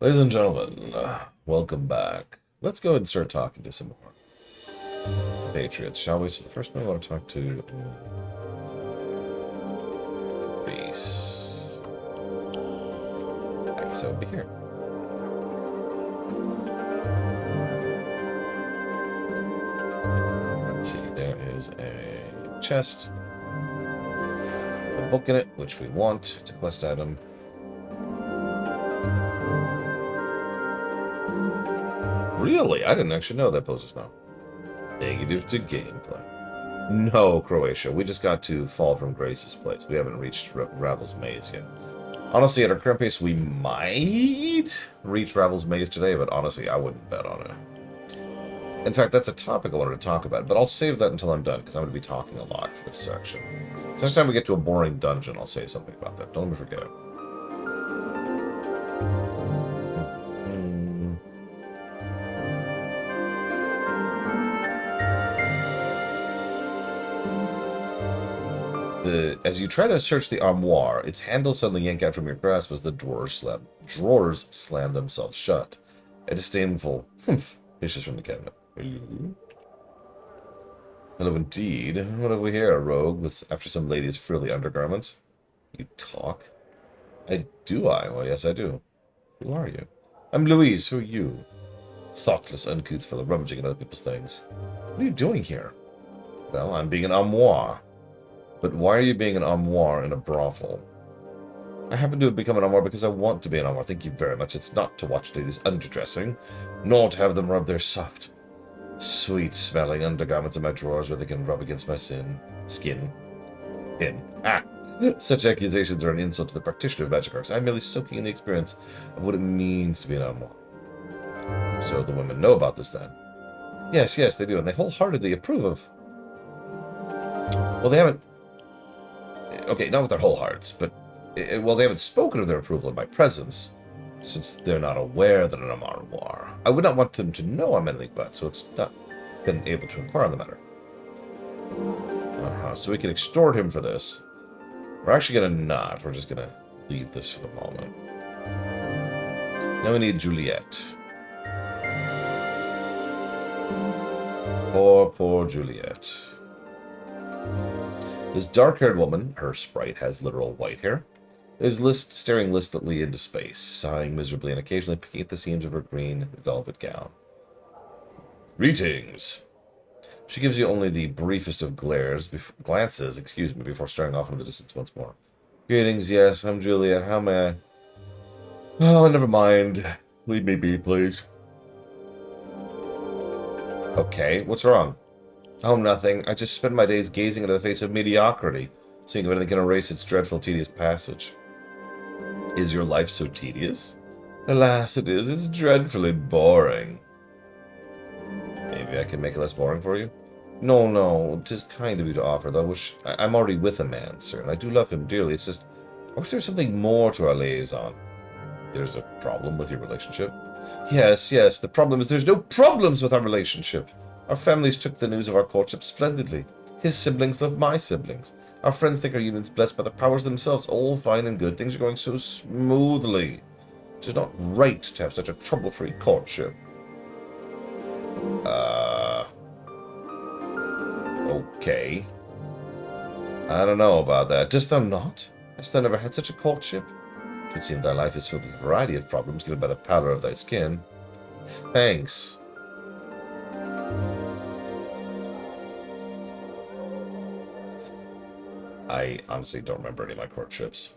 Ladies and gentlemen, welcome back. Let's go ahead and start talking to some more patriots, shall we? So the first one I want to talk to Reese. I guess that would be here. Let's see, there is a chest, a book in it, which we want. It's a quest item. Really? I didn't actually know that poses no. Negative to gameplay. No, Croatia. We just got to Fall from Grace's place. We haven't reached Ravel's Maze yet. Honestly, at our current pace, we might reach Ravel's Maze today, but honestly, I wouldn't bet on it. In fact, that's a topic I wanted to talk about, but I'll save that until I'm done, because I'm going to be talking a lot for this section. So next time we get to a boring dungeon, I'll say something about that. Don't let me forget it. As you try to search the armoire, its handle suddenly yank out from your grasp as the drawers slam themselves shut. A disdainful humph hisses from the cabinet. Hello? Hello indeed. What have we here, a rogue after some lady's frilly undergarments? You talk? Do I? Well, yes, I do. Who are you? I'm Louise. Who are you? Thoughtless, uncouth fellow rummaging in other people's things. What are you doing here? Well, I'm being an armoire. But why are you being an armoire in a brothel? I happen to have become an armoire because I want to be an armoire. Thank you very much. It's not to watch ladies underdressing, nor to have them rub their soft, sweet-smelling undergarments in my drawers where they can rub against my skin. Ah! Such accusations are an insult to the practitioner of magic arts. I'm merely soaking in the experience of what it means to be an armoire. So the women know about this, then? Yes, they do, and they wholeheartedly approve of... Well, they haven't... Okay, not with their whole hearts, but... Well, they haven't spoken of their approval in my presence, since they're not aware that I'm an armoire. I would not want them to know I'm anything but, so it's not been able to inquire on the matter. So we can extort him for this. We're actually going to not. We're just going to leave this for the moment. Now we need Juliet. Poor Juliet. This dark-haired woman, her sprite has literal white hair, is staring listlessly into space, sighing miserably and occasionally picking at the seams of her green velvet gown. Greetings! She gives you only the briefest of glances, before staring off into the distance once more. Greetings, yes, I'm Juliet. How may I... Oh, never mind. Leave me be, please. Okay, what's wrong? Oh, nothing. I just spend my days gazing into the face of mediocrity, seeing if anything can erase its dreadful, tedious passage. Is your life so tedious? Alas, it is. It's dreadfully boring. Maybe I can make it less boring for you? No, 'tis kind of you to offer, though. I'm already with a man, sir, and I do love him dearly. It's just, I wish there was something more to our liaison. There's a problem with your relationship? Yes, the problem is there's no problems with our relationship. Our families took the news of our courtship splendidly. His siblings love my siblings. Our friends think our union's blessed by the powers themselves. All fine and good. Things are going so smoothly. It is not right to have such a trouble-free courtship. Okay. I don't know about that. Dost thou not? Hast thou never had such a courtship? It would seem thy life is filled with a variety of problems given by the pallor of thy skin. Thanks. I honestly don't remember any of my courtships.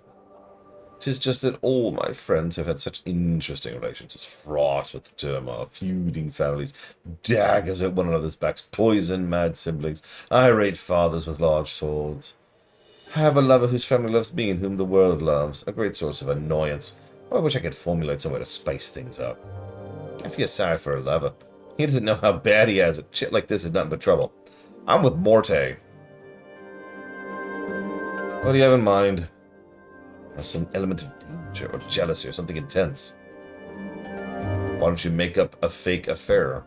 'Tis just that all my friends have had such interesting relationships, fraught with turmoil, feuding families, daggers at one another's backs, poison-mad siblings, irate fathers with large swords. I have a lover whose family loves me and whom the world loves, a great source of annoyance. Oh, I wish I could formulate some way to spice things up. I feel sorry for a lover. He doesn't know how bad he has it. Shit like this is nothing but trouble. I'm with Morte. What do you have in mind? Some element of danger or jealousy or something intense. Why don't you make up a fake affair?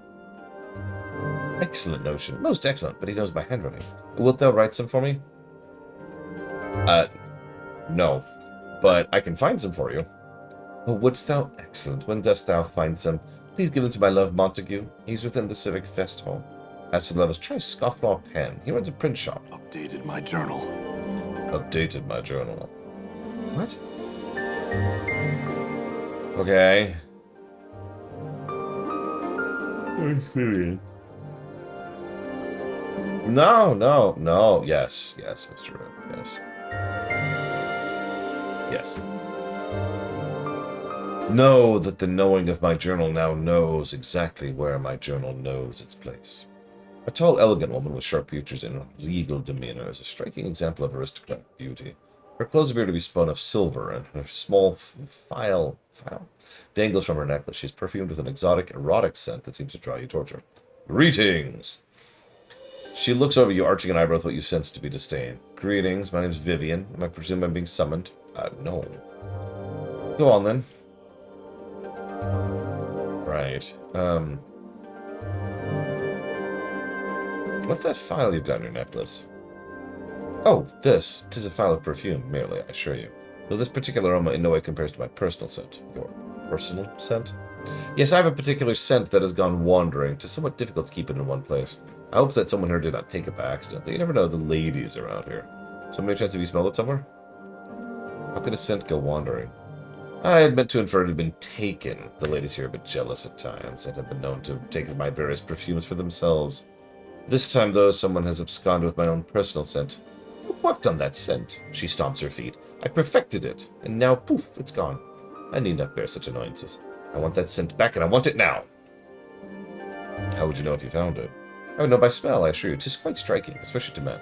Excellent notion. Most excellent, but he knows my handwriting. Wilt thou write some for me? No. But I can find some for you. Oh, wouldst thou? Excellent. When dost thou find some? Please give them to my love Montague. He's within the Civic Fest Hall. As for lovers, try Scofflaw Pen. He runs a print shop. Updated my journal. Updated my journal. What? Okay. No, no, no. Yes, yes, Mr. Red. Yes. Yes. Know that the knowing of my journal now knows exactly where my journal knows its place. A tall, elegant woman with sharp features and a regal demeanor is a striking example of aristocratic beauty. Her clothes appear to be spun of silver, and her small file dangles from her necklace. She is perfumed with an exotic, erotic scent that seems to draw you towards her. Greetings! She looks over you, arching an eyebrow with what you sense to be disdain. Greetings, my name's Vivian. I presume I'm being summoned? No. Go on, then. Right. What's that file you've got in your necklace? Oh, this. 'Tis a file of perfume, merely, I assure you. Though this particular aroma in no way compares to my personal scent. Your personal scent? Yes, I have a particular scent that has gone wandering. 'Tis somewhat difficult to keep it in one place. I hope that someone here did not take it by accident. You never know the ladies around here. So many chance have you smelled it somewhere? How could a scent go wandering? I had meant to infer it had been taken. The ladies here are a bit jealous at times, and have been known to take my various perfumes for themselves. This time, though, someone has absconded with my own personal scent. Who worked on that scent? She stomps her feet. I perfected it, and now, poof, it's gone. I need not bear such annoyances. I want that scent back, and I want it now. How would you know if you found it? I would know by smell, I assure you. 'Tis quite striking, especially to men.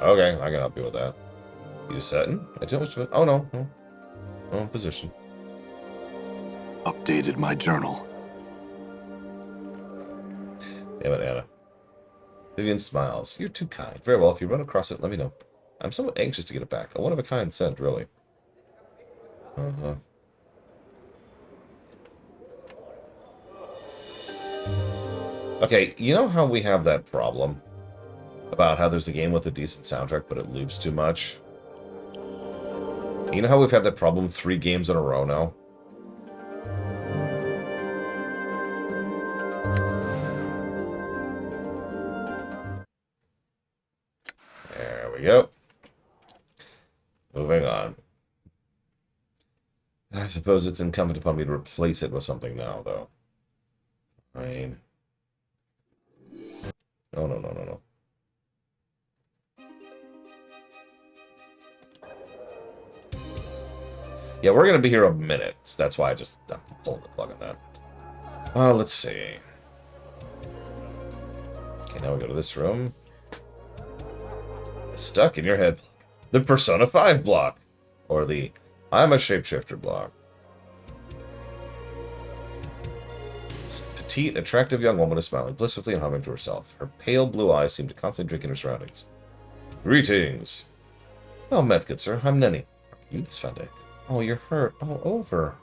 Okay, I can help you with that. You setting? I don't wish to... Oh, no. No position. Updated my journal. Damn it, Anna. Vivian smiles. You're too kind. Very well, if you run across it, let me know. I'm somewhat anxious to get it back. A one-of-a-kind scent, really. Uh-huh. Okay, you know how we have that problem? About how there's a game with a decent soundtrack, but it loops too much? You know how we've had that problem 3 games in a row now? There we go. Moving on. I suppose it's incumbent upon me to replace it with something now, though. I mean... No. Yeah, we're going to be here a minute. So that's why I'm pulling the plug on that. Let's see. Okay, now we go to this room. Stuck in your head. The Persona 5 block. Or the I'm a shapeshifter block. This petite, attractive young woman is smiling blissfully and humming to herself. Her pale blue eyes seem to constantly drink in her surroundings. Greetings. Well met, good sir. I'm Nenny. Are you this fine day? Oh, you're hurt all over.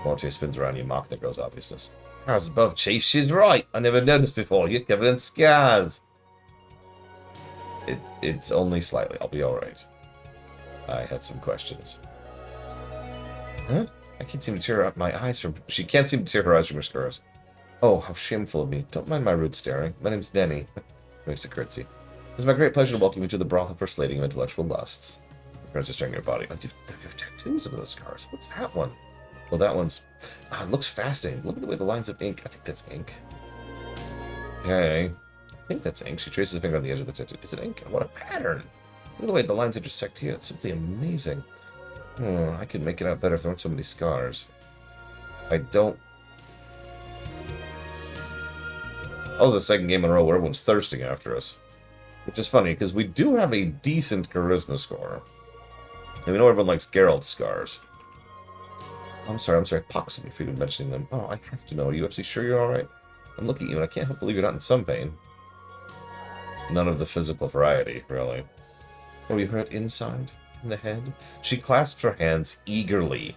Mortier spins around you, mock the girl's obviousness. How's above, Chief? She's right. I never noticed before. You're covered in scars. It's only slightly. I'll be alright. I had some questions. Huh? I can't seem to tear up my eyes from... She can't seem to tear her eyes from her scars. Oh, how shameful of me. Don't mind my rude staring. My name's Nenny. Makes a curtsy. It's my great pleasure to welcome you to the brothel for slating of intellectual lusts. Parents are staring at your body. Oh, you have tattoos of those scars. What's that one? Well, that one's... it looks fascinating. Look at the way the lines of ink... I think that's ink. Okay. I think that's ink. She traces a finger on the edge of the tattoo. Is it ink? What a pattern! Look at the way the lines intersect here. It's simply amazing. I could make it out better if there weren't so many scars. I don't... Oh, the second game in a row where everyone's thirsting after us. Which is funny, because we do have a decent charisma score. And we know everyone likes Geralt's scars. I'm sorry, pox me for even mentioning them. Oh, I have to know. Are you absolutely sure you're alright? I'm looking at you and I can't help believe you're not in some pain. None of the physical variety, really. Oh, you hurt inside? In the head? She clasps her hands eagerly.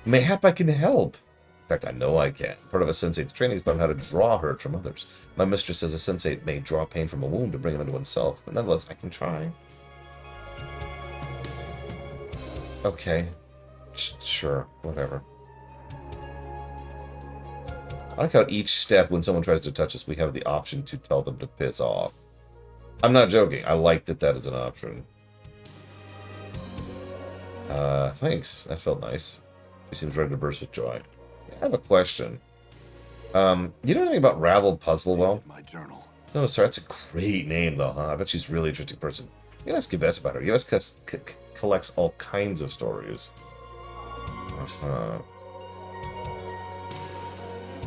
Mayhap I can help. In fact, I know I can. Part of a sensate's training is learn how to draw hurt from others. My mistress says a sensate may draw pain from a wound to bring it into oneself, but nonetheless, I can try. Okay. Sure, whatever. I like how each step, when someone tries to touch us, we have the option to tell them to piss off. I'm not joking. I like that that is an option. Thanks. That felt nice. He seems ready to burst with joy. I have a question. You know anything about Ravel Puzzlewell? My journal. No, sir. That's a great name, though, huh? I bet she's a really interesting person. You can ask Yves about her. Yves collects all kinds of stories.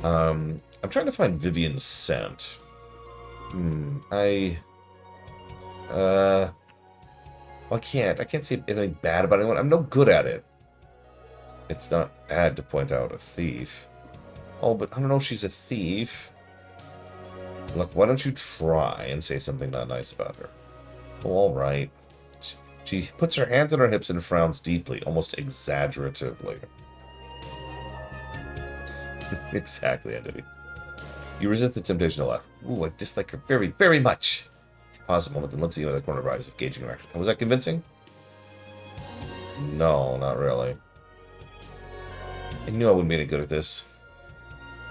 I'm trying to find Vivian's scent. Well, I can't say anything bad about anyone. I'm no good at it. It's not bad to point out a thief. Oh, but I don't know if she's a thief. Look, why don't you try and say something not nice about her? Oh, all right. She puts her hands on her hips and frowns deeply, almost exaggeratively. Exactly, Entity. You resist the temptation to laugh. Ooh, I dislike her very, very much. She pauses a moment, then looks at you out of the corner of her eyes, gauging her action. Was that convincing? No, not really. I knew I wouldn't be any good at this.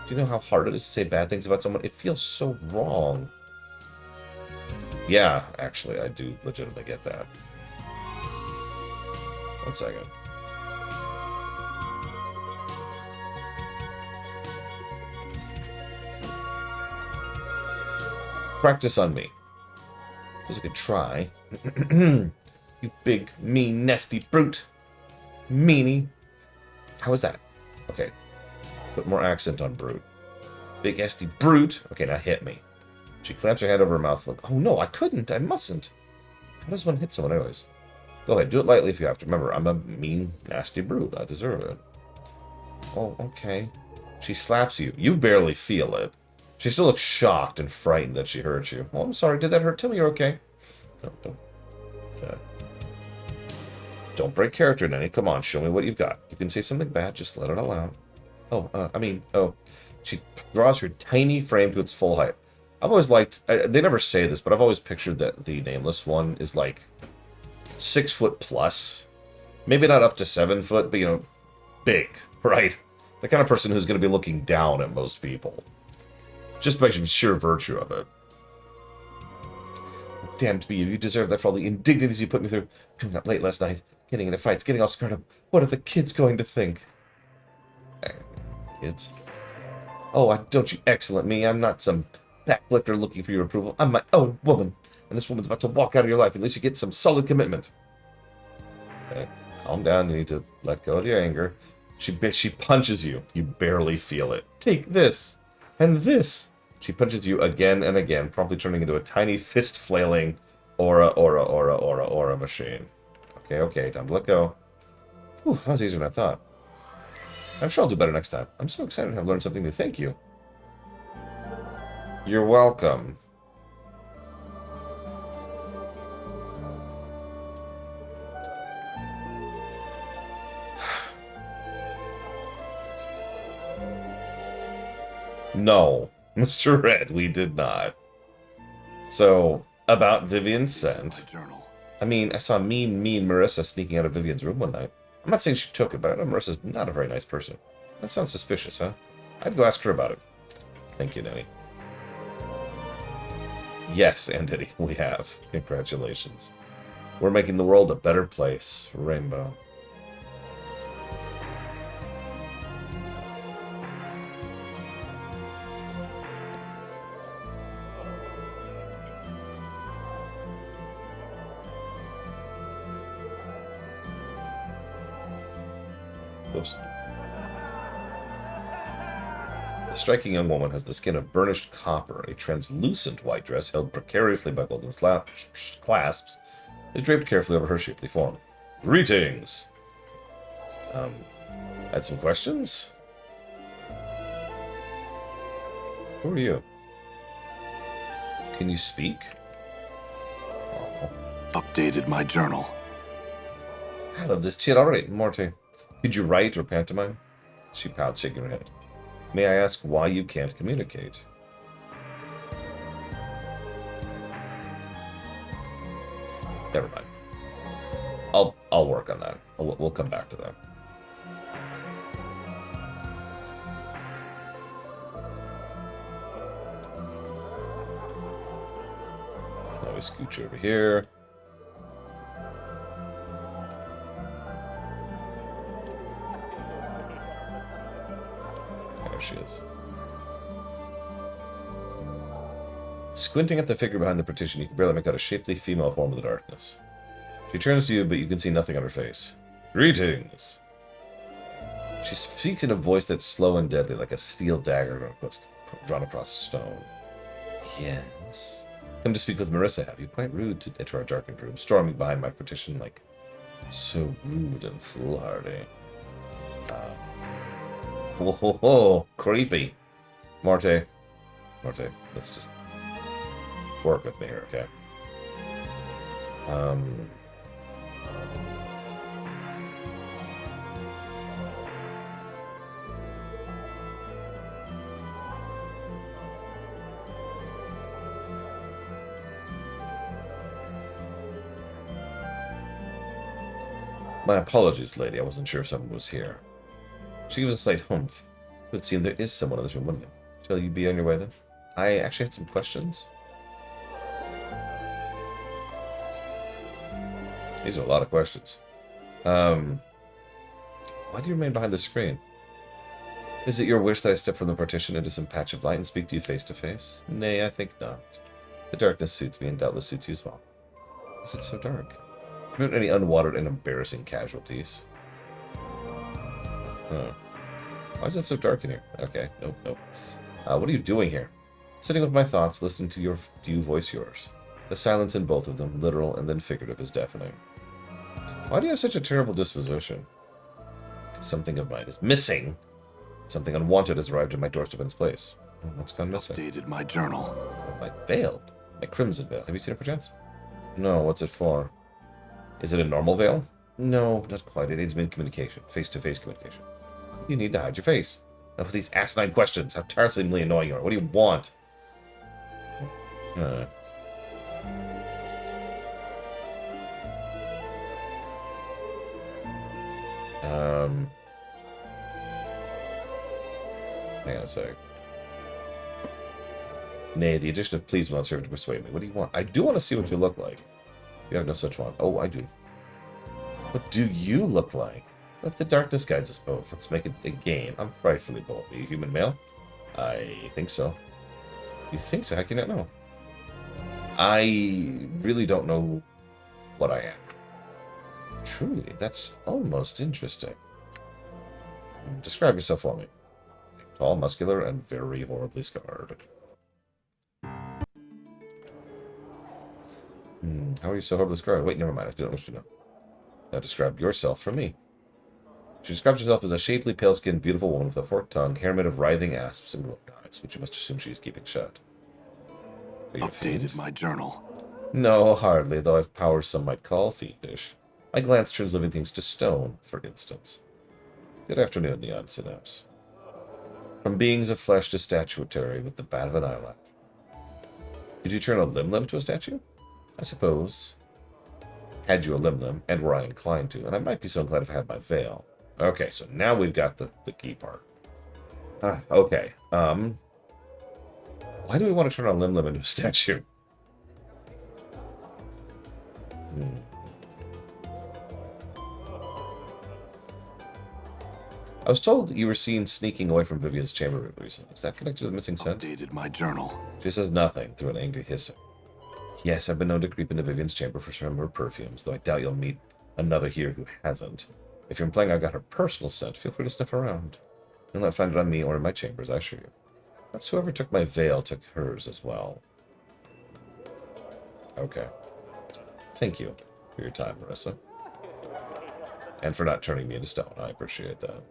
Do you know how hard it is to say bad things about someone? It feels so wrong. Yeah, actually, I do legitimately get that. 1 second. Practice on me. Because I could try. You big, mean, nasty brute. Meanie. How was that? Okay. Put more accent on brute. Big, nasty brute. Okay, now hit me. She clamps her hand over her mouth. Like, oh no, I couldn't. I mustn't. How does one hit someone anyways? Go ahead, do it lightly if you have to. Remember, I'm a mean, nasty brute. I deserve it. Oh, okay. She slaps you. You barely feel it. She still looks shocked and frightened that she hurt you. Oh, I'm sorry. Did that hurt? Tell me you're okay. No, don't break character, Nenny. Come on, show me what you've got. You can say something bad. Just let it all out. Oh. She draws her tiny frame to its full height. I've always liked... they never say this, but I've always pictured that the Nameless one is like 6 foot plus. Maybe not up to 7 foot, but, you know, big, right? The kind of person who's going to be looking down at most people. Just by sheer virtue of it. Damned be you. You deserve that for all the indignities you put me through. Coming up late last night. Getting into fights. Getting all scarred up. What are the kids going to think? Kids? Oh, don't you excellent me. I'm not some backlicker looking for your approval. I'm my own woman. And this woman's about to walk out of your life. At least you get some solid commitment. Okay. Calm down. You need to let go of your anger. She punches you. You barely feel it. Take this. And this. She punches you again and again, promptly turning into a tiny fist-flailing aura machine. Okay, time to let go. Whew, that was easier than I thought. I'm sure I'll do better next time. I'm so excited to have learned something new. Thank you. You're welcome. No, Mr. Red, we did not. So, about Vivian's scent. I mean, I saw mean Marissa sneaking out of Vivian's room one night. I'm not saying she took it, but I know Marissa's not a very nice person. That sounds suspicious, huh? I'd go ask her about it. Thank you, Nenny. Yes, Andity, we have. Congratulations. We're making the world a better place, Rainbow. Oops. The striking young woman has the skin of burnished copper. A translucent white dress held precariously by golden clasps is draped carefully over her shapely form. Greetings! Had some questions? Who are you? Can you speak? Oh. Updated my journal. I love this shit already, Morty. Could you write or pantomime? She pouted, shaking her head. May I ask why you can't communicate? Never mind. I'll work on that. We'll come back to that. scooch over here. There she is. Squinting at the figure behind the partition, you can barely make out a shapely female form in the darkness. She turns to you, but you can see nothing on her face. Greetings! She speaks in a voice that's slow and deadly, like a steel dagger drawn across stone. Yes. Come to speak with Marissa, have you? Quite rude to enter our darkened room, storming behind my partition like so rude and foolhardy. Whoa, ho, ho, creepy. Marte, let's just work with me here, okay? My apologies, lady. I wasn't sure if someone was here. She gives a slight humph. It would seem there is someone in this room, wouldn't it? Shall you be on your way then? I actually had some questions. These are a lot of questions. Why do you remain behind the screen? Is it your wish that I step from the partition into some patch of light and speak to you face to face? Nay, I think not. The darkness suits me and doubtless suits you as well. Is it so dark? Not any unwatered and embarrassing casualties. Huh. Why is it so dark in here? Okay, nope. What are you doing here? Sitting with my thoughts, listening to you voice yours. The silence in both of them, literal and then figurative, is deafening. Why do you have such a terrible disposition? Something of mine is missing. Something unwanted has arrived at my doorstep in its place. What's gone missing? Updated my journal. My veil. My crimson veil. Have you seen it perchance? No, what's it for? Is it a normal veil? No, not quite. It aids me in communication. Face-to-face communication. You need to hide your face. Enough with these asinine questions. How tiresomely annoying you are. What do you want? Hang on a sec. Nay, the addition of please will not serve to persuade me. What do you want? I do want to see what you look like. You have no such one. Oh, I do. What do you look like? Let the darkness guides us both. Let's make it a game. I'm frightfully bold. Are you human male? I think so. You think so? How can you not know? I really don't know what I am. Truly, that's almost interesting. Describe yourself for me. Tall, muscular, and very horribly scarred. How are you so horribly scarred? Wait, never mind. I don't wish to know. Now describe yourself for me. She describes herself as a shapely, pale-skinned, beautiful woman with a forked tongue, hair made of writhing asps and glowing eyes, which you must assume she is keeping shut. Updated my journal. No, hardly, though I've powers some might call fiendish. My glance turns living things to stone, for instance. Good afternoon, Neon Synapse. From beings of flesh to statuary with the bat of an eyelash. Did you turn a limb to a statue? I suppose. Had you a limb, and were I inclined to, and I might be so inclined if I had my veil. Okay, so now we've got the key part. Okay. Why do we want to turn a limb into a statue? I was told you were seen sneaking away from Vivian's chamber recently. Is that connected to the missing scent? Updated my journal. She says nothing through an angry hissing. Yes, I've been known to creep into Vivian's chamber for some of her perfumes, though I doubt you'll meet another here who hasn't. If you're implying I got her personal scent, feel free to sniff around. You'll not find it on me or in my chambers, I assure you. Perhaps whoever took my veil took hers as well. Okay. Thank you for your time, Marissa. And for not turning me into stone. I appreciate that.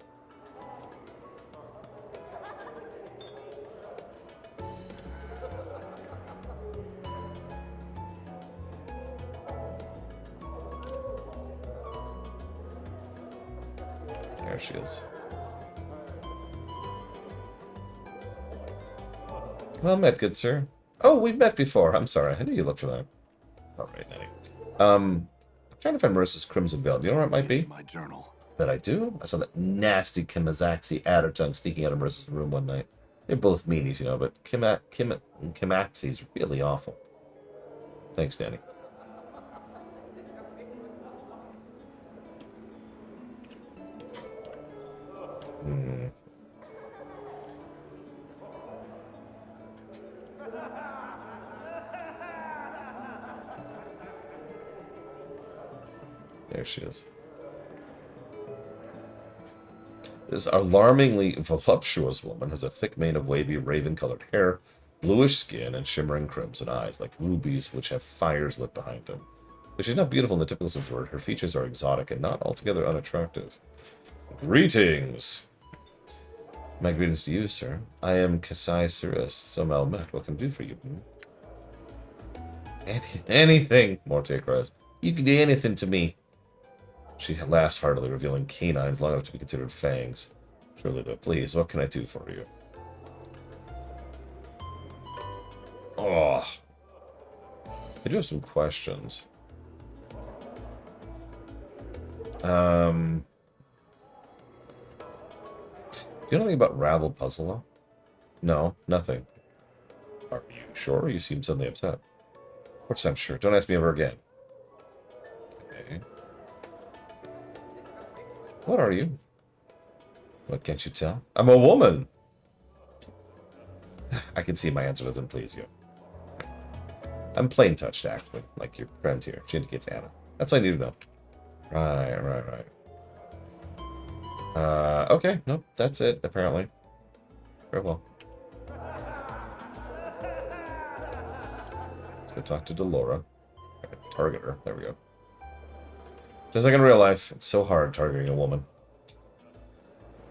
There she is. Well met, good sir. Oh, we've met before. I'm sorry. I knew you looked for that. All right, Nettie. I'm trying to find Marissa's Crimson Veil. Do you know where it might be? My journal. But I do. I saw that nasty Kimazaxi adder tongue sneaking out of Marissa's room one night. They're both meanies, you know, but Kimaxi's really awful. Thanks, Danny. Hmm. There she is. This alarmingly voluptuous woman has a thick mane of wavy, raven-colored hair, bluish skin, and shimmering crimson eyes, like rubies which have fires lit behind them. Though she's not beautiful in the typical sense of the word, her features are exotic and not altogether unattractive. Greetings! My greetings to you, sir. I am Kasai Cirrus, so well met. What can I do for you? Anything, Mortier cries. You can do anything to me. She laughs heartily, revealing canines long enough to be considered fangs. Surely, though, please, what can I do for you? Oh. I do have some questions. Do you know anything about Ravel Puzzle? No, nothing. Are you sure? You seem suddenly upset. Of course I'm sure. Don't ask me ever again. Okay. What are you? What can't you tell? I'm a woman! I can see my answer doesn't please you. I'm plain touched, actually, like your friend here. She indicates Anna. That's all I need to know. Right. Okay, nope, that's it, apparently. Very well. Let's go talk to Delora. Target her. There we go. Just like in real life, it's so hard targeting a woman.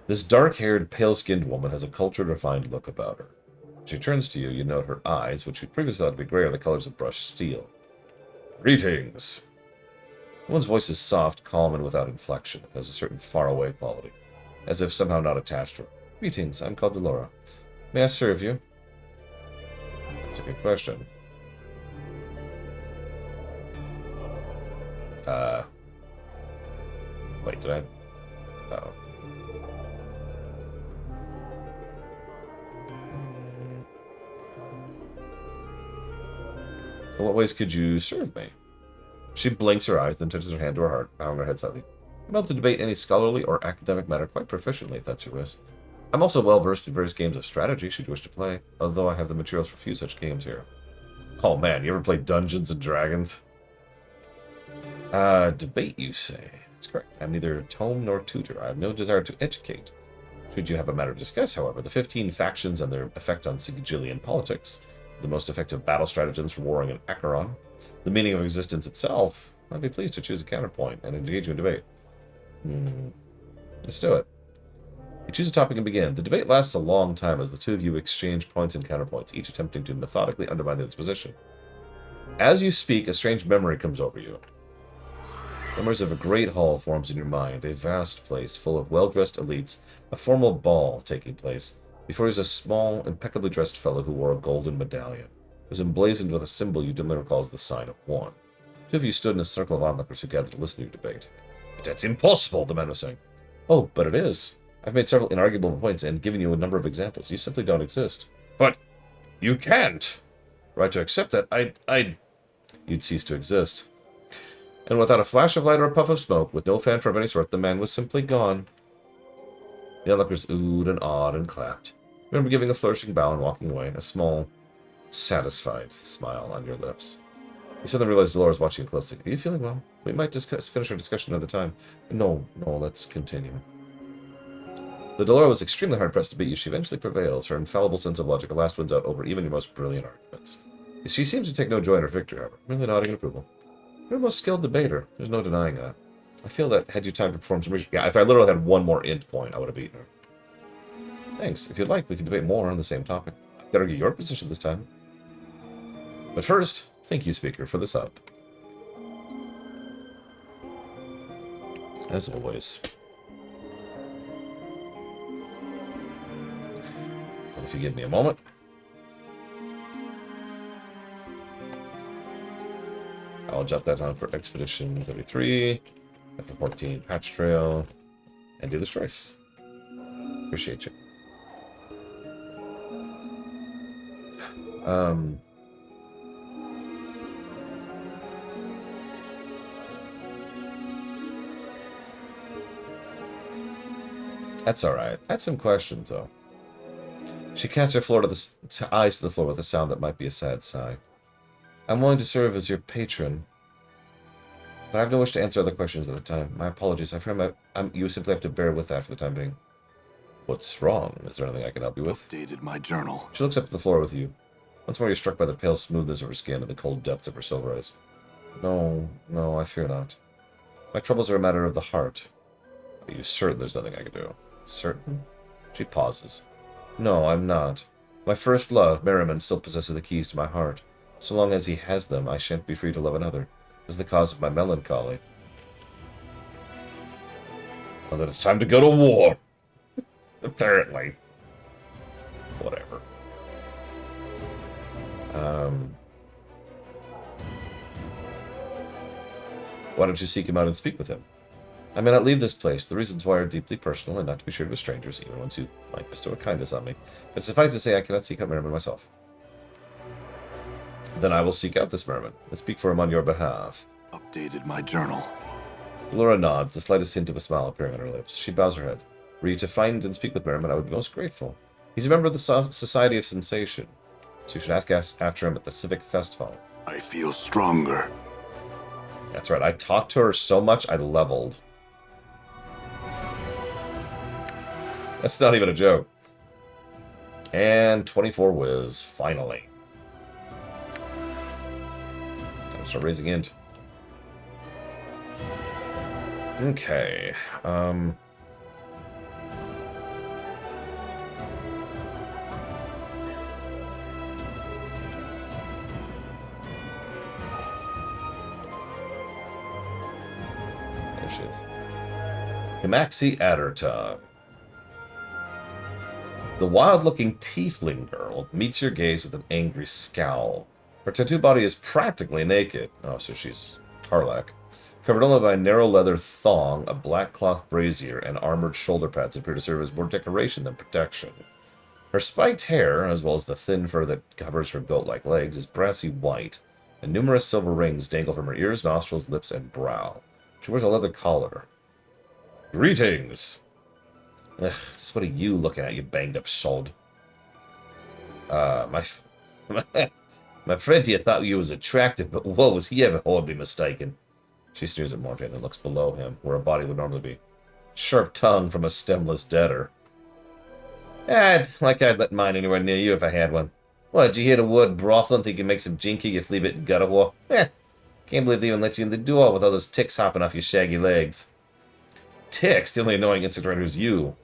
This dark-haired, pale-skinned woman has a culture-refined look about her. When she turns to you, you note her eyes, which you previously thought to be gray, are the colors of brushed steel. Greetings! The woman's voice is soft, calm, and without inflection. It has a certain faraway quality, as if somehow not attached to her. Greetings, I'm called Delora. May I serve you? That's a good question. Wait, did I? Uh-oh. In what ways could you serve me? She blinks her eyes, then touches her hand to her heart, bowing her head slightly. I'm able to debate any scholarly or academic matter quite proficiently, if that's your wish. I'm also well versed in various games of strategy, should you wish to play, although I have the materials for a few such games here. Oh man, you ever play Dungeons and Dragons? Debate, you say? That's correct. I'm neither tome nor tutor. I have no desire to educate. Should you have a matter to discuss, however, the 15 factions and their effect on Sigillian politics, the most effective battle stratagems for warring in Acheron, the meaning of existence itself, I'd be pleased to choose a counterpoint and engage you in debate. Let's do it. You choose a topic and begin. The debate lasts a long time as the two of you exchange points and counterpoints, each attempting to methodically undermine the other's position. As you speak, a strange memory comes over you. Memories of a great hall forms in your mind, a vast place full of well-dressed elites, a formal ball taking place. Before you is a small, impeccably dressed fellow who wore a golden medallion. It was emblazoned with a symbol you dimly recall as the sign of one. Two of you stood in a circle of onlookers who gathered to listen to your debate. But that's impossible, the man was saying. Oh, but it is. I've made several inarguable points and given you a number of examples. You simply don't exist. But you can't. Right to accept that, You'd cease to exist. And without a flash of light or a puff of smoke, with no fanfare of any sort, the man was simply gone. The onlookers oohed and awed and clapped. Remember giving a flourishing bow and walking away, a small, satisfied smile on your lips. You suddenly realized Dolores watching you closely. Are you feeling well? We might finish our discussion another time. No, let's continue. Though Dolores was extremely hard-pressed to beat you, she eventually prevails. Her infallible sense of logic at last wins out over even your most brilliant arguments. She seems to take no joy in her victory, however, merely nodding in approval. You're a most skilled debater. There's no denying that. I feel that had you time to perform some research... Yeah, if I literally had one more int point, I would have beaten her. Thanks. If you'd like, we can debate more on the same topic. I can argue your position this time. But first, thank you, speaker, for this up. As always. And if you give me a moment... I'll jot that down for Expedition 33, F14 Patch Trail, and do this choice. Appreciate you. That's alright. I had some questions, though. She cast her eyes to the floor with a sound that might be a sad sigh. I'm willing to serve as your patron, but I have no wish to answer other questions at the time. My apologies. I fear you simply have to bear with that for the time being. What's wrong? Is there anything I can help you with? Updated my journal. She looks up at the floor with you. Once more you're struck by the pale smoothness of her skin and the cold depths of her silver eyes. No, I fear not. My troubles are a matter of the heart. Are you certain there's nothing I can do? Certain? She pauses. No, I'm not. My first love, Merriman, still possesses the keys to my heart. So long as he has them, I shan't be free to love another. This is the cause of my melancholy. Well, then it's time to go to war. Apparently. Whatever. Why don't you seek him out and speak with him? I may not leave this place. The reasons why are deeply personal and not to be shared with strangers, even ones who might bestow a kindness on me. But suffice to say, I cannot seek out Merriman myself. Then I will seek out this Merriman and speak for him on your behalf. Updated my journal. Laura nods, the slightest hint of a smile appearing on her lips. She bows her head. Were you to find and speak with Merriman, I would be most grateful. He's a member of the Society of Sensation, so you should ask after him at the Civic Fest Hall. I feel stronger. That's right, I talked to her so much I leveled. That's not even a joke. And 24 whiz, finally. Time to start raising int. Okay. There she is. Himaxi Addertug. The wild-looking tiefling girl meets your gaze with an angry scowl. Her tattoo body is practically naked. Oh, so she's Karlach. Covered only by a narrow leather thong, a black cloth brazier, and armored shoulder pads appear to serve as more decoration than protection. Her spiked hair, as well as the thin fur that covers her goat-like legs, is brassy white, and numerous silver rings dangle from her ears, nostrils, lips, and brow. She wears a leather collar. Greetings! Ugh, just what are you looking at, you banged-up sold? My friend here thought you was attractive, but whoa, was he ever horribly mistaken? She sneers at Morte and then looks below him, where a body would normally be. Sharp tongue from a stemless debtor. Like I'd let mine anywhere near you if I had one. What, did you hear the word brothel and think you make some jinky, you flea bit gutter whore? Can't believe they even let you in the door with all those ticks hopping off your shaggy legs. Ticks? The only annoying insect rider is you.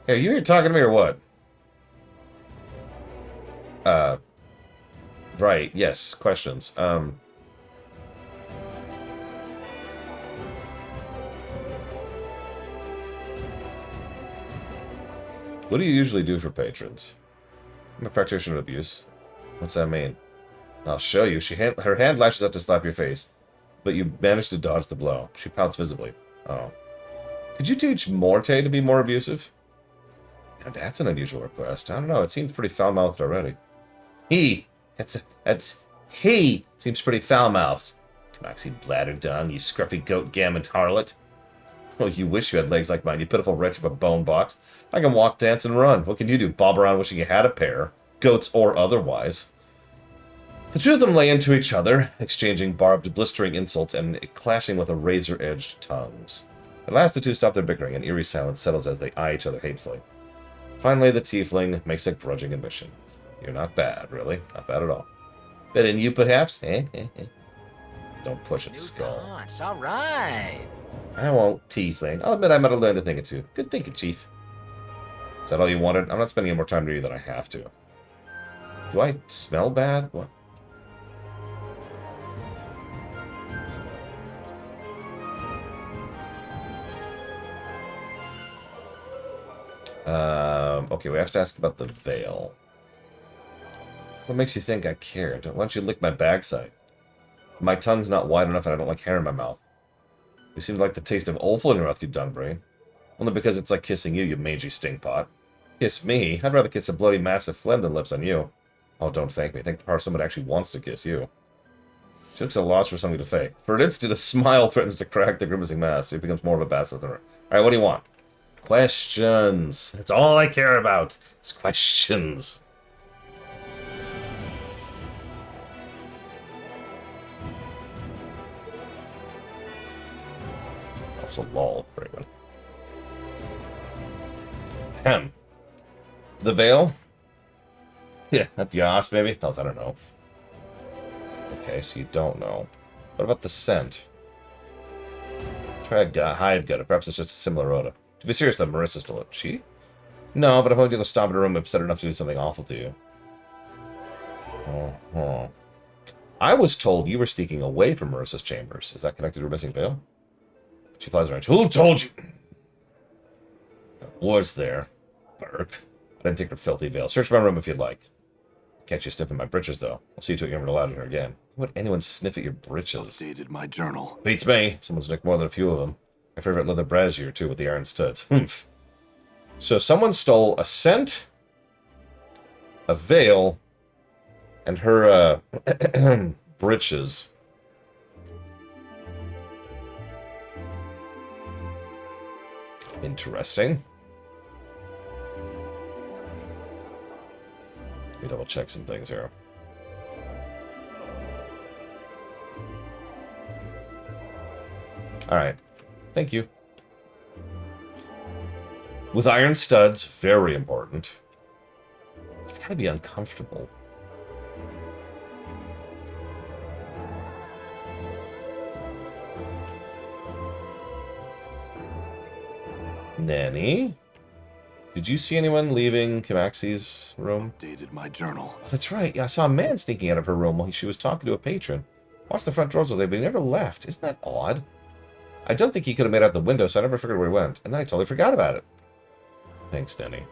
Hey, are you here talking to me or what? Right, yes, questions. What do you usually do for patrons? I'm a practitioner of abuse. What's that mean? I'll show you. Her hand lashes out to slap your face, but you manage to dodge the blow. She pouts visibly. Oh. Could you teach Morte to be more abusive? Now, that's an unusual request. I don't know. It seems pretty foul-mouthed already. He seems pretty foul-mouthed. Moxie Bladderdung, you scruffy goat-gammon harlot. Oh, you wish you had legs like mine, you pitiful wretch of a bone box. I can walk, dance, and run. What can you do? Bob around wishing you had a pair. Goats or otherwise. The two of them lay into each other, exchanging barbed, blistering insults and clashing with a razor-edged tongues. At last the two stop their bickering, and eerie silence settles as they eye each other hatefully. Finally, the tiefling makes a grudging admission. You're not bad, really. Not bad at all. Better than you, perhaps? Don't push it, Skull. It's all right. I won't, tiefling. I'll admit I might have learned a thing or two. Good thinking, Chief. Is that all you wanted? I'm not spending any more time with you than I have to. Do I smell bad? What? Okay, we have to ask about the veil. What makes you think I cared? Why don't you lick my backside? My tongue's not wide enough and I don't like hair in my mouth. You seem to like the taste of offal in your mouth, you dumb brain. Only because it's like kissing you, you mangy stinkpot. Kiss me? I'd rather kiss a bloody mass of phlegm than lips on you. Oh, don't thank me. Thank the part of someone who actually wants to kiss you. She looks at a loss for something to fake. For an instant, a smile threatens to crack the grimacing mask. It becomes more of a basilisk than her. Alright, what do you want? Questions. That's all I care about. It's questions. Also, lol. Very good. Ahem. The veil? Yeah, up your ass, maybe? Else, I don't know. Okay, so you don't know. What about the scent? Try a hive gut. Perhaps it's just a similar odor. To be serious, though, Marissa's still... She? No, but I'm hoping you'll stomp in a room upset enough to do something awful to you. Uh-huh. I was told you were sneaking away from Marissa's chambers. Is that connected to her missing veil? She flies around. Who told you? Was there. Burke. I didn't take her filthy veil. Search my room if you'd like. Catch you sniffing my britches, though. I'll see to it you're never allowed in here again. Why would anyone sniff at your britches? Updated my journal. Beats me. Someone's nicked more than a few of them. My favorite leather brassiere, too, with the iron studs. Humph. So someone stole a scent, a veil, and her, britches. Interesting. Let me double check some things here. Alright. Thank you. With iron studs, very important. It's gotta be uncomfortable. Nanny? Did you see anyone leaving Kamaxi's room? Updated my journal. Oh, that's right. Yeah, I saw a man sneaking out of her room while she was talking to a patron. Watched the front doors all day, but he never left. Isn't that odd? I don't think he could have made out the window, so I never figured where he went. And then I totally forgot about it. Thanks, Nanny.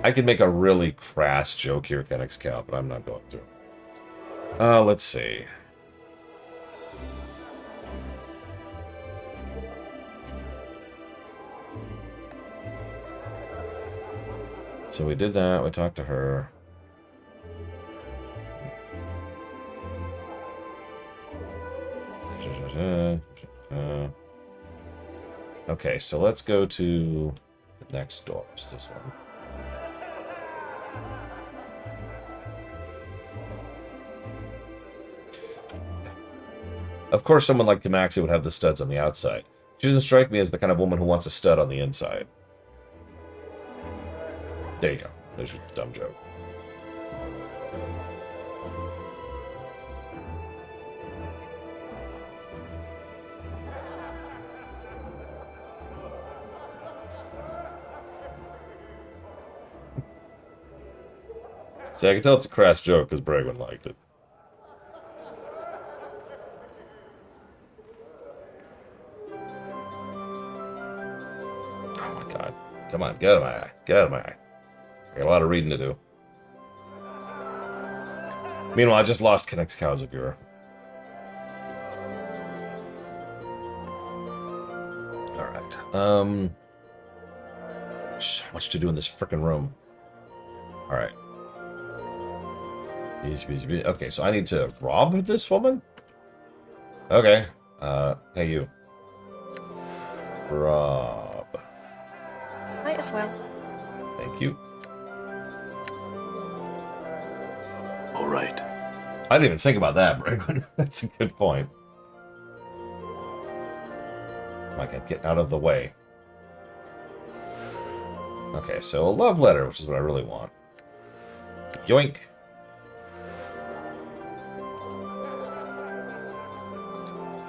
I could make a really crass joke here, Kennex Cal, but I'm not going to. Let's see. So we did that. We talked to her. Okay, so let's go to the next door, which is this one. Of course, someone like Kamaxi would have the studs on the outside. She doesn't strike me as the kind of woman who wants a stud on the inside. There you go. There's your dumb joke. See, I can tell it's a crass joke because Bregwin liked it. Oh my god. Come on, get out of my eye. Get out of my eye. I got a lot of reading to do. Meanwhile, I just lost Kennex Cow's viewer. Alright. So much to do in this frickin' room. Alright. Okay, so I need to rob this woman? Okay. Hey you. Rob. Might as well. Thank you. All right. I didn't even think about that, Bregwin. That's a good point. I can get out of the way. Okay, so a love letter, which is what I really want. Yoink.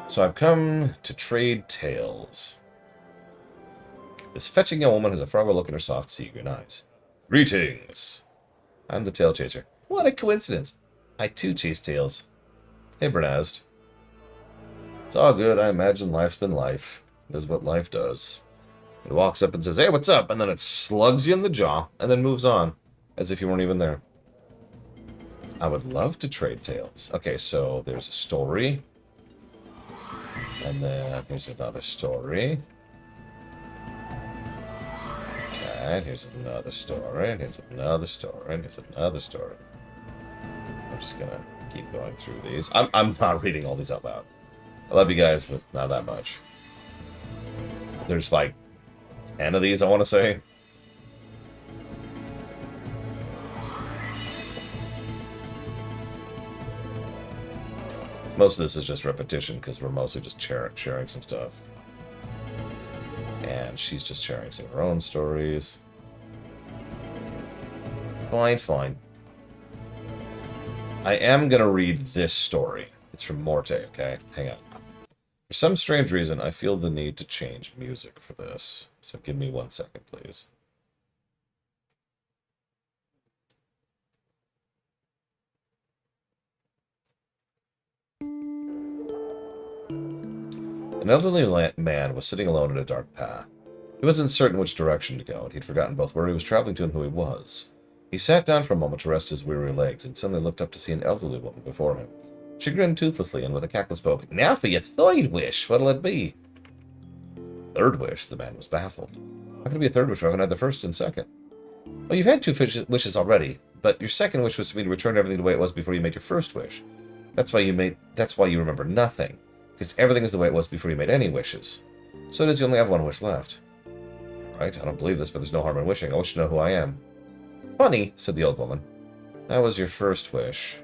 So I've come to trade tales. This fetching young woman has a faraway look in her soft sea green eyes. Greetings. I'm the tail chaser. What a coincidence. I too chase tails. Hey, Bernazd. It's all good. I imagine life's been life. It is what life does. It walks up and says, hey, what's up? And then it slugs you in the jaw and then moves on as if you weren't even there. I would love to trade tales. Okay, so there's a story. And then here's another story. And here's another story. And here's another story. And here's another story. I'm just gonna keep going through these. I'm not reading all these out loud. I love you guys, but not that much. There's like 10 of these, I want to say. Most of this is just repetition because we're mostly just sharing some stuff. And she's just sharing some of her own stories. Fine, fine. I am going to read this story. It's from Morte, okay? Hang on. For some strange reason, I feel the need to change music for this. So give me 1 second, please. An elderly man was sitting alone in a dark path. He was uncertain which direction to go, and he'd forgotten both where he was traveling to and who he was. He sat down for a moment to rest his weary legs, and suddenly looked up to see an elderly woman before him. She grinned toothlessly, and with a cackle spoke, "Now for your third wish, what'll it be?" Third wish? The man was baffled. How could it be a third wish if I haven't had the first and second? Oh, you've had two wishes already, but your second wish was for me to return everything the way it was before you made your first wish. That's why you remember nothing, because everything is the way it was before you made any wishes. So it is you only have one wish left. Right, I don't believe this, but there's no harm in wishing. I wish to know who I am. Funny, said the old woman. That was your first wish.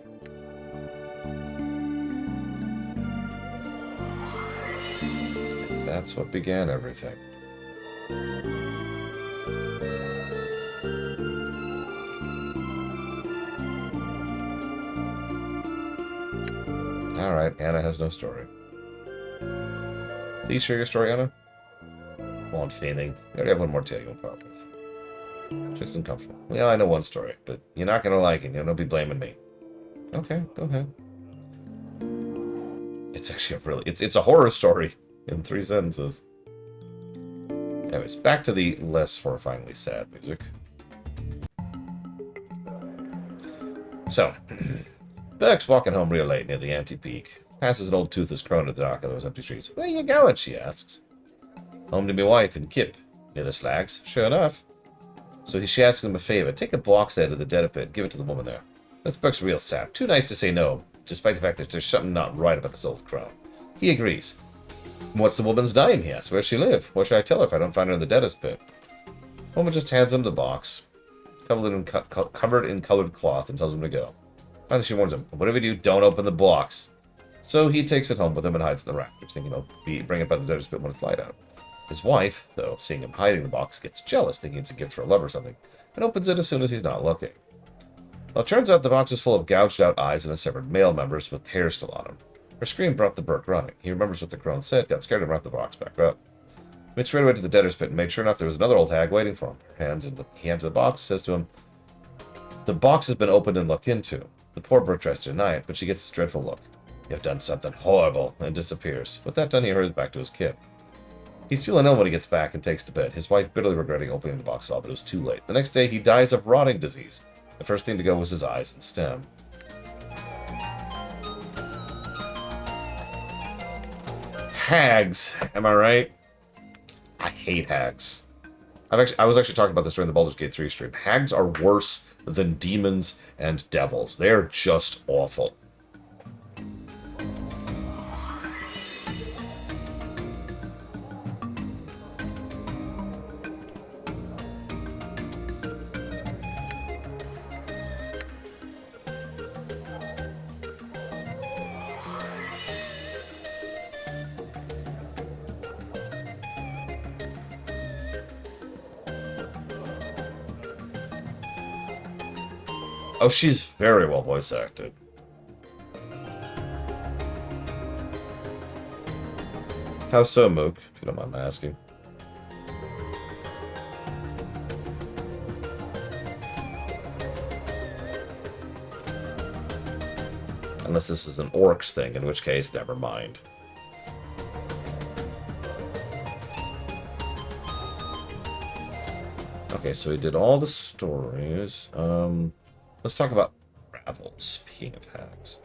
That's what began everything. Alright, Anna has no story. Please share your story, Anna. Well, I'm feigning. You already have one more tale you want to pop with. Just uncomfortable. Well, I know one story, but you're not going to like it. Don't be blaming me. Okay, go ahead. It's actually a really... It's a horror story in 3 sentences. Anyways, back to the less horrifyingly sad music. So, Burke's walking home real late near the anti-peak. Passes an old toothless crone at the dock of those empty streets. Where you going, she asks. Home to me wife and Kip, near the slags. Sure enough. So she asks him a favor. Take a box there to the dead pit. Give it to the woman there. That's Burke's real sap. Too nice to say no, despite the fact that there's something not right about this old crone. He agrees. What's the woman's name, he asks. Where's she live? What should I tell her if I don't find her in the deadest pit? The woman just hands him the box, covered in colored cloth, and tells him to go. Finally, she warns him, whatever you do, don't open the box. So he takes it home with him and hides in the rafters, thinking he'll bring it by the deadest pit when it's light out. His wife, though, seeing him hiding the box, gets jealous, thinking it's a gift for a love or something, and opens it as soon as he's not looking. Well, it turns out the box is full of gouged out eyes and a severed male members with hair still on him. Her scream brought the Burke running. He remembers what the crone said, got scared, and brought the box back up. He went straight away to the debtor's pit and made sure enough there was another old hag waiting for him. He hands the box, says to him, the box has been opened and looked into. The poor Burke tries to deny it, but she gets this dreadful look. You have done something horrible, and disappears. With that done, he hurries back to his kit. He's feeling ill when he gets back and takes to bed, his wife bitterly regretting opening the box at all, but it was too late. The next day, he dies of rotting disease. The first thing to go was his eyes and stem. Hags, am I right? I hate hags. I was actually talking about this during the Baldur's Gate 3 stream. Hags are worse than demons and devils. They're just awful. Oh, she's very well voice acted. How so, Mook, if you don't mind my asking? Unless this is an orcs thing, in which case, never mind. Okay, so he did all the stories. Let's talk about Ravel, speaking of hags.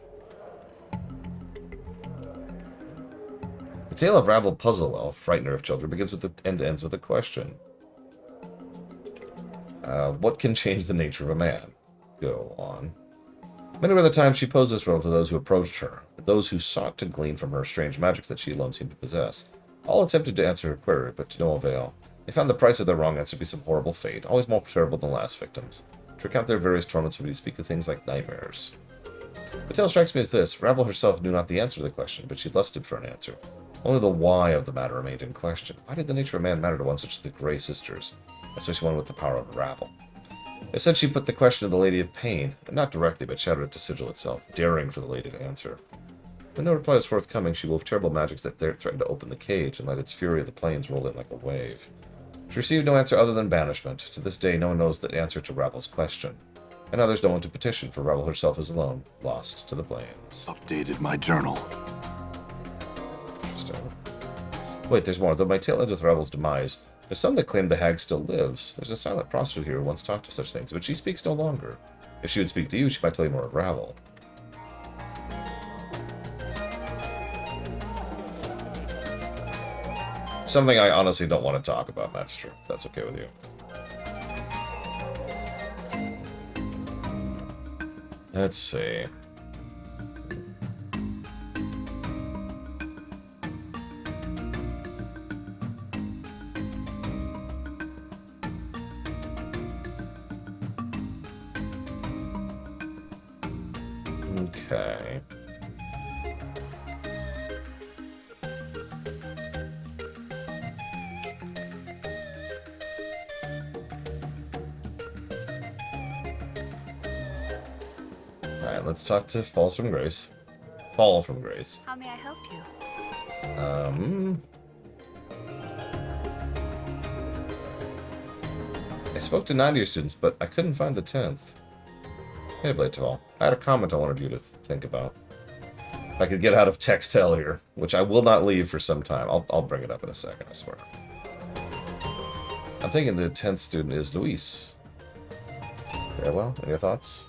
The tale of Ravel Puzzle Elf, Frightener of Children, begins with and ends with a question. What can change the nature of a man? Go on. Many were the times she posed this role to those who approached her, those who sought to glean from her strange magics that she alone seemed to possess. All attempted to answer her query, but to no avail. They found the price of their wrong answer to be some horrible fate, always more terrible than last victims. To recount their various torments would be to speak of things like nightmares. The tale strikes me as this. Ravel herself knew not the answer to the question, but she lusted for an answer. Only the why of the matter remained in question. Why did the nature of man matter to one such as the Grey Sisters, especially one with the power of Ravel? It said she put the question to the Lady of Pain, and not directly, but shouted at the sigil itself, daring for the lady to answer. When no reply was forthcoming, she wove terrible magics that threatened to open the cage and let its fury of the plains roll in like a wave. She received no answer other than banishment. To this day, no one knows the answer to Ravel's question, and others know one to petition, for Ravel herself is alone, lost to the plains. Updated my journal. Interesting. Wait, there's more. Though my tale ends with Ravel's demise, there's some that claim the hag still lives. There's a silent prostitute here who once talked of such things, but she speaks no longer. If she would speak to you, she might tell you more of Ravel. Something I honestly don't want to talk about, Master, if that's okay with you. Let's see. Okay. Alright, let's talk to Falls from Grace. Fall from Grace. How may I help you? I spoke to 9 of your students, but I couldn't find the 10th. Hey, Blaytall. I had a comment I wanted you to think about. If I could get out of text hell here, which I will not leave for some time. I'll bring it up in a second, I swear. I'm thinking the 10th student is Luis. Very well. Any thoughts?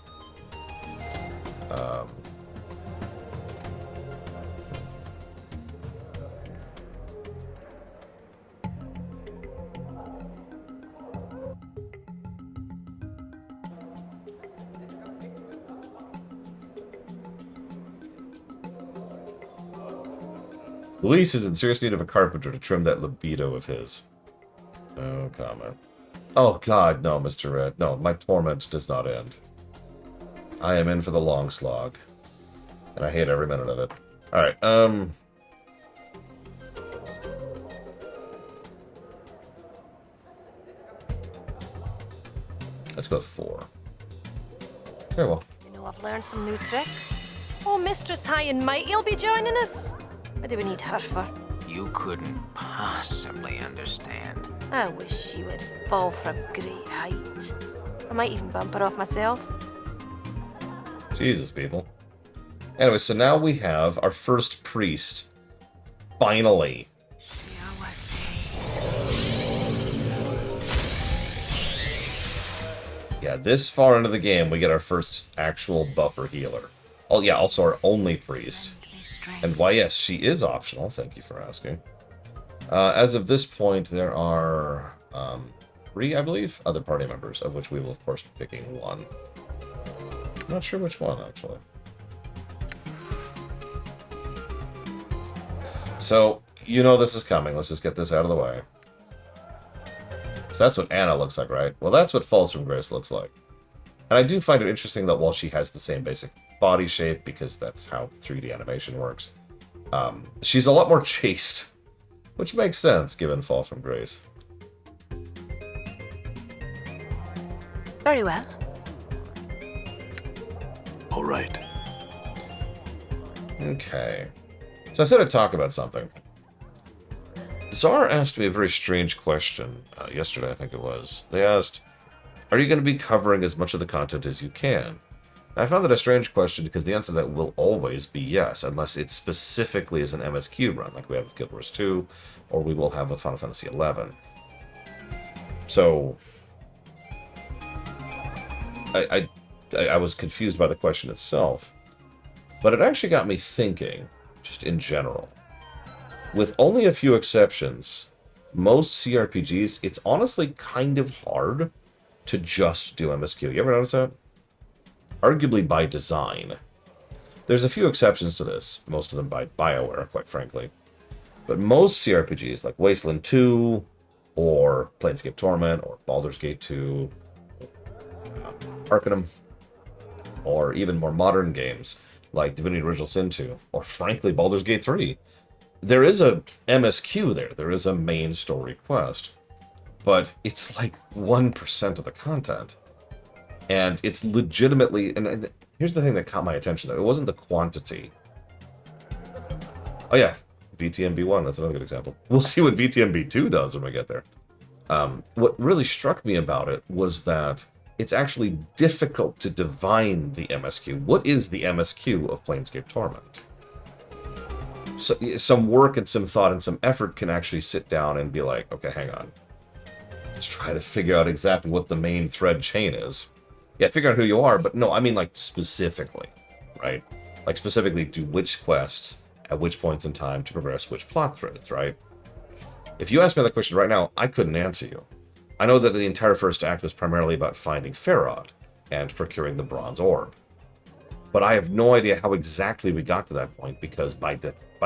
Luis is in serious need of a carpenter to trim that libido of his. No comment. Oh god, no, Mr. Red. No, my torment does not end. I am in for the long slog. And I hate every minute of it. Alright, let's go with 4. Very well. You know, I've learned some new tricks. Oh, Mistress High and Mighty will be joining us. What do we need her for? You couldn't possibly understand. I wish she would fall from a great height. I might even bump her off myself. Jesus, people. Anyway, so now we have our first priest. Finally. Yeah, this far into the game, we get our first actual buffer healer. Oh, yeah, also our only priest. And why, yes, she is optional. Thank you for asking. As of this point, there are 3, I believe, other party members, of which we will, of course, be picking 1. I'm not sure which one, actually. So, you know this is coming. Let's just get this out of the way. So that's what Anna looks like, right? Well, that's what Falls from Grace looks like. And I do find it interesting that while she has the same basic body shape, because that's how 3D animation works, she's a lot more chaste. Which makes sense, given Fall from Grace. Very well. All right. Okay. So I said I'd talk about something. Czar asked me a very strange question yesterday, I think it was. They asked, are you going to be covering as much of the content as you can? I found that a strange question because the answer to that will always be yes, unless it specifically is an MSQ run, like we have with Guild Wars 2, or we will have with Final Fantasy 11. So, I was confused by the question itself, but it actually got me thinking, just in general. With only a few exceptions, most CRPGs, it's honestly kind of hard to just do MSQ. You ever notice that? arguably by design. There's a few exceptions to this, most of them by BioWare, quite frankly. But most CRPGs, like Wasteland 2, or Planescape Torment, or Baldur's Gate 2, Arcanum, or even more modern games, like Divinity Original Sin 2, or frankly, Baldur's Gate 3, there is a MSQ there. There is a main story quest. But it's like 1% of the content. And it's legitimately... And here's the thing that caught my attention, though. It wasn't the quantity. Oh, yeah. VTMB1, that's another good example. We'll see what VTMB2 does when we get there. What really struck me about it was that it's actually difficult to divine the MSQ. What is the MSQ of Planescape Torment? So, some work and some thought and some effort can actually sit down and be like, okay, hang on. Let's try to figure out exactly what the main thread chain is. Yeah, figure out who you are, but no, I mean like specifically, right? Like specifically do which quests at which points in time to progress which plot threads, right? If you ask me that question right now, I couldn't answer you. I know that the entire first act was primarily about finding Farod and procuring the bronze orb. But I have no idea how exactly we got to that point, because by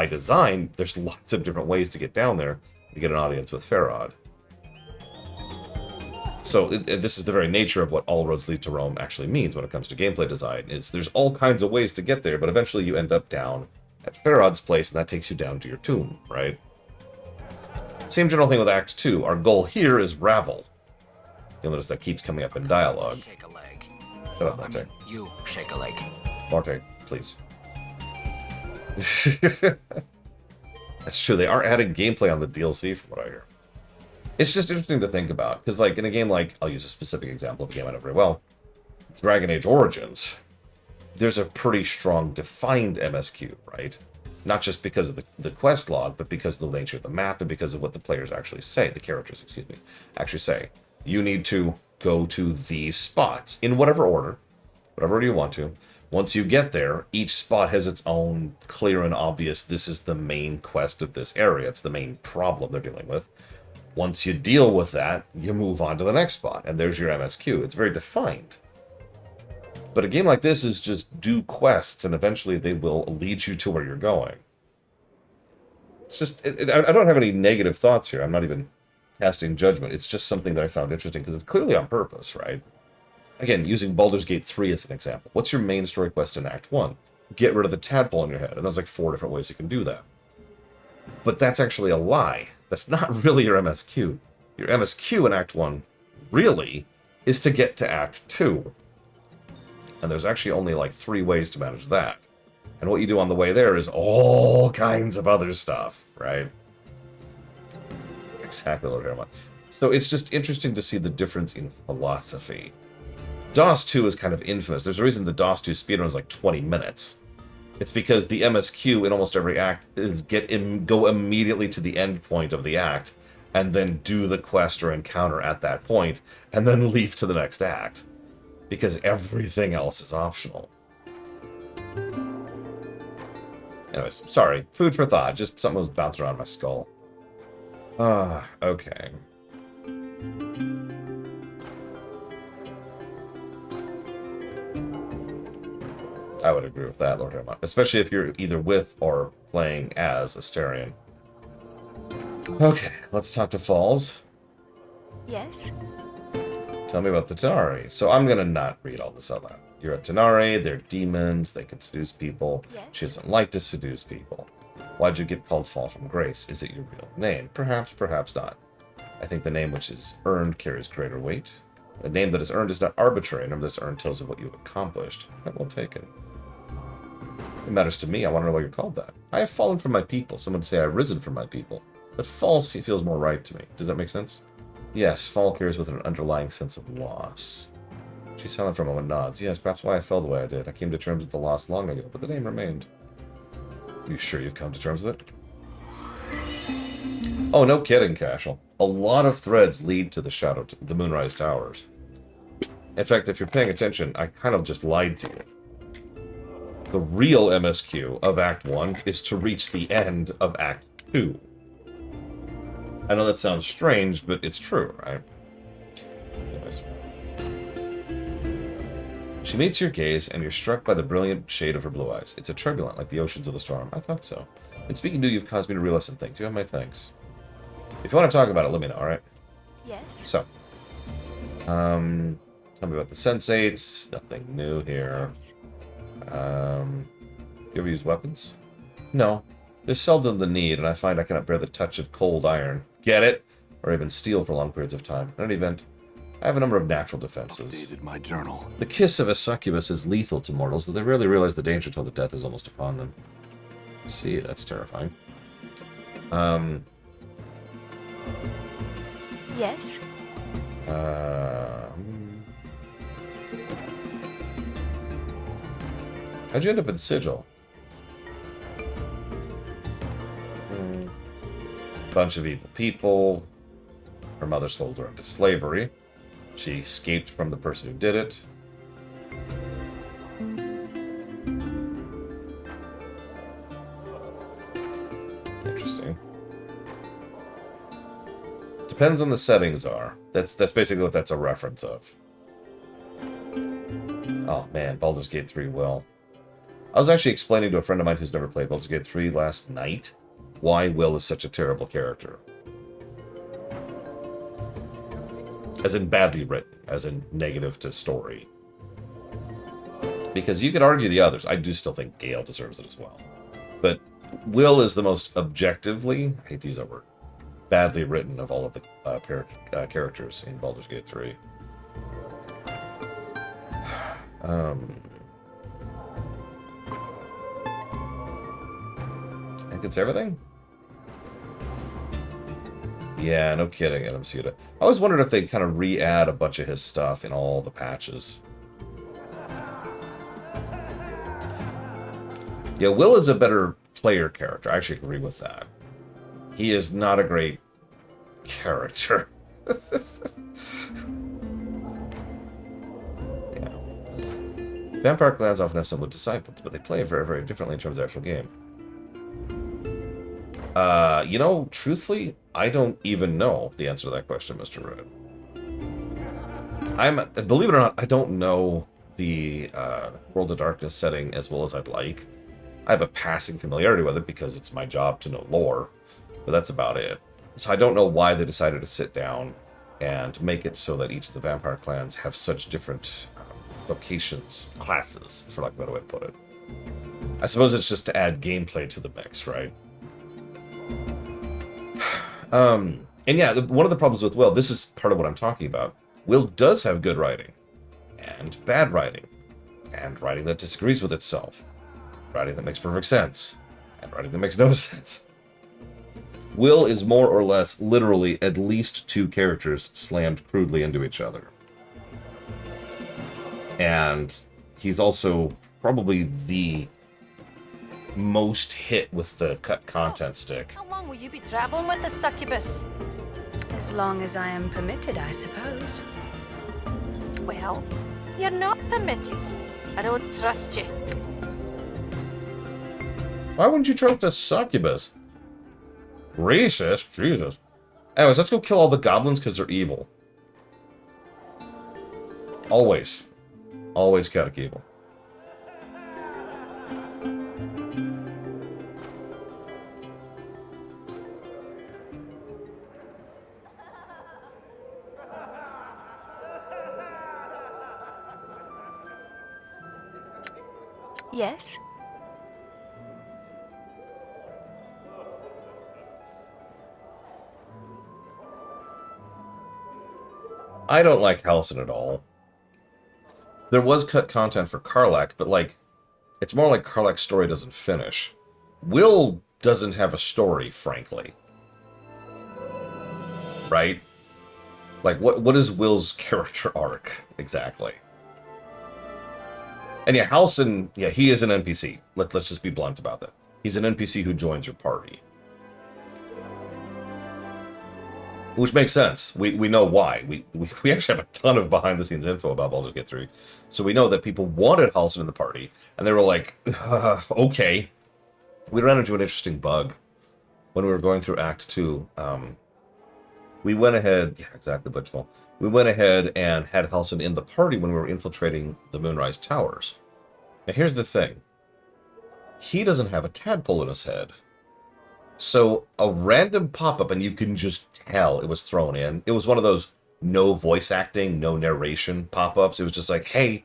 design, there's lots of different ways to get down there to get an audience with Farod. So this is the very nature of what all roads lead to Rome actually means when it comes to gameplay design. Is there's all kinds of ways to get there, but eventually you end up down at Farod's place, and that takes you down to your tomb, right? Same general thing with Act 2. Our goal here is Ravel. You'll notice that keeps coming up in dialogue. Shake a leg. Shut up, Marte. You shake a leg. Marte, please. That's true. They are adding gameplay on the DLC, from what I hear. It's just interesting to think about, because like in a game like, I'll use a specific example of a game I know very well, Dragon Age Origins, there's a pretty strong defined MSQ, right? Not just because of the quest log, but because of the nature of the map and because of what the players actually say, the characters, excuse me, actually say. You need to go to these spots, in whatever order you want to. Once you get there, each spot has its own clear and obvious, this is the main quest of this area, it's the main problem they're dealing with. Once you deal with that, you move on to the next spot, and there's your MSQ. It's very defined. But a game like this is just do quests, and eventually they will lead you to where you're going. It's just, I don't have any negative thoughts here. I'm not even casting judgment. It's just something that I found interesting, because it's clearly on purpose, right? Again, using Baldur's Gate 3 as an example. What's your main story quest in Act 1? Get rid of the tadpole in your head, and there's like 4 different ways you can do that. But that's actually a lie. That's not really your MSQ. Your MSQ in Act 1, really, is to get to Act 2. And there's actually only like 3 ways to manage that. And what you do on the way there is all kinds of other stuff, right? Exactly, Lord Hermon. So it's just interesting to see the difference in philosophy. DOS 2 is kind of infamous. There's a reason the DOS 2 speedrun is like 20 minutes. It's because the MSQ in almost every act is go immediately to the end point of the act, and then do the quest or encounter at that point, and then leave to the next act. Because everything else is optional. Anyways, sorry. Food for thought. Just something was bouncing around my skull. Okay. I would agree with that, Lord Hermon. Especially if you're either with or playing as Astarion. Okay, let's talk to Falls. Yes? Tell me about the Tenari. So I'm going to not read all this out loud. You're a Tenari, they're demons, they can seduce people. Yes. She doesn't like to seduce people. Why'd you get called Fall from Grace? Is it your real name? Perhaps, perhaps not. I think the name which is earned carries greater weight. A name that is earned is not arbitrary. A number that's earned tells of what you have accomplished. Well taken. It matters to me. I want to know why you're called that. I have fallen from my people. Some would say I've risen from my people. But fall feels more right to me. Does that make sense? Yes, fall carries with it an underlying sense of loss. She's silent for a moment, nods. Yes, perhaps why I fell the way I did. I came to terms with the loss long ago, but the name remained. You sure you've come to terms with it? Oh, no kidding, Cashel. A lot of threads lead to the Moonrise Towers. In fact, if you're paying attention, I kind of just lied to you. The real MSQ of Act 1 is to reach the end of Act 2. I know that sounds strange, but it's true, right? Anyways. She meets your gaze, and you're struck by the brilliant shade of her blue eyes. It's a turbulent, like the oceans of the storm. I thought so. In speaking to you, you've caused me to realize some things. You have my thanks. If you want to talk about it, let me know, alright? Yes. So, tell me about the sensates. Nothing new here. You ever use weapons? No. There's seldom the need, and I find I cannot bear the touch of cold iron. Get it? Or even steel for long periods of time. In any event, I have a number of natural defenses. Updated my journal. The kiss of a succubus is lethal to mortals, though they rarely realize the danger till the death is almost upon them. See, that's terrifying. Yes. How'd you end up in Sigil? Bunch of evil people. Her mother sold her into slavery. She escaped from the person who did it. Interesting. Depends on the settings are. That's basically what that's a reference of. Oh man, Baldur's Gate 3 Will. I was actually explaining to a friend of mine who's never played Baldur's Gate 3 last night why Will is such a terrible character. As in badly written, as in negative to story. Because you could argue the others. I do still think Gale deserves it as well. But Will is the most objectively, I hate to use that word, badly written of all of the characters in Baldur's Gate 3. I think it's everything? Yeah, no kidding, Adam Suda. I always wondered if they'd kind of re-add a bunch of his stuff in all the patches. Yeah, Will is a better player character. I actually agree with that. He is not a great character. Yeah. Vampire clans often have somewhat disciples, but they play very, very differently in terms of the actual game. You know, truthfully, I don't even know the answer to that question, Mr. Red. Believe it or not, I don't know the World of Darkness setting as well as I'd like. I have a passing familiarity with it because it's my job to know lore, but that's about it. So I don't know why they decided to sit down and make it so that each of the vampire clans have such different vocations, classes, for lack of a better way to put it. I suppose it's just to add gameplay to the mix, right? And yeah, one of the problems with Will, this is part of what I'm talking about. Will does have good writing, and bad writing, and writing that disagrees with itself, writing that makes perfect sense, and writing that makes no sense. Will is more or less literally at least two characters slammed crudely into each other. And he's also probably the most hit with the cut content stick. How long will you be traveling with the succubus? As long as I am permitted, I suppose. Well, you're not permitted. I don't trust you. Why wouldn't you trust a succubus? Racist? Jesus. Anyways, let's go kill all the goblins because they're evil. Always. Always chaotic evil. Yes? I don't like Halcyon at all. There was cut content for Karlach, but like, it's more like Karlach's story doesn't finish. Will doesn't have a story, frankly. Right? Like, what is Will's character arc, exactly? And yeah, Halcyon, yeah, he is an NPC. Let's just be blunt about that. He's an NPC who joins your party. Which makes sense. We know why. We actually have a ton of behind-the-scenes info about Baldur's Gate 3. So we know that people wanted Halcyon in the party, and they were like, okay. We ran into an interesting bug when we were going through Act 2. we went ahead, yeah, exactly, Blitzball. We went ahead and had Halsin in the party when we were infiltrating the Moonrise Towers. Now here's the thing. He doesn't have a tadpole in his head. So a random pop-up, and you can just tell it was thrown in. It was one of those no voice acting, no narration pop-ups. It was just like, hey,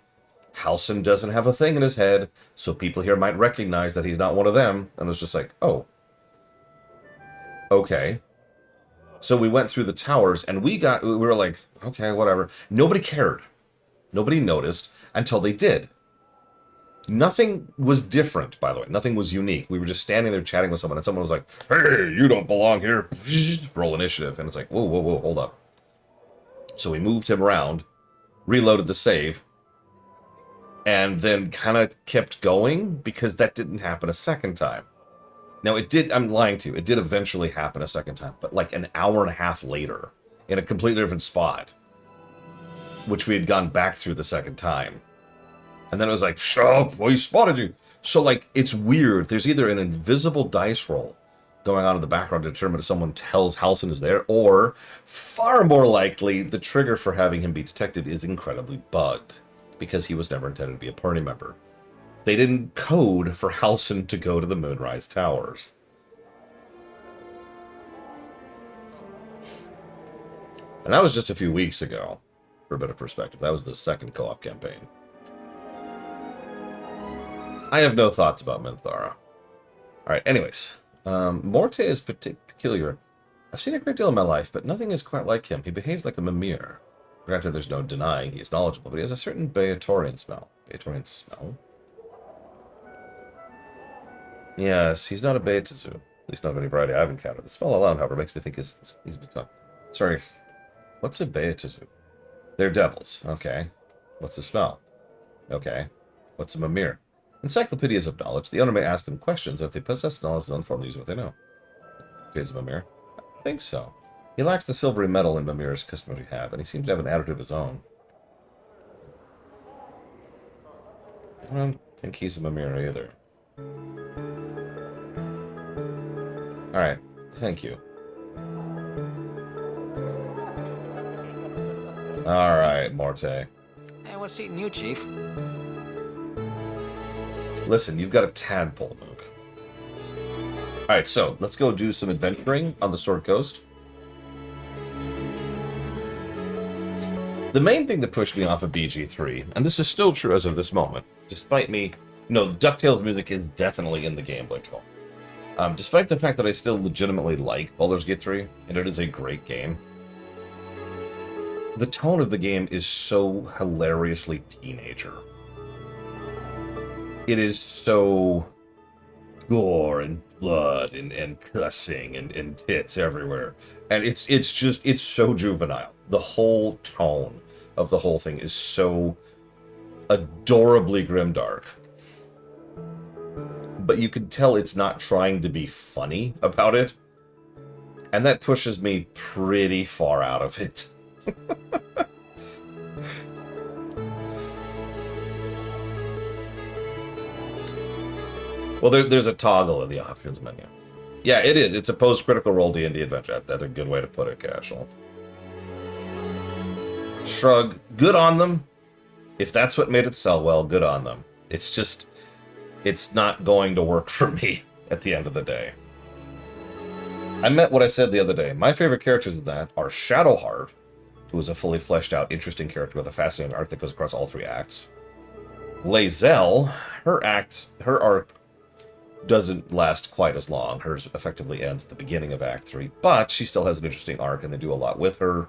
Halsin doesn't have a thing in his head, so people here might recognize that he's not one of them. And it was just like, oh. Okay. So we went through the towers, and we were like, okay, whatever. Nobody cared. Nobody noticed until they did. Nothing was different, by the way. Nothing was unique. We were just standing there chatting with someone, and someone was like, hey, you don't belong here. Roll initiative. And it's like, whoa, whoa, whoa, hold up. So we moved him around, reloaded the save, and then kind of kept going because that didn't happen a second time. Now, it did, I'm lying to you, it did eventually happen a second time, but like an hour and a half later, in a completely different spot, which we had gone back through the second time. And then it was like, shut up, we spotted you. So, like, it's weird. There's either an invisible dice roll going on in the background to determine if someone tells Halsin is there, or, far more likely, the trigger for having him be detected is incredibly bugged, because he was never intended to be a party member. They didn't code for Halsin to go to the Moonrise Towers. And that was just a few weeks ago, for a bit of perspective. That was the second co-op campaign. I have no thoughts about Minthara. Alright, anyways. Morte is peculiar. I've seen a great deal in my life, but nothing is quite like him. He behaves like a Mimir. Granted, there's no denying he is knowledgeable, but he has a certain Beatorian smell. Beatorian smell? Yes, he's not a Beatizu. At least not of any variety I've encountered. The smell alone, however, makes me think he's been... Sorry, what's a Beatizu? They're devils. Okay. What's the smell? Okay. What's a Mimir? Encyclopedias of knowledge. The owner may ask them questions, and if they possess knowledge, they'll inform use what they know. Okay, is a Mimir? I think so. He lacks the silvery metal in Mimir's customary have, and he seems to have an attitude of his own. I don't think he's a Mimir either. Alright, thank you. Alright, Morte. Hey, what's eating you, Chief? Listen, you've got a tadpole, Mook. Alright, so, let's go do some adventuring on the Sword Coast. The main thing that pushed me off of BG3, and this is still true as of this moment, despite me... No, the DuckTales music is definitely in the game, Blake 12. Despite the fact that I still legitimately like Baldur's Gate 3, and it is a great game, the tone of the game is so hilariously teenager. It is so gore and blood and cussing and tits everywhere. And it's so juvenile. The whole tone of the whole thing is so adorably grimdark. But you can tell it's not trying to be funny about it. And that pushes me pretty far out of it. Well, there's a toggle in the options menu. Yeah, it is. It's a post-critical role D&D adventure. That's a good way to put it, Casual. Shrug. Good on them. If that's what made it sell well, good on them. It's just... It's not going to work for me at the end of the day. I meant what I said the other day. My favorite characters in that are Shadowheart, who is a fully fleshed out, interesting character with a fascinating arc that goes across all 3 acts. Lae'zel, her arc doesn't last quite as long. Hers effectively ends at the beginning of Act 3, but she still has an interesting arc, and they do a lot with her.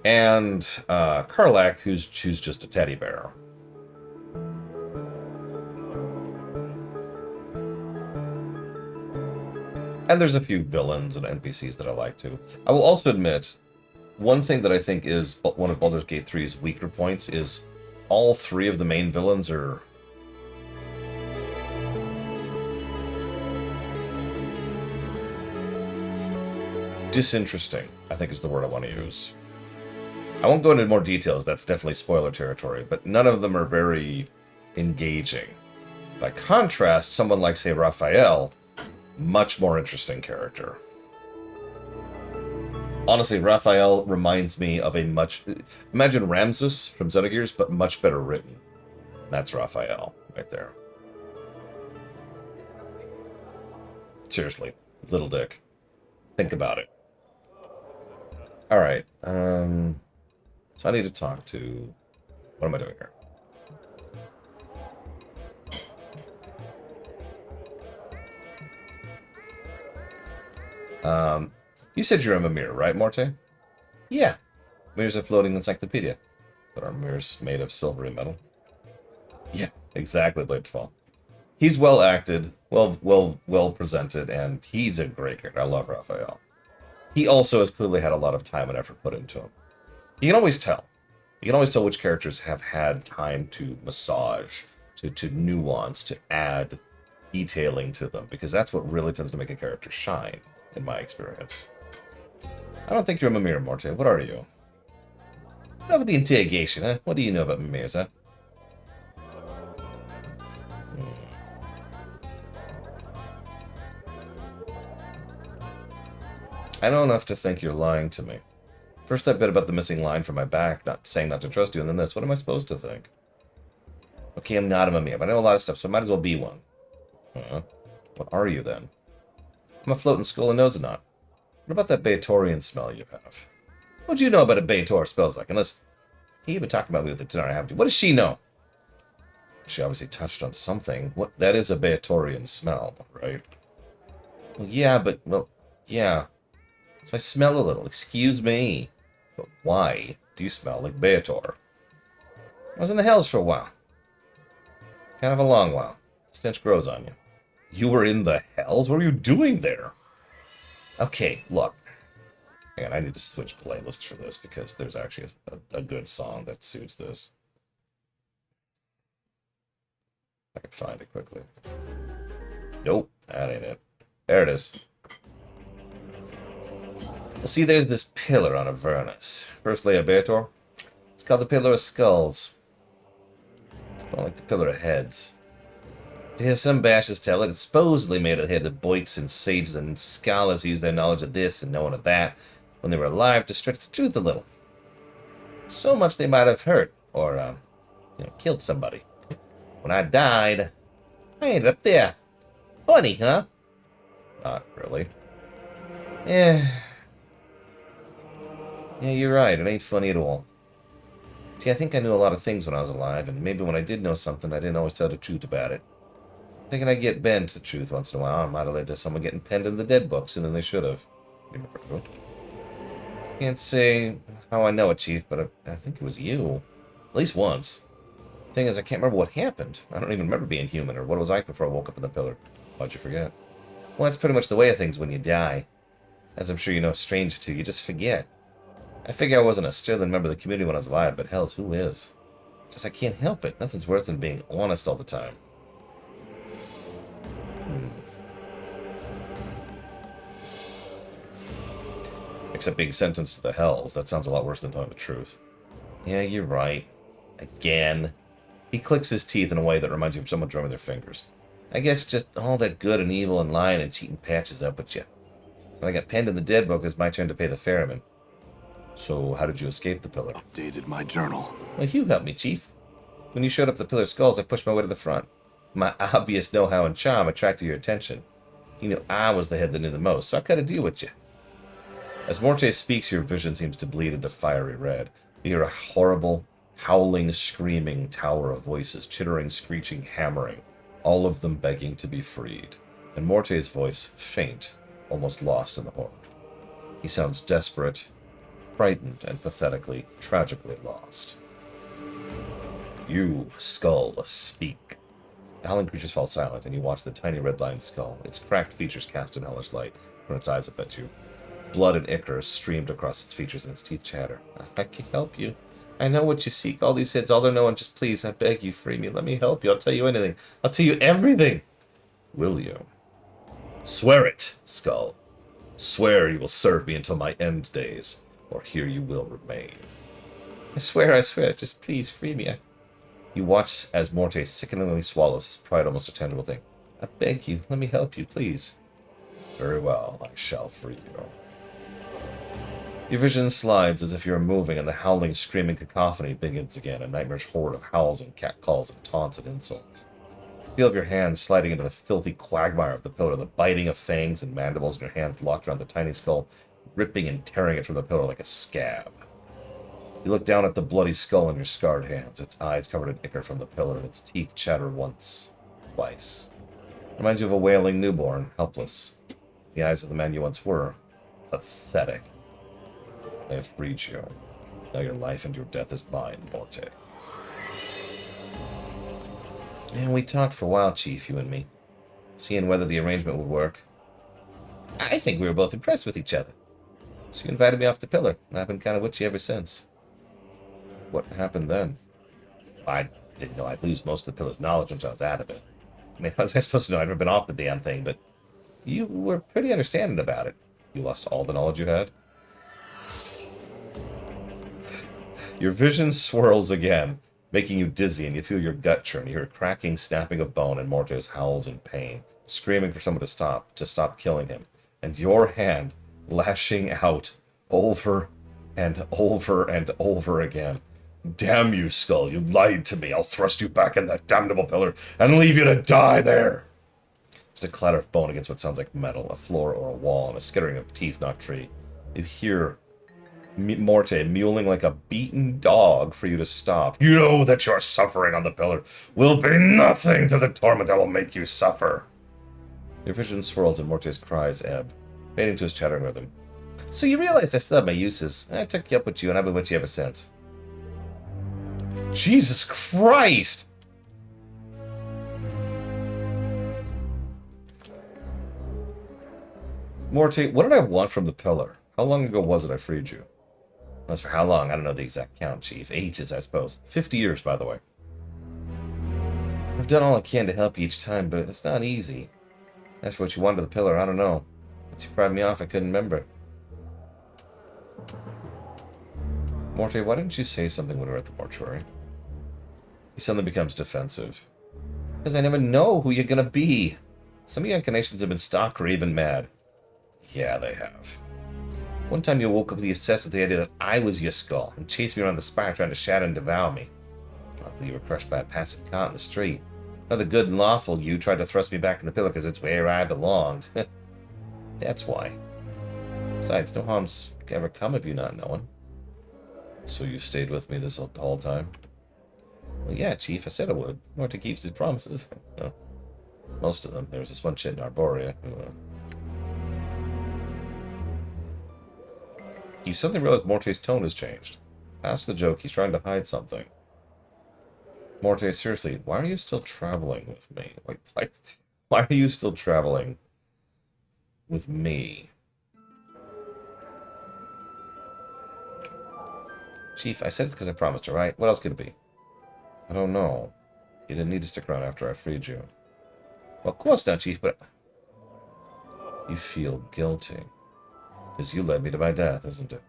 And Karlach, who's just a teddy bear. And there's a few villains and NPCs that I like too. I will also admit, one thing that I think is one of Baldur's Gate 3's weaker points is all 3 of the main villains are... disinteresting, I think is the word I want to use. I won't go into more details, that's definitely spoiler territory, but none of them are very engaging. By contrast, someone like, say, Raphael, much more interesting character. Honestly, Raphael reminds me of a much... Imagine Ramses from Xenogears, but much better written. That's Raphael, right there. Seriously, little dick. Think about it. Alright, so I need to talk to... What am I doing here? You said you're a Mimir, right, Morte? Yeah. Mirror's a floating encyclopedia. But our mirror's made of silvery metal. Yeah, exactly, Bladefall. He's well acted, well presented, and he's a great character. I love Raphael. He also has clearly had a lot of time and effort put into him. You can always tell. You can always tell which characters have had time to massage, to nuance, to add detailing to them, because that's what really tends to make a character shine, in my experience. I don't think you're a Mimir, Morte. What are you? Enough with the interrogation, huh? What do you know about Mimirs, huh? I know enough to think you're lying to me. First that bit about the missing line from my back, not saying not to trust you, and then this. What am I supposed to think? Okay, I'm not a Mimir, but I know a lot of stuff, so I might as well be one. What are you, then? I'm a floating skull and nose knot. What about that Beatorian smell you have? What do you know about a Beator smells like? Unless you've been talking about me with it tonight, haven't you? What does she know? She obviously touched on something. What? That is a Beatorian smell, right? Well, yeah, but, well, yeah. So I smell a little. Excuse me. But why do you smell like Beator? I was in the Hells for a while. Kind of a long while. The stench grows on you. You were in the Hells? What were you doing there? Okay, look. Hang on, I need to switch playlists for this because there's actually a good song that suits this. I can find it quickly. Nope, that ain't it. There it is. Well, see, there's this pillar on Avernus. First lay of Beator. It's called the Pillar of Skulls. It's more like the Pillar of Heads. To hear some bashes tell it, it's supposedly made of the heads of boiks and sages and scholars who use their knowledge of this and knowing of that when they were alive to stretch the truth a little. So much they might have hurt or, killed somebody. When I died, I ended up there. Funny, huh? Not really. Yeah, you're right. It ain't funny at all. See, I think I knew a lot of things when I was alive, and maybe when I did know something, I didn't always tell the truth about it. Thinking I'd get bent to the truth once in a while, it might have led to someone getting penned in the dead book sooner than they should have. Can't say how I know it, Chief, but I think it was you. At least once. Thing is, I can't remember what happened. I don't even remember being human or what it was like before I woke up in the pillar. Why'd you forget? Well, that's pretty much the way of things when you die. As I'm sure you know, strange to you just forget. I figure I wasn't a sterling member of the community when I was alive, but hells, who is? Just I can't help it. Nothing's worse than being honest all the time. Except being sentenced to the hells. That sounds a lot worse than telling the truth. Yeah, you're right. Again. He clicks his teeth in a way that reminds you of someone drumming their fingers. I guess just all that good and evil and lying and cheating patches up with you. When I got penned in the dead book, it was my turn to pay the ferryman. So, how did you escape the pillar? Updated my journal. Well, you helped me, Chief. When you showed up at the Pillar of Skulls, I pushed my way to the front. My obvious know-how and charm attracted your attention. You knew I was the head that knew the most, so I cut a deal with you. As Morte speaks, your vision seems to bleed into fiery red. You hear a horrible, howling, screaming tower of voices, chittering, screeching, hammering, all of them begging to be freed. And Morte's voice, faint, almost lost in the horde. He sounds desperate, frightened, and pathetically, tragically lost. You, skull, speak. The howling creatures fall silent, and you watch the tiny red-lined skull, its cracked features cast in hellish light from its eyes up at you. Blood and ichor streamed across its features, and its teeth chatter. I can help you. I know what you seek. All these heads, all they're knowing. Just please, I beg you, free me. Let me help you. I'll tell you anything. I'll tell you everything. Will you? Swear it, skull. Swear you will serve me until my end days, or here you will remain. I swear. Just please, free me. You watch as Morte sickeningly swallows his pride, almost a tangible thing. I beg you, let me help you, please. Very well, I shall free you. Your vision slides as if you are moving, and the howling, screaming cacophony begins again, a nightmarish horde of howls and catcalls and taunts and insults. You feel of your hands sliding into the filthy quagmire of the pillar, the biting of fangs and mandibles in your hands locked around the tiny skull, ripping and tearing it from the pillar like a scab. You look down at the bloody skull in your scarred hands, its eyes covered in ichor from the pillar, and its teeth chatter once, twice. It reminds you of a wailing newborn, helpless. The eyes of the man you once were, pathetic. I have freed you. Now your life and your death is mine, Morte. And we talked for a while, Chief, you and me, seeing whether the arrangement would work. I think we were both impressed with each other. So you invited me off the pillar, and I've been kind of witchy ever since. What happened then? I didn't know I'd lose most of the pillar's knowledge once I was out of it. I mean, how was I supposed to know I'd never been off the damn thing, but you were pretty understanding about it. You lost all the knowledge you had? Your vision swirls again, making you dizzy, and you feel your gut churn. You hear a cracking, snapping of bone, and Morte's howls in pain, screaming for someone to stop killing him. And your hand lashing out over and over and over again. Damn you, Skull, you lied to me. I'll thrust you back in that damnable pillar and leave you to die there. There's a clatter of bone against what sounds like metal, a floor or a wall, and a skittering of teeth knocked free. You hear Morte mewling like a beaten dog for you to stop. You know that your suffering on the pillar will be nothing to the torment that will make you suffer. Your vision swirls and Morte's cries ebb, fading to his chattering rhythm. So you realized I still have my uses. I took you up with you, and I've been with you ever since. Jesus Christ! Morte, what did I want from the pillar? How long ago was it I freed you? As for how long, I don't know the exact count, Chief. Ages, I suppose. 50 years, by the way. I've done all I can to help you each time, but it's not easy. As for what you wanted of the pillar, I don't know. Once you pried me off, I couldn't remember. Morte, why didn't you say something when we were at the mortuary? He suddenly becomes defensive. Because I never know who you're gonna be. Some of your incarnations have been stock or even mad. Yeah, they have. One time you woke up obsessed with the idea that I was your skull and chased me around the spire trying to shatter and devour me. Luckily you were crushed by a passing cart in the street. Another good and lawful you tried to thrust me back in the pillar because it's where I belonged. That's why. Besides, no harm's ever come of you not knowing. So you stayed with me this whole time? Well, yeah, Chief, I said I would. Morte keeps his promises. No. Most of them. There was this one shit in Arborea who, You suddenly realize Morte's tone has changed. Past the joke, he's trying to hide something. Morte, seriously, why are you still traveling with me? Why are you still traveling with me? Chief, I said it's because I promised her, right? What else could it be? I don't know. You didn't need to stick around after I freed you. Well, of course not, Chief, but... You feel guilty. Because you led me to my death, isn't it?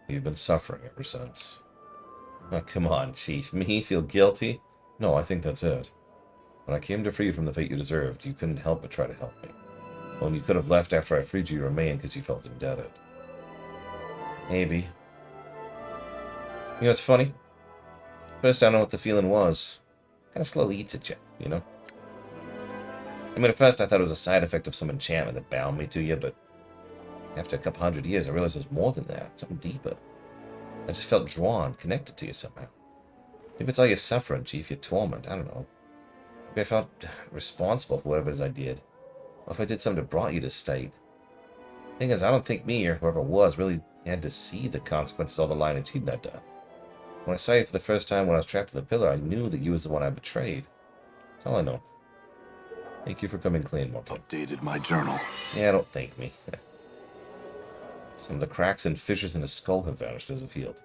You've been suffering ever since. Oh, come on, Chief. Me feel guilty? No, I think that's it. When I came to free you from the fate you deserved, you couldn't help but try to help me. When you could have left after I freed you, you remained because you felt indebted. Maybe. You know, it's funny. First, I don't know what the feeling was. Kind of slowly eats at you, you know? I mean, at first I thought it was a side effect of some enchantment that bound me to you, but after a couple hundred years, I realized it was more than that. Something deeper. I just felt drawn, connected to you somehow. Maybe it's all your suffering, Chief, your torment. I don't know. Maybe I felt responsible for whatever it is I did. Or if I did something that brought you to state. Thing is, I don't think me or whoever it was really had to see the consequences of all the lying and cheating I'd done. When I saw you for the first time when I was trapped in the pillar, I knew that you was the one I betrayed. That's all I know. Thank you for coming clean, Morte. Updated my journal. Yeah, don't thank me. Some of the cracks and fissures in his skull have vanished as if healed.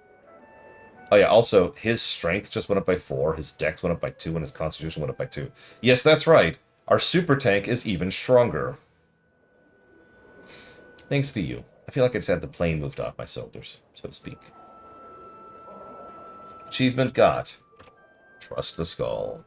Oh yeah, also, his strength just went up by 4, his dex went up by 2, and his constitution went up by 2. Yes, that's right. Our super tank is even stronger. Thanks to you. I feel like I just had the plane moved off my shoulders, so to speak. Achievement got. Trust the skull.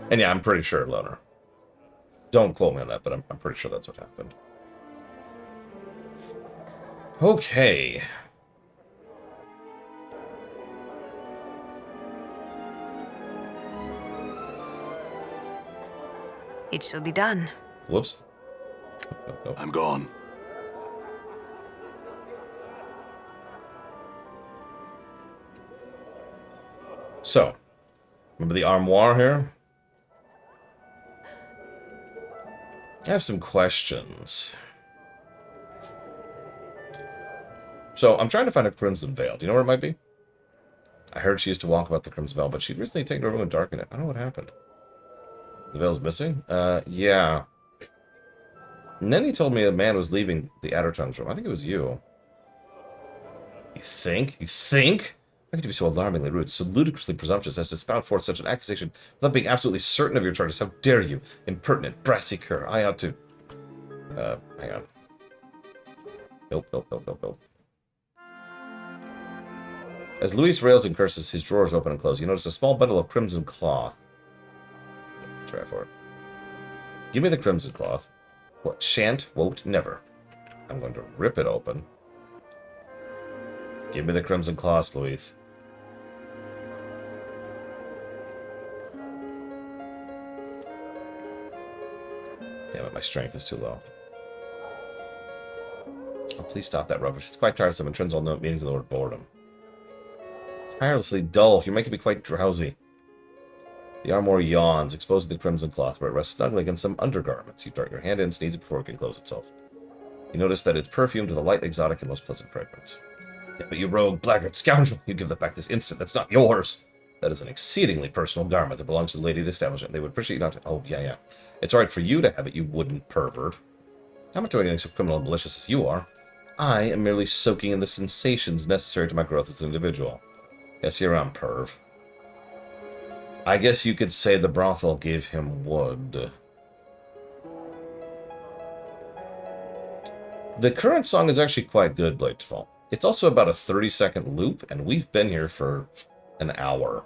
And yeah, I'm pretty sure, Loner. Don't quote me on that, but I'm pretty sure that's what happened. Okay. It shall be done. Whoops. Oh. I'm gone. So, remember the armoire here? I have some questions. So, I'm trying to find a Crimson Veil. Do you know where it might be? I heard she used to walk about the Crimson Veil, but she'd recently taken her room and darkened it. I don't know what happened. The veil's missing? Yeah. And then he told me a man was leaving the Addertongue's room. I think it was you. You think? You think? How could you be so alarmingly rude, so ludicrously presumptuous as to spout forth such an accusation without being absolutely certain of your charges? How dare you? Impertinent, brassy cur. I ought to... hang on. Nope. As Luis rails and curses, his drawers open and close. You notice a small bundle of crimson cloth. Try for it. Give me the crimson cloth. What? Shan't, won't, never. I'm going to rip it open. Give me the crimson cloth, Luis. Damn it, my strength is too low. Oh, please stop that rubbish. It's quite tiresome and turns all no meanings of the word boredom. Tirelessly dull. You're making me quite drowsy. The armoire yawns, exposing the crimson cloth where it rests snugly against some undergarments. You dart your hand in, sneeze it before it can close itself. You notice that it's perfumed with a light, exotic, and most pleasant fragrance. Yeah, but you rogue, blackguard, scoundrel! You give that back this instant. That's not yours! That is an exceedingly personal garment that belongs to the lady of the establishment. They would appreciate you not to... Oh, yeah. It's alright for you to have it, you wooden pervert. I'm not doing anything so criminal and malicious as you are. I am merely soaking in the sensations necessary to my growth as an individual. Yes, you're on, perv. I guess you could say the brothel gave him wood. The current song is actually quite good, Bladefall. It's also about a 30-second loop, and we've been here for an hour.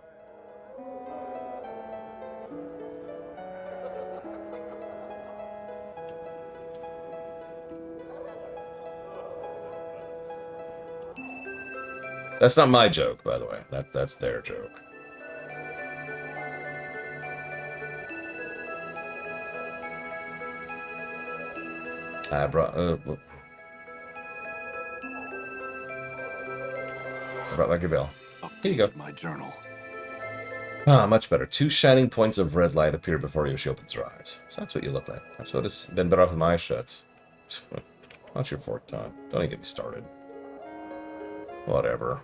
That's not my joke, by the way. That's their joke. I brought like your veil. Here you go. My journal. Ah, much better. 2 shining points of red light appear before you as she opens her eyes. So that's what you look like. That's what has been better off with my eyes shut. Not your forked tongue. Don't even get me started. Whatever.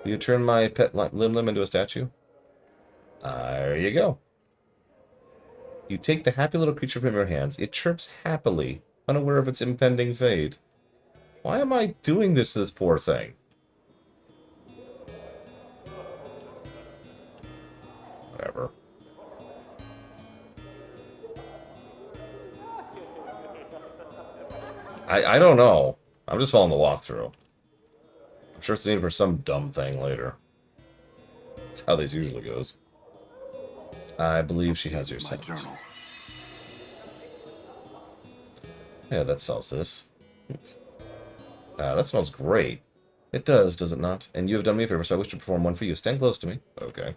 Will you turn my pet Lim into a statue? There you go. You take the happy little creature from your hands. It chirps happily, unaware of its impending fate. Why am I doing this to this poor thing? Whatever. I don't know. I'm just following the walkthrough. I'm sure it's needed for some dumb thing later. That's how this usually goes. I believe she has your sense. Journal. Yeah, that sells this. That smells great. It does it not? And you have done me a favor, so I wish to perform one for you. Stand close to me. Okay.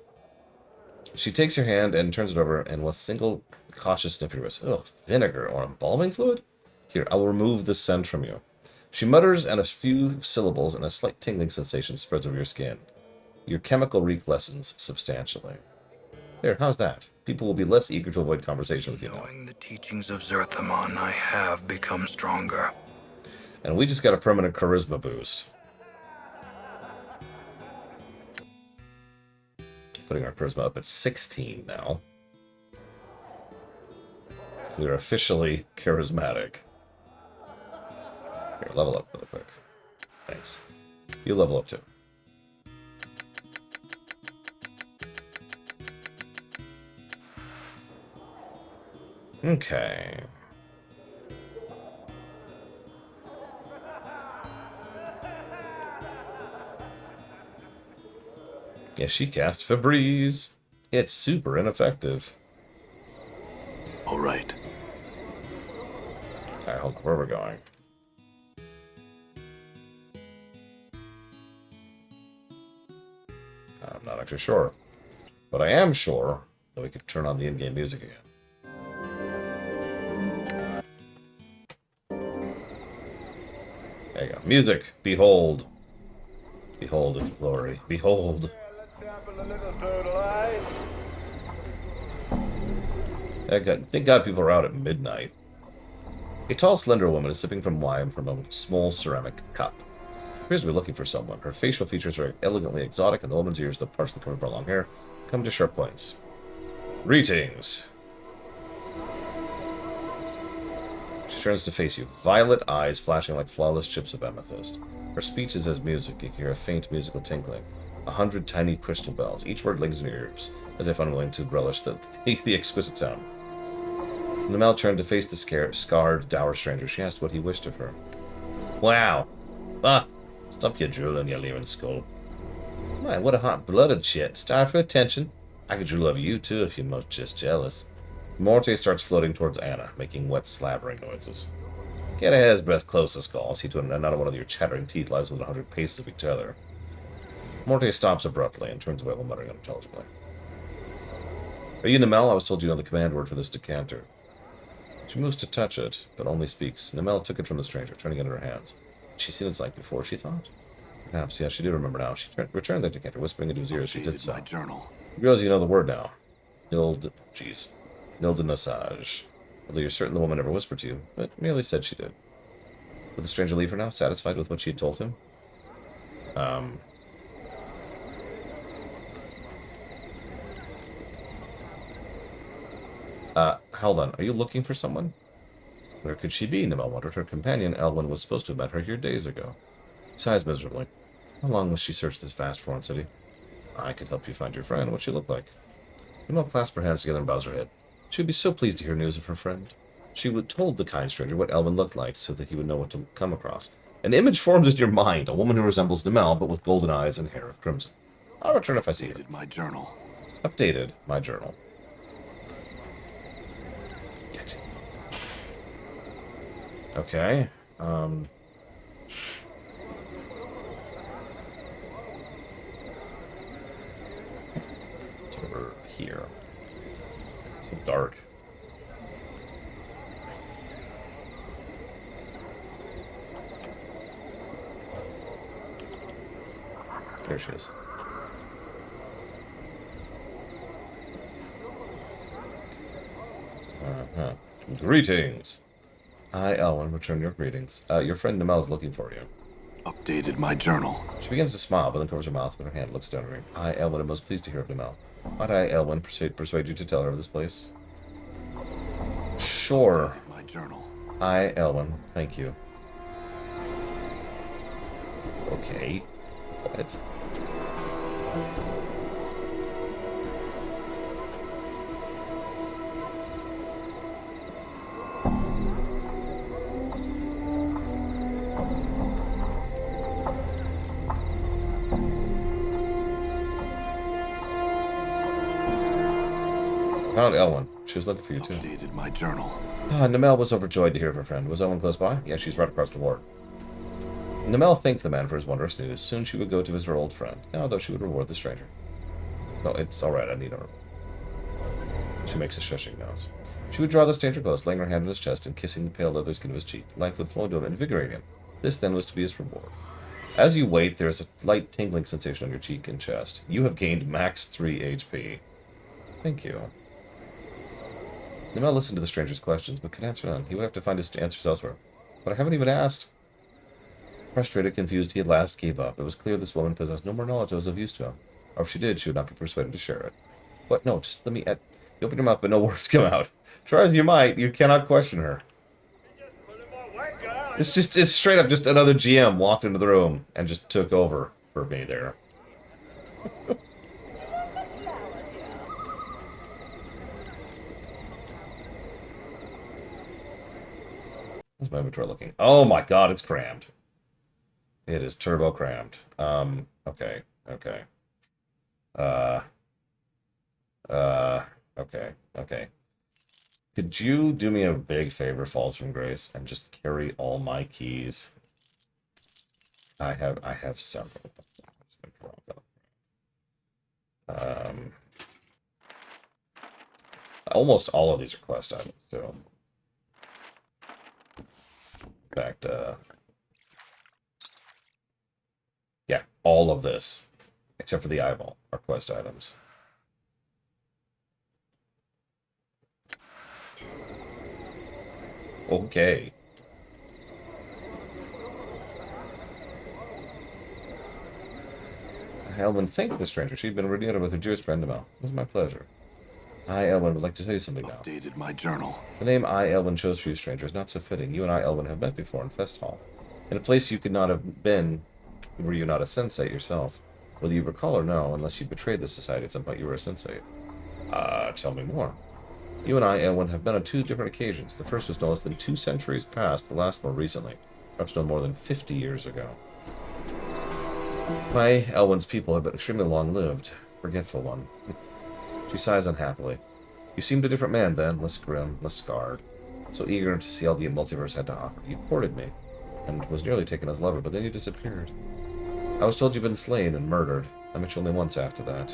She takes your hand and turns it over, and with a single cautious sniff of your wrist. Ugh, vinegar or embalming fluid? Here, I will remove the scent from you. She mutters, and a few syllables and a slight tingling sensation spreads over your skin. Your chemical reek lessens substantially. There, how's that? People will be less eager to avoid conversation with you now. Knowing the teachings of Zerthamon, I have become stronger. And we just got a permanent charisma boost. Putting our charisma up at 16 now. We are officially charismatic. Here, level up really quick. Thanks. You level up too. Okay. Yeah, she cast Febreze. It's super ineffective. All right. Alright, hold on. Where we're going? I'm not actually sure. But I am sure that we could turn on the in-game music again. There you go. Music! Behold! Behold its glory. Behold! Thank God people are out at midnight. A tall, slender woman is sipping from wine from a small ceramic cup. She appears to be looking for someone. Her facial features are elegantly exotic, and the woman's ears, though partially covered by long hair, come to sharp points. Greetings! She turns to face you, violet eyes flashing like flawless chips of amethyst. Her speech is as music. You can hear a faint musical tinkling. 100 tiny crystal bells. Each word lingers in your ears, as if unwilling to relish the exquisite sound. Namel turned to face the scarred, dour stranger. She asked what he wished of her. Wow! Ah! Stop your drooling, you leering skull. My, what a hot-blooded shit. Starve for attention. I could drool over you, too, if you're most just jealous. Morte starts floating towards Anna, making wet slabbering noises. Get a hair's breadth closer, Skull. See to it another one of your chattering teeth lies within 100 paces of each other. Morte stops abruptly and turns away while muttering unintelligibly. Are you Namel? I was told you know the command word for this decanter. She moves to touch it, but only speaks. Namel took it from the stranger, turning it in her hands. Had she seen its like before, she thought? Perhaps, yes, she did remember now. She returned the decanter, whispering into his ear as she did so. My journal. You realize you know the word now. Nildenosage. Although you're certain the woman never whispered to you, but merely said she did. Would the stranger leave her now, satisfied with what she had told him? Hold on. Are you looking for someone? Where could she be? Namel wondered. Her companion, Elwyn, was supposed to have met her here days ago. He sighs miserably. How long must she search this vast foreign city? I could help you find your friend. What'd she look like? Namel clasped her hands together and bows her head. She would be so pleased to hear news of her friend. She would told the kind stranger what Elwyn looked like, so that he would know what to come across. An image forms in your mind, a woman who resembles Namel, but with golden eyes and hair of crimson. I'll return if I see her. Updated my journal. Updated my journal. Okay. It's over here. It's so dark. There she is. Greetings. I, Elwyn, return your greetings. Your friend Namel is looking for you. Updated my journal. She begins to smile, but then covers her mouth with her hand, looks down at her. I, Elwyn, am most pleased to hear of Namel. Might I, Elwyn, persuade you to tell her of this place? Sure. Updated my journal. I, Elwyn, thank you. Okay. What? Found Elwyn. She was looking for you, too. Updated my journal. Namel was overjoyed to hear of her friend. Was Elwyn close by? Yeah, she's right across the board. Namel thanked the man for his wondrous news. Soon she would go to visit her old friend, although she would reward the stranger. No, it's alright, I need her. She makes a shushing noise. She would draw the stranger close, laying her hand on his chest and kissing the pale leather skin of his cheek. Life would flow to him, invigorating him. This, then, was to be his reward. As you wait, there is a light tingling sensation on your cheek and chest. You have gained max 3 HP. Thank you. Namel listened to the stranger's questions, but could answer none. He would have to find his answers elsewhere. But I haven't even asked. Frustrated, confused, he at last gave up. It was clear this woman possessed no more knowledge that was of use to him. Or if she did, she would not be persuaded to share it. What? No, just let me... You open your mouth, but no words come out. Try as you might, you cannot question her. It's straight up just another GM walked into the room and just took over for me there. How's my inventory looking? Oh my god, it's crammed. It is turbo crammed. Okay. Okay, okay. Could you do me a big favor, Falls from Grace, and just carry all my keys? I have several. I'm just gonna drop that. Almost all of these are quest items, so. In fact, yeah, all of this, except for the eyeball, are quest items. Okay. Elwyn thanked the stranger. She'd been reunited with her dearest friend Amel. It was my pleasure. I, Elwyn, would like to tell you something now. Updated my journal. The name I, Elwyn, chose for you, stranger, is not so fitting. You and I, Elwyn, have met before in Fest Hall. In a place you could not have been, were you not a sensate yourself. Whether you recall or no, unless you betrayed the society at some point, you were a sensate. Tell me more. You and I, Elwyn, have met on 2 different occasions. The first was no less than 2 centuries past, the last more recently. Perhaps no more than 50 years ago. My, Elwyn's people have been extremely long-lived. Forgetful one. She sighs unhappily. You seemed a different man then, less grim, less scarred. So eager to see all the multiverse had to offer. You courted me, and was nearly taken as lover, but then you disappeared. I was told you'd been slain and murdered. I met you only once after that.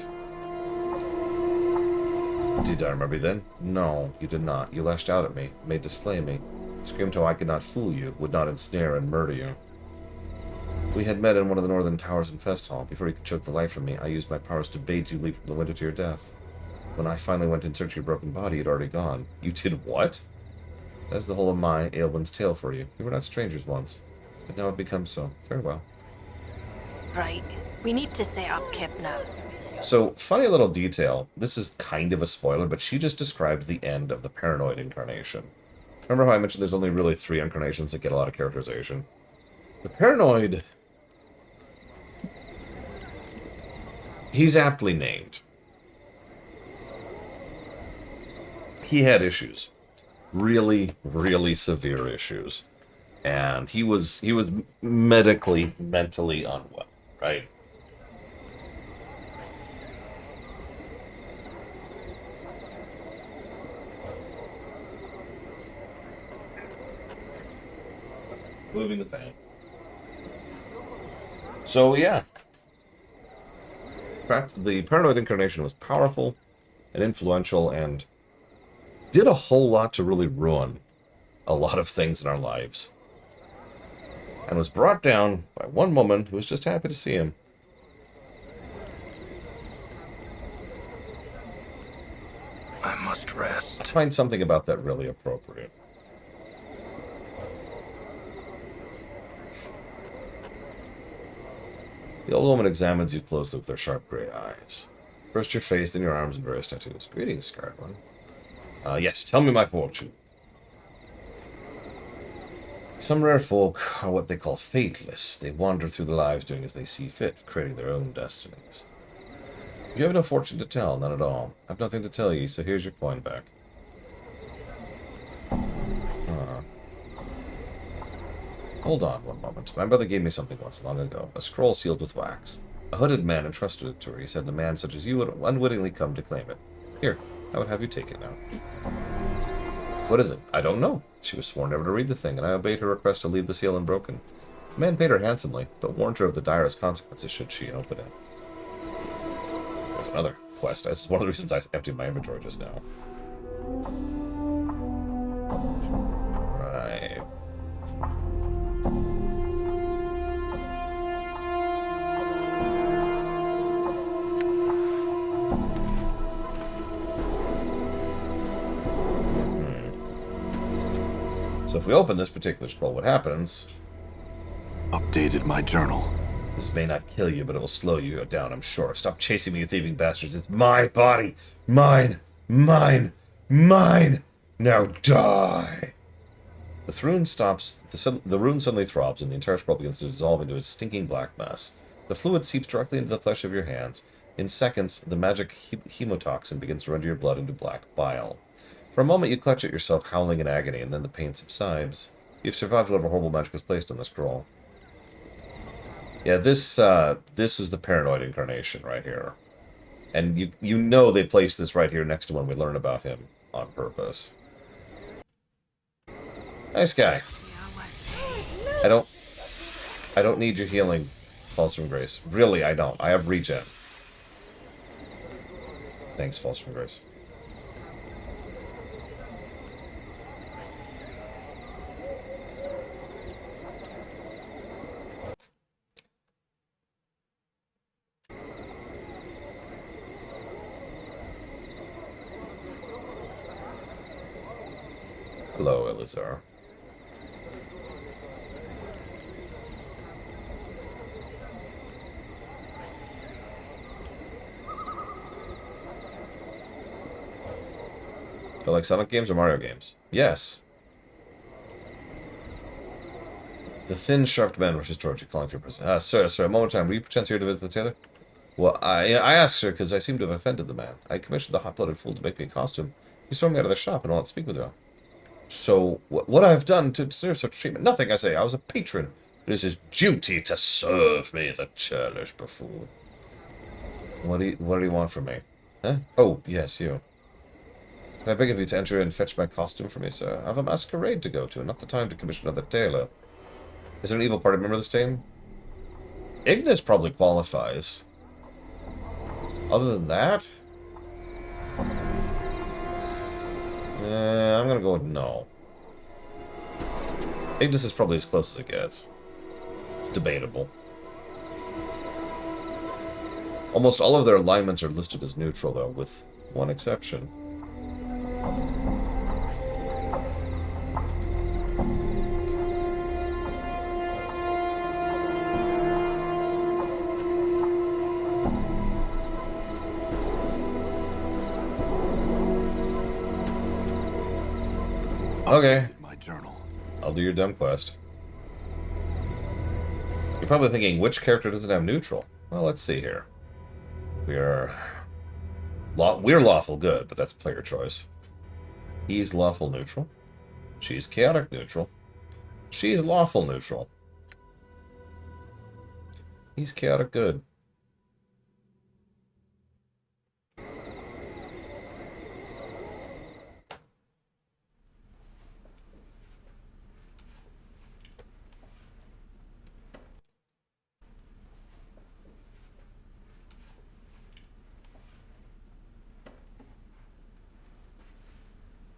Did I remember you then? No, you did not. You lashed out at me, made to slay me, screamed how I could not fool you, would not ensnare and murder you. We had met in one of the northern towers in Fest Hall. Before you could choke the life from me, I used my powers to bait you leap from the window to your death. When I finally went in search of your broken body, you'd already gone. You did what? That's the whole of my, Aelwyn's tale for you. We were not strangers once, but now it becomes so. Farewell. Right. We need to set up Kip now. So, funny little detail. This is kind of a spoiler, but she just described the end of the Paranoid incarnation. Remember how I mentioned there's only really 3 incarnations that get a lot of characterization? The Paranoid... he's aptly named. He had issues. Really, really severe issues. And he was medically, mentally unwell, right? Moving the fan. So, yeah. The Paranoid incarnation was powerful and influential and did a whole lot to really ruin a lot of things in our lives. And was brought down by one woman who was just happy to see him. I must I rest. find something about that really appropriate. The old woman examines you closely with her sharp gray eyes. First your face, then your arms and various tattoos. Greetings, scarred one. Yes, tell me my fortune. Some rare folk are what they call fateless. They wander through their lives doing as they see fit, creating their own destinies. You have no fortune to tell, none at all. I've nothing to tell you, so here's your coin back. Hold on one moment. My brother gave me something once long ago. A scroll sealed with wax. A hooded man entrusted it to her. He said a man such as you would unwittingly come to claim it. Here, I would have you take it now. What is it? I don't know. She was sworn never to read the thing, and I obeyed her request to leave the seal unbroken. The man paid her handsomely, but warned her of the direst consequences should she open it. There's another quest. This is one of the reasons I emptied my inventory just now. Right. So if we open this particular scroll, what happens? Updated my journal. This may not kill you, but it will slow you down, I'm sure. Stop chasing me, you thieving bastards. It's my body. Mine. Mine. Mine. Now die. The rune stops. The rune suddenly throbs, and the entire scroll begins to dissolve into a stinking black mess. The fluid seeps directly into the flesh of your hands. In seconds, the magic hemotoxin begins to render your blood into black bile. For a moment, you clutch at yourself, howling in agony, and then the pain subsides. You've survived whatever horrible magic was placed on the scroll. Yeah, this was the Paranoid incarnation right here. And you know they placed this right here next to when we learn about him on purpose. Nice guy. I don't need your healing, Falls from Grace. Really, I don't. I have regen. Thanks, Falls from Grace. Hello, Elizar. Do you like Sonic games or Mario games? Yes. The thin, sharp man rushes towards you, calling for your presence. Sir, a moment of time. Will you pretend here to visit the tailor? Well, I asked, sir, because I seem to have offended the man. I commissioned the hot-blooded fool to make me a costume. He's thrown me out of the shop and won't speak with you. So, what I have done to deserve such treatment? Nothing, I say. I was a patron. It is his duty to serve me, the churlish buffoon. What do you want from me? Huh? Oh, yes, you. Can I beg of you to enter and fetch my costume for me, sir? I have a masquerade to go to, and not the time to commission another tailor. Is there an evil party member of this team? Ignis probably qualifies. Other than that... I'm gonna go with no. Ignis is probably as close as it gets. It's debatable. Almost all of their alignments are listed as neutral, though, with one exception. Okay. My journal. I'll do your dumb quest. You're probably thinking, which character doesn't have neutral? Well, let's see here. We're lawful good, but that's player choice. He's lawful neutral. She's chaotic neutral. She's lawful neutral. He's chaotic good.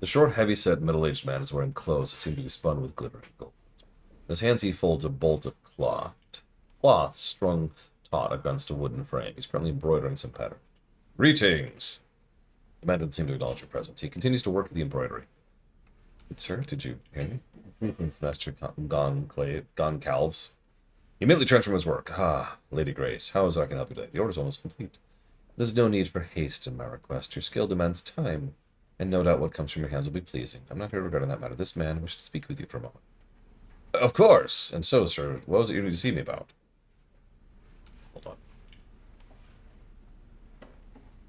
The short, heavy-set, middle-aged man is wearing clothes that seem to be spun with glittering gold. In his hands he folds a bolt of cloth strung taut against a wooden frame. He's currently embroidering some pattern. Greetings! The man doesn't seem to acknowledge your presence. He continues to work at the embroidery. Good sir, did you hear me? Master Goncalves. He immediately turns from his work. Ah, Lady Grace, how is I can help you today? The order's almost complete. There's no need for haste in my request. Your skill demands time. And no doubt what comes from your hands will be pleasing. I'm not here regarding that matter. This man wished to speak with you for a moment. Of course. And so, sir, what was it you need to see me about? Hold on.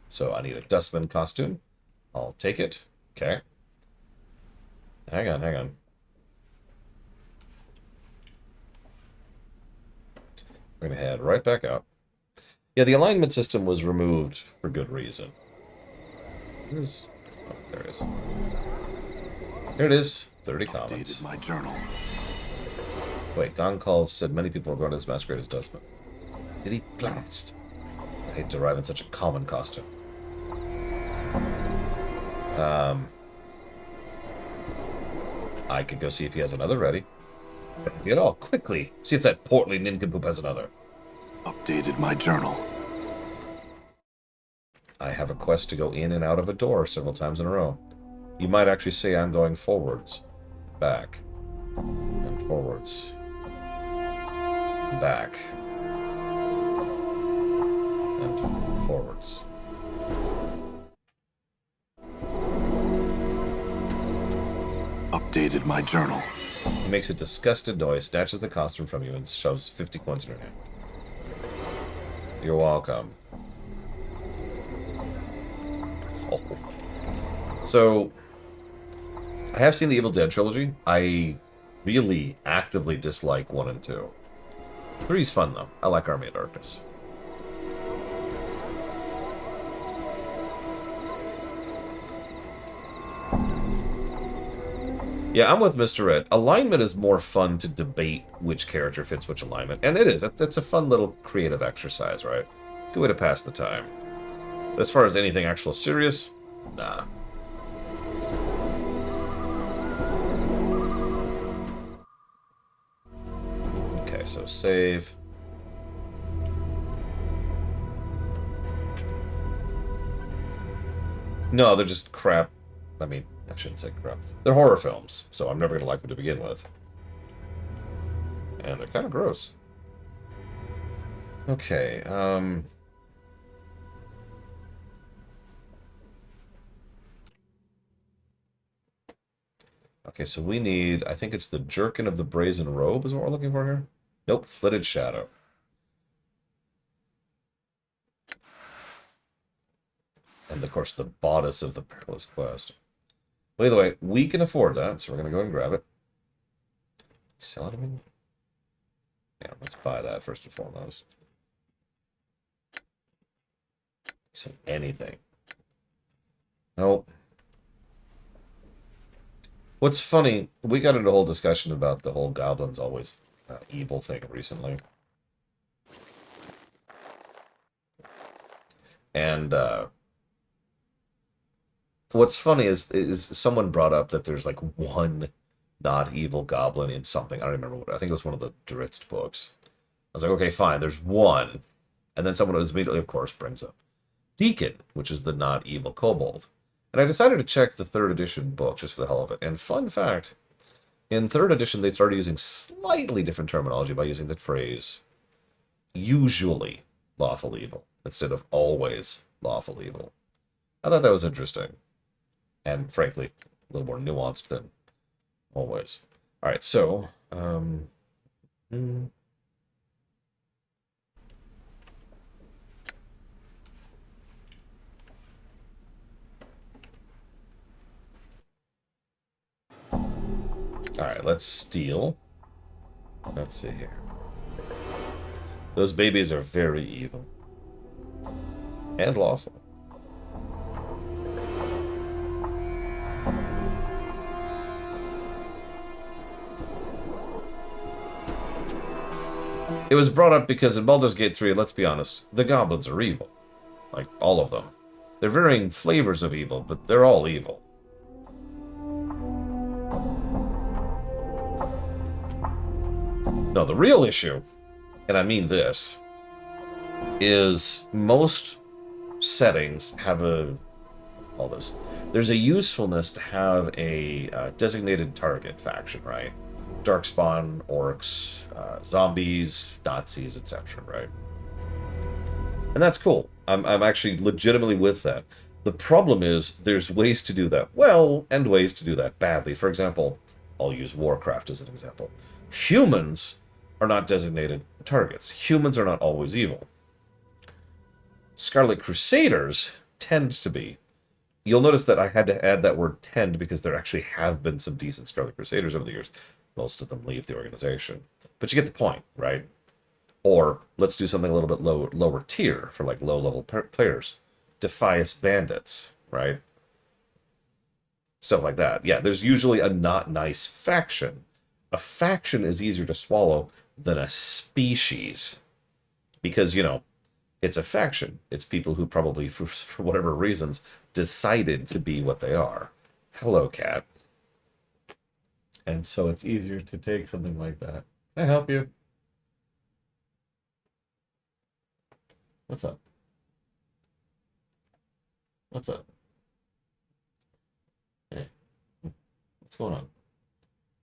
So, I need a dustman costume. I'll take it. Okay. Hang on. We're going to head right back out. Yeah, the alignment system was removed for good reason. Here's... Oh, there it is. Here it is. 30 comments. Updated my journal. Wait, Goncalves said many people regard this masquerade as dustman. Did he blast? I hate to arrive in such a common costume. I could go see if he has another ready. Get all quickly. See if that portly nincompoop has another. Updated my journal. I have a quest to go in and out of a door several times in a row. You might actually say I'm going forwards, back, and forwards, back, and forwards. Updated my journal. He makes a disgusted noise, snatches the costume from you, and shoves 50 coins in her hand. You're welcome. So, I have seen the Evil Dead trilogy. I really actively dislike 1 and 2. 3's fun, though. I like Army of Darkness. Yeah, I'm with Mr. Red. Alignment is more fun to debate which character fits which alignment. And it is. That's a fun little creative exercise, right? Good way to pass the time. But as far as anything actual serious, nah. Okay, so save. No, they're just crap. I mean, I shouldn't say crap. They're horror films, so I'm never going to like them to begin with. And they're kind of gross. Okay, okay, so we need, I think it's the Jerkin of the Brazen Robe is what we're looking for here. Nope, Flitted Shadow. And, of course, the Bodice of the Perilous Quest. Well, either way, we can afford that, so we're going to go ahead and grab it. Sell it, I mean? Yeah, let's buy that first and foremost. Sell anything. Nope. What's funny, we got into a whole discussion about the whole goblins always evil thing recently. And what's funny is someone brought up that there's like one not evil goblin in something. I don't remember what. I think it was one of the Dritz books. I was like, okay, fine, there's one. And then someone was immediately, of course, brings up Deacon, which is the not evil kobold. And I decided to check the 3rd edition book just for the hell of it. And fun fact, in 3rd edition, they started using slightly different terminology by using the phrase usually lawful evil instead of always lawful evil. I thought that was interesting. And frankly, a little more nuanced than always. All right, so... Alright, let's steal. Let's see here. Those babies are very evil. And lawful. It was brought up because in Baldur's Gate 3, let's be honest, the goblins are evil. Like, all of them. They're varying flavors of evil, but they're all evil. No, the real issue, and I mean this, is most settings have all this. There's a usefulness to have a designated target faction, right? Darkspawn, orcs, zombies, Nazis, etc., right? And that's cool. I'm actually legitimately with that. The problem is there's ways to do that well and ways to do that badly. For example, I'll use Warcraft as an example. Humans are not designated targets. Humans are not always evil. Scarlet Crusaders tend to be. You'll notice that I had to add that word tend because there actually have been some decent Scarlet Crusaders over the years. Most of them leave the organization. But you get the point, right? Or let's do something a little bit lower tier for like low-level players. Defias Bandits, right? Stuff like that. Yeah, there's usually a not nice faction. A faction is easier to swallow than a species. Because, you know, it's a faction. It's people who probably, for whatever reasons, decided to be what they are. Hello, cat. And so it's easier to take something like that. Can I help you? What's up? What's up? Hey. What's going on?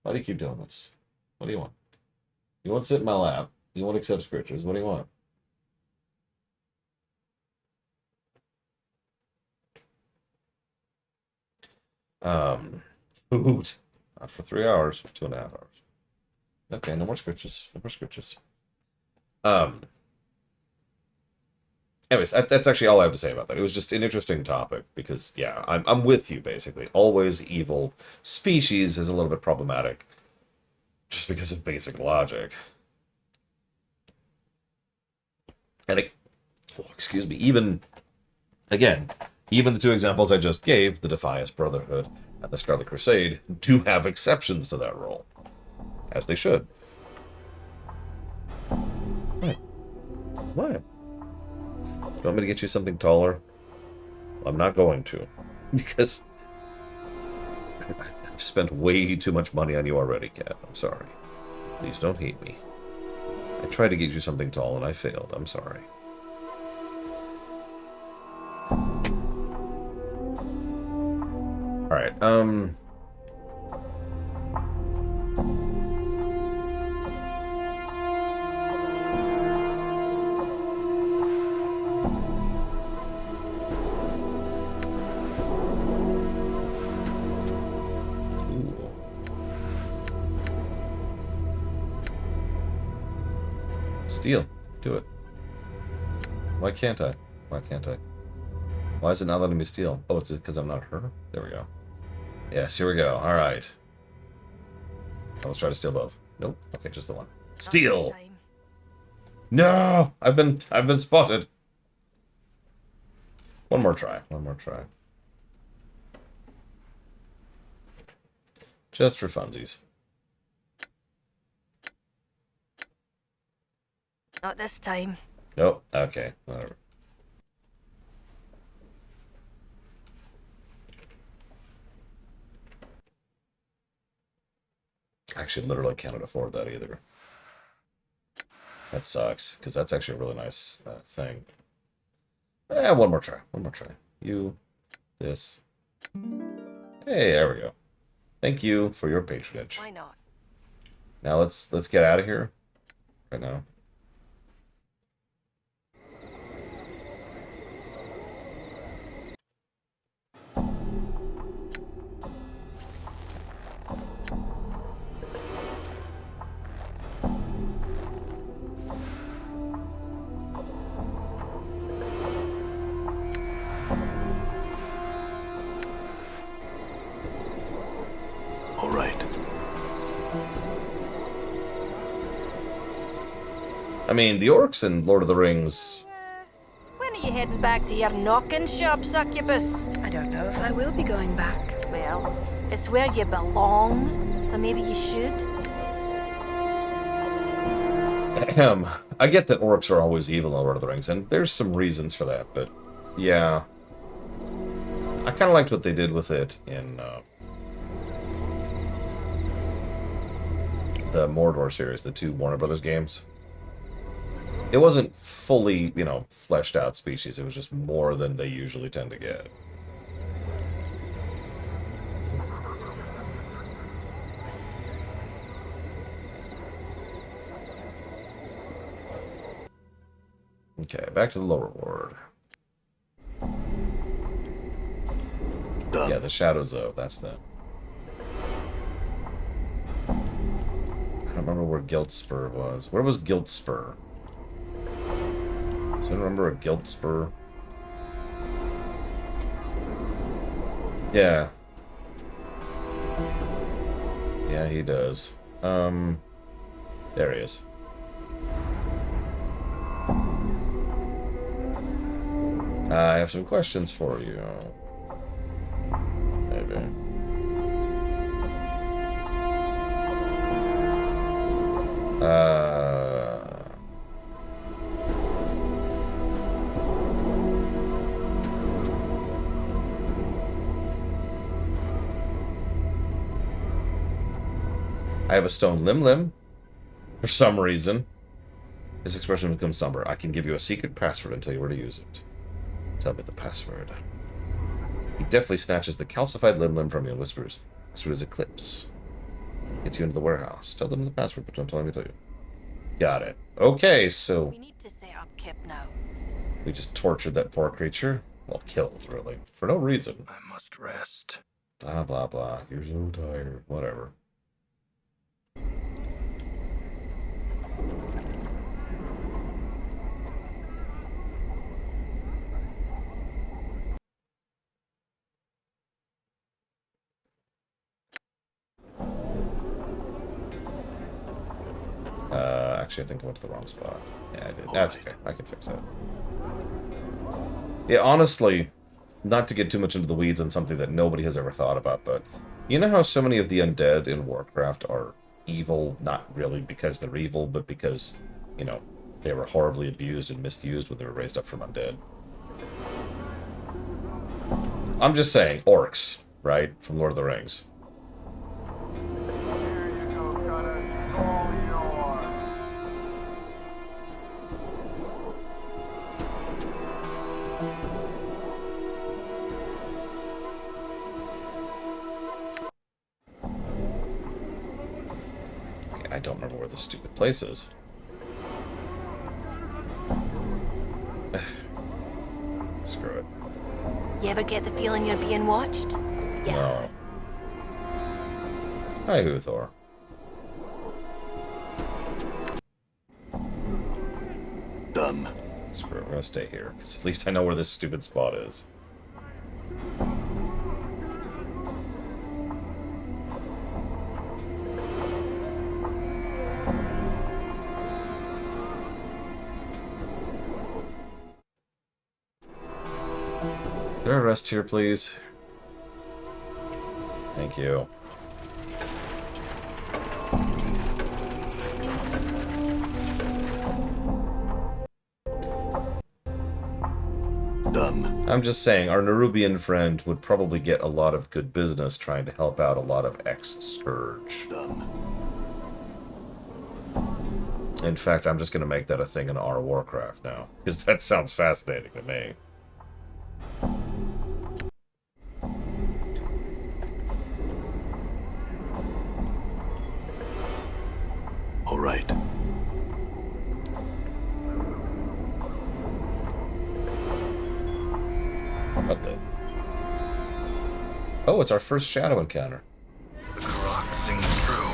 Why do you keep doing this? What do you want? You want to sit in my lap. You want to accept scriptures. What do you want? Food. Not for 3 hours. 2.5 hours. Okay, no more scriptures. No more scriptures. Anyways, that's actually all I have to say about that. It was just an interesting topic because, yeah, I'm with you, basically. Always evil species is a little bit problematic just because of basic logic. And, excuse me, even the 2 examples I just gave, the Defias Brotherhood and the Scarlet Crusade do have exceptions to that rule. As they should. What? What? You want me to get you something taller? I'm not going to. Because I've spent way too much money on you already, Cat. I'm sorry. Please don't hate me. I tried to get you something tall and I failed. I'm sorry. Alright, Ooh. Steal. Do it. Why can't I? Why can't I? Why is it not letting me steal? Oh, it's because I'm not her? There we go. Yes, here we go. Alright. Let's try to steal both. Nope. Okay, just the one. Steal! No! I've been spotted. One more try. One more try. Just for funsies. Not this time. Nope. Okay. Whatever. Actually, literally cannot afford that either. That sucks, because that's actually a really nice thing. One more try. One more try. You, this. Hey, there we go. Thank you for your patronage. Why not? Now let's get out of here. Right now. All right. I mean, the orcs in Lord of the Rings. When are you heading back to your knocking shop, succubus? I don't know if I will be going back. Well, it's where you belong, so maybe you should. I get that orcs are always evil in Lord of the Rings, and there's some reasons for that, but yeah. I kind of liked what they did with it in the Mordor series, the two Warner Brothers games. It wasn't fully, fleshed out species. It was just more than they usually tend to get. Okay, back to the lower ward. Done. Yeah, the Shadows of, that's them. I don't remember where Giltspur was. Where was Giltspur? Does anyone remember a Giltspur? Yeah. Yeah, he does. There he is. I have some questions for you. Maybe. I have a stone limb. For some reason. This expression becomes somber. I can give you a secret password and tell you where to use it. Tell me the password. He deftly snatches the calcified limb from you and whispers. Password is Eclipse. Gets you into the warehouse. Tell them the password, but don't tell me to tell you. Got it. Okay, so We need to set up Kip now. we just tortured that poor creature. Well, killed, really. For no reason. I must rest. Blah, blah, blah. You're so tired. Whatever. Actually, I think I went to the wrong spot. Yeah, I did. That's okay. I can fix that. Yeah, honestly, not to get too much into the weeds on something that nobody has ever thought about, but you know how so many of the undead in Warcraft are evil, not really because they're evil, but because, you know, they were horribly abused and misused when they were raised up from undead? I'm just saying, orcs, right? From Lord of the Rings. Okay, I don't remember where this stupid place is. Screw it. You ever get the feeling you're being watched? Yeah. No. Hi, Huthor. Done. Screw it, we're gonna stay here, because at least I know where this stupid spot is. Is there a rest here, please? Thank you. Done. I'm just saying, our Nerubian friend would probably get a lot of good business trying to help out a lot of ex-Scourge. Done. In fact, I'm just going to make that a thing in our Warcraft now, because that sounds fascinating to me. All right. What the? Oh, it's our first shadow encounter. The Karok sings true.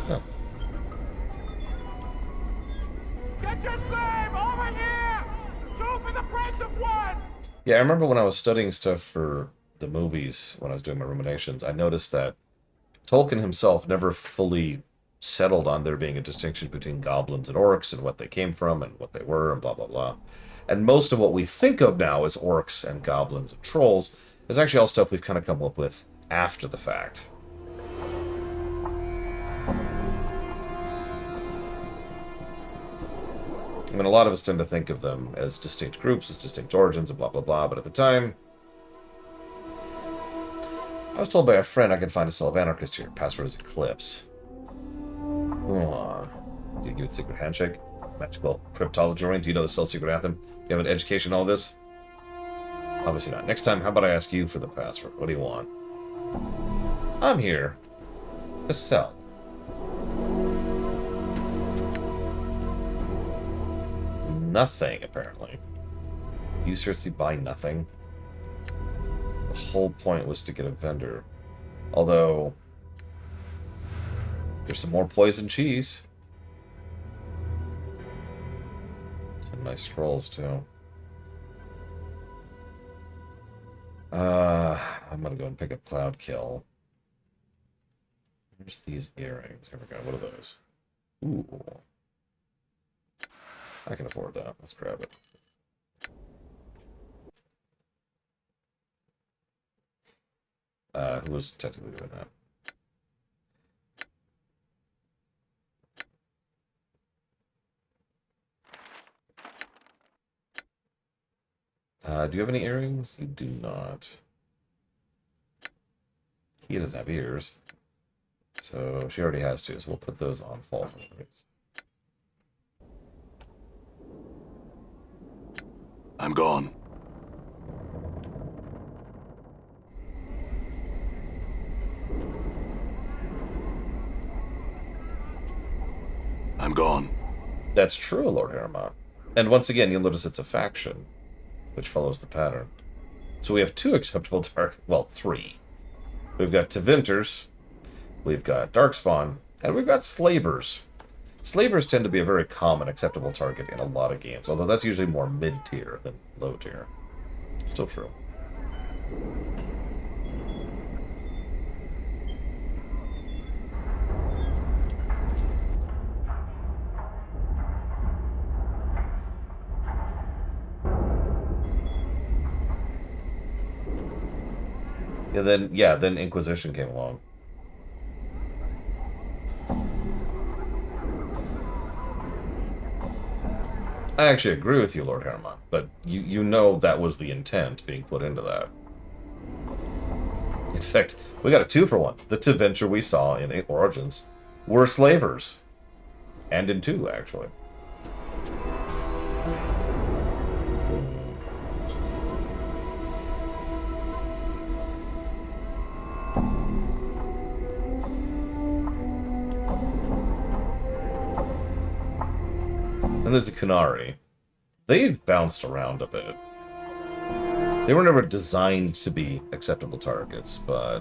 Oh. Get your slave over here! Two for the price of one! Yeah, I remember when I was studying stuff for the movies, when I was doing my ruminations, I noticed that Tolkien himself never fully settled on there being a distinction between goblins and orcs and what they came from and what they were and blah, blah, blah. And most of what we think of now as orcs and goblins and trolls is actually all stuff we've kind of come up with after the fact. I mean, a lot of us tend to think of them as distinct groups, as distinct origins, and blah, blah, blah, but at the time, I was told by a friend I could find a cell of anarchist here. Password is Eclipse. Oh. Do you give it secret handshake? Magical cryptology ring? Do you know the cell secret anthem? Do you have an education in all this? Obviously not. Next time, how about I ask you for the password? What do you want? I'm here to sell. Nothing, apparently. You seriously buy nothing? The whole point was to get a vendor. Although, there's some more poison cheese. Some nice scrolls, too. I'm gonna go and pick up Cloud Kill. Where's these earrings? Here we go. What are those? Ooh. I can afford that. Let's grab it. Who was technically doing that? Do you have any earrings? You do not. He doesn't have ears. So she already has two, so we'll put those on fall. I'm gone. I'm gone. That's true, Lord Harima. And once again, you'll notice it's a faction, which follows the pattern. So we have two acceptable targets. Well, three. We've got Tevinters, we've got Darkspawn, and we've got Slavers. Slavers tend to be a very common acceptable target in a lot of games, although that's usually more mid-tier than low-tier. Still true. Then Inquisition came along. I actually agree with you, Lord Herman, but you know that was the intent being put into that. In fact, we got a 2-for-1. The Tevinter we saw in Origins were slavers. And in 2, actually. And there's the Kunari. They've bounced around a bit. They were never designed to be acceptable targets, but...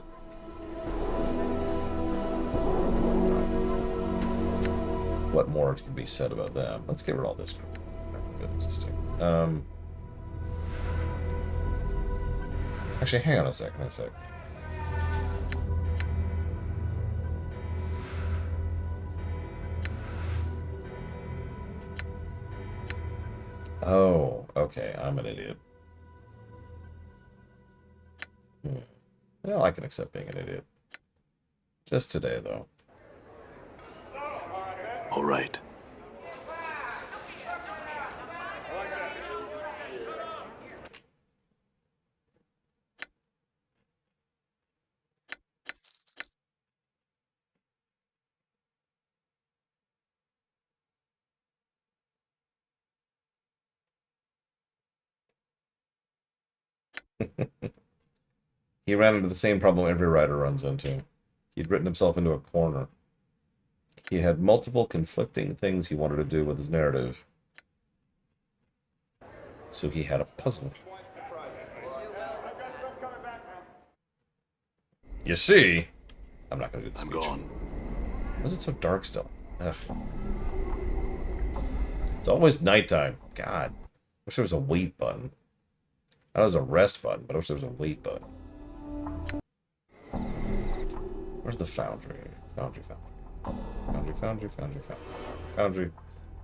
what more can be said about them? Let's get rid of all this. Existing. Actually, hang on a sec. Oh, okay. I'm an idiot. Well, I can accept being an idiot. Just today, though. All right. He ran into the same problem every writer runs into. He'd written himself into a corner. He had multiple conflicting things he wanted to do with his narrative. So he had a puzzle. You see? I'm not going to do this. I'm gone. Why is it so dark still? Ugh. It's always nighttime. God. Wish there was a wait button. I know there's a rest button, but I wish there was a wait button. Where's the foundry? Foundry.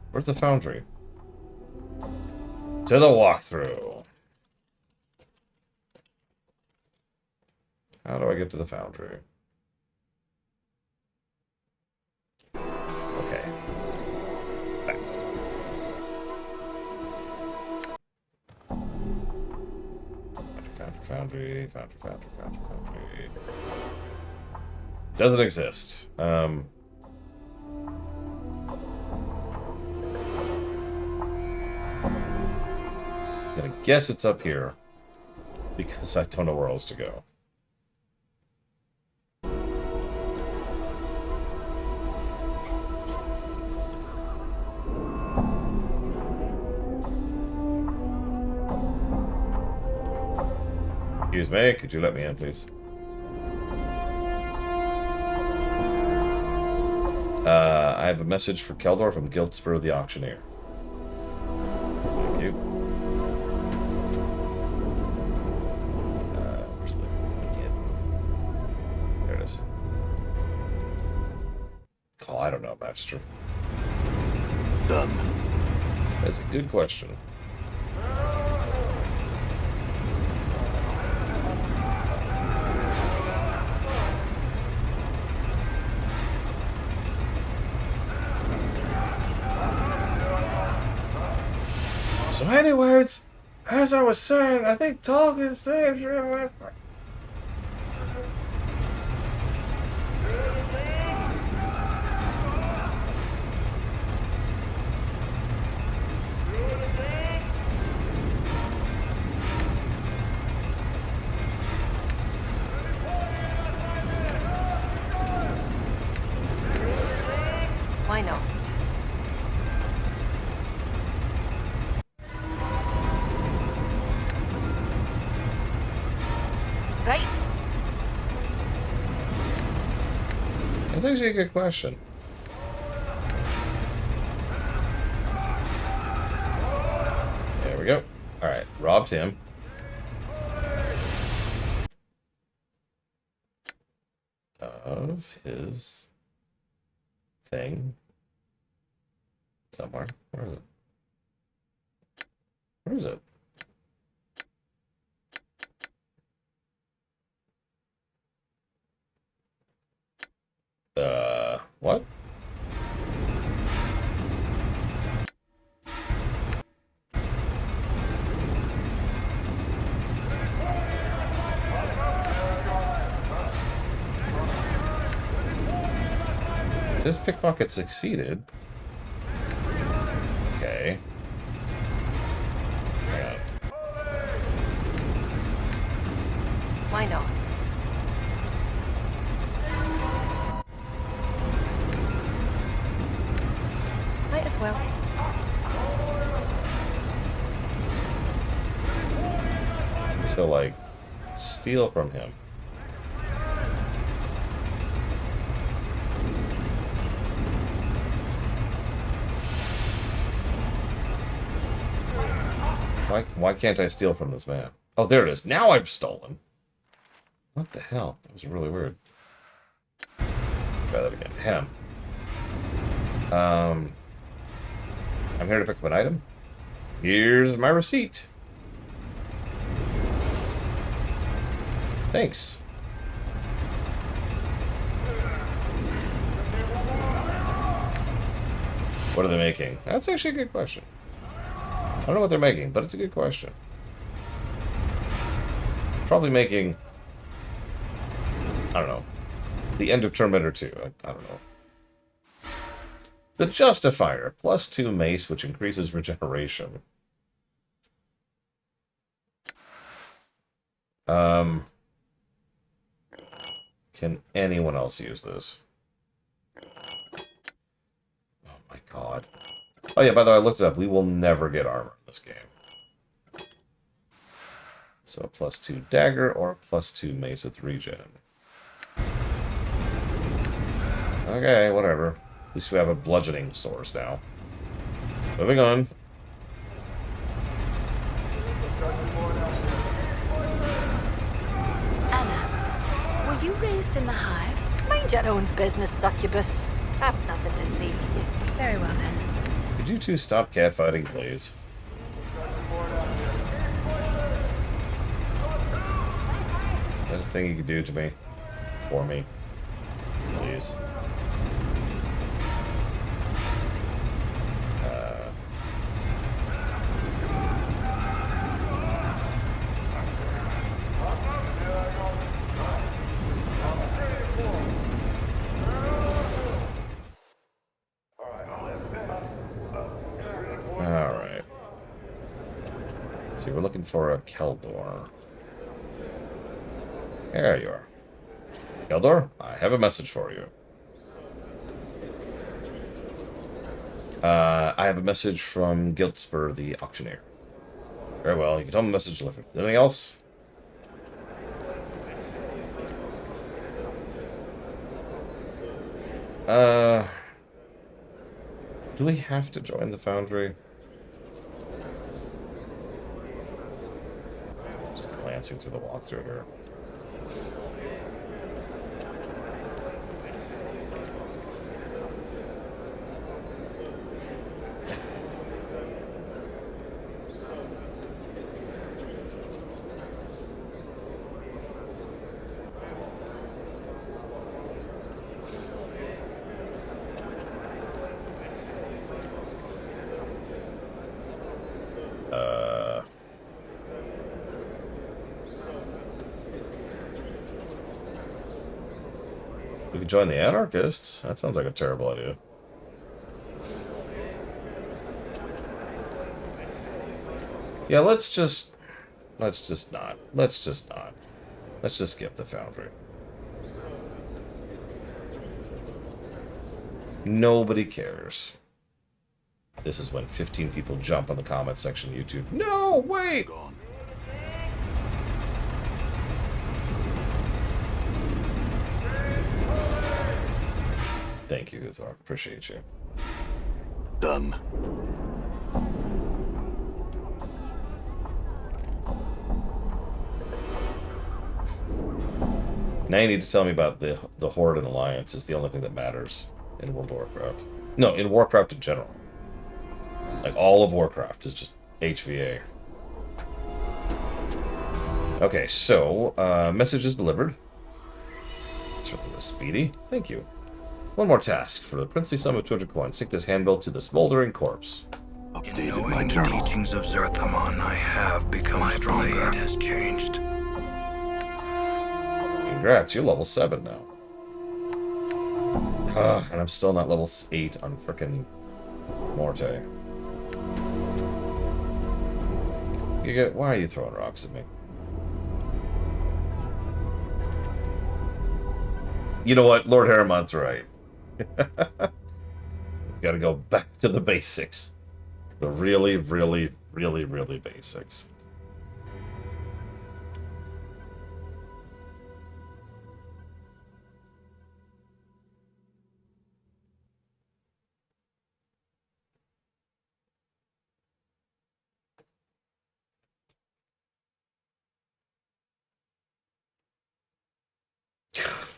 Where's the foundry? To the walkthrough. How do I get to the foundry? Okay. Back. Foundry. Doesn't exist. I'm gonna guess it's up here because I don't know where else to go. Excuse me, could you let me in, please? I have a message for Keldor from Guildspur the Auctioneer. Thank you. Where's the... yeah. There it is. Oh, I don't know, Master. Done. That's a good question. So anyways, as I was saying, I think talk is there. Why not? Right? That's actually a good question. There we go. Alright, robbed him. Of his thing. Somewhere. Where is it? Where is it? What? It says pickpocket succeeded. Okay. Hang on. Why not? Might as well. So, like, steal from him. Why can't I steal from this man? Oh, there it is. Now I've stolen. What the hell? That was really weird. Let's try that again. Him. I'm here to pick up an item. Here's my receipt. Thanks. What are they making? That's actually a good question. I don't know what they're making, but it's a good question. Probably making... I don't know. The end of Torment 2. I don't know. The Justifier. +2 mace, which increases regeneration. Can anyone else use this? Oh my god. Oh yeah, by the way, I looked it up. We will never get armor in this game. So a +2 dagger or a +2 mace with regen. Okay, whatever. At least we have a bludgeoning source now. Moving on. Anna, were you raised in the hive? Mind your own business, succubus. I've nothing to say to you. Very well then. Could you two stop catfighting, please? Is that a thing you could do to me? For me? Please. Alright. So we're looking for a Keldor. There you are. Keldor, I have a message for you. I have a message from Giltspur, the auctioneer. Very well, you can tell him a message delivered. Anything else? Do we have to join the Foundry? Just glancing through the walkthrough here. We could join the Anarchists. That sounds like a terrible idea. Yeah, let's just not. Let's just skip the Foundry. Nobody cares. This is when 15 people jump on the comment section of YouTube. No, wait! Gone. Thank you, Uthor. Appreciate you. Done. Now you need to tell me about the Horde and Alliance. Is the only thing that matters in World of Warcraft. No, in Warcraft in general. Like, all of Warcraft is just HVA. Okay, so, message is delivered. Certainly was speedy. Thank you. One more task. For the princely sum of 200 coins, take this handbill to the smoldering corpse. Updated my journal. The teachings of Zerthamon, I have become stronger. My blade has changed. Congrats, you're level 7 now. And I'm still not level 8 on frickin' Morte. Why are you throwing rocks at me? You know what? Lord Harriman's right. Gotta go back to the basics. The really, really, really, really basics.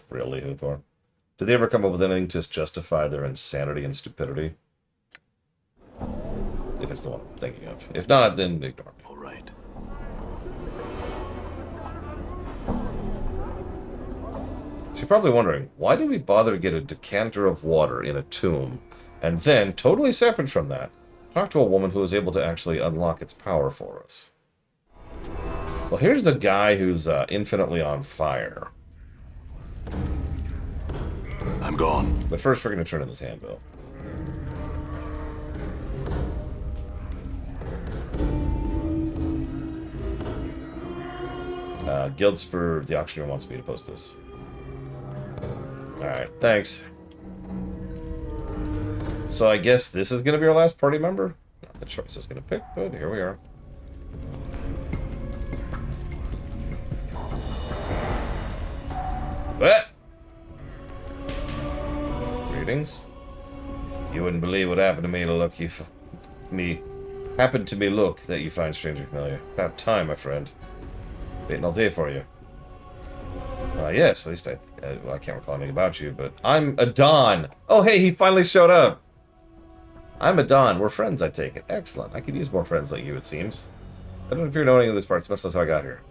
Really, Uthor? Did they ever come up with anything to justify their insanity and stupidity? If it's the one I'm thinking of. If not, then ignore me. All right. So you're probably wondering, why did we bother to get a decanter of water in a tomb, and then, totally separate from that, talk to a woman who was able to actually unlock its power for us? Well, here's the guy who's infinitely on fire. I'm gone. But first, we're going to turn in this handbill. Guildspur, the auctioneer, wants me to post this. Alright, thanks. So I guess this is going to be our last party member? Not the choice I was going to pick, but here we are. What? Greetings. You wouldn't believe what happened to me. Happened to me. Look that you find strangely familiar. About time, my friend. Waiting all day for you. Yes, at least well, I can't recall anything about you, but I'm Adon. Oh, hey, he finally showed up. I'm Adon. We're friends, I take it. Excellent. I could use more friends like you, it seems. I don't appear to know any of this part, much less how I got here.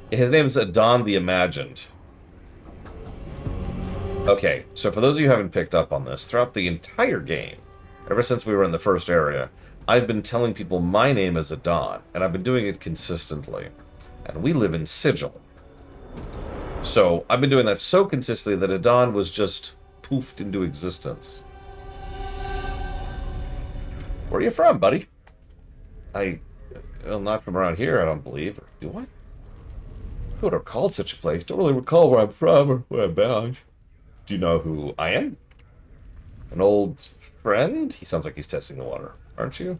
His name is Adon the Imagined. Okay, so for those of you who haven't picked up on this, throughout the entire game, ever since we were in the first area, I've been telling people my name is Adon, and I've been doing it consistently. And we live in Sigil. So, I've been doing that so consistently that Adon was just poofed into existence. Where are you from, buddy? Well, not from around here, I don't believe. Or do I? I would have called such a place. Don't really recall where I'm from or where I'm bound. Do you know who I am? An old friend? He sounds like he's testing the water, aren't you?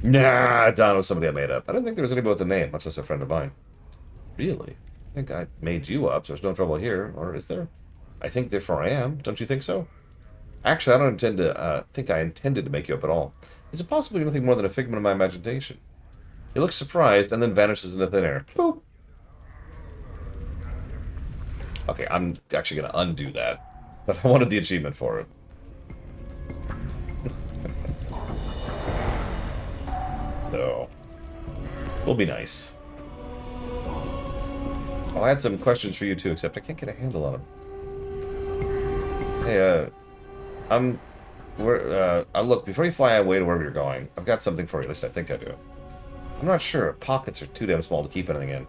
Nah, Don was somebody I made up. I didn't think there was anybody with a name, much less a friend of mine. Really? I think I made you up, so there's no trouble here, or is there? I think therefore I am. Don't you think so? Actually, I don't intend to think I intended to make you up at all. Is it possible you're nothing more than a figment of my imagination? He looks surprised and then vanishes into thin air. Boop. Okay, I'm actually going to undo that. But I wanted the achievement for it. So, we'll be nice. Oh, I had some questions for you too, except I can't get a handle on them. Hey, look, before you fly away to wherever you're going, I've got something for you, at least I think I do. I'm not sure. Pockets are too damn small to keep anything in.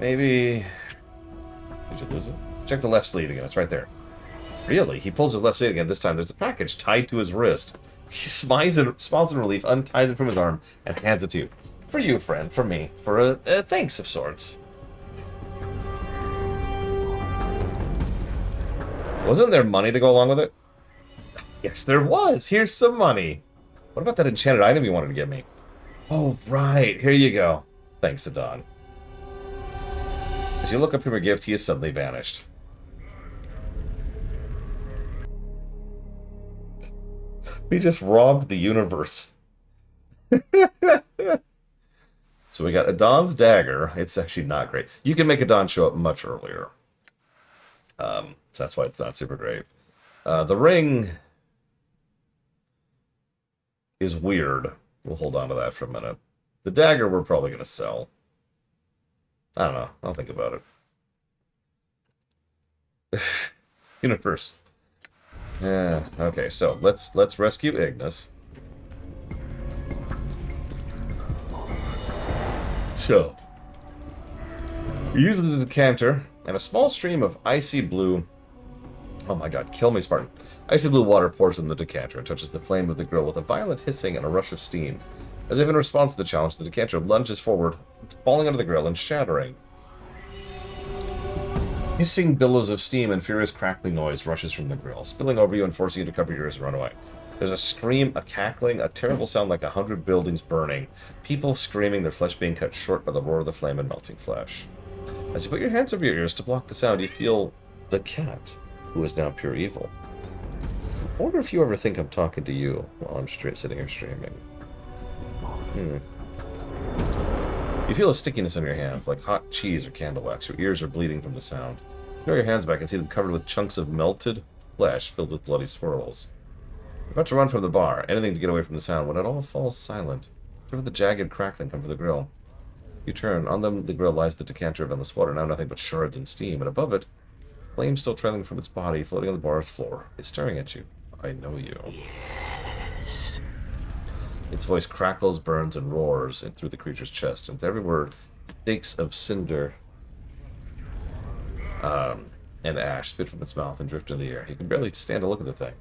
Maybe... Did you lose it? Check the left sleeve again, it's right there. Really? He pulls his left sleeve again. This time there's a package tied to his wrist. He smiles in relief, unties it from his arm, and hands it to you. For you, friend. For me. For a thanks of sorts. Wasn't there money to go along with it? Yes, there was. Here's some money. What about that enchanted item you wanted to give me? Oh, right. Here you go. Thanks, Adon. As you look up from your gift, he has suddenly vanished. We just robbed the universe. So we got Adon's dagger. It's actually not great. You can make Adon show up much earlier. So that's why it's not super great. The ring is weird. We'll hold on to that for a minute. The dagger we're probably going to sell. I don't know. I'll think about it. Universe. Yeah. Okay. So let's rescue Ignis. So use the decanter and a small stream of icy blue. Oh my God! Kill me, Spartan. Icy blue water pours from the decanter and touches the flame of the grill with a violent hissing and a rush of steam. As if in response to the challenge, the decanter lunges forward, falling under the grill and shattering. Hissing billows of steam and furious crackling noise rushes from the grill, spilling over you and forcing you to cover your ears and run away. There's a scream, a cackling, a terrible sound like 100 buildings burning. People screaming, their flesh being cut short by the roar of the flame and melting flesh. As you put your hands over your ears to block the sound, you feel the cat, who is now pure evil. I wonder if you ever think I'm talking to you while I'm sitting here streaming. You feel a stickiness in your hands, like hot cheese or candle wax. Your ears are bleeding from the sound. You throw your hands back and see them covered with chunks of melted flesh filled with bloody swirls. You're about to run from the bar, anything to get away from the sound, when it all falls silent. Except for the jagged crackling come from the grill. You turn. On the grill lies the decanter of endless water, now nothing but shards and steam, and above it, flame still trailing from its body, floating on the bar's floor, is staring at you. I know you. Yes. Its voice crackles, burns, and roars through the creature's chest, and with every word, flakes of cinder and ash spit from its mouth and drift in the air. You can barely stand to look at the thing.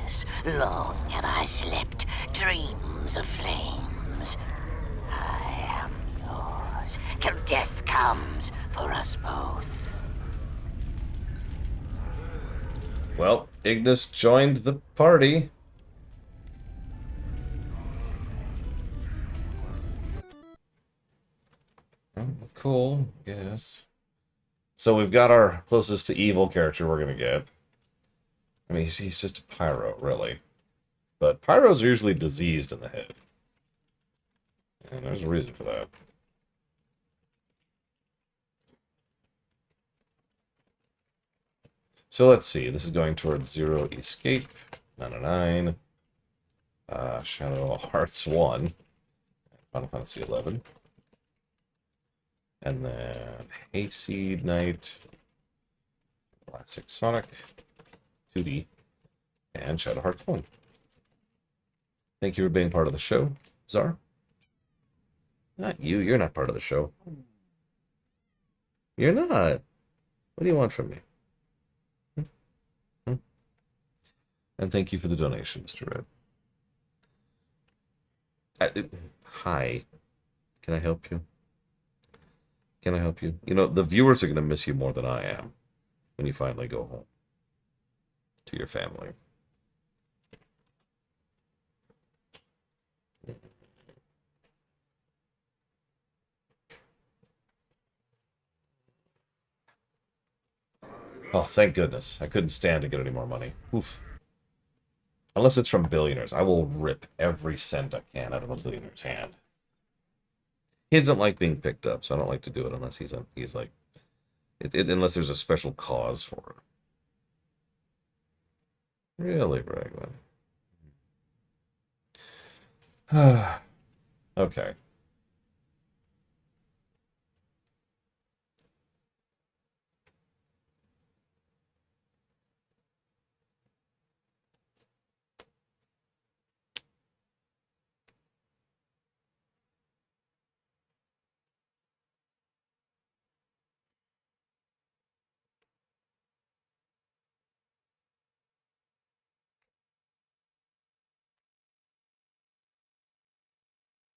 Yes, long have I slept dreams of flames. I am yours, till death comes for us both. Well, Ignis joined the party. Oh, cool, yes. So we've got our closest to evil character we're going to get. I mean, he's just a pyro, really. But pyros are usually diseased in the head. And there's a reason for that. So let's see. This is going towards 0 escape. 909. Shadow Hearts 1. Final Fantasy 11. And then Hayseed Knight, Classic Sonic, 2D, and Shadow Hearts 1. Thank you for being part of the show, Czar. Not you, you're not part of the show. You're not. What do you want from me? And thank you for the donation, Mr. Red. Hi. Can I help you? Can I help you? You know, the viewers are going to miss you more than I am when you finally go home to your family. Oh, thank goodness. I couldn't stand to get any more money. Oof. Unless it's from billionaires. I will rip every cent I can out of a billionaire's hand. He doesn't like being picked up, so I don't like to do it unless he's like, unless there's a special cause for it. Really, Raglan? Okay.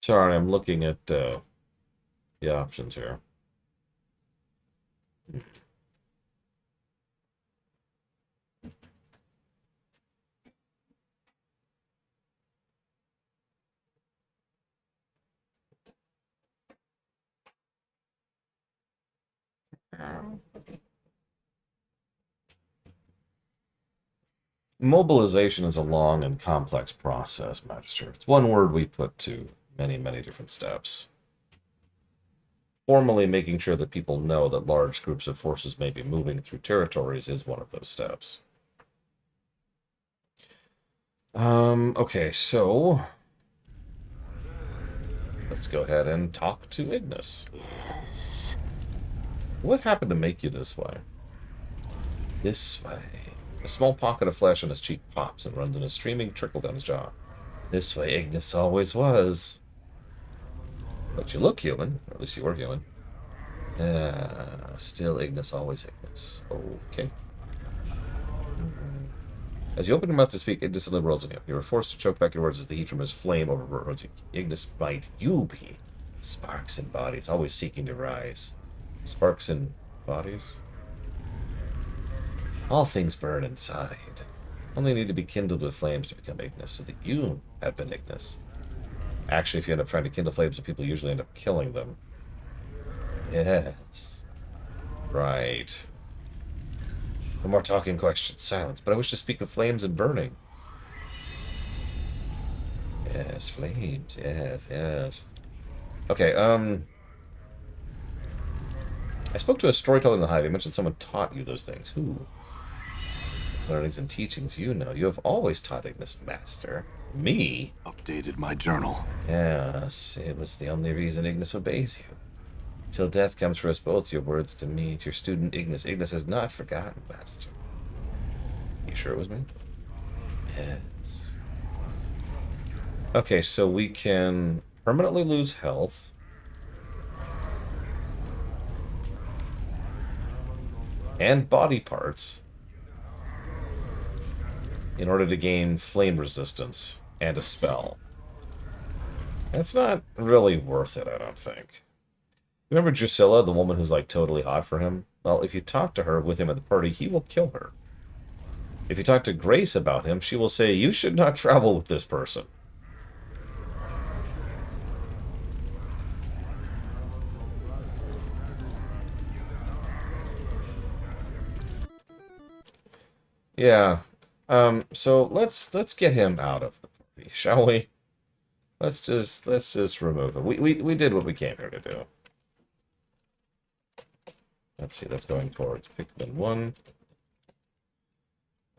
Sorry, I'm looking at the options here. Mobilization is a long and complex process, Magister. It's one word we put to many, many different steps. Formally making sure that people know that large groups of forces may be moving through territories is one of those steps. Okay, so let's go ahead and talk to Ignis. Yes. What happened to make you this way? This way. A small pocket of flesh on his cheek pops and runs in a streaming trickle down his jaw. This way Ignis always was. But you look human, or at least you were human. Still Ignis, always Ignis. Okay. As you open your mouth to speak, Ignis suddenly whirls on you. You are forced to choke back your words as the heat from his flame overburns you. Ignis might you be. Sparks in bodies, always seeking to rise. Sparks in bodies? All things burn inside. Only need to be kindled with flames to become Ignis, so that you have been Ignis. Actually, if you end up trying to kindle flames, people usually end up killing them. Yes. Right. No more talking, questions, silence. But I wish to speak of flames and burning. Yes, flames. Yes, yes. Okay, I spoke to a storyteller in the Hive. He mentioned someone taught you those things. Who? Learnings and teachings you know. You have always taught Ignis, Master. Me? Updated my journal. Yes, it was the only reason Ignis obeys you. Till death comes for us both, your words to me, to your student Ignis. Ignis has not forgotten, Master. You sure it was me? Yes. Okay, so we can permanently lose health. And body parts. In order to gain flame resistance and a spell. That's not really worth it, I don't think. Remember Drusilla, the woman who's like totally hot for him? Well, if you talk to her with him at the party, he will kill her. If you talk to Grace about him, she will say, you should not travel with this person. Yeah. So let's get him out of the party, shall we? Let's just remove it. We did what we came here to do. Let's see, that's going towards Pikmin 1.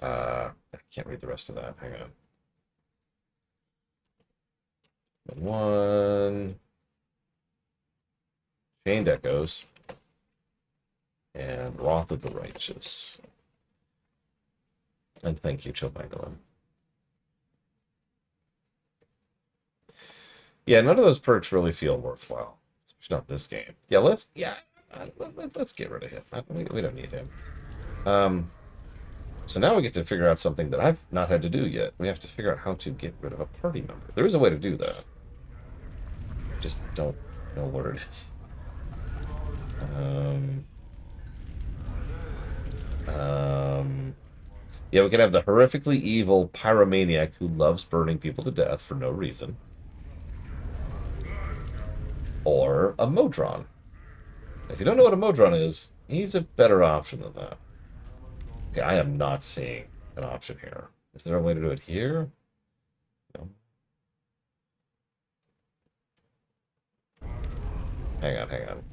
I can't read the rest of that. Hang on. Pikmin 1. Chained Echoes. And Wrath of the Righteous. And thank you, Chilpangolin. Yeah, none of those perks really feel worthwhile. Especially not this game. Yeah, let's get rid of him. We don't need him. So now we get to figure out something that I've not had to do yet. We have to figure out how to get rid of a party member. There is a way to do that. Just don't know what it is. Yeah, we can have the horrifically evil pyromaniac who loves burning people to death for no reason. Or a Modron. If you don't know what a Modron is, he's a better option than that. Okay, I am not seeing an option here. Is there a way to do it here? No. Hang on.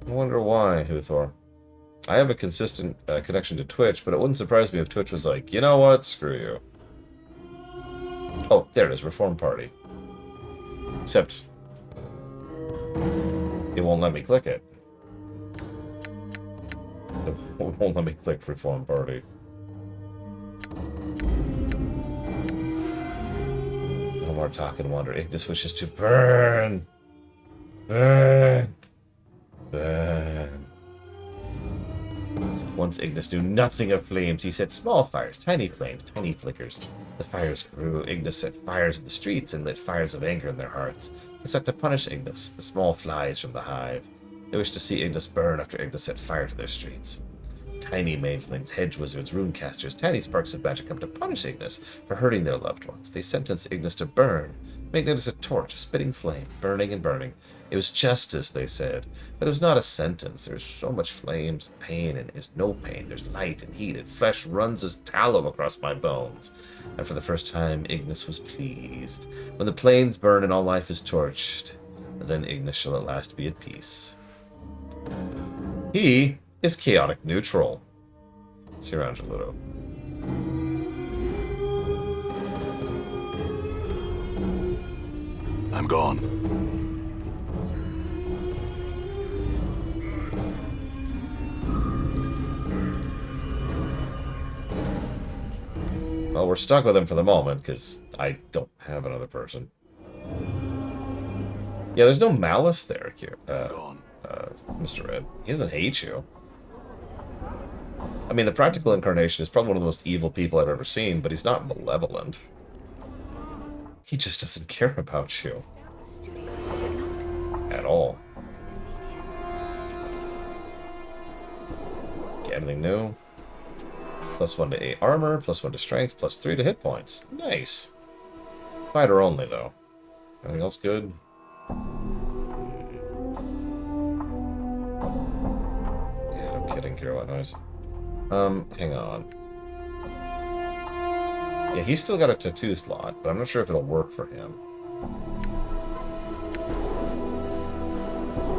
I wonder why, Huthor. I have a consistent connection to Twitch, but it wouldn't surprise me if Twitch was like, you know what, screw you. Oh, there it is, Reform Party. Except, it won't let me click it. It won't let me click Reform Party. No more talk and wonder. Ignis wishes to burn. Burn. Burn. Once Ignis knew nothing of flames. He set small fires, tiny flames, tiny flickers. The fires grew. Ignis set fires in the streets and lit fires of anger in their hearts. They sought to punish Ignis, the small flies from the hive. They wished to see Ignis burn after Ignis set fire to their streets. Tiny mazlings, hedge wizards, runecasters, tiny sparks of magic come to punish Ignis for hurting their loved ones. They sentenced Ignis to burn, make Ignis a torch, a spitting flame, burning and burning. It was justice, they said, but it was not a sentence. There's so much flames, pain, and is no pain. There's light and heat, and flesh runs as tallow across my bones. And for the first time, Ignis was pleased. When the plains burn and all life is torched, then Ignis shall at last be at peace. He is chaotic neutral. See you around, Geludo. I'm gone. Well, we're stuck with him for the moment, because I don't have another person. Yeah, there's no malice there, Gone. Mr. Red. He doesn't hate you. I mean, the practical incarnation is probably one of the most evil people I've ever seen, but he's not malevolent. He just doesn't care about you. Studios, is it not? At all. Get anything new? +1 to 8 armor, +1 to strength, +3 to hit points. Nice. Fighter only, though. Anything else good? Yeah, no kidding, hear what noise. Hang on. Yeah, he's still got a tattoo slot, but I'm not sure if it'll work for him.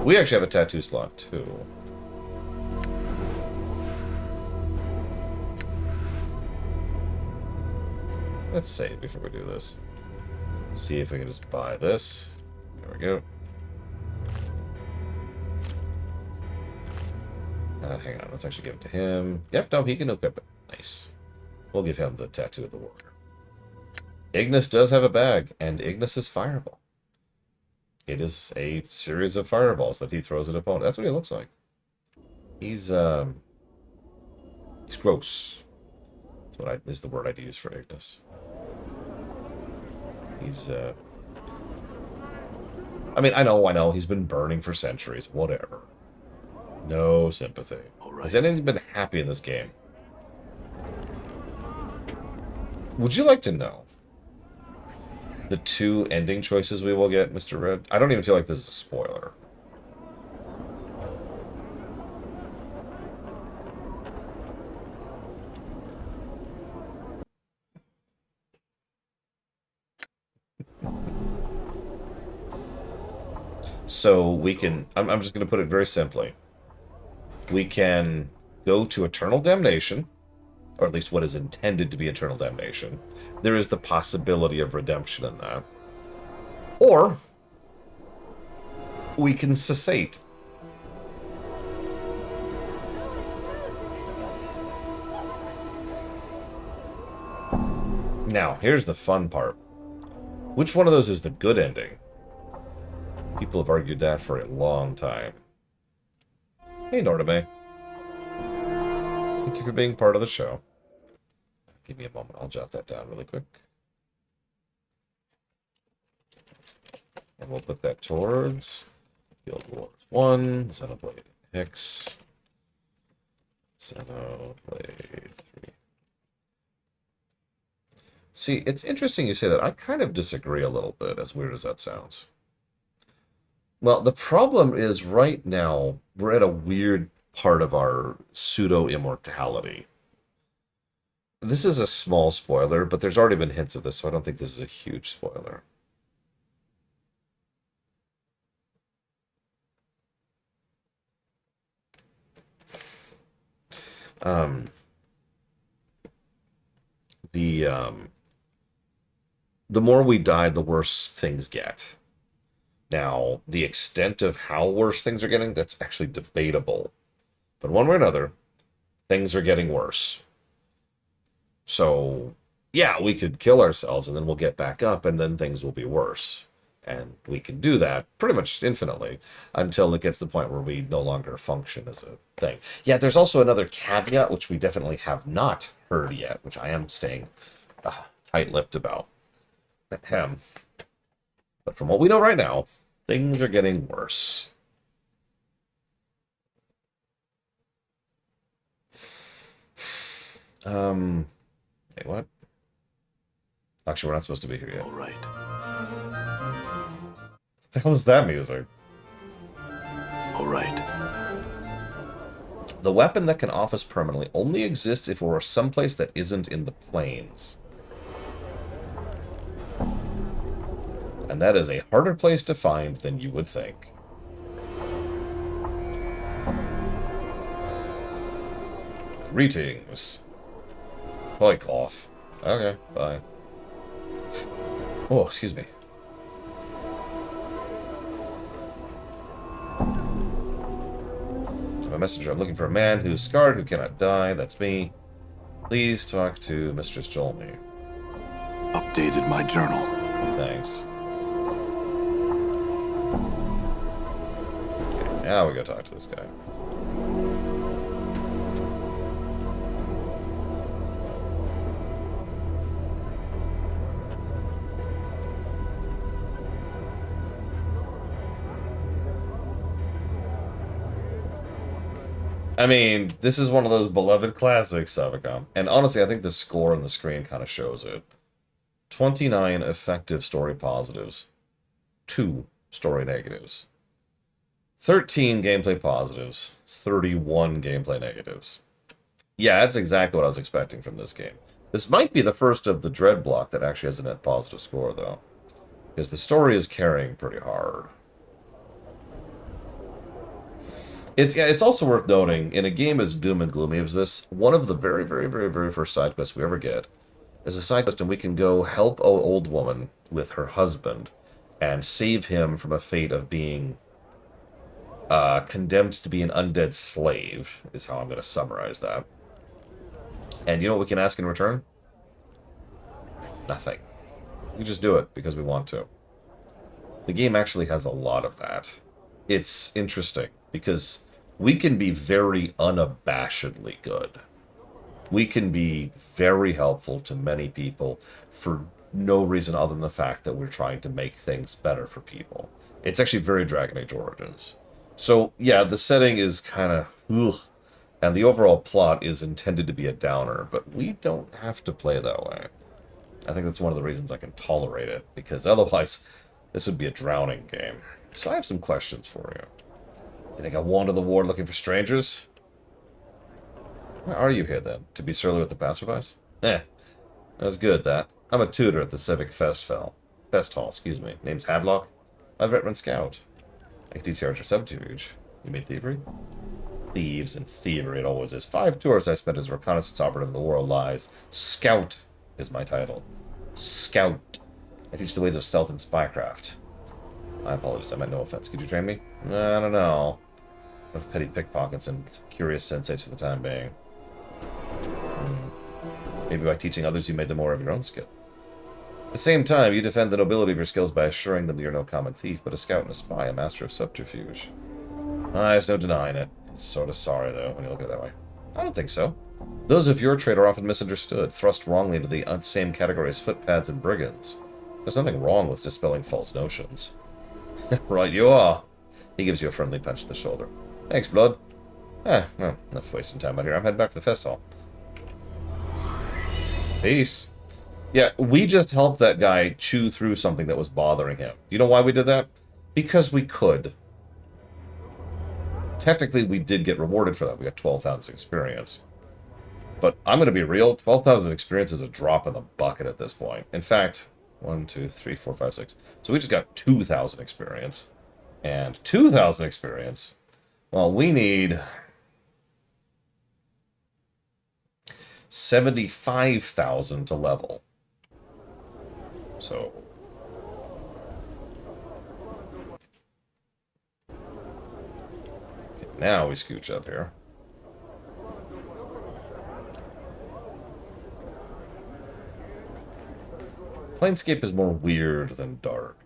We actually have a tattoo slot, too. Let's save before we do this. See if we can just buy this. There we go. Hang on, let's actually give it to him. Yep, no, he can equip it. Nice. We'll give him the Tattoo of the Warrior. Ignis does have a bag, and Ignis is fireable. It is a series of fireballs that he throws at opponents. That's what he looks like. He's gross. That's what is the word I'd use for Ignis. He's, I mean, I know, he's been burning for centuries, whatever. No sympathy. Right. Has anyone been happy in this game? Would you like to know the 2 ending choices we will get, Mr. Red? I don't even feel like this is a spoiler. So we can, I'm just going to put it very simply. We can go to Eternal Damnation, or at least what is intended to be Eternal Damnation. There is the possibility of redemption in that. Or we can cessate. Now, here's the fun part. Which one of those is the good ending? People have argued that for a long time. Hey, Nordame. Thank you for being part of the show. Give me a moment. I'll jot that down really quick. And we'll put that towards Guild Wars 1, Xenoblade X, Xenoblade 3. See, it's interesting you say that. I kind of disagree a little bit, as weird as that sounds. Well, the problem is right now, we're at a weird part of our pseudo-immortality. This is a small spoiler, but there's already been hints of this, so I don't think this is a huge spoiler. The more we die, the worse things get. Now, the extent of how worse things are getting, that's actually debatable. But one way or another, things are getting worse. So, yeah, we could kill ourselves and then we'll get back up and then things will be worse. And we can do that pretty much infinitely until it gets to the point where we no longer function as a thing. Yeah, there's also another caveat, which we definitely have not heard yet, which I am staying tight-lipped about. But from what we know right now, things are getting worse. Wait, what? Actually, we're not supposed to be here yet. All right. What the hell is that music? All right. The weapon that can off us permanently only exists if we're someplace that isn't in the plains. And that is a harder place to find than you would think. Greetings. Like off. Okay, bye. Oh, excuse me. I'm a messenger. I'm looking for a man who's scarred, who cannot die. That's me. Please talk to Mistress Jolmy. Updated my journal. Thanks. Okay, now we go talk to this guy. I mean, this is one of those beloved classics, Savicom. And honestly, I think the score on the screen kind of shows it. 29 effective story positives. 2 story negatives. 13 gameplay positives. 31 gameplay negatives. Yeah, that's exactly what I was expecting from this game. This might be the first of the Dread block that actually has a net positive score, though. Because the story is carrying pretty hard. It's also worth noting, in a game as doom and gloomy as this, one of the very, very, very, very first side quests we ever get is a side quest, and we can go help an old woman with her husband and save him from a fate of being condemned to be an undead slave, is how I'm going to summarize that. And you know what we can ask in return? Nothing. We just do it because we want to. The game actually has a lot of that. It's interesting, because we can be very unabashedly good. We can be very helpful to many people for no reason other than the fact that we're trying to make things better for people. It's actually very Dragon Age Origins. So, yeah, the setting is kind of ugh, and the overall plot is intended to be a downer, but we don't have to play that way. I think that's one of the reasons I can tolerate it, because otherwise this would be a drowning game. So I have some questions for you. You think I wander the ward looking for strangers? Why are you here, then? To be surly with the passerbys? That's good, that. I'm a tutor at the Civic Fest Hall, excuse me. Name's Hadlock. I'm a veteran scout. I can teach you your subterfuge. You mean thievery? Thieves and thievery, it always is. 5 tours I spent as reconnaissance operative in the War of Lies. Scout is my title. Scout. I teach the ways of stealth and spycraft. I apologize, I meant no offense. Could you train me? I don't know. With petty pickpockets and curious sensates for the time being. Maybe by teaching others you made them more of your own skill. At the same time, you defend the nobility of your skills by assuring them that you're no common thief, but a scout and a spy, a master of subterfuge. There's no denying it. It's sort of sorry, though, when you look at it that way. I don't think so. Those of your trade are often misunderstood, thrust wrongly into the same category as footpads and brigands. There's nothing wrong with dispelling false notions. Right you are. He gives you a friendly punch to the shoulder. Thanks, Blood. Well, enough wasting time out here. I'm heading back to the fest hall. Peace. Yeah, we just helped that guy chew through something that was bothering him. You know why we did that? Because we could. Technically, we did get rewarded for that. We got 12,000 experience. But I'm going to be real. 12,000 experience is a drop in the bucket at this point. In fact, 1, 2, 3, 4, 5, 6. So we just got 2,000 experience. And 2,000 experience. Well, we need 75,000 to level. So okay, now we scooch up here. Planescape is more weird than dark.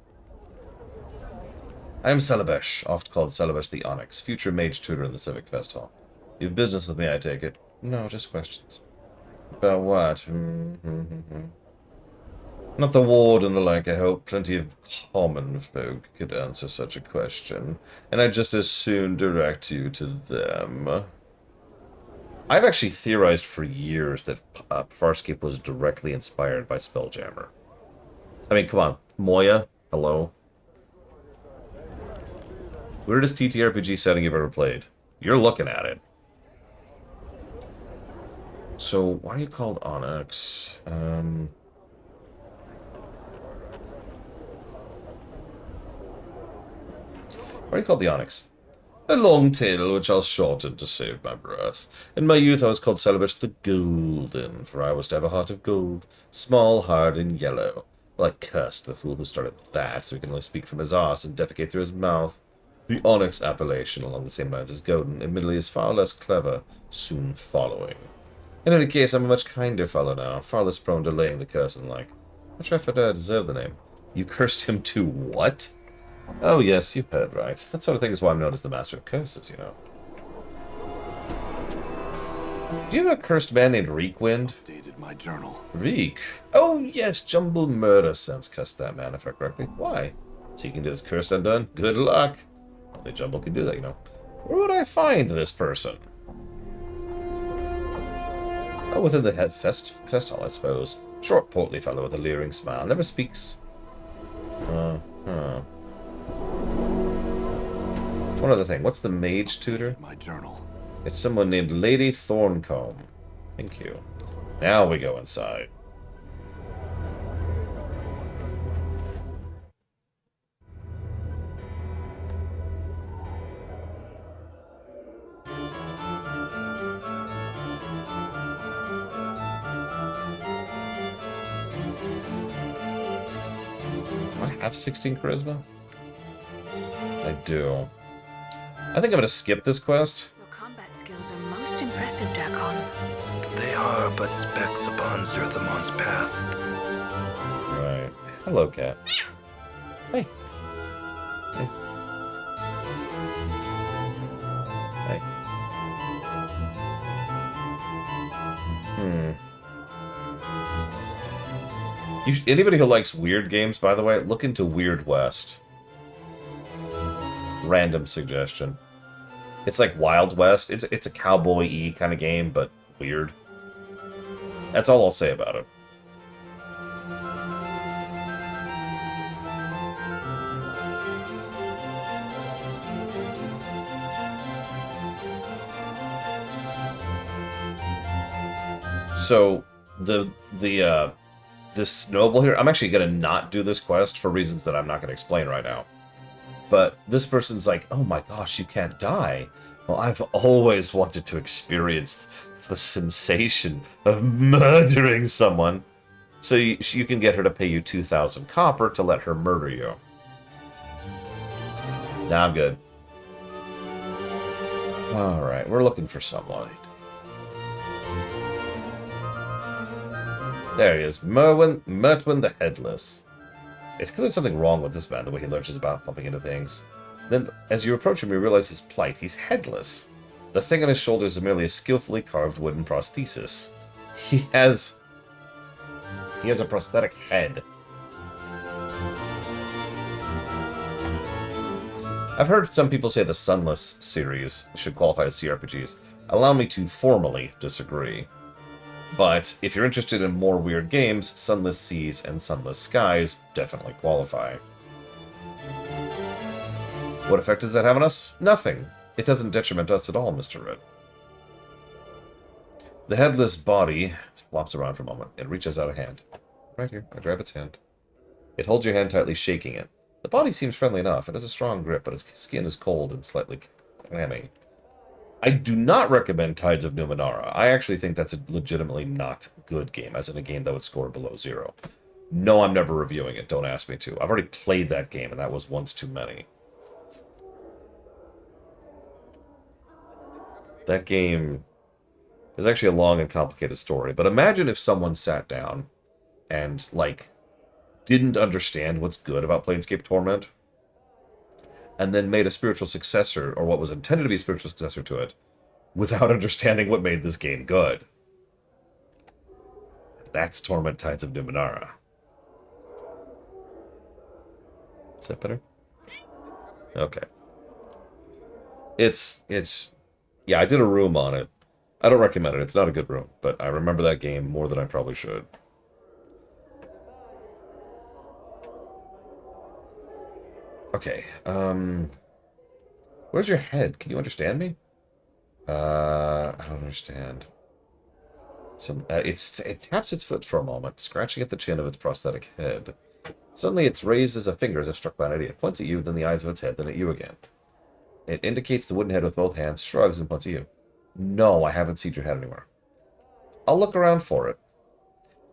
I am Celebesh, oft called Celebesh the Onyx, future mage tutor in the Civic Fest Hall. You have business with me, I take it? No, just questions. About what? Not the ward and the like, I hope. Plenty of common folk could answer such a question, and I'd just as soon direct you to them. I've actually theorized for years that Farscape was directly inspired by Spelljammer. I mean, come on. Moya, hello? Weirdest TTRPG setting you've ever played. You're looking at it. So, why are you called Onyx? Why are you called the Onyx? A long tale which I'll shorten to save my breath. In my youth I was called Celebesh the Golden, for I was to have a heart of gold, small, hard, and yellow. Well, I cursed the fool who started that, so he can only speak from his arse and defecate through his mouth. The Onyx appellation along the same lines as Golden, admittedly is far less clever, soon following. In any case, I'm a much kinder fellow now, far less prone to laying the curse and the like. Not sure if I deserve the name. You cursed him to what? Oh yes, you heard right. That sort of thing is why I'm known as the Master of Curses, you know. Do you have a cursed man named Reekwind? Updated my journal. Reek? Oh yes, Jumble Murder Sense cursed that man, if I correctly. Why? So he can get his curse undone? Good luck. Only Jumble can do that, you know. Where would I find this person? Oh, within the fest hall, I suppose. Short, portly fellow with a leering smile. Never speaks. One other thing. What's the mage tutor? My journal. It's someone named Lady Thorncombe. Thank you. Now we go inside. Do I have 16 charisma? I do. I think I'm going to skip this quest. Your combat skills are most impressive, Darkon. They are but specks upon Zerthamon's path. Right. Hello, cat. Hey. Hey. Hey. Anybody who likes weird games, by the way, look into Weird West. Random suggestion. It's like Wild West. It's a cowboy-y kind of game, but weird. That's all I'll say about it. So this noble here, I'm actually gonna not do this quest for reasons that I'm not gonna explain right now. But this person's like, oh my gosh, you can't die. Well, I've always wanted to experience the sensation of murdering someone. So you can get her to pay you 2,000 copper to let her murder you. Now I'm good. Alright, we're looking for someone. There he is, Mertwin the Headless. It's clearly something wrong with this man, the way he lurches about, bumping into things. Then, as you approach him, you realize his plight. He's headless. The thing on his shoulders is merely a skillfully carved wooden prosthesis. He has a prosthetic head. I've heard some people say the Sunless series should qualify as CRPGs. Allow me to formally disagree. But if you're interested in more weird games, Sunless Seas and Sunless Skies definitely qualify. What effect does that have on us? Nothing. It doesn't detriment us at all, Mr. Red. The headless body flops around for a moment and reaches out a hand. Right here. I grab its hand. It holds your hand tightly, shaking it. The body seems friendly enough. It has a strong grip, but its skin is cold and slightly clammy. I do not recommend Tides of Numenera. I actually think that's a legitimately not good game, as in a game that would score below 0. No, I'm never reviewing it. Don't ask me to. I've already played that game, and that was once too many. That game is actually a long and complicated story, but imagine if someone sat down and, like, didn't understand what's good about Planescape Torment, and then made a spiritual successor, or what was intended to be a spiritual successor to it, without understanding what made this game good. That's Torment Tides of Numenera. Is that better? Okay. Yeah, I did a room on it. I don't recommend it. It's not a good room, but I remember that game more than I probably should. Okay, where's your head? Can you understand me? I don't understand. It taps its foot for a moment, scratching at the chin of its prosthetic head. Suddenly it raises a finger as if struck by an idea. It points at you, then the eyes of its head, then at you again. It indicates the wooden head with both hands, shrugs, and points at you. No, I haven't seen your head anywhere. I'll look around for it.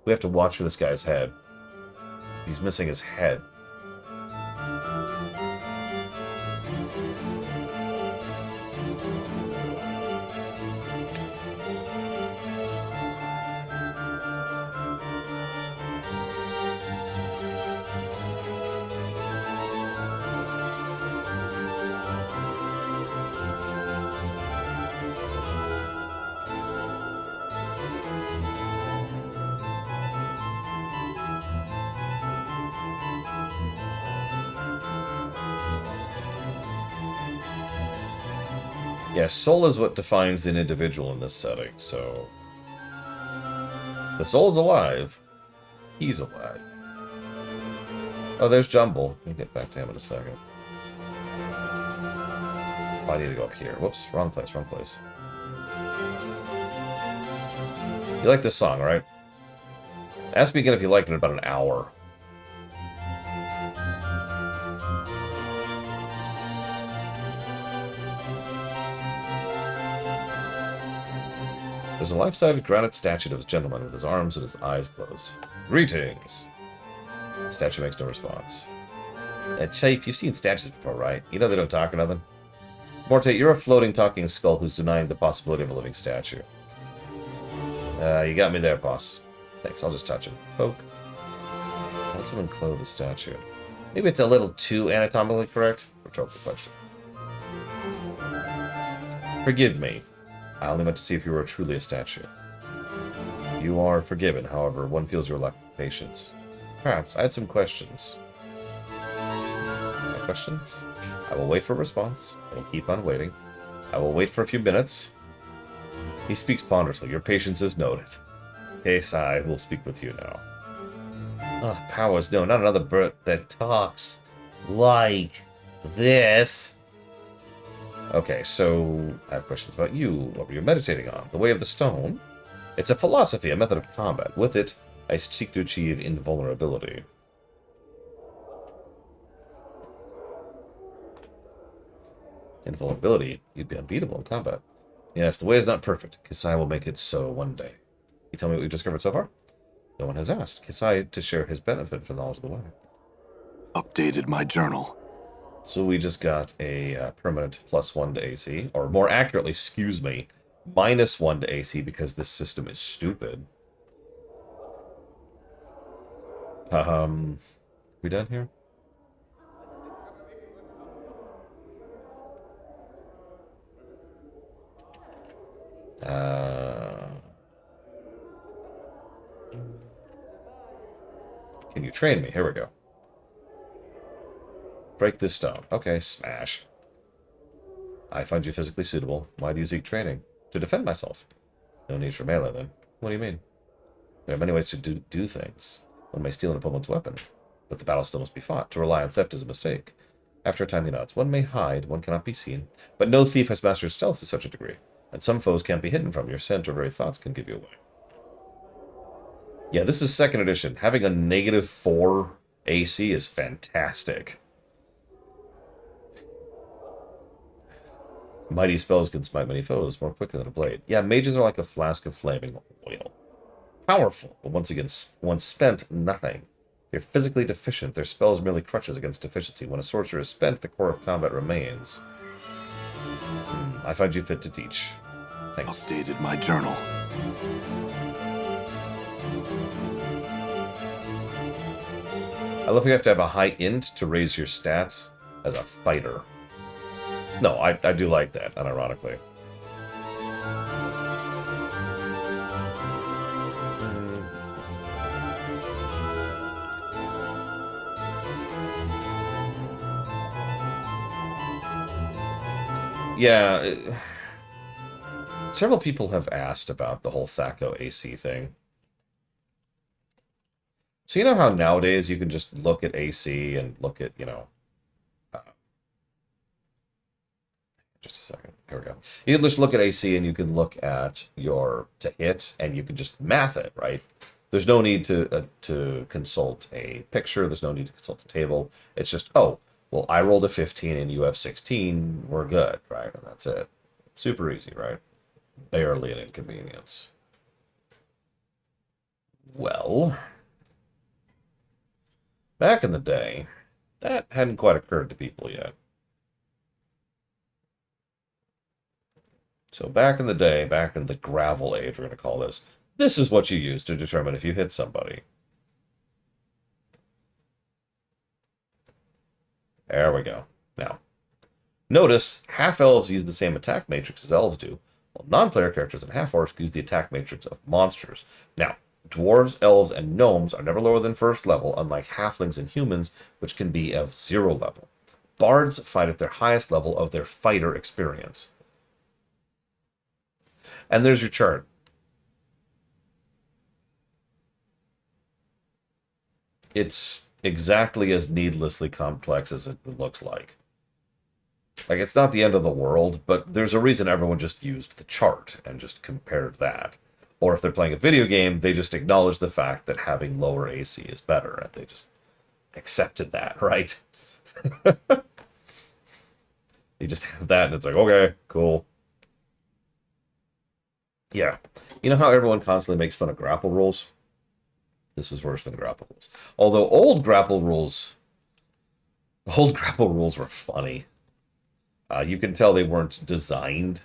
We have to watch for this guy's head. He's missing his head. Yeah, soul is what defines an individual in this setting, so... The soul's alive. He's alive. Oh, there's Jumble. We'll get back to him in a second. Oh, I need to go up here. Whoops, wrong place, wrong place. You like this song, right? Ask me again if you like it in about an hour. There's a life-size granite statue of a gentleman with his arms and his eyes closed. Greetings! The statue makes no response. Chief, you've seen statues before, right? You know they don't talk or nothing? Morte, you're a floating, talking skull who's denying the possibility of a living statue. You got me there, boss. Thanks, I'll just touch him. Poke. How does someone clothe the statue? Maybe it's a little too anatomically correct? Rhetorical question. Forgive me. I only meant to see if you were truly a statue. You are forgiven, however, one feels your lack of patience. Perhaps I had some questions. My questions? I will wait for a response. I will keep on waiting. I will wait for a few minutes. He speaks ponderously. Your patience is noted. Kesai will speak with you now. Ah, powers, no, not another bird that talks like this. Okay, so I have questions about you. What were you meditating on? The Way of the Stone? It's a philosophy, a method of combat. With it, I seek to achieve invulnerability. Invulnerability? You'd be unbeatable in combat. Yes, the way is not perfect. Kisai will make it so one day. You tell me what you've discovered so far? No one has asked Kisai to share his benefit for knowledge of the way. Updated my journal. So we just got a permanent +1 to AC, or more accurately, excuse me, -1 to AC because this system is stupid. We done here? Can you train me? Here we go. Break this stone. Okay, smash. I find you physically suitable. Why do you seek training? To defend myself. No need for melee, then. What do you mean? There are many ways to do things. One may steal an opponent's weapon, but the battle still must be fought. To rely on theft is a mistake. After a time, he nods. One may hide, one cannot be seen, but no thief has mastered stealth to such a degree, and some foes can't be hidden from. Your scent or very thoughts can give you away. Yeah, this is 2nd edition. Having a -4 AC is fantastic. Mighty spells can smite many foes more quickly than a blade. Yeah, mages are like a flask of flaming oil. Powerful, but once spent, nothing. They're physically deficient. Their spells merely crutches against deficiency. When a sorcerer is spent, the core of combat remains. I find you fit to teach. Thanks. Updated my journal. I love you have to have a high int to raise your stats as a fighter. No, I do like that, unironically. Yeah, several people have asked about the whole THAC0 AC thing. So you know how nowadays you can just look at AC and look at, you know... just a second. Here we go. You can just look at AC and you can look at your to hit and you can just math it, right? There's no need to consult a picture. There's no need to consult a table. It's just, oh, well, I rolled a 15 and you have 16. We're good, right? And that's it. Super easy, right? Barely an inconvenience. Well, back in the day, that hadn't quite occurred to people yet. So back in the day, back in the gravel age, we're going to call this is what you use to determine if you hit somebody. There we go. Now, notice half-elves use the same attack matrix as elves do, while non-player characters and half-orcs use the attack matrix of monsters. Now, dwarves, elves, and gnomes are never lower than 1st level, unlike halflings and humans, which can be of 0 level. Bards fight at their highest level of their fighter experience. And there's your chart. It's exactly as needlessly complex as it looks like. Like, it's not the end of the world, but there's a reason everyone just used the chart and just compared that. Or if they're playing a video game, they just acknowledge the fact that having lower AC is better, and they just accepted that, right? You just have that, and it's like, okay, cool. Yeah. You know how everyone constantly makes fun of grapple rules? This is worse than grapple rules. Although old grapple rules were funny. You can tell they weren't designed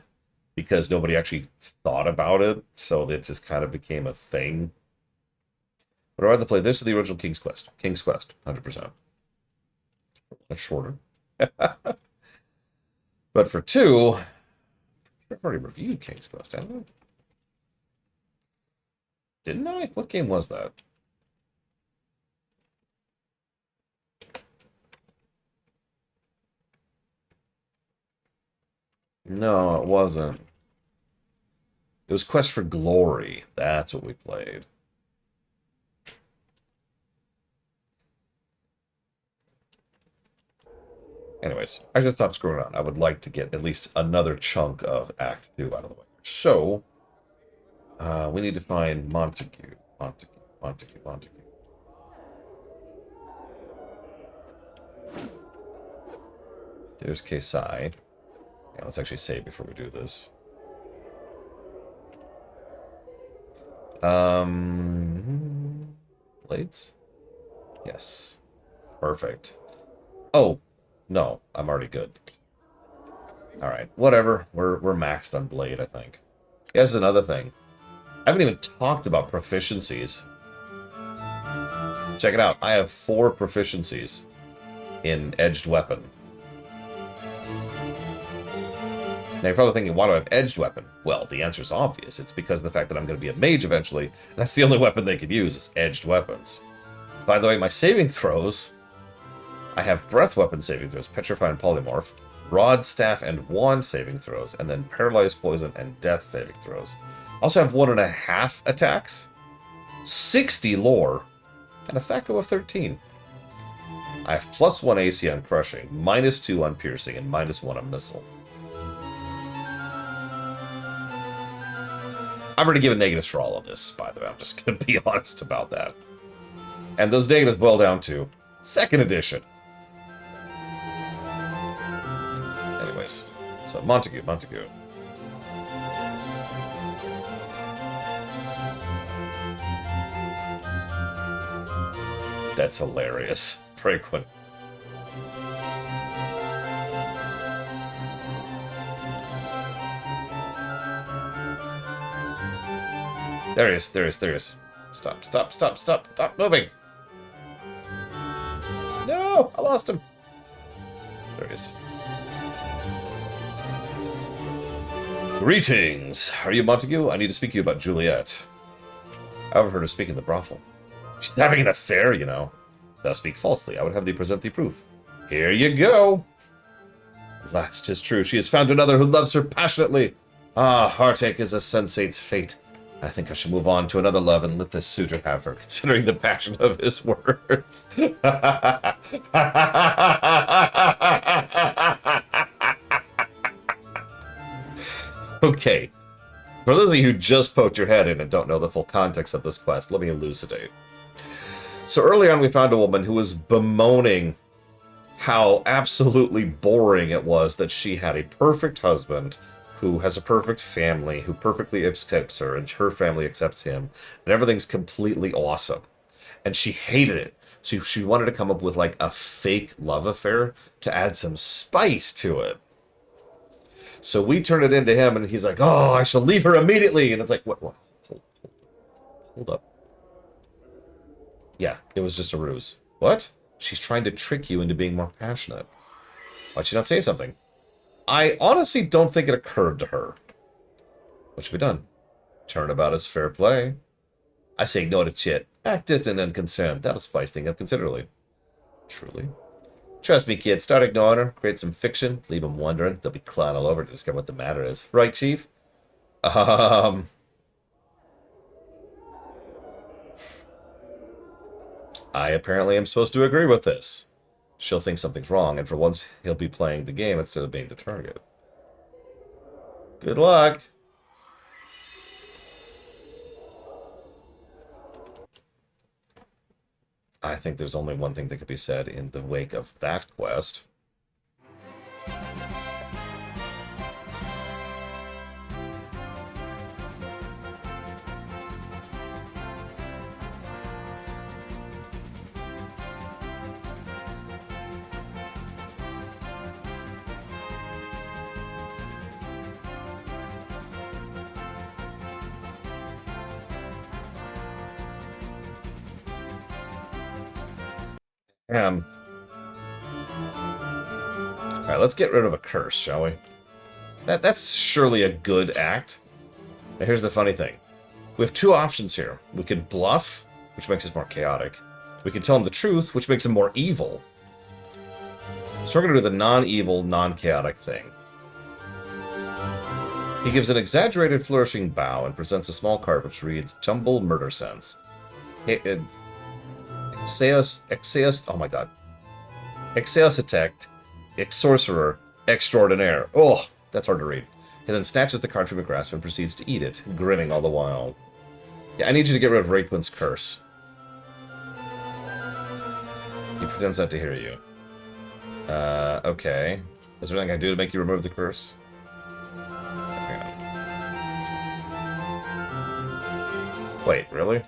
because nobody actually thought about it, so it just kind of became a thing. But I'd rather play this or the original King's Quest. King's Quest, 100%. It's shorter. But for 2, I've already reviewed King's Quest, haven't I? Didn't I? What game was that? No, it wasn't. It was Quest for Glory. That's what we played. Anyways, I should stop screwing around. I would like to get at least another chunk of Act 2 out of the way. So, we need to find Montague. Montague. There's Kesai. Yeah, let's actually save before we do this. Blades? Yes. Perfect. Oh, no, I'm already good. Alright, whatever. We're maxed on Blade, I think. Yeah, this is another thing. I haven't even talked about proficiencies. Check it out. I have 4 proficiencies in edged weapon. Now you're probably thinking, why do I have edged weapon? Well, the answer is obvious. It's because of the fact that I'm going to be a mage eventually, and that's the only weapon they could use is edged weapons. By the way, my saving throws, I have breath weapon saving throws, petrify and polymorph, rod, staff, and wand saving throws, and then paralyzed, poison, and death saving throws. I also have 1.5 attacks, 60 lore, and a THAC0 of 13. I have +1 AC on crushing, -2 on piercing, and -1 on missile. I've already given negatives for all of this, by the way. I'm just going to be honest about that. And those negatives boil down to 2nd edition. Anyways, so Montague. That's hilarious. Frequent. There he is. Stop moving. No, I lost him. There he is. Greetings. Are you Montague? I need to speak to you about Juliet. I overheard her speak in the brothel. She's having an affair, you know. Thou speak falsely. I would have thee present thee proof. Here you go. Alas, 'tis true. She has found another who loves her passionately. Ah, heartache is a sensate's fate. I think I should move on to another love and let this suitor have her, considering the passion of his words. Okay. For those of you who just poked your head in and don't know the full context of this quest, let me elucidate. So early on we found a woman who was bemoaning how absolutely boring it was that she had a perfect husband who has a perfect family, who perfectly accepts her, and her family accepts him, and everything's completely awesome. And she hated it. So she wanted to come up with like a fake love affair to add some spice to it. So we turn it into him, and he's like, oh, I shall leave her immediately. And it's like, what? Hold up. Yeah, it was just a ruse. What? She's trying to trick you into being more passionate. Why'd she not say something? I honestly don't think it occurred to her. What should be done? Turnabout is fair play. I say ignore the chit. Act distant and unconcerned. That'll spice things up considerably. Truly. Trust me, kid. Start ignoring her. Create some fiction. Leave them wondering. They'll be clawing all over to discover what the matter is. Right, Chief? I apparently am supposed to agree with this. She'll think something's wrong, and for once, he'll be playing the game instead of being the target. Good luck! I think there's only one thing that could be said in the wake of that quest. Alright, let's get rid of a curse, shall we? That's surely a good act. Now here's the funny thing. We have two options here. We can bluff, which makes us more chaotic. We can tell him the truth, which makes him more evil. So we're going to do the non-evil, non-chaotic thing. He gives an exaggerated flourishing bow and presents a small card which reads, Jumble Murder Sense. Exeus, oh my god. Exeusitect, Exorcerer, Extraordinaire. Oh, that's hard to read. He then snatches the card from your grasp and proceeds to eat it, grinning all the while. Yeah, I need you to get rid of Raithwin's curse. He pretends not to hear you. Okay. Is there anything I can do to make you remove the curse? Wait, really?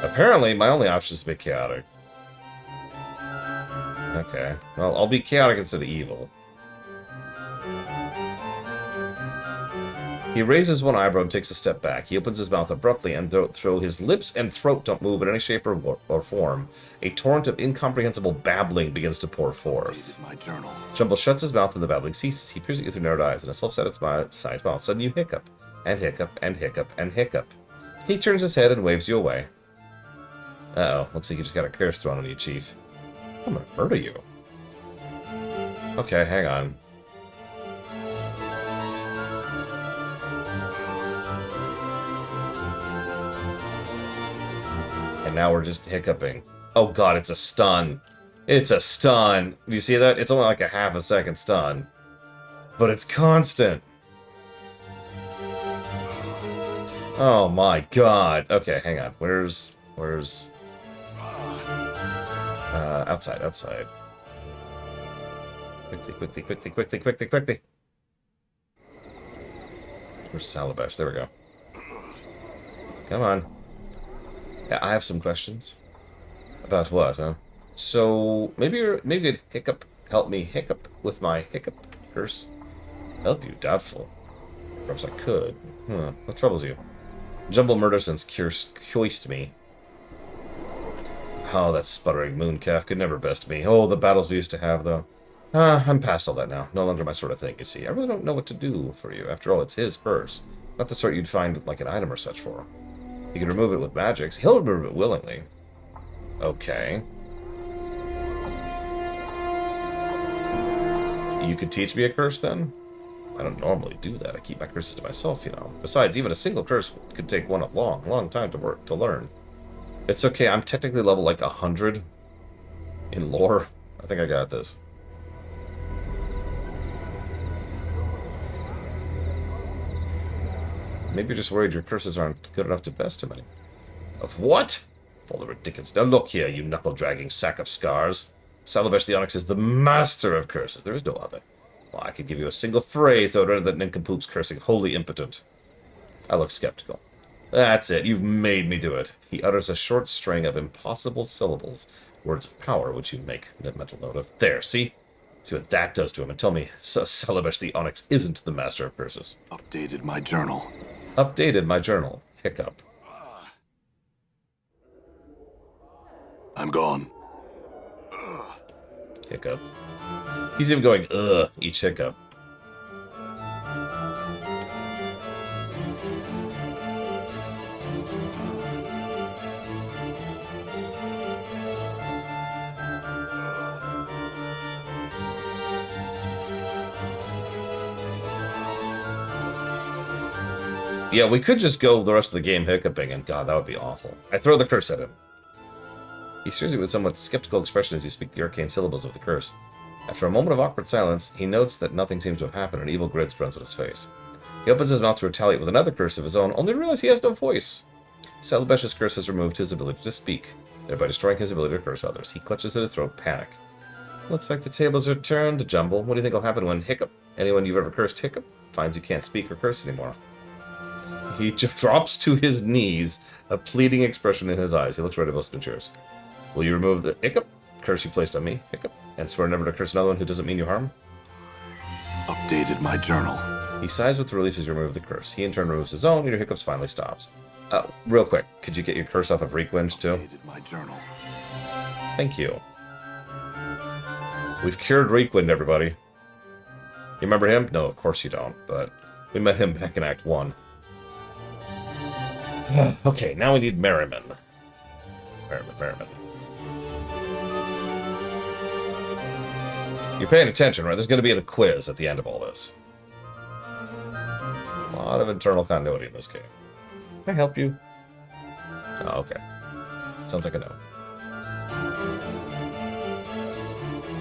Apparently, my only option is to be chaotic. Okay. Well, I'll be chaotic instead of evil. He raises one eyebrow and takes a step back. He opens his mouth abruptly, and though his lips and throat don't move in any shape or form, a torrent of incomprehensible babbling begins to pour forth. My journal. Jumble shuts his mouth and the babbling ceases. He peers at you through narrowed eyes, and a self-satisfied smile. Suddenly you hiccup, and hiccup, and hiccup, and hiccup. He turns his head and waves you away. Uh-oh, looks like you just got a curse thrown on you, Chief. I'm gonna murder you. Okay, hang on. And now we're just hiccuping. Oh god, it's a stun. It's a stun. You see that? It's only like a half a second stun. But it's constant. Oh my god. Okay, hang on. Where's... outside. Quickly. Where's Salabash? There we go. Come on. Yeah, I have some questions. About what, huh? So, maybe you'd help me hiccup with my hiccup curse. Help you? Doubtful. Perhaps I could. What troubles you? Jumble Murder Sense cursed me. Oh, that sputtering mooncalf could never best me. Oh, the battles we used to have, though. I'm past all that now. No longer my sort of thing, you see. I really don't know what to do for you. After all, it's his curse. Not the sort you'd find, like, an item or such for. You can remove it with magics. He'll remove it willingly. Okay. You could teach me a curse, then? I don't normally do that. I keep my curses to myself, you know. Besides, even a single curse could take one a long time to learn. It's okay, I'm technically level like 100 in lore. I think I got this. Maybe you're just worried your curses aren't good enough to best him any. Of what? All the ridiculous. Now look here, you knuckle-dragging sack of scars. Salabash the Onyx is the master of curses. There is no other. Well, I could give you a single phrase that would render that nincompoop's cursing wholly impotent. I look skeptical. That's it. You've made me do it. He utters a short string of impossible syllables, words of power, which you make a mental note of. There, see? See what that does to him, and tell me Salabash the Onyx isn't the master of curses. Updated my journal. Updated my journal. Hiccup. I'm gone. Hiccup. He's even going, ugh, each hiccup. Yeah, we could just go the rest of the game hiccuping, and God, that would be awful. I throw the curse at him. He stares at you with a somewhat skeptical expression as you speak the arcane syllables of the curse. After a moment of awkward silence, he notes that nothing seems to have happened, and an evil grin spreads on his face. He opens his mouth to retaliate with another curse of his own, only to realize he has no voice. Salabesh's curse has removed his ability to speak, thereby destroying his ability to curse others. He clutches at his throat, panic. Looks like the tables are turned, Jumble. What do you think will happen when Hiccup, anyone you've ever cursed Hiccup, finds you can't speak or curse anymore? He drops to his knees, a pleading expression in his eyes. He looks right at both Venturas. Will you remove the Hiccup curse you placed on me, Hiccup, and swear never to curse another one who doesn't mean you harm? Updated my journal. He sighs with relief as you remove the curse. He in turn removes his own, and your Hiccups finally stops. Real quick, could you get your curse off of Reekwind, too? Updated my journal. Thank you. We've cured Reekwind, everybody. You remember him? No, of course you don't, but we met him back in Act 1. Okay, now we need Merriman. Merriman. You're paying attention, right? There's going to be a quiz at the end of all this. A lot of internal continuity in this game. Can I help you? Oh, okay. Sounds like a no.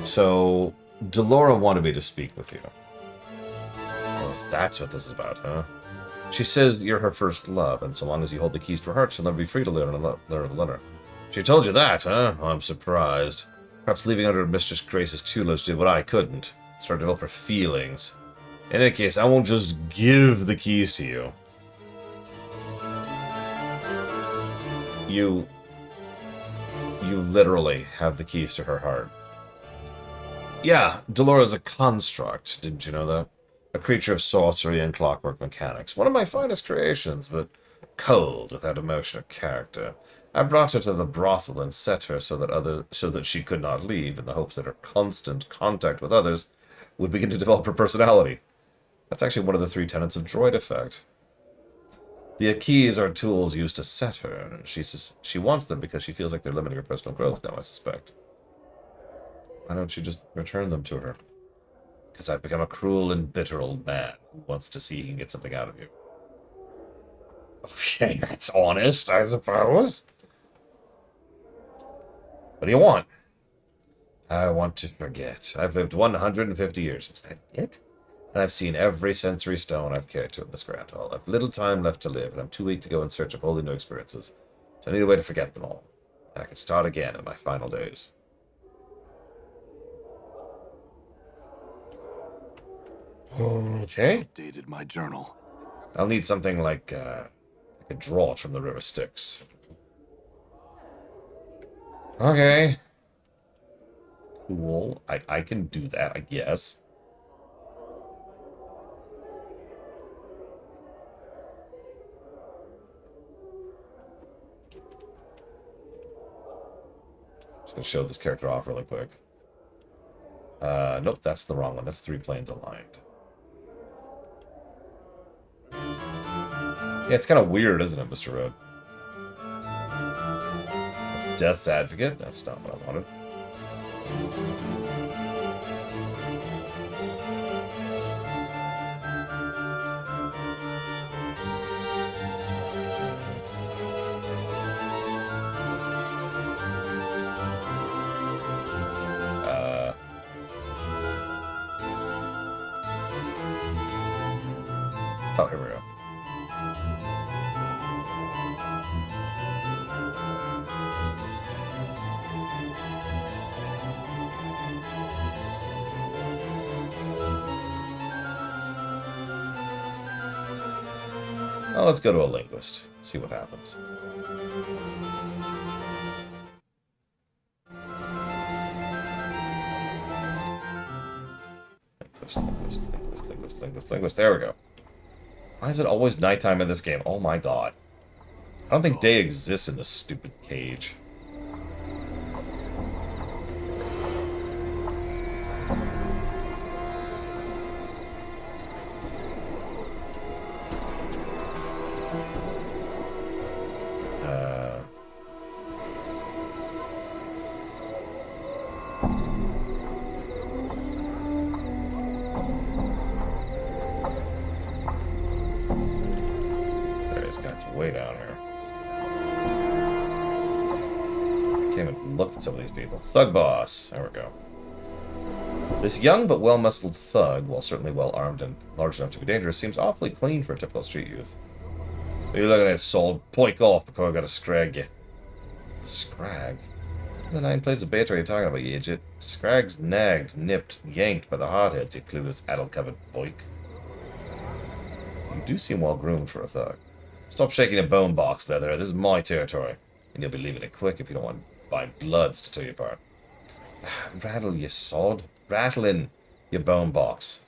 So, Delora wanted me to speak with you. Oh, that's what this is about, huh? She says you're her first love, and so long as you hold the keys to her heart, she'll never be free to learn her. She told you that, huh? Oh, I'm surprised. Perhaps leaving under Mistress Grace's tutelage did what I couldn't. Start to develop her feelings. In any case, I won't just give the keys to you. You literally have the keys to her heart. Yeah, Delora's a construct. Didn't you know that? A creature of sorcery and clockwork mechanics. One of my finest creations, but cold, without emotion or character. I brought her to the brothel and set her so that she could not leave, in the hopes that her constant contact with others would begin to develop her personality. That's actually one of the 3 tenets of droid effect. The keys are tools used to set her, and she wants them because she feels like they're limiting her personal growth now, I suspect. Why don't you just return them to her? Because I've become a cruel and bitter old man who wants to see he can get something out of you. Okay, that's honest, I suppose. What do you want? I want to forget. I've lived 150 years. Is that it? And I've seen every sensory stone I've cared to in this grand hall. I've little time left to live, and I'm too weak to go in search of wholly new experiences. So I need a way to forget them all. And I can start again in my final days. Okay. Updated my journal. I'll need something like a draught from the River Styx. Okay. Cool. I can do that, I guess. Just gonna show this character off really quick. Nope, that's the wrong one. That's 3 planes aligned. Yeah, it's kind of weird, isn't it, Mr. Road? That's Death's Advocate. That's not what I wanted. Oh, here we go. Oh, let's go to a linguist. See what happens. Linguist. There we go. Why is it always nighttime in this game? Oh my god. I don't think day exists in this stupid cage. Can't even look at some of these people. Thug boss. There we go. This young but well-muscled thug, while certainly well-armed and large enough to be dangerous, seems awfully clean for a typical street youth. What are you looking at, soul? Poik off, because I gotta scrag you. Scrag? The nine plays of bait are you talking about, you idiot? Scrag's nagged, nipped, yanked by the hotheads, you clueless, addle-covered boik. You do seem well-groomed for a thug. Stop shaking a bone box, Leather. This is my territory. And you'll be leaving it quick if you don't want by bloods to tear you apart. Rattle, you sod. Rattling, you bone box.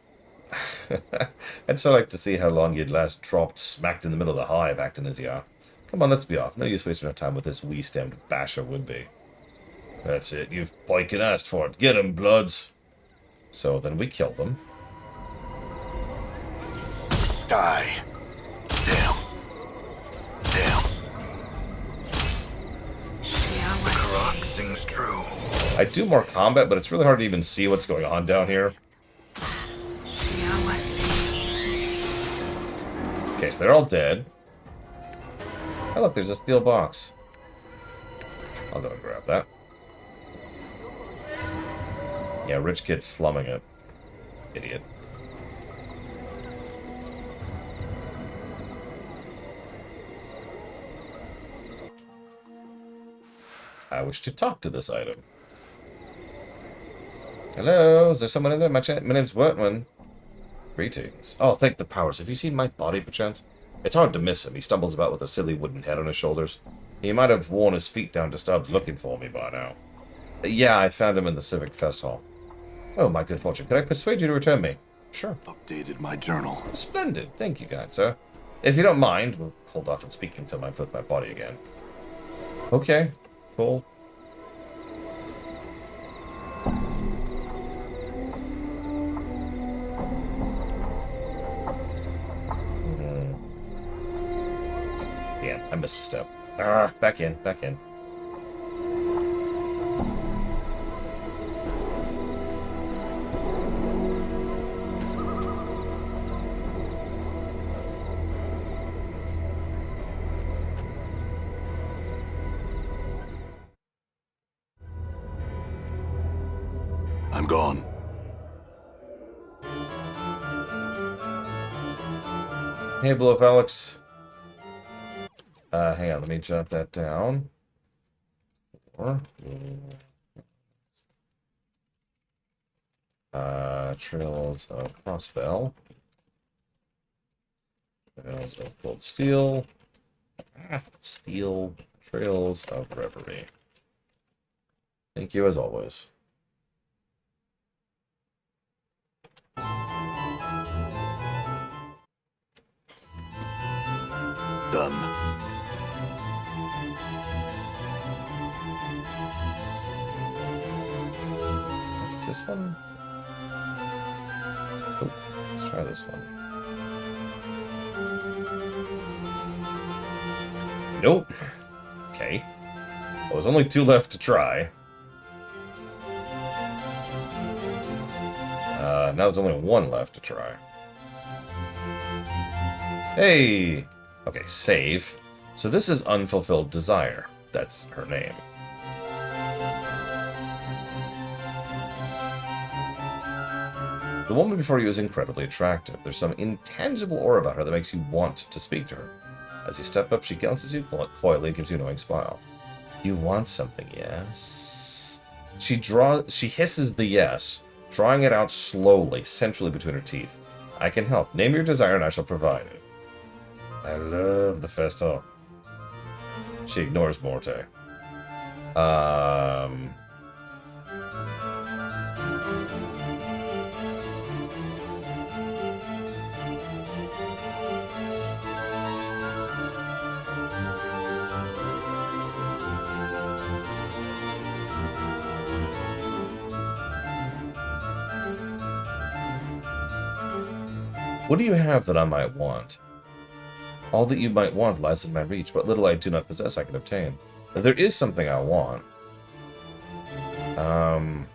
I'd so like to see how long you'd last dropped smacked in the middle of the hive acting as you are. Come on, let's be off. No use wasting our time with this wee-stemmed basher would-be. That's it. You've fucking asked for it. Get 'em, bloods. So then we kill them. Die. Damn. Damn. Karak sings true. I do more combat, but it's really hard to even see what's going on down here. Okay, so they're all dead. Oh, look, there's a steel box. I'll go and grab that. Yeah, rich kid's slumming it. Idiot. I wish to talk to this item. Hello, is there someone in there? My name's Wortman. Greetings. Oh, thank the powers. Have you seen my body, perchance? It's hard to miss him. He stumbles about with a silly wooden head on his shoulders. He might have worn his feet down to Stubbs looking for me by now. Yeah, I found him in the Civic Fest Hall. Oh, my good fortune. Could I persuade you to return me? Sure. Updated my journal. Splendid. Thank you, kind sir. If you don't mind, we'll hold off on speaking till I'm with my body again. Okay. Cool. Yeah, I missed a step. Ah, back in, back in. I'm gone. Hey, Bluff Alex. Hang on, let me jot that down. Trails of Crossbell. Trails of Cold Steel. Steel. Trails of Reverie. Thank you, as always. Done. What's this one? Oh, let's try this one. Nope. Okay. Well, there's only 2 left to try. Now there's only 1 left to try. Hey! Okay, save. So this is Unfulfilled Desire. That's her name. The woman before you is incredibly attractive. There's some intangible aura about her that makes you want to speak to her. As you step up, she glances at you coyly and gives you an annoying smile. You want something, yes? She hisses the yes, drawing it out slowly, centrally between her teeth. I can help. Name your desire and I shall provide it. I love the festival. She ignores Morte. What do you have that I might want? All that you might want lies in my reach. What little I do not possess I can obtain. There is something I want. Not.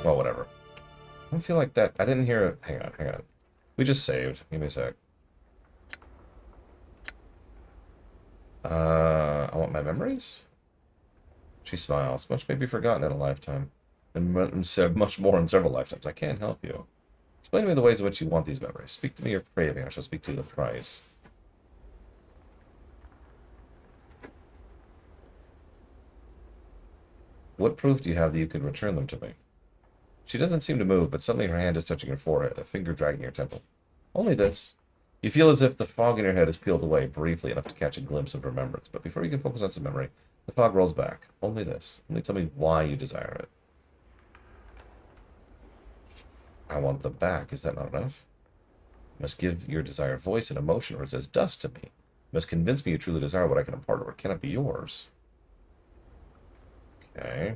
Well, whatever. I don't feel like that. I didn't hear it. Hang on. We just saved. Give me a sec. I want my memories? She smiles. Much may be forgotten in a lifetime, and much more in several lifetimes. I can't help you. Explain to me the ways in which you want these memories. Speak to me your craving. I shall speak to you the price. What proof do you have that you could return them to me? She doesn't seem to move, but suddenly her hand is touching her forehead, a finger dragging her temple. Only this. You feel as if the fog in your head is peeled away briefly enough to catch a glimpse of remembrance, but before you can focus on some memory, the fog rolls back. Only this. Only tell me why you desire it. I want them back. Is that not enough? You must give your desire voice and emotion, or it's as dust to me. You must convince me you truly desire what I can impart, or it cannot be yours. Okay.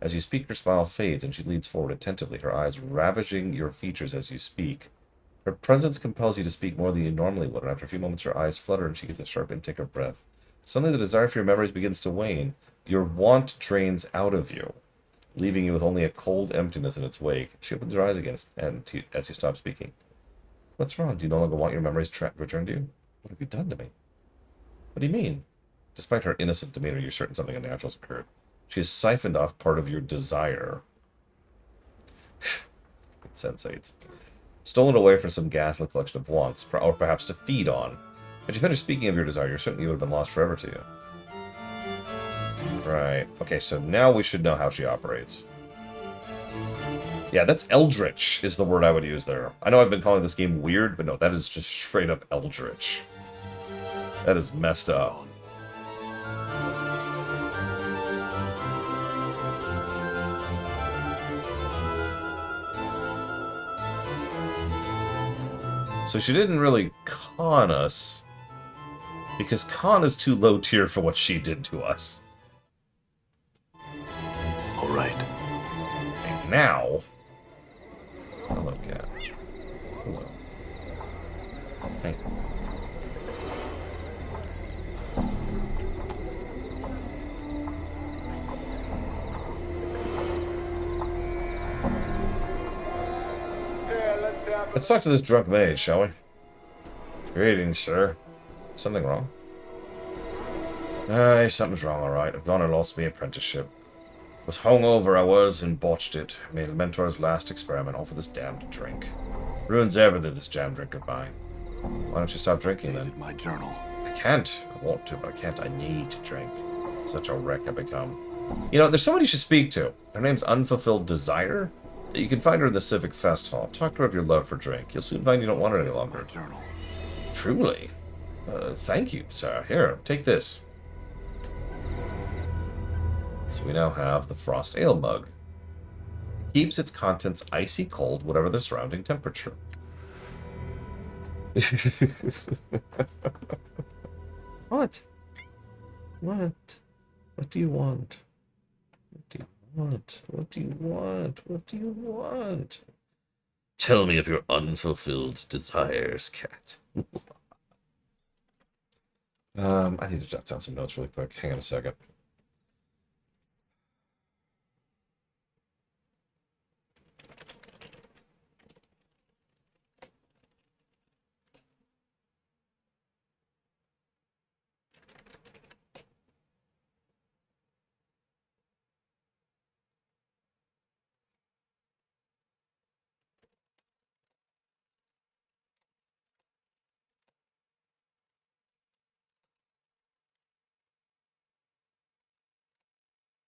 As you speak, her smile fades, and she leans forward attentively, her eyes ravaging your features as you speak. Her presence compels you to speak more than you normally would, and after a few moments her eyes flutter and she gets a sharp intake of breath. Suddenly the desire for your memories begins to wane. Your want drains out of you, leaving you with only a cold emptiness in its wake. She opens her eyes again as you stop speaking. What's wrong? Do you no longer want your memories returned to you? What have you done to me? What do you mean? Despite her innocent demeanor, you're certain something unnatural has occurred. She has siphoned off part of your desire. Sensates. Stolen away from some ghastly collection of wants, or perhaps to feed on. Had you finished speaking of your desire, you're certain you would have been lost forever to you. Right. Okay, so now we should know how she operates. Yeah, that's eldritch is the word I would use there. I know I've been calling this game weird, but no, that is just straight up eldritch. That is messed up. So she didn't really con us, because con is too low tier for what she did to us. All right. And now... Hello, cat. Hello. Hey. Let's talk to this drunk maid, shall we? Greetings, sir. Something wrong? Aye, something's wrong, alright. I've gone and lost my apprenticeship. Was hungover, I was, and botched it. Made mentor's last experiment, all for this damned drink. Ruins everything, this jam drink of mine. Why don't you stop drinking, then? Dated my journal. I can't. I want to, but I can't. I need to drink. Such a wreck I become. You know, there's somebody you should speak to. Her name's Unfulfilled Desire. You can find her in the Civic Fest Hall. Talk to her of your love for drink. You'll soon find you don't want it any longer. My journal. Truly? Thank you, sir. Here, take this. So we now have the Frost Ale mug. It keeps its contents icy cold, whatever the surrounding temperature. What? What? What do you want? What do you want? What do you want? What do you want? Tell me of your unfulfilled desires, cat. I need to jot down some notes really quick. Hang on a second.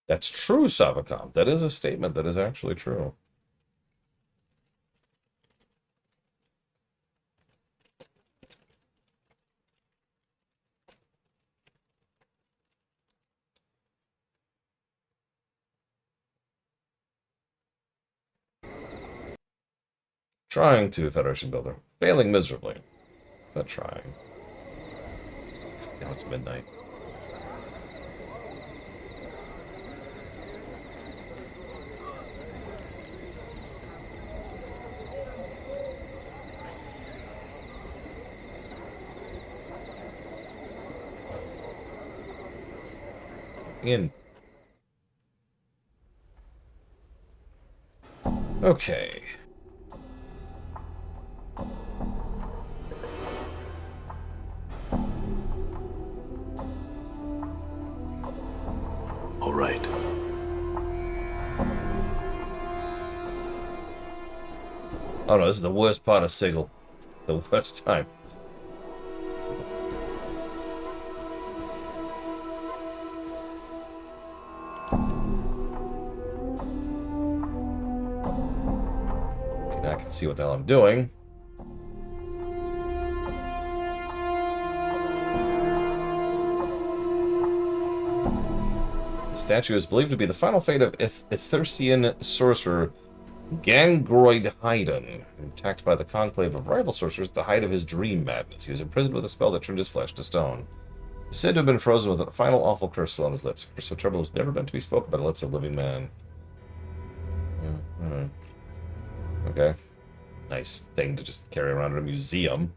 That's true, Savacom. That is a statement that is actually true. Trying to, Federation Builder. Failing miserably, but trying. Now it's midnight. In. Okay. All right. Oh no, this is the worst part of Sigil. The worst time. Okay, now I can see what the hell I'm doing. The statue is believed to be the final fate of Ithursian sorcerer Gangroid Haydn, attacked by the conclave of rival sorcerers at the height of his dream madness. He was imprisoned with a spell that turned his flesh to stone. He is said to have been frozen with a final awful curse still on his lips. A curse so terrible was never meant to be spoken by the lips of a living man. Okay. Nice thing to just carry around in a museum.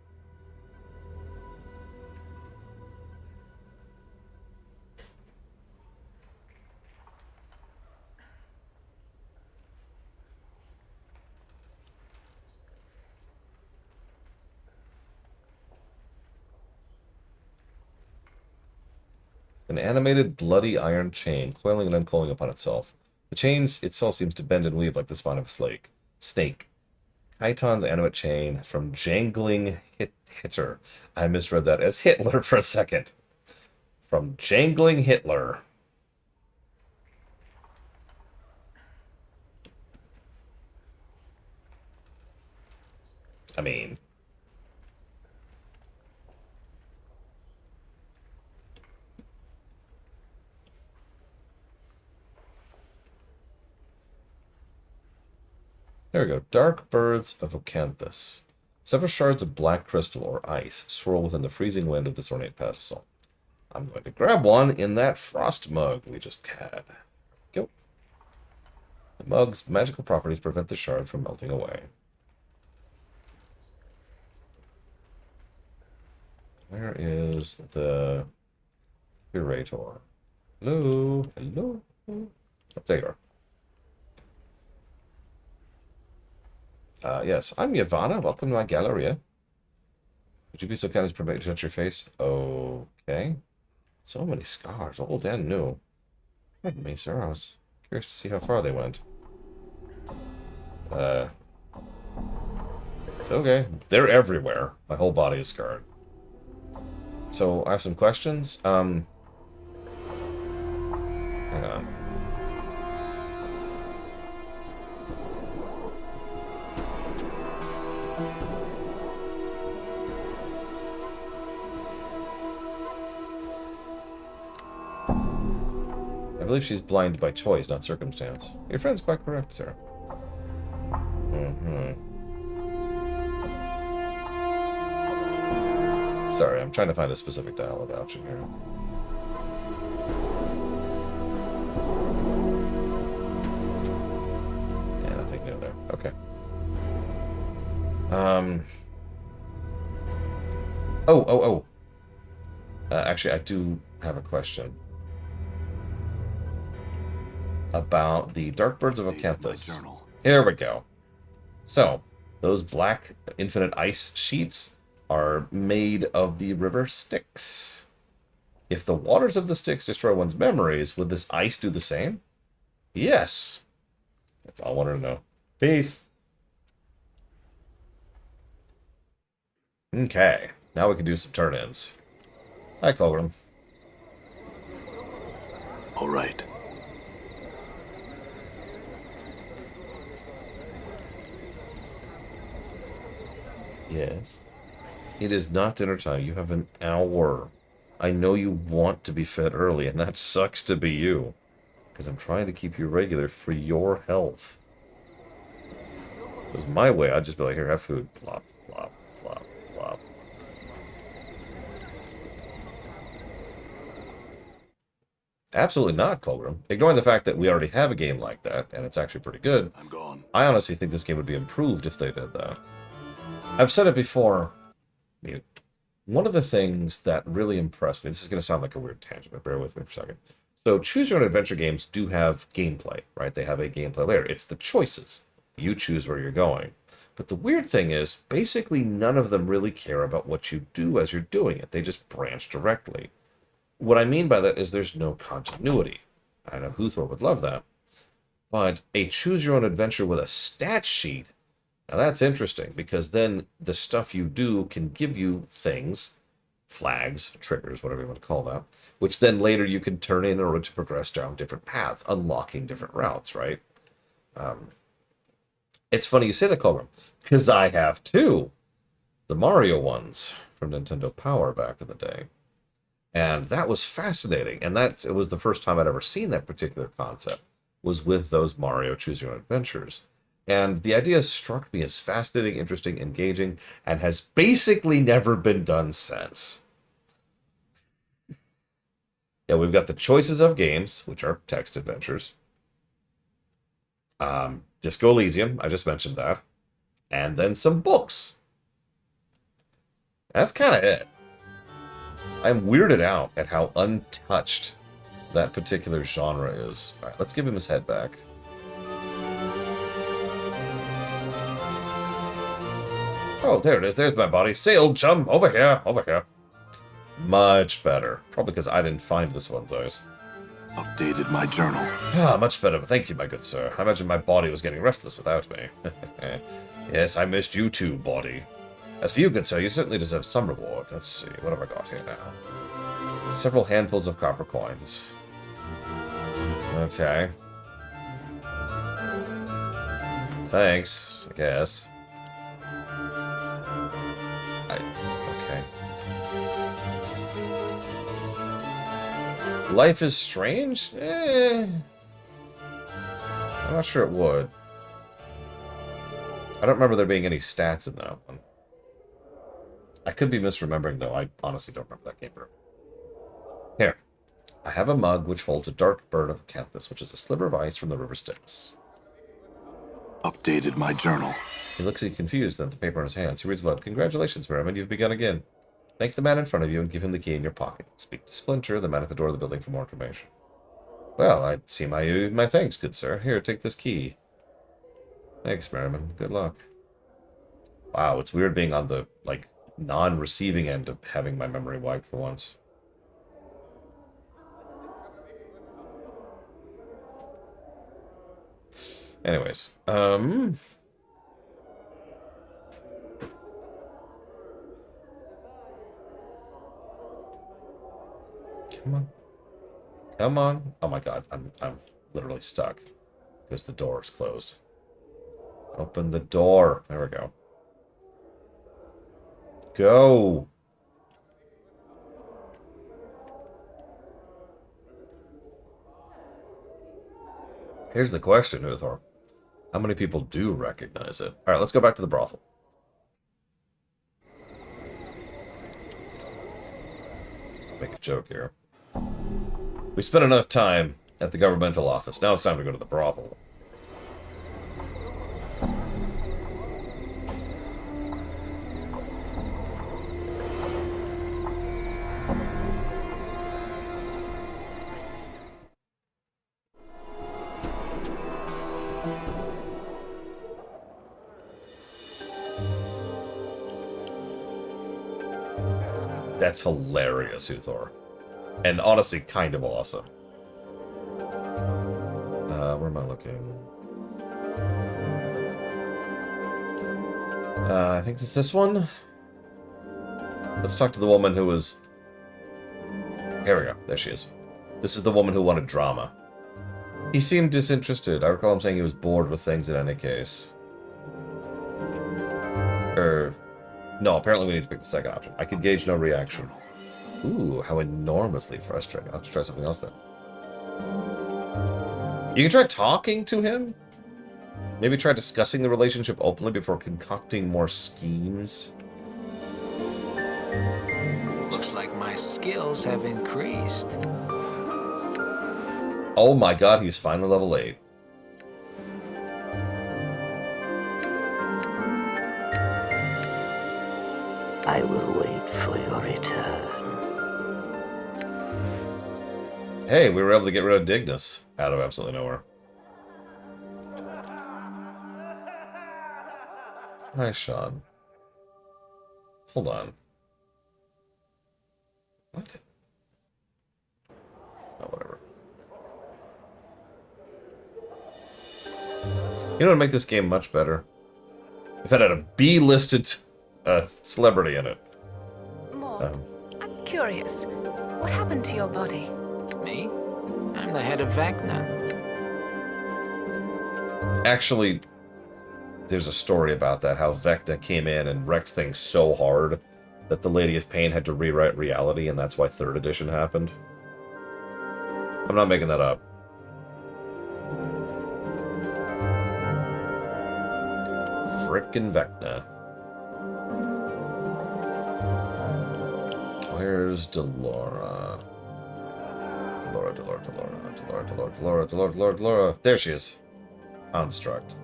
An animated, bloody iron chain, coiling and uncoiling upon itself. The chain itself seems to bend and weave like the spine of a snake. Kaiton's animate chain from Jangling Hitter. I misread that as Hitler for a second. From Jangling Hitler. I mean... There we go. Dark Birds of Acanthus. Several shards of black crystal or ice swirl within the freezing wind of this ornate pedestal. I'm going to grab one in that frost mug we just had. Go. The mug's magical properties prevent the shard from melting away. Where is the curator? Hello? Hello? Oh, there you are. Yes, I'm Yavanna. Welcome to my Galleria. Would you be so kind as to permit me to touch your face? Okay. So many scars, old and new. Pardon me, sir. I was curious to see how far they went. It's okay. They're everywhere. My whole body is scarred. So, I have some questions. Hang on. I believe she's blind by choice, not circumstance. Your friend's quite correct, sir. Sorry, I'm trying to find a specific dialogue option here. Yeah, nothing new there. Okay. Actually, I do have a question about the Dark Birds of Acanthus. Here we go. So, those black infinite ice sheets are made of the river Styx. If the waters of the Styx destroy one's memories, would this ice do the same? Yes. That's all I wanted to know. Peace. Okay, now we can do some turn-ins. Hi, Colgrim. All right. Yes. It is not dinner time. You have an hour. I know you want to be fed early, and that sucks to be you. Because I'm trying to keep you regular for your health. If it was my way, I'd just be like, here, have food. Plop, plop, plop, plop. Absolutely not, Colgrim. Ignoring the fact that we already have a game like that, and it's actually pretty good. I'm gone. I honestly think this game would be improved if they did that. I've said it before. One of the things that really impressed me, this is going to sound like a weird tangent, but bear with me for a second. So choose your own adventure games do have gameplay, right? They have a gameplay layer. It's the choices. You choose where you're going. But the weird thing is, basically none of them really care about what you do as you're doing it. They just branch directly. What I mean by that is there's no continuity. I know Huthor would love that. But a choose-your-own-adventure with a stat sheet, now that's interesting, because then the stuff you do can give you things, flags, triggers, whatever you want to call that, which then later you can turn in order to progress down different paths, unlocking different routes, right? It's funny you say that, Colgram, because I have two. The Mario ones from Nintendo Power back in the day. And that was fascinating. And it was the first time I'd ever seen that particular concept, was with those Mario Choose Your Own Adventures. And the idea struck me as fascinating, interesting, engaging, and has basically never been done since. Yeah, we've got the choices of games, which are text adventures. Disco Elysium, I just mentioned that. And then some books. That's kind of it. I'm weirded out at how untouched that particular genre is. All right, let's give him his head back. Oh, there it is. There's my body. Say, old chum, over here, over here. Much better. Probably because I didn't find this one's eyes. Updated my journal. Ah, much better. Thank you, my good sir. I imagine my body was getting restless without me. Yes, I missed you too, body. As for you, good sir, you certainly deserve some reward. Let's see, what have I got here now? Several handfuls of copper coins. Okay. Thanks, I guess. Okay. Life is Strange? I'm not sure it would. I don't remember there being any stats in that one. I could be misremembering, though. I honestly don't remember that game very well. Here. I have a mug which holds a dark bird of acanthus, which is a sliver of ice from the river Styx. Updated my journal. He looks confused at the paper in his hands. He reads aloud, "Congratulations, Merriman, you've begun again. Thank the man in front of you and give him the key in your pocket. Speak to Splinter, the man at the door of the building, for more information." Well, I see my thanks, good sir. Here, take this key. Thanks, Merriman. Good luck. Wow, it's weird being on the, like, non-receiving end of having my memory wiped for once. Anyways, Come on. Come on. Oh my god, I'm literally stuck. Because the door is closed. Open the door. There we go. Go! Here's the question, Uthor. How many people do recognize it? Alright, let's go back to the brothel. Make a joke here. We spent enough time at the governmental office. Now it's time to go to the brothel. That's hilarious, Uthor. And honestly, kind of awesome. Where am I looking? I think it's this one. Let's talk to the woman who was... Here we go. There she is. This is the woman who wanted drama. He seemed disinterested. I recall him saying he was bored with things in any case. No, apparently we need to pick the second option. I could gauge no reaction. Ooh, how enormously frustrating. I'll have to try something else then. You can try talking to him? Maybe try discussing the relationship openly before concocting more schemes? Looks like my skills have increased. Oh my god, he's finally level 8. I will wait for your return. Hey, we were able to get rid of Dignus out of absolutely nowhere. Hi, Sean. Hold on. What? Oh, whatever. You know what would make this game much better? If it had a B-listed celebrity in it. Maud, I'm curious. What happened to your body? Me? I'm the head of Vecna. Actually, there's a story about that, how Vecna came in and wrecked things so hard that the Lady of Pain had to rewrite reality, and that's why 3rd edition happened. I'm not making that up. Frickin' Vecna. Where's Delora? Delora. There she is. Construct.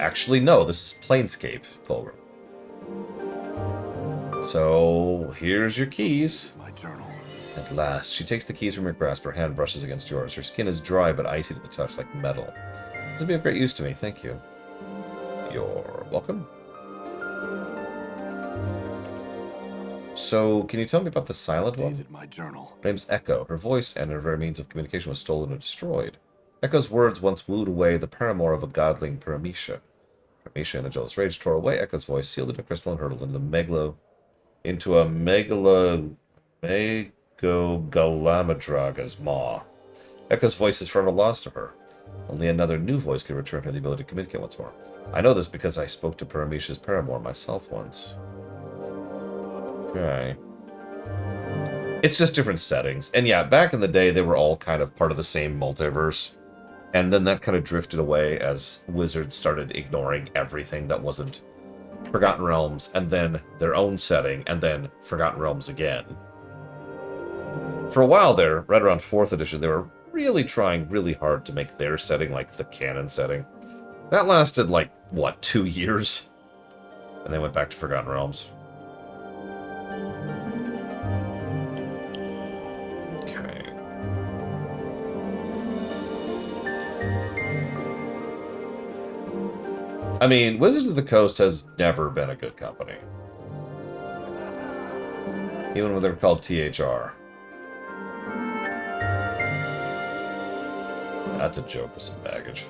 Actually, no, this is Planescape, Culver. So, here's your keys. My journal. At last, she takes the keys from your grasp, her hand brushes against yours. Her skin is dry but icy to the touch, like metal. This will be of great use to me, thank you. You're welcome. So, can you tell me about the silent one? My journal. Her name's Echo. Her voice and her very means of communication was stolen and destroyed. Echo's words once wooed away the paramour of a godling Paramisha. Paramisha, in a jealous rage, tore away Echo's voice, sealed it in crystal, and hurtled into a Megogalamedraga's maw. Echo's voice is forever lost to her. Only another new voice can return her the ability to communicate once more. I know this because I spoke to Paramisha's paramour myself once. Okay. It's just different settings. And yeah, back in the day, they were all kind of part of the same multiverse. And then that kind of drifted away as Wizards started ignoring everything that wasn't Forgotten Realms, and then their own setting, and then Forgotten Realms again. For a while there, right around 4th edition, they were really trying really hard to make their setting like the canon setting. That lasted like, what, 2 years? And they went back to Forgotten Realms. Okay. I mean, Wizards of the Coast has never been a good company. Even when they were called THR. That's a joke with some baggage.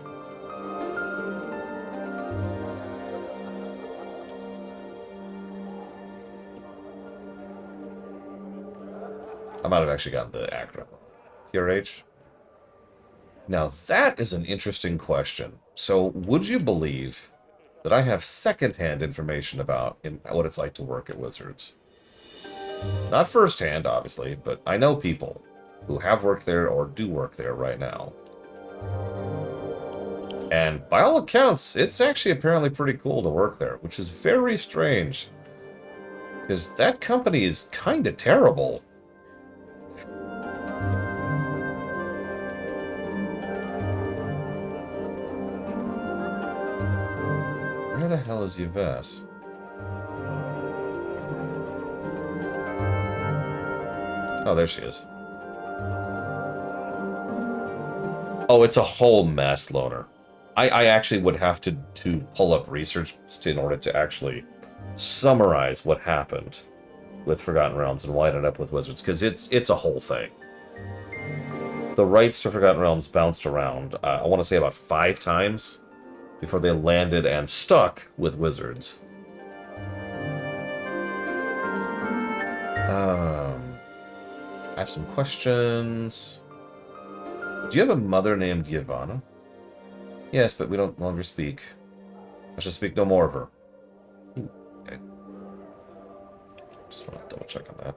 I might have actually gotten the acronym. TRH? Now that is an interesting question. So, would you believe that I have secondhand information about what it's like to work at Wizards? Not firsthand, obviously, but I know people who have worked there or do work there right now. And by all accounts, it's actually apparently pretty cool to work there, which is very strange. Because that company is kind of terrible. Where the hell is Yves? Oh, there she is. Oh, it's a whole mess, Loner. I actually would have to pull up research in order to actually summarize what happened with Forgotten Realms and why it ended up with Wizards, because it's a whole thing. The rights to Forgotten Realms bounced around, I want to say about 5 times before they landed and stuck with Wizards. I have some questions. Do you have a mother named Yavanna? Yes, but we don't longer speak. I shall speak no more of her. Ooh, okay. Just want to double check on that.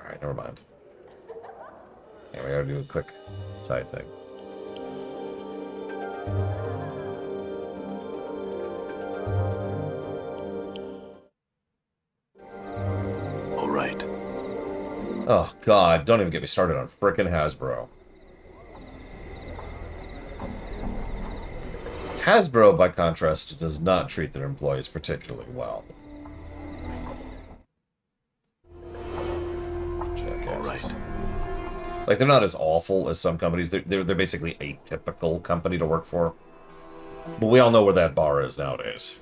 Alright, never mind. Yeah, we gotta do a quick side thing. Oh, God, don't even get me started on frickin' Hasbro. Hasbro, by contrast, does not treat their employees particularly well. Jackasses. Like, they're not as awful as some companies. They're basically a typical company to work for. But we all know where that bar is nowadays.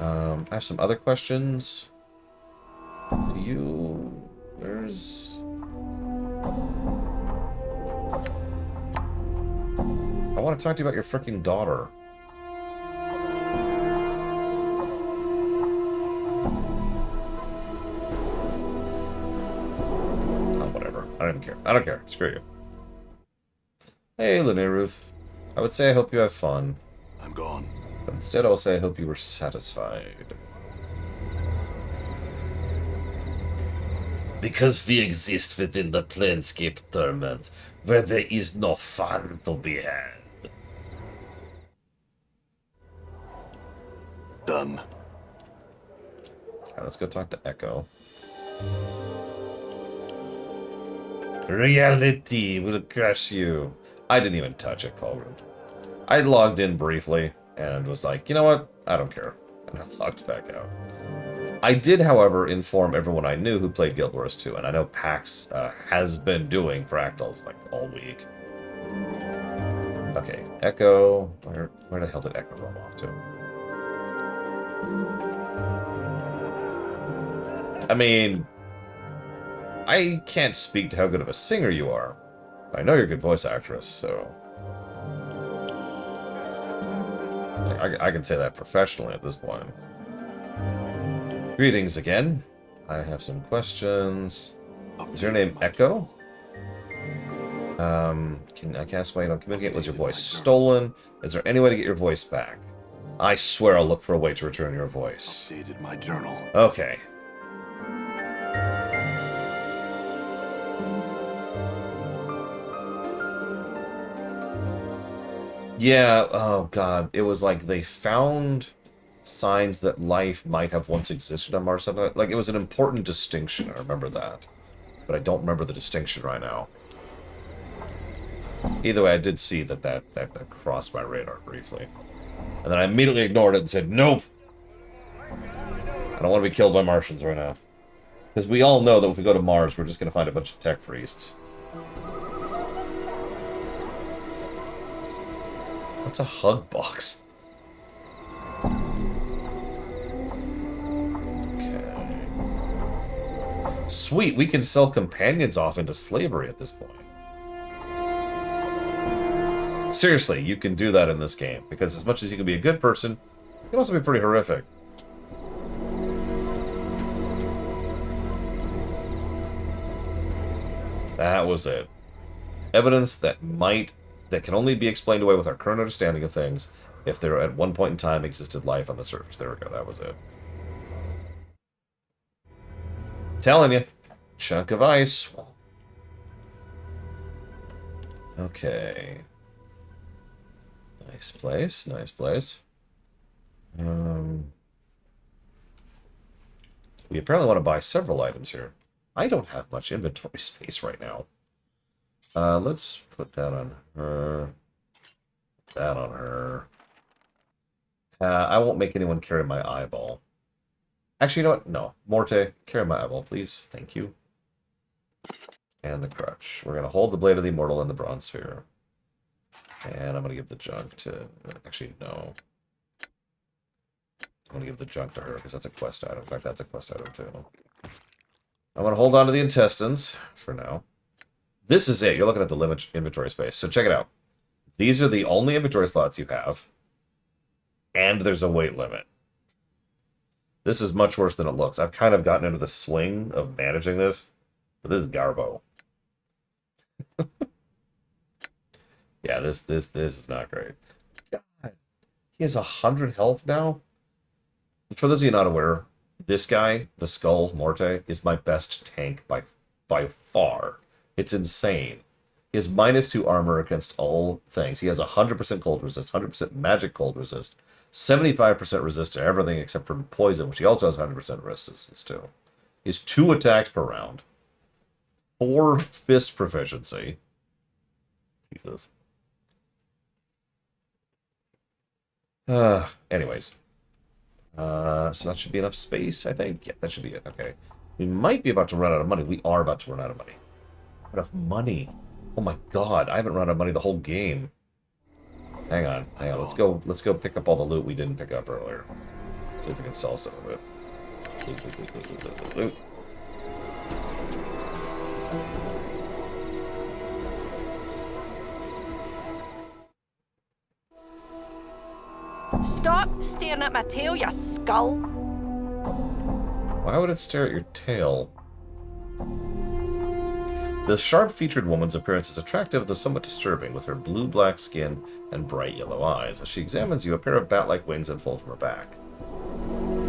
I have some other questions. Do want to talk to you about your freaking daughter. Oh, whatever. I don't even care. I don't care. Screw you. Hey, Linnea Ruth. I would say I hope you have fun. I'm gone. But instead I'll say I hope you were satisfied. Because we exist within the Planescape Torment, where there is no fun to be had. Done. Alright, let's go talk to Echo. Reality will crush you. I didn't even touch it, Colbert. I logged in briefly and was like, you know what? I don't care. And I logged back out. I did, however, inform everyone I knew who played Guild Wars 2, and I know PAX has been doing fractals like all week. Okay, Echo. Where the hell did Echo roam off to? I mean, I can't speak to how good of a singer you are. But I know you're a good voice actress, so I can say that professionally at this point. Greetings again. I have some questions. Is your name Echo? Can I cast why you don't communicate? Was your voice stolen? Is there any way to get your voice back? I swear I'll look for a way to return your voice. Updated my journal. Okay. Yeah, oh god. It was like they found signs that life might have once existed on Mars. Like, it was an important distinction. I remember that. But I don't remember the distinction right now. Either way, I did see that crossed my radar briefly. And then I immediately ignored it and said, nope! I don't want to be killed by Martians right now. Because we all know that if we go to Mars, we're just going to find a bunch of tech priests. What's a hug box? Okay. Sweet, we can sell companions off into slavery at this point. Seriously, you can do that in this game, because as much as you can be a good person, you can also be pretty horrific. That was it. Evidence that can only be explained away with our current understanding of things if there at one point in time existed life on the surface. There we go, that was it. Telling you. Chunk of ice. Okay. Nice place, nice place. We apparently want to buy several items here. I don't have much inventory space right now. Let's put that on her. That on her. I won't make anyone carry my eyeball. Actually, you know what? No. Morte, carry my eyeball, please. Thank you. And the crutch. We're going to hold the Blade of the Immortal and the Bronze Sphere. And I'm going to give the junk to... Actually, no. I'm going to give the junk to her, because that's a quest item. In fact, that's a quest item, too. I'm going to hold on to the intestines for now. This is it. You're looking at the limit inventory space. So check it out. These are the only inventory slots you have. And there's a weight limit. This is much worse than it looks. I've kind of gotten into the swing of managing this. But this is Garbo. Yeah, this is not great. God. He has 100 health now? For those of you not aware, this guy, the Skull Morte, is my best tank by far. It's insane. He has -2 armor against all things. He has 100% cold resist, 100% magic cold resist, 75% resist to everything except for poison, which he also has 100% resistance to. He has 2 attacks per round, 4 fist proficiency. Jesus. Anyways. So that should be enough space, I think. Yeah, that should be it. Okay. We might be about to run out of money. We are about to run out of money. Enough money. Oh my god, I haven't run out of money the whole game. Hang on. Let's go pick up all the loot we didn't pick up earlier. See if we can sell some of it. Loot. Stop staring at my tail, you skull. Why would it stare at your tail? The sharp-featured woman's appearance is attractive, though somewhat disturbing, with her blue-black skin and bright yellow eyes. As she examines you, a pair of bat-like wings unfold from her back.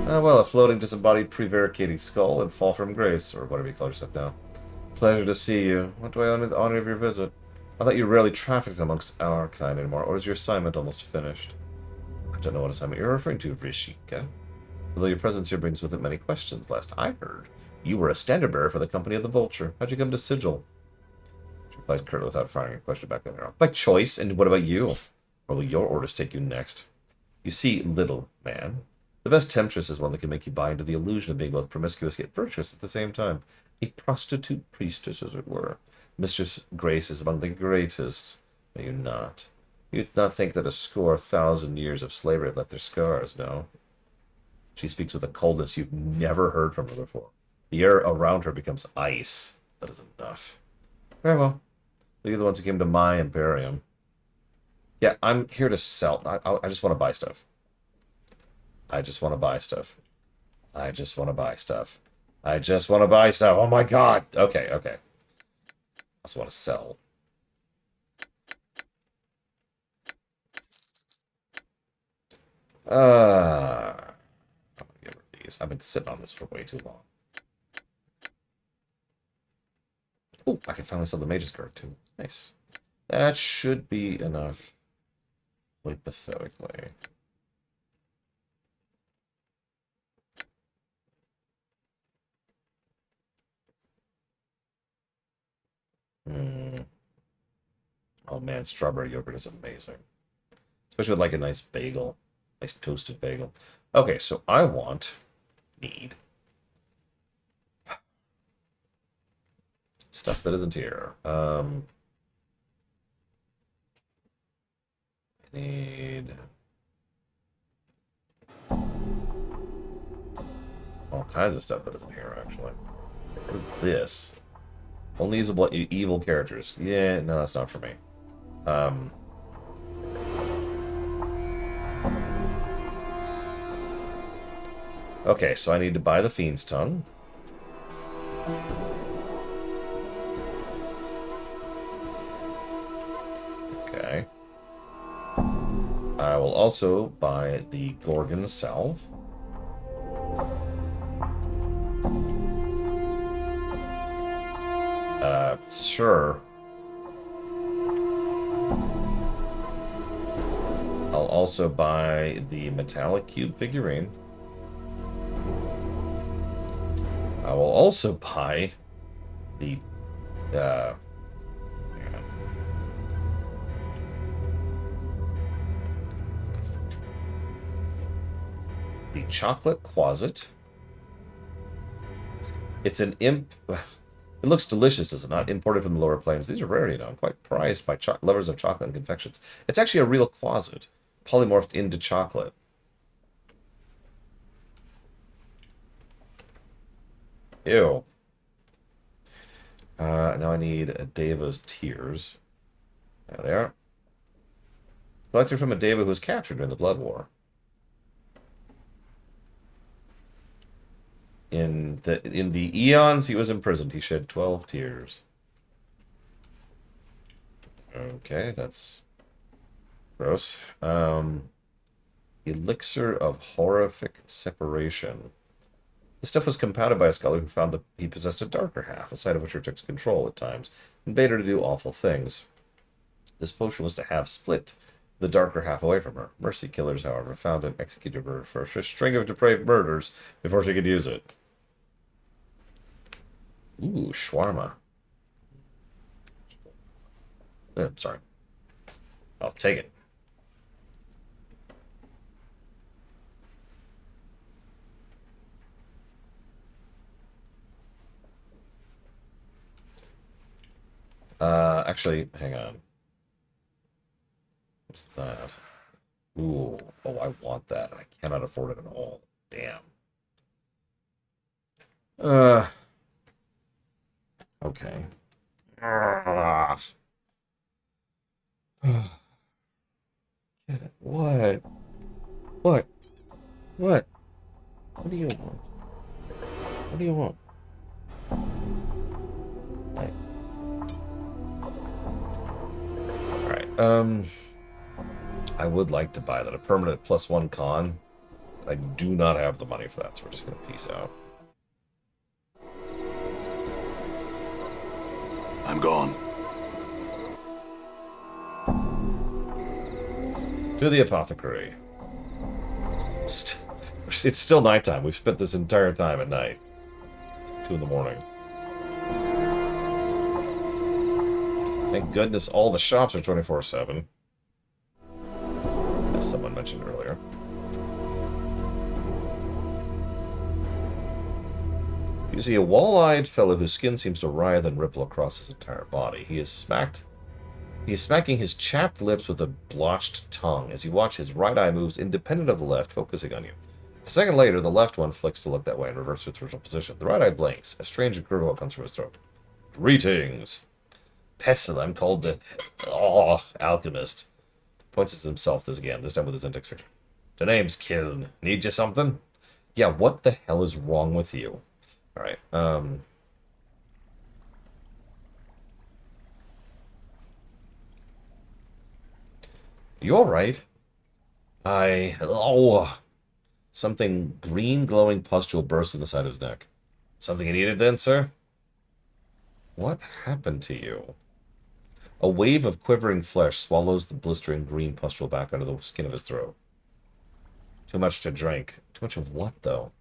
Well, a floating, disembodied, prevaricating skull and fall from grace, or whatever you call yourself now. Pleasure to see you. What do I owe the honor of your visit? I thought you rarely trafficked amongst our kind anymore, or is your assignment almost finished? I don't know what assignment you're referring to, Vrishika. Although your presence here brings with it many questions. Last I heard, you were a standard-bearer for the Company of the Vulture. How'd you come to Sigil? She replied curtly without firing a question back at her. By choice, and what about you? Or will your orders take you next? You see, little man, the best temptress is one that can make you buy into the illusion of being both promiscuous yet virtuous at the same time. A prostitute priestess, as it were. Mistress Grace is among the greatest. Are you not? You'd not think that a 1,000 years of slavery had left their scars, no? She speaks with a coldness you've never heard from her before. The air around her becomes ice. That is enough. Very well. You're the ones who came to my Imperium. Yeah, I'm here to sell. I just want to buy stuff. I just want to buy stuff. I just want to buy stuff. I just want to buy stuff. Oh my god. Okay, okay. I also want to sell. I'm gonna get rid of these. I've been sitting on this for way too long. Oh, I can finally sell the Mage's Guard too. Nice. That should be enough. Quite pathetically. Oh man, strawberry yogurt is amazing. Especially with like a nice bagel. Nice toasted bagel. Okay, so I need stuff that isn't here. I need all kinds of stuff that isn't here, actually. What is this? Only usable evil characters. Yeah, no, that's not for me. Okay, so I need to buy the Fiend's Tongue. Okay. I will also buy the Gorgon Salve. Sure. I'll also buy the Metallic Cube figurine. I will also buy the, the Chocolate Quasit. It's an imp... It looks delicious, does it not? Imported from the lower planes. These are rare, you know, and quite prized by lovers of chocolate and confections. It's actually a real quasit, polymorphed into chocolate. Ew. Now I need a Deva's Tears. There they are. Collected from a Deva who was captured during the Blood War. In the eons he was imprisoned, he shed 12 tears. Okay, that's gross. Elixir of Horrific Separation. This stuff was compounded by a scholar who found that he possessed a darker half, a side of which her took control at times, and bade her to do awful things. This potion was to have split the darker half away from her. Mercy killers, however, found and executed her for a string of depraved murders before she could use it. Ooh, shawarma. Sorry. I'll take it. Actually, hang on. What's that? Ooh, oh, I want that. I cannot afford it at all. Damn. Okay. What? What? What? What do you want? What do you want? Right. Alright, I would like to buy that. A permanent +1 con. I do not have the money for that, so we're just going to peace out. I'm gone. To the apothecary. It's still nighttime. We've spent this entire time at night. It's 2 in the morning. Thank goodness all the shops are 24/7. As someone mentioned earlier. You see a wall-eyed fellow whose skin seems to writhe and ripple across his entire body. He is smacking his chapped lips with a blotched tongue as you watch his right eye moves independent of the left, focusing on you. A second later, the left one flicks to look that way and reverts to its original position. The right eye blinks. A strange gurgle comes from his throat. Greetings. Pestle, I'm called the alchemist. Points at himself this time with his index finger. The name's Kiln. Need you something? Yeah, what the hell is wrong with you? Alright, you alright? Something green glowing pustule burst from the side of his neck. Something you needed then, sir? What happened to you? A wave of quivering flesh swallows the blistering green pustule back under the skin of his throat. Too much to drink. Too much of what, though?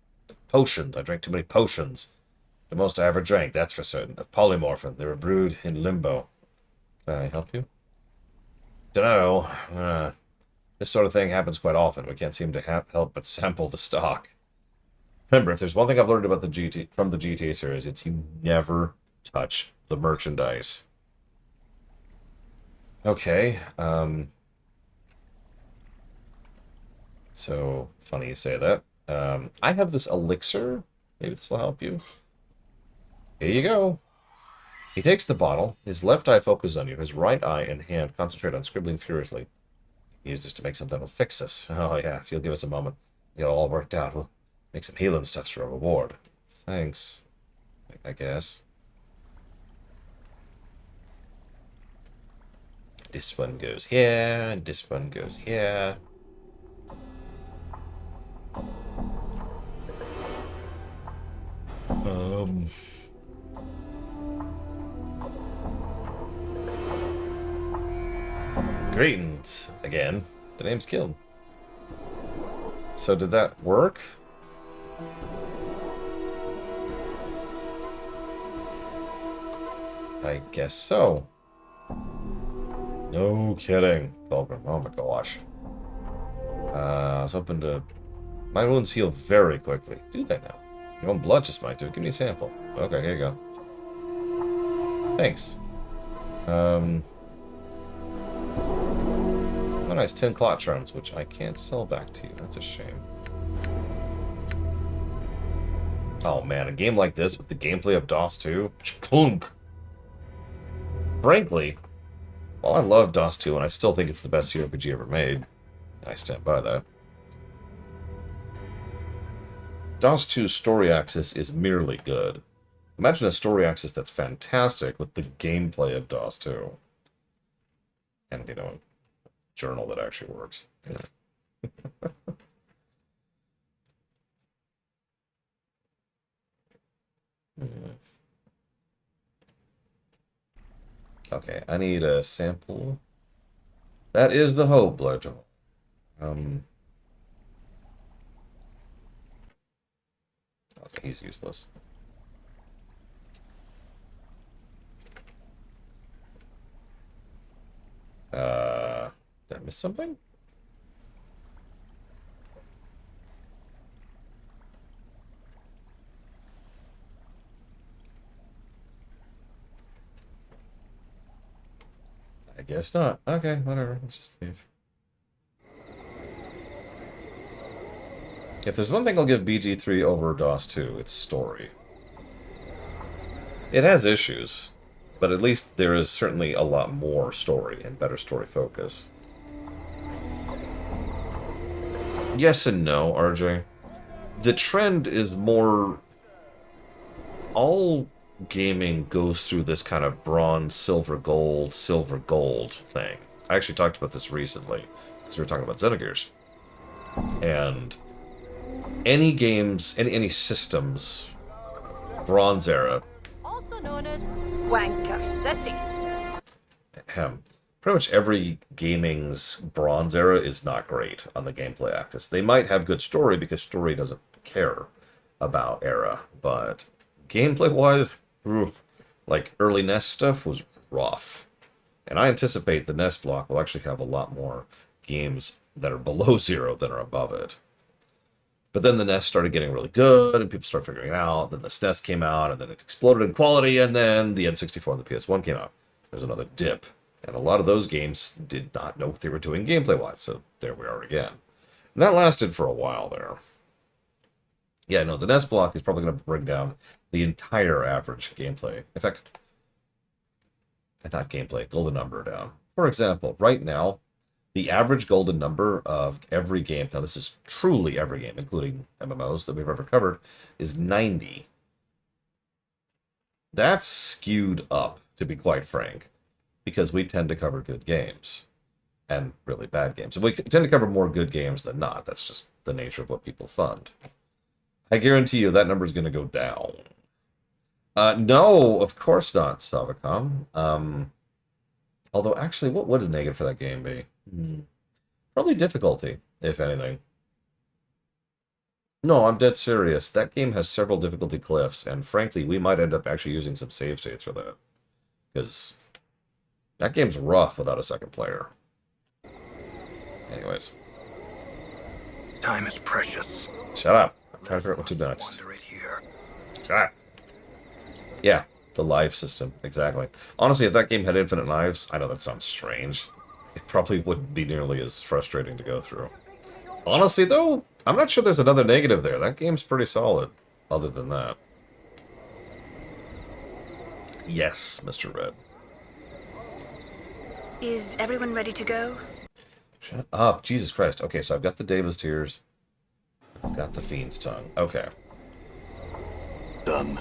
Potions. I drank too many potions. The most I ever drank, that's for certain. Of polymorphin. They were brewed in limbo. Can I help you? Dunno. This sort of thing happens quite often. We can't seem to help but sample the stock. Remember, if there's one thing I've learned about from the GTA series, it's you never touch the merchandise. Okay, so, funny you say that. I have this elixir. Maybe this will help you. Here you go. He takes the bottle. His left eye focuses on you. His right eye and hand concentrate on scribbling furiously. He used this to make something that'll fix us. Oh, yeah, if you'll give us a moment. Get it all worked out. We'll make some healing stuff for a reward. Thanks, I guess. This one goes here, and this one goes here. Greetings again. The name's Kiln. So did that work? I guess so. No kidding. Pilgrim. Oh my gosh. I was hoping to... My wounds heal very quickly. Do they now? Your own blood just might do it. Give me a sample. Okay, here you go. Thanks. Oh, nice. 10 clot charms, which I can't sell back to you. That's a shame. Oh man, a game like this with the gameplay of DOS 2? Clunk! Frankly, while I love DOS 2 and I still think it's the best CRPG ever made, I stand by that. DOS 2's story axis is merely good. Imagine a story axis that's fantastic with the gameplay of DOS 2. And, you know, a journal that actually works. Okay, I need a sample. That is the hope, Bludgeon. Okay, he's useless. Did I miss something? I guess not. Okay, whatever. Let's just leave. If there's one thing I'll give BG3 over DOS 2, it's story. It has issues, but at least there is certainly a lot more story and better story focus. Yes and no, RJ. The trend is more... All gaming goes through this kind of bronze, silver, gold thing. I actually talked about this recently, because we were talking about Xenogears. And any games, any systems, Bronze Era, Also known as Wanker City. pretty much every gaming's Bronze Era is not great on the gameplay axis. They might have good story, because story doesn't care about era, but gameplay-wise, like early NES stuff was rough. And I anticipate the NES block will actually have a lot more games that are below 0 than are above it. But then the NES started getting really good, and people started figuring it out. Then the SNES came out, and then it exploded in quality, and then the N64 and the PS1 came out. There's another dip. And a lot of those games did not know what they were doing gameplay-wise, so there we are again. And that lasted for a while there. Yeah, no, the NES block is probably going to bring down the entire average gameplay. In fact, not gameplay, golden number down. For example, right now, the average golden number of every game, now this is truly every game, including MMOs that we've ever covered, is 90. That's skewed up, to be quite frank, because we tend to cover good games and really bad games. And we tend to cover more good games than not. That's just the nature of what people fund. I guarantee you that number is going to go down. No, of course not, Savicom. Although, actually, what would a negative for that game be? Probably difficulty, if anything. No, I'm dead serious. That game has several difficulty cliffs, and frankly, we might end up actually using some save states for that. Because that game's rough without a second player. Anyways. Time is precious. Shut up. I'm trying to figure out what to do next. Wander it here. Shut up. Yeah, the life system, exactly. Honestly, if that game had infinite lives, I know that sounds strange. It probably wouldn't be nearly as frustrating to go through. Honestly, though, I'm not sure there's another negative there. That game's pretty solid, other than that. Yes, Mr. Red. Is everyone ready to go? Shut up. Jesus Christ. Okay, so I've got the Davis Tears. I've got the Fiend's Tongue. Okay. Done.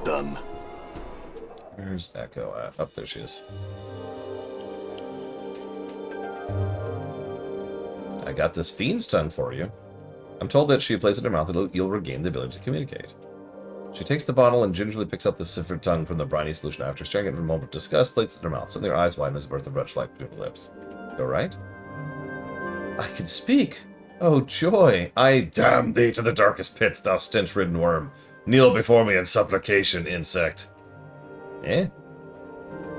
Done. Where's Echo at? Oh, there she is. I got this Fiend's Tongue for you. I'm told that she places it in her mouth, you'll regain the ability to communicate. She takes the bottle and gingerly picks up the ciphered tongue from the briny solution. After staring at it for a moment of disgust, places it in her mouth. Suddenly her eyes widen, there's a birth of red light between her lips. Go right? I can speak! Oh, joy! I damn thee to the darkest pits, thou stench-ridden worm! Kneel before me in supplication, insect! Eh?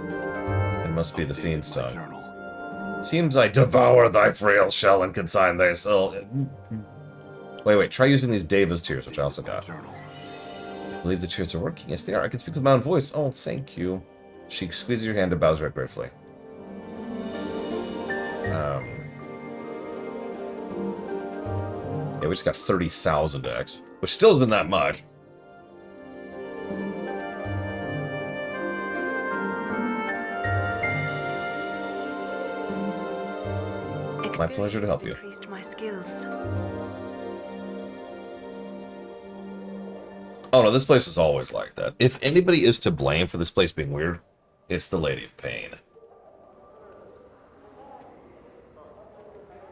It must be the Fiend's Tongue. Journal. It seems I devour thy frail shell and consign thy soul... Wait, try using these Davis Tears, which I also got. Journal. I believe the tears are working. Yes, they are. I can speak with my own voice. Oh, thank you. She squeezes your hand and bows very gratefully. Yeah, we just got 30,000 X, which still isn't that much. My pleasure to help you. Increased my skills. Oh no, this place is always like that. If anybody is to blame for this place being weird, it's the Lady of Pain.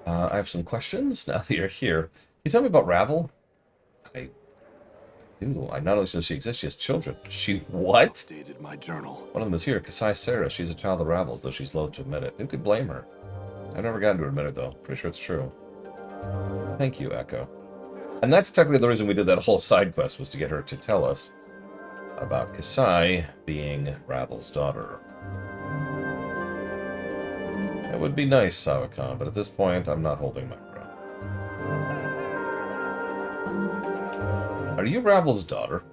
I have some questions now that you're here. Can you tell me about Ravel? I do. I not only know she exists, she has children. She what? Updated my journal. One of them is here, Kasai Sarah. She's a child of Ravel's, though she's loath to admit it. Who could blame her? I've never gotten to admit it, though. Pretty sure it's true. Thank you, Echo. And that's technically the reason we did that whole side quest, was to get her to tell us about Kasai being Ravel's daughter. It would be nice, Savicom, but at this point, I'm not holding my breath. Are you Ravel's daughter?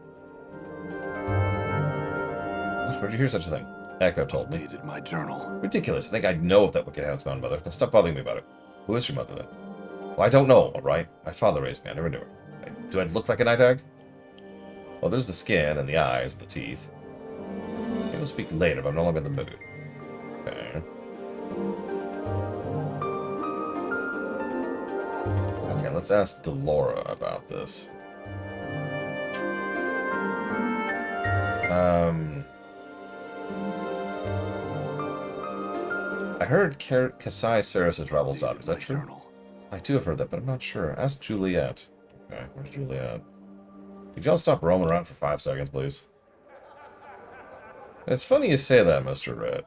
What? Where'd you hear such a thing? Echo told me. Updated my journal. Ridiculous. I think I'd know if that wicked house found mother. Now stop bothering me about it. Who is your mother, then? Well, I don't know, alright? My father raised me. I never knew her. Do I look like a night hag? Well, there's the skin and the eyes and the teeth. Maybe we'll speak later, but I'm no longer in the mood. Okay. Okay, let's ask Delora about this. I heard Kasai Saris' Rebel's daughter. Is that true? Journal. I do have heard that, but I'm not sure. Ask Juliet. Okay, where's Juliet? Could y'all stop roaming around for 5 seconds, please? It's funny you say that, Mr. Red.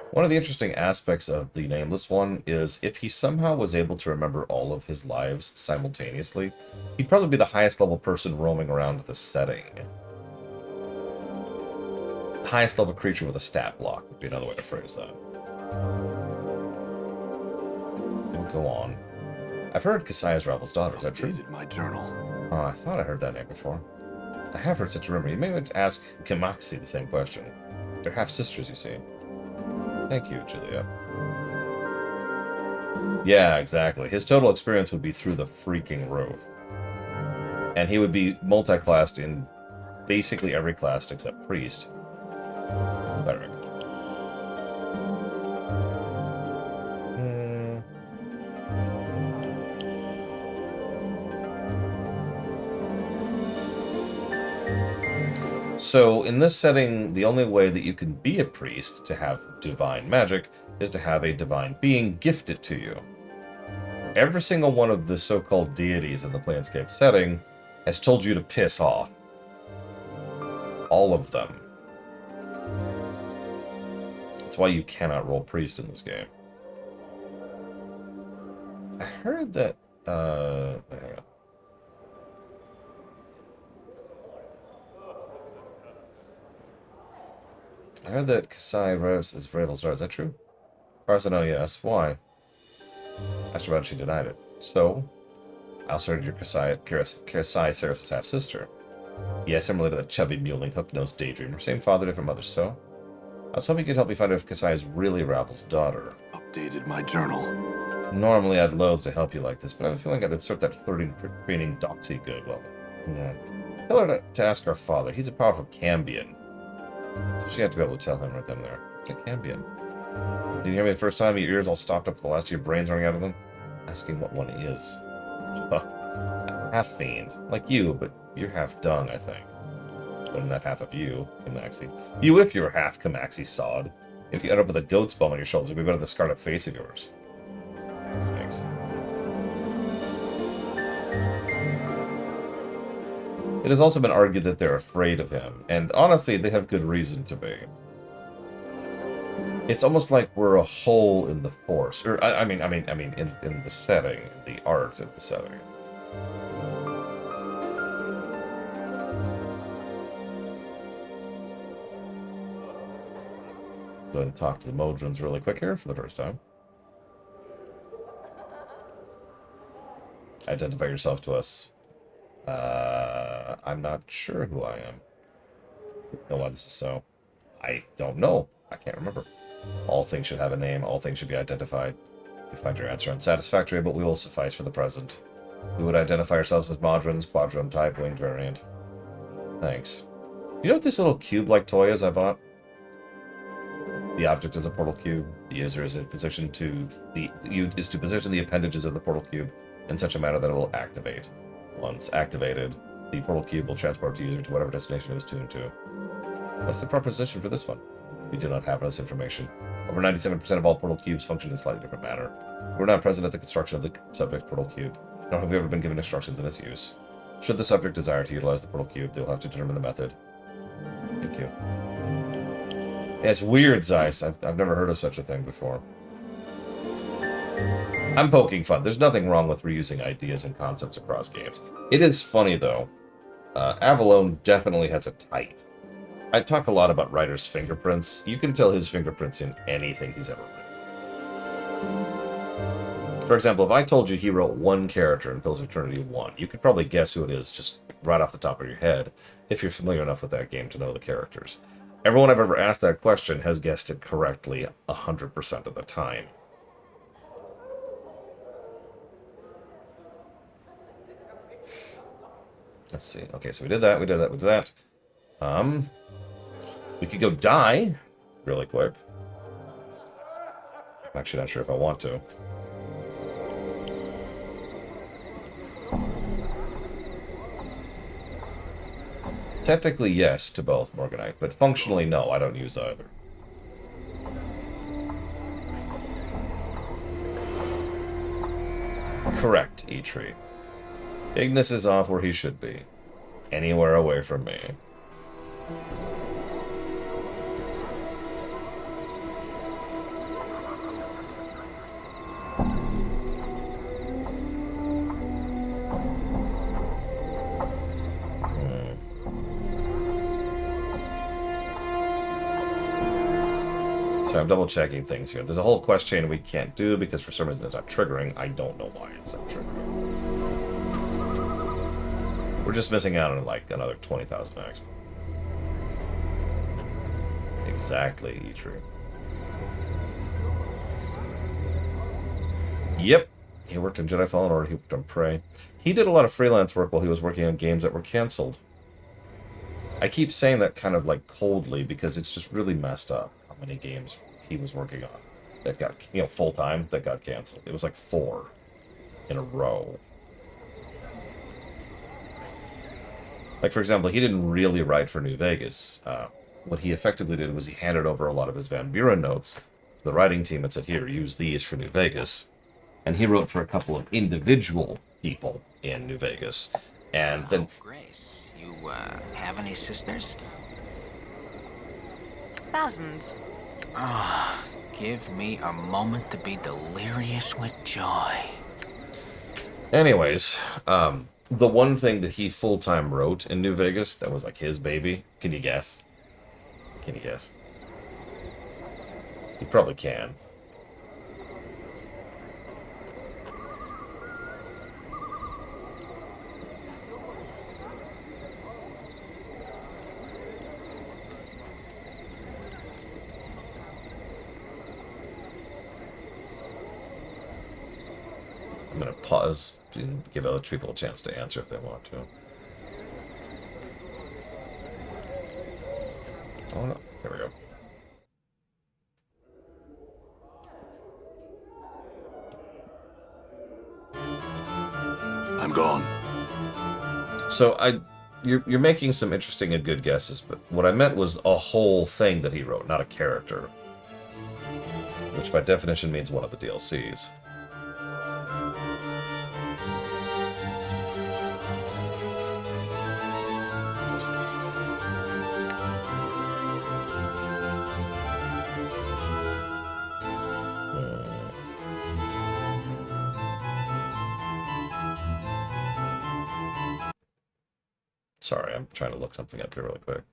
One of the interesting aspects of the Nameless One is if he somehow was able to remember all of his lives simultaneously, he'd probably be the highest level person roaming around the setting. The highest level creature with a stat block would be another way to phrase that. We'll go on. I've heard Kasai's Rebel's daughter, is that true? Updated my journal. Oh, I thought I heard that name before. I have heard such a rumor. You may want to ask Kimaxi the same question. They're half-sisters, you see. Thank you, Julia. Yeah, exactly. His total experience would be through the freaking roof. And he would be multi-classed in basically every class except Priest. Cleric. So, in this setting, the only way that you can be a priest to have divine magic is to have a divine being gift it to you. Every single one of the so-called deities in the Planescape setting has told you to piss off. All of them. That's why you cannot roll priest in this game. I heard that, hang on. I heard that Kasai Rose is Vrabel's daughter. Is that true? As far as I know, yes. Why? Asked her about it, she denied it. So, I also heard your Kasai Saris' half-sister. Yes, I'm related to that chubby, mewling, hook-nosed daydreamer. Same father, different mother, so? I was hoping you could help me find out if Kasai is really Rabel's daughter. Updated my journal. Normally, I'd loathe to help you like this, but I have a feeling I'd insert that flirting, preening doxy good. Well, yeah. Tell her to ask our father. He's a powerful Cambion. So she had to be able to tell him right then and there. It's a Cambion. Did you hear me the first time? Your ears all stopped up with the last of your brains running out of them? Asking what one is. Half fiend. Like you, but you're half dung, I think. Better than that half of you, Kamaxi. You if you were half Kamaxi sod. If you end up with a goat's bum on your shoulders, it'd be better than the scarred up face of yours. Thanks. It has also been argued that they're afraid of him, and honestly, they have good reason to be. It's almost like we're a hole in the force, or I mean, in the setting, the art of the setting. Go ahead and talk to the Modrons really quick here for the first time. Identify yourself to us. I'm not sure who I am. I don't know why this is so. I don't know. I can't remember. All things should have a name. All things should be identified. We find your answer unsatisfactory, but we will suffice for the present. We would identify ourselves as Modrons, Quadron type, winged variant. Thanks. You know what this little cube-like toy is I bought? The object is a portal cube. The user is in position to position the appendages of the portal cube in such a manner that it will activate. Once activated, the portal cube will transport the user to whatever destination it was tuned to. What's the proposition for this one? We do not have this information. Over 97% of all portal cubes function in a slightly different manner. We're not present at the construction of the subject portal cube, nor have we ever been given instructions in its use. Should the subject desire to utilize the portal cube, they will have to determine the method. Thank you. Yeah, it's weird, Zeiss. I've never heard of such a thing before. I'm poking fun. There's nothing wrong with reusing ideas and concepts across games. It is funny, though. Avalon definitely has a type. I talk a lot about writer's fingerprints. You can tell his fingerprints in anything he's ever written. For example, if I told you he wrote one character in Pillars of Eternity 1, you could probably guess who it is just right off the top of your head, if you're familiar enough with that game to know the characters. Everyone I've ever asked that question has guessed it correctly 100% of the time. Let's see. Okay, so we did that, we did that, we did that. We could go die really quick. I'm actually not sure if I want to. Technically, yes to both, Morganite, but functionally, no, I don't use either. Correct, E-Tree. Ignis is off where he should be. Anywhere away from me. So I'm double checking things here. There's a whole quest chain we can't do because for some reason it's not triggering. I don't know why it's not triggering. We're just missing out on like another 20,000 exp. Exactly, E-Tree. Yep. He worked in Jedi Fallen Order, he worked on Prey. He did a lot of freelance work while he was working on games that were cancelled. I keep saying that kind of like coldly because it's just really messed up how many games he was working on that got, you know, full-time that got canceled. It was like 4 in a row. Like, for example, he didn't really write for New Vegas. What he effectively did was he handed over a lot of his Van Buren notes to the writing team and said, here, use these for New Vegas. And he wrote for a couple of individual people in New Vegas. And then... Grace, you, have any sisters? Thousands. Ah, give me a moment to be delirious with joy. Anyways, the one thing that he full-time wrote in New Vegas that was like his baby, can you guess? Can you guess? You probably can. I'm going to pause and give other people a chance to answer if they want to. Oh no, there we go. I'm gone. So you're making some interesting and good guesses, but what I meant was a whole thing that he wrote, not a character. Which by definition means one of the DLCs. Sorry, I'm trying to look something up here really quick.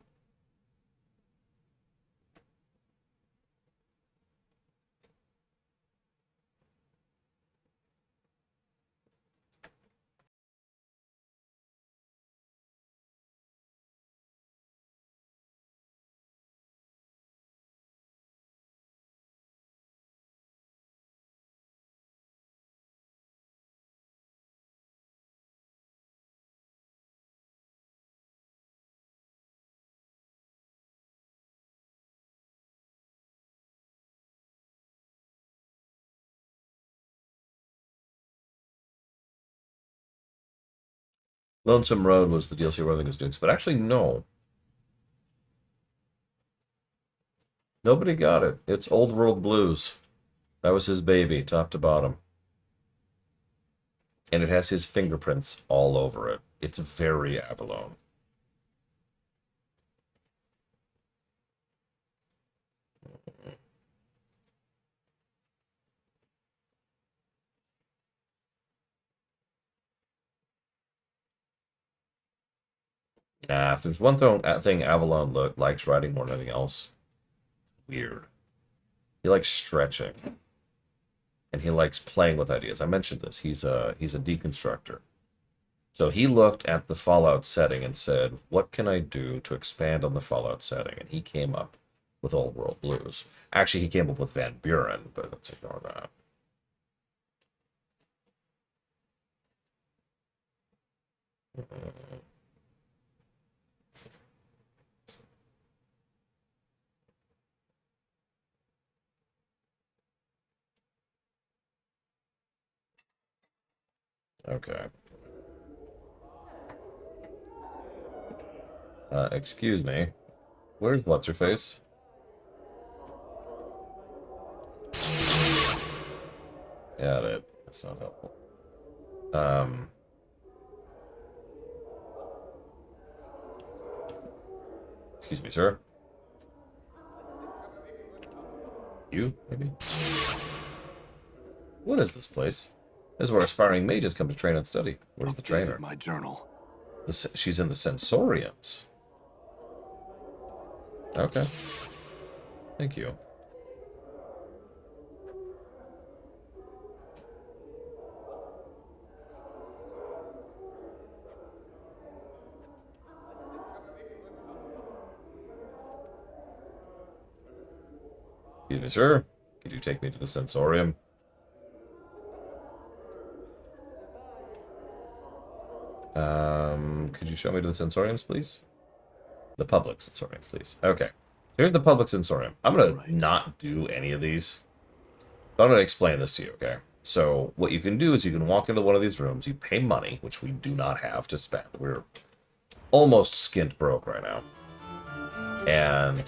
Lonesome Road was the DLC Rolling is Dukes, but actually, no. Nobody got it. It's Old World Blues. That was his baby, top to bottom. And it has his fingerprints all over it. It's very Avalon. Nah, if there's one thing Avalon likes writing more than anything else, weird. He likes stretching. And he likes playing with ideas. I mentioned this. He's a deconstructor. So he looked at the Fallout setting and said, what can I do to expand on the Fallout setting? And he came up with Old World Blues. Actually, he came up with Van Buren, but let's ignore that. Okay. Excuse me. Where's what's-her-face? Got it. That's not helpful. Excuse me, sir. You, maybe? What is this place? This is where aspiring mages come to train and study. Where's the trainer? My journal. She's in the sensoriums. Okay. Thank you. Excuse me, sir. Could you take me to the sensorium? Could you show me to the sensoriums, please? The public sensorium, please. Okay. Here's the public sensorium. I'm going to not do any of these. But I'm going to explain this to you, okay? So, what you can do is you can walk into one of these rooms, you pay money, which we do not have to spend. We're almost skint broke right now. And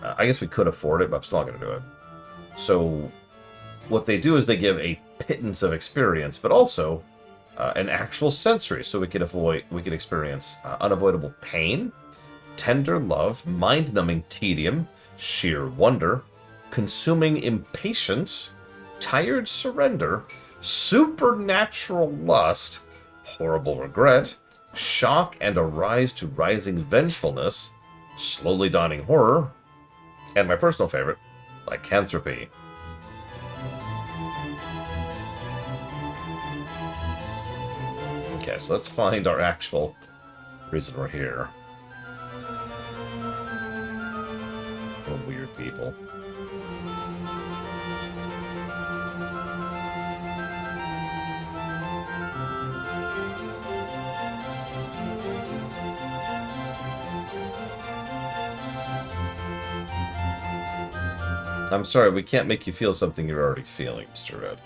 I guess we could afford it, but I'm still not going to do it. So, what they do is they give a pittance of experience, but also an actual sensory, so we could experience unavoidable pain, tender love, mind-numbing tedium, sheer wonder, consuming impatience, tired surrender, supernatural lust, horrible regret, shock and a rise to rising vengefulness, slowly dawning horror, and my personal favorite, lycanthropy. Okay, so let's find our actual reason we're here. We're weird people. I'm sorry, we can't make you feel something you're already feeling, Mr. Red.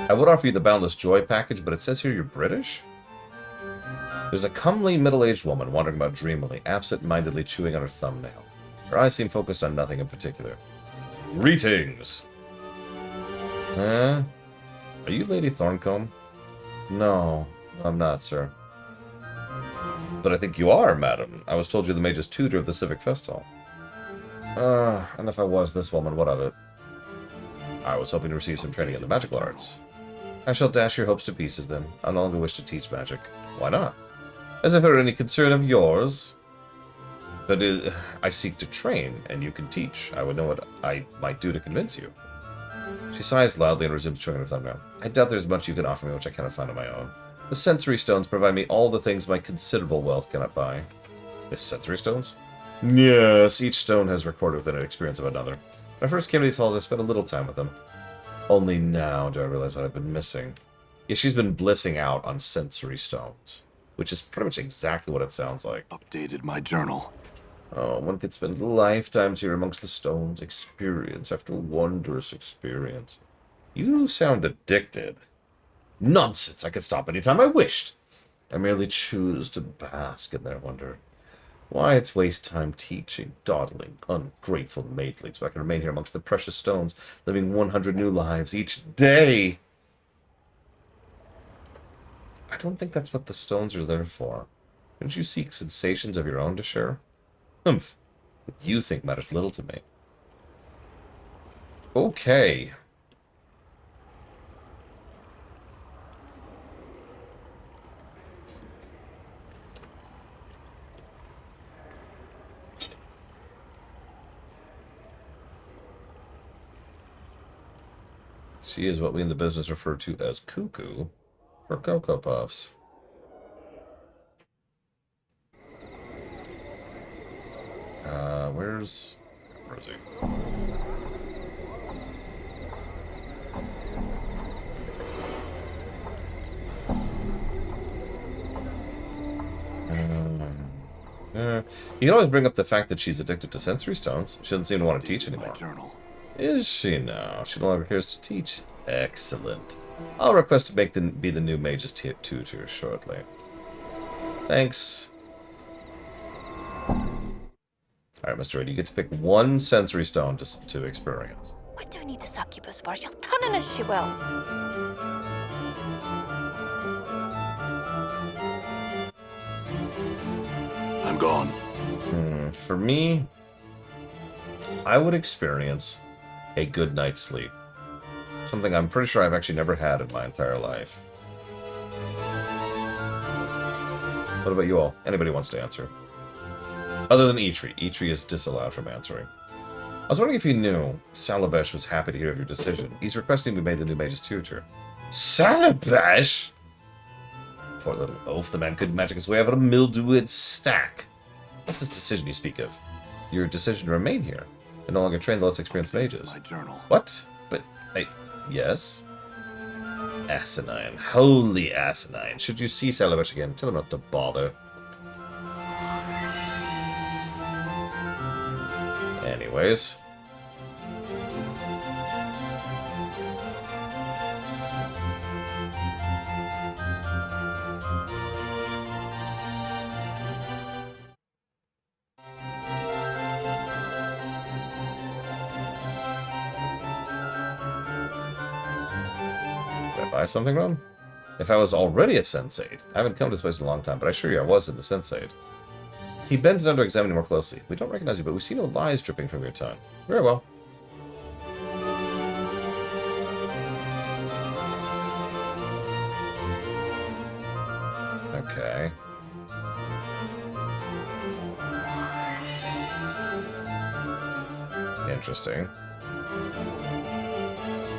I would offer you the Boundless Joy package, but it says here you're British? There's a comely middle-aged woman wandering about dreamily, absent-mindedly chewing on her thumbnail. Her eyes seem focused on nothing in particular. Greetings! Huh? Are you Lady Thorncombe? No, I'm not, sir. But I think you are, madam. I was told you're the mage's tutor of the Civic Festival. And if I was this woman, what of it? I was hoping to receive some training in the magical arts. I shall dash your hopes to pieces, then. I no longer wish to teach magic. Why not? As if it were any concern of yours. But I seek to train, and you can teach. I would know what I might do to convince you. She sighs loudly and resumes chewing her thumbnail. I doubt there's much you can offer me which I cannot find on my own. The sensory stones provide me all the things my considerable wealth cannot buy. The sensory stones? Yes, each stone has recorded within an experience of another. When I first came to these halls, I spent a little time with them. Only now do I realize what I've been missing. Yeah, she's been blissing out on sensory stones, which is pretty much exactly what it sounds like. Updated my journal. Oh, one could spend lifetimes here amongst the stones, experience after wondrous experience. You sound addicted. Nonsense! I could stop any time I wished. I merely choose to bask in their wonder. Why it's waste time teaching, dawdling, ungrateful maidlings, but I can remain here amongst the precious stones, living 100 new lives each day. I don't think that's what the stones are there for. Don't you seek sensations of your own to share? Humph. What you think matters little to me. Okay. She is what we in the business refer to as cuckoo for Cocoa Puffs. Where is he? You can always bring up the fact that she's addicted to sensory stones. She doesn't seem to want to teach My anymore. journal. Is she now? She no longer cares to teach. Excellent. I'll request to be the new mage's tutor shortly. Thanks. Alright, Mr. Reed, you get to pick one sensory stone to experience. What do we need the succubus for? She'll turn on us, she will. I'm gone. For me, I would experience a good night's sleep. Something I'm pretty sure I've actually never had in my entire life. What about you all? Anybody wants to answer? Other than Eitri. Eitri is disallowed from answering. I was wondering if you knew Salabesh was happy to hear of your decision. He's requesting to be made the new mage's tutor. Salabesh? Poor little oaf. The man couldn't magic his way out of a mildewed stack. What's this decision you speak of? Your decision to remain here and no longer train the less experienced mages. My journal. What? But, yes? Asinine. Holy asinine. Should you see Salabesh again, tell him not to bother. Anyways. Did I buy something wrong? If I was already a sensate. I haven't come to this place in a long time, but I assure you I was in the sensate. He bends down to examine you more closely. We don't recognize you, but we see no lies dripping from your tongue. Very well. Okay. Interesting.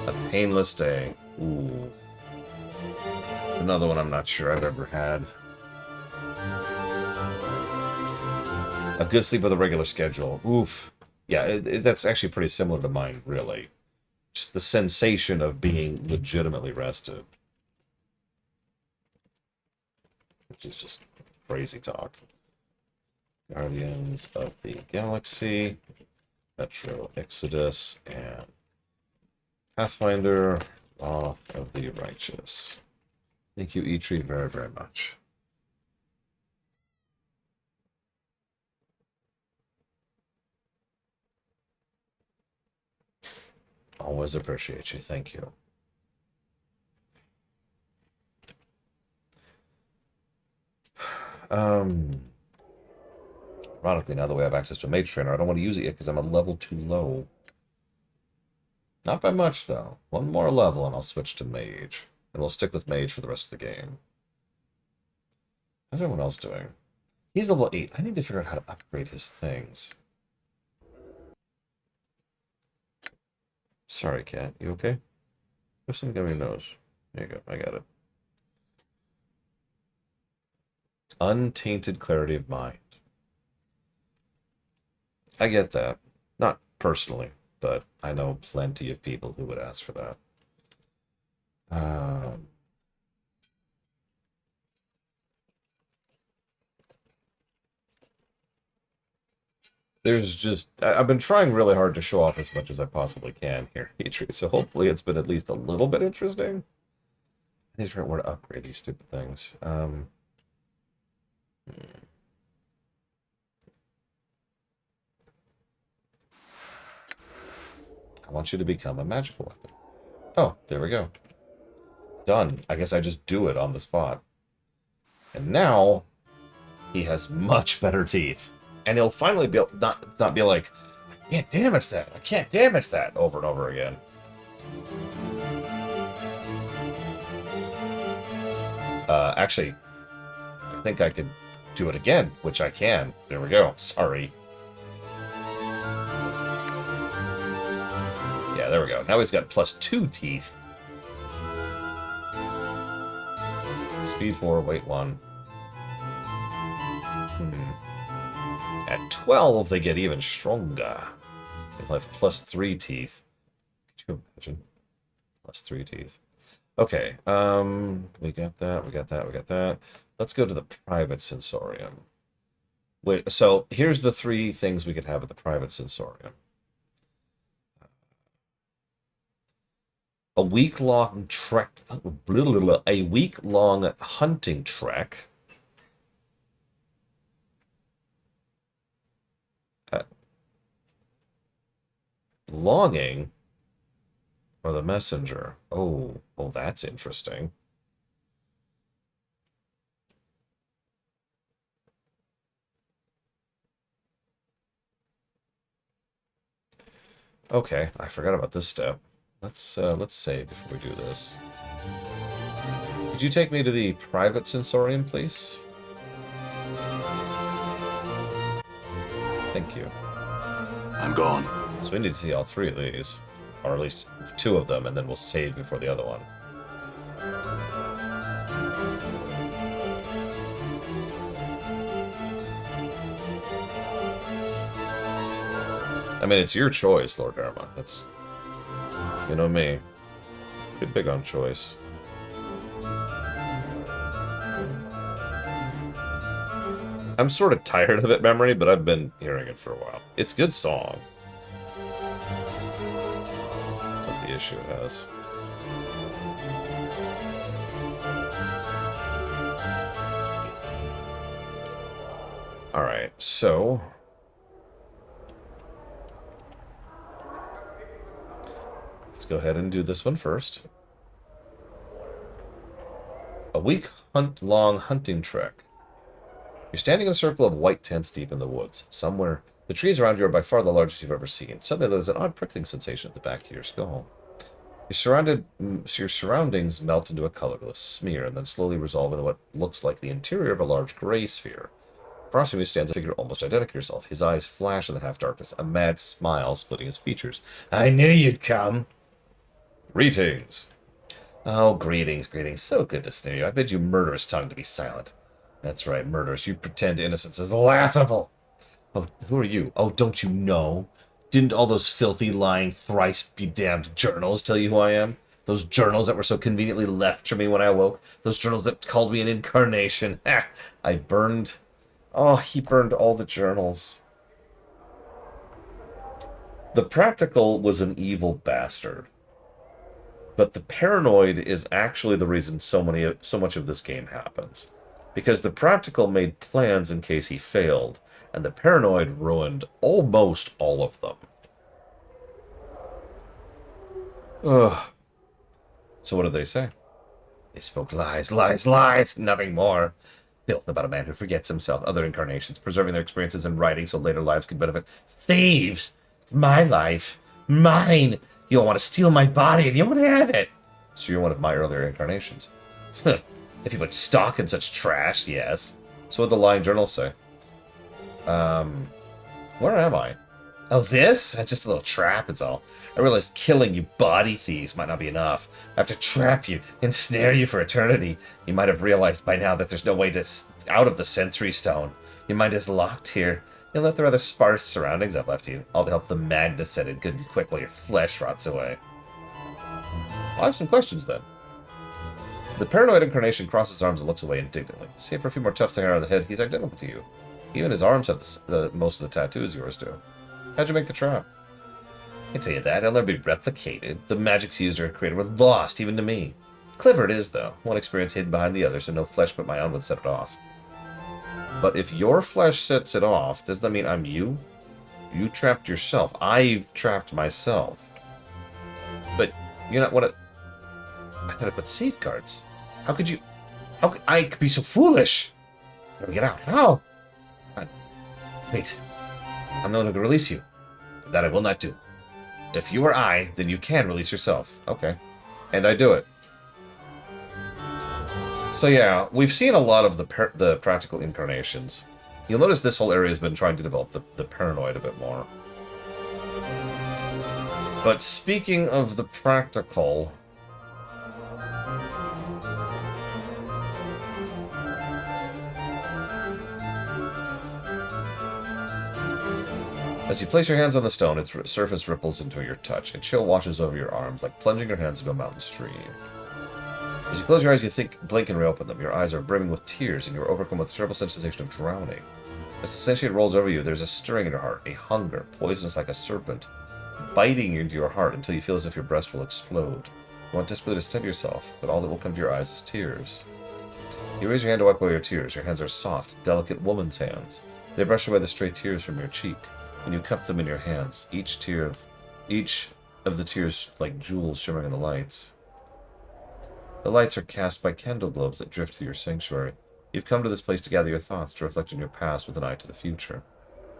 A painless day. Ooh. Another one I'm not sure I've ever had. A good sleep with a regular schedule. Oof. Yeah, that's actually pretty similar to mine, really. Just the sensation of being legitimately rested. Which is just crazy talk. Guardians of the Galaxy, Metro Exodus, and Pathfinder, Wrath of the Righteous. Thank you, Eitri, very, very much. Always appreciate you. Thank you. Ironically, now that we have access to a mage trainer, I don't want to use it yet because I'm a level too low. Not by much, though. One more level and I'll switch to mage. And we'll stick with mage for the rest of the game. How's everyone else doing? He's level 8. I need to figure out how to upgrade his things. Sorry, cat. You okay? There's something on your nose. There you go. I got it. Untainted clarity of mind. I get that. Not personally, but I know plenty of people who would ask for that. There's just... I've been trying really hard to show off as much as I possibly can here, Petrie, so hopefully it's been at least a little bit interesting. I need to figure out where to upgrade these stupid things. I want you to become a magical weapon. Oh, there we go. Done. I guess I just do it on the spot. And now, he has much better teeth. And he'll finally be able, not be like, I can't damage that, I can't damage that, over and over again. Actually, I think I could do it again, which I can. There we go. Sorry. Yeah, there we go. Now he's got +2 teeth. Speed 4, weight 1. At 12, they get even stronger. They'll have +3 teeth. Could you imagine? +3 teeth. Okay, we got that, we got that, we got that. Let's go to the private sensorium. Wait, so here's the three things we could have at the private sensorium. A week-long trek, a week-long hunting trek. Longing or the messenger. Oh, well, that's interesting. Okay, I forgot about this step. Let's save before we do this. Could you take me to the private sensorium, please? Thank you. I'm gone. So we need to see all three of these. Or at least two of them, and then we'll save before the other one. I mean, it's your choice, Lord Garma. That's... You know me. Pretty big on choice. I'm sort of tired of it, Memory, but I've been hearing it for a while. It's a good song. That's not the issue it has. Alright, so... let's go ahead and do this one first. A week-long hunting trek. You're standing in a circle of white tents deep in the woods. Somewhere, the trees around you are by far the largest you've ever seen. Suddenly, there's an odd prickling sensation at the back of your skull. Your surroundings melt into a colorless smear, and then slowly resolve into what looks like the interior of a large gray sphere. Across from you stands a figure almost identical to yourself. His eyes flash in the half-darkness, a mad smile splitting his features. I knew you'd come! Greetings! Oh, greetings, greetings. So good to snare you. I bid you murderous tongue to be silent. That's right, murderous. You pretend innocence is laughable. Oh, who are you? Oh, don't you know? Didn't all those filthy, lying, thrice-be-damned journals tell you who I am? Those journals that were so conveniently left for me when I awoke? Those journals that called me an incarnation? Ha! I burned... Oh, he burned all the journals. The practical was an evil bastard. But the paranoid is actually the reason so much of this game happens. Because the practical made plans in case he failed, and the paranoid ruined almost all of them. Ugh. So what did they say? They spoke lies, lies, lies, nothing more. Filth about a man who forgets himself, other incarnations, preserving their experiences in writing so later lives could benefit. Thieves! It's my life. Mine! You want to steal my body and you want to have it. So you're one of my earlier incarnations. If you put stock in such trash, yes. So what did the lying journals say? Where am I? Oh, this? That's just a little trap, it's all. I realized killing you body thieves might not be enough. I have to trap you, ensnare you for eternity. You might have realized by now that there's no way out of the Sensory Stone. Your mind is locked here. You'll let the rather sparse surroundings I've left you, all to help the madness set in good and quick while your flesh rots away. I have some questions, then. The paranoid incarnation crosses his arms and looks away indignantly. Save for a few more tufts of hair on the head, he's identical to you. Even his arms have most of the tattoos yours do. How'd you make the trap? I can tell you that. It'll never be replicated. The magics used or created were lost, even to me. Clever it is, though. One experience hidden behind the other, so no flesh but my own would set it off. But if your flesh sets it off, does that mean I'm you? You trapped yourself. I've trapped myself. But you're not what I thought I put safeguards. How could you... How could I be so foolish? How do we get out? How? Wait. I'm the one who can release you. That I will not do. If you are I, then you can release yourself. Okay. And I do it. So yeah, we've seen a lot of the practical incarnations. You'll notice this whole area has been trying to develop the paranoid a bit more. But speaking of the practical... As you place your hands on the stone, its surface ripples into your touch, and chill washes over your arms, like plunging your hands into a mountain stream. As you close your eyes, you blink and reopen them. Your eyes are brimming with tears, and you are overcome with a terrible sensation of drowning. As the sensation rolls over you, there's a stirring in your heart, a hunger, poisonous like a serpent, biting into your heart until you feel as if your breast will explode. You want desperately to steady yourself, but all that will come to your eyes is tears. You raise your hand to wipe away your tears. Your hands are soft, delicate woman's hands. They brush away the stray tears from your cheek, and you cup them in your hands, each of the tears like jewels shimmering in the lights. The lights are cast by candle globes that drift through your sanctuary. You've come to this place to gather your thoughts, to reflect on your past with an eye to the future.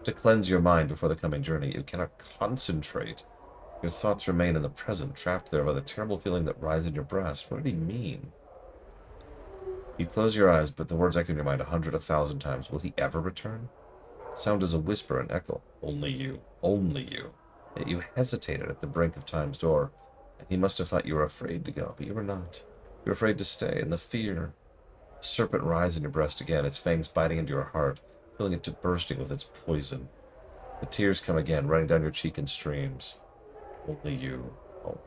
To cleanse your mind before the coming journey, you cannot concentrate. Your thoughts remain in the present, trapped there by the terrible feeling that rises in your breast. What did he mean? You close your eyes, but the words echo in your mind 100, 1,000 times. Will he ever return? The sound is a whisper, an echo. Only you. Only you. Yet you hesitated at the brink of time's door, and he must have thought you were afraid to go, but you were not. You were afraid to stay, and the fear. The serpent rises in your breast again, its fangs biting into your heart, filling it to bursting with its poison. The tears come again, running down your cheek in streams. Only you. Only.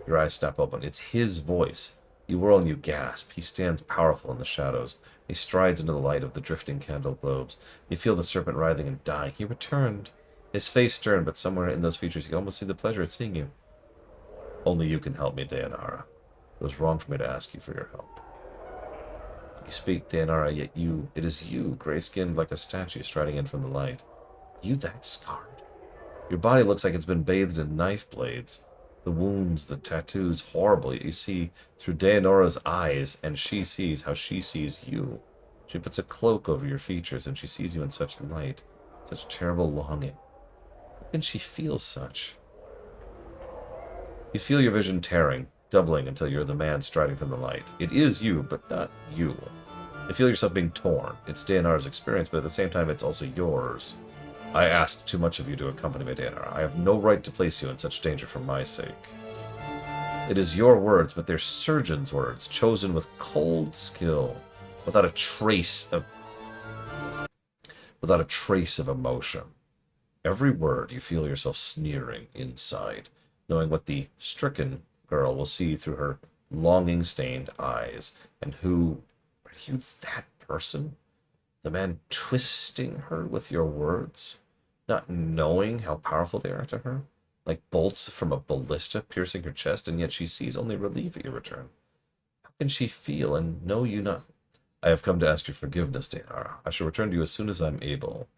Your eyes snap open. It's his voice. You whirl and you gasp. He stands powerful in the shadows. He strides into the light of the drifting candle globes. You feel the serpent writhing and dying. He returned. His face stern, but somewhere in those features you can almost see the pleasure at seeing you. Only you can help me, Dayanara. It was wrong for me to ask you for your help. You speak, Dayanara, yet it is you, gray-skinned like a statue, striding in from the light. You that scarred? Your body looks like it's been bathed in knife blades. The wounds, the tattoos, horrible. You see through Dayanara's eyes, and she sees how she sees you. She puts a cloak over your features, and she sees you in such light, such terrible longing. How can she feel such? You feel your vision tearing, doubling until you're the man striding from the light. It is you, but not you. You feel yourself being torn. It's Dayanara's experience, but at the same time, it's also yours. I asked too much of you to accompany me, Dayanara. I have no right to place you in such danger for my sake. It is your words, but they're surgeon's words, chosen with cold skill, without a trace of emotion. Every word you feel yourself sneering inside, knowing what the stricken girl will see through her longing-stained eyes, and who... Are you that person? The man twisting her with your words? Not knowing how powerful they are to her? Like bolts from a ballista piercing her chest, and yet she sees only relief at your return. How can she feel and know you not? I have come to ask your forgiveness, Dayanara. I shall return to you as soon as I'm able.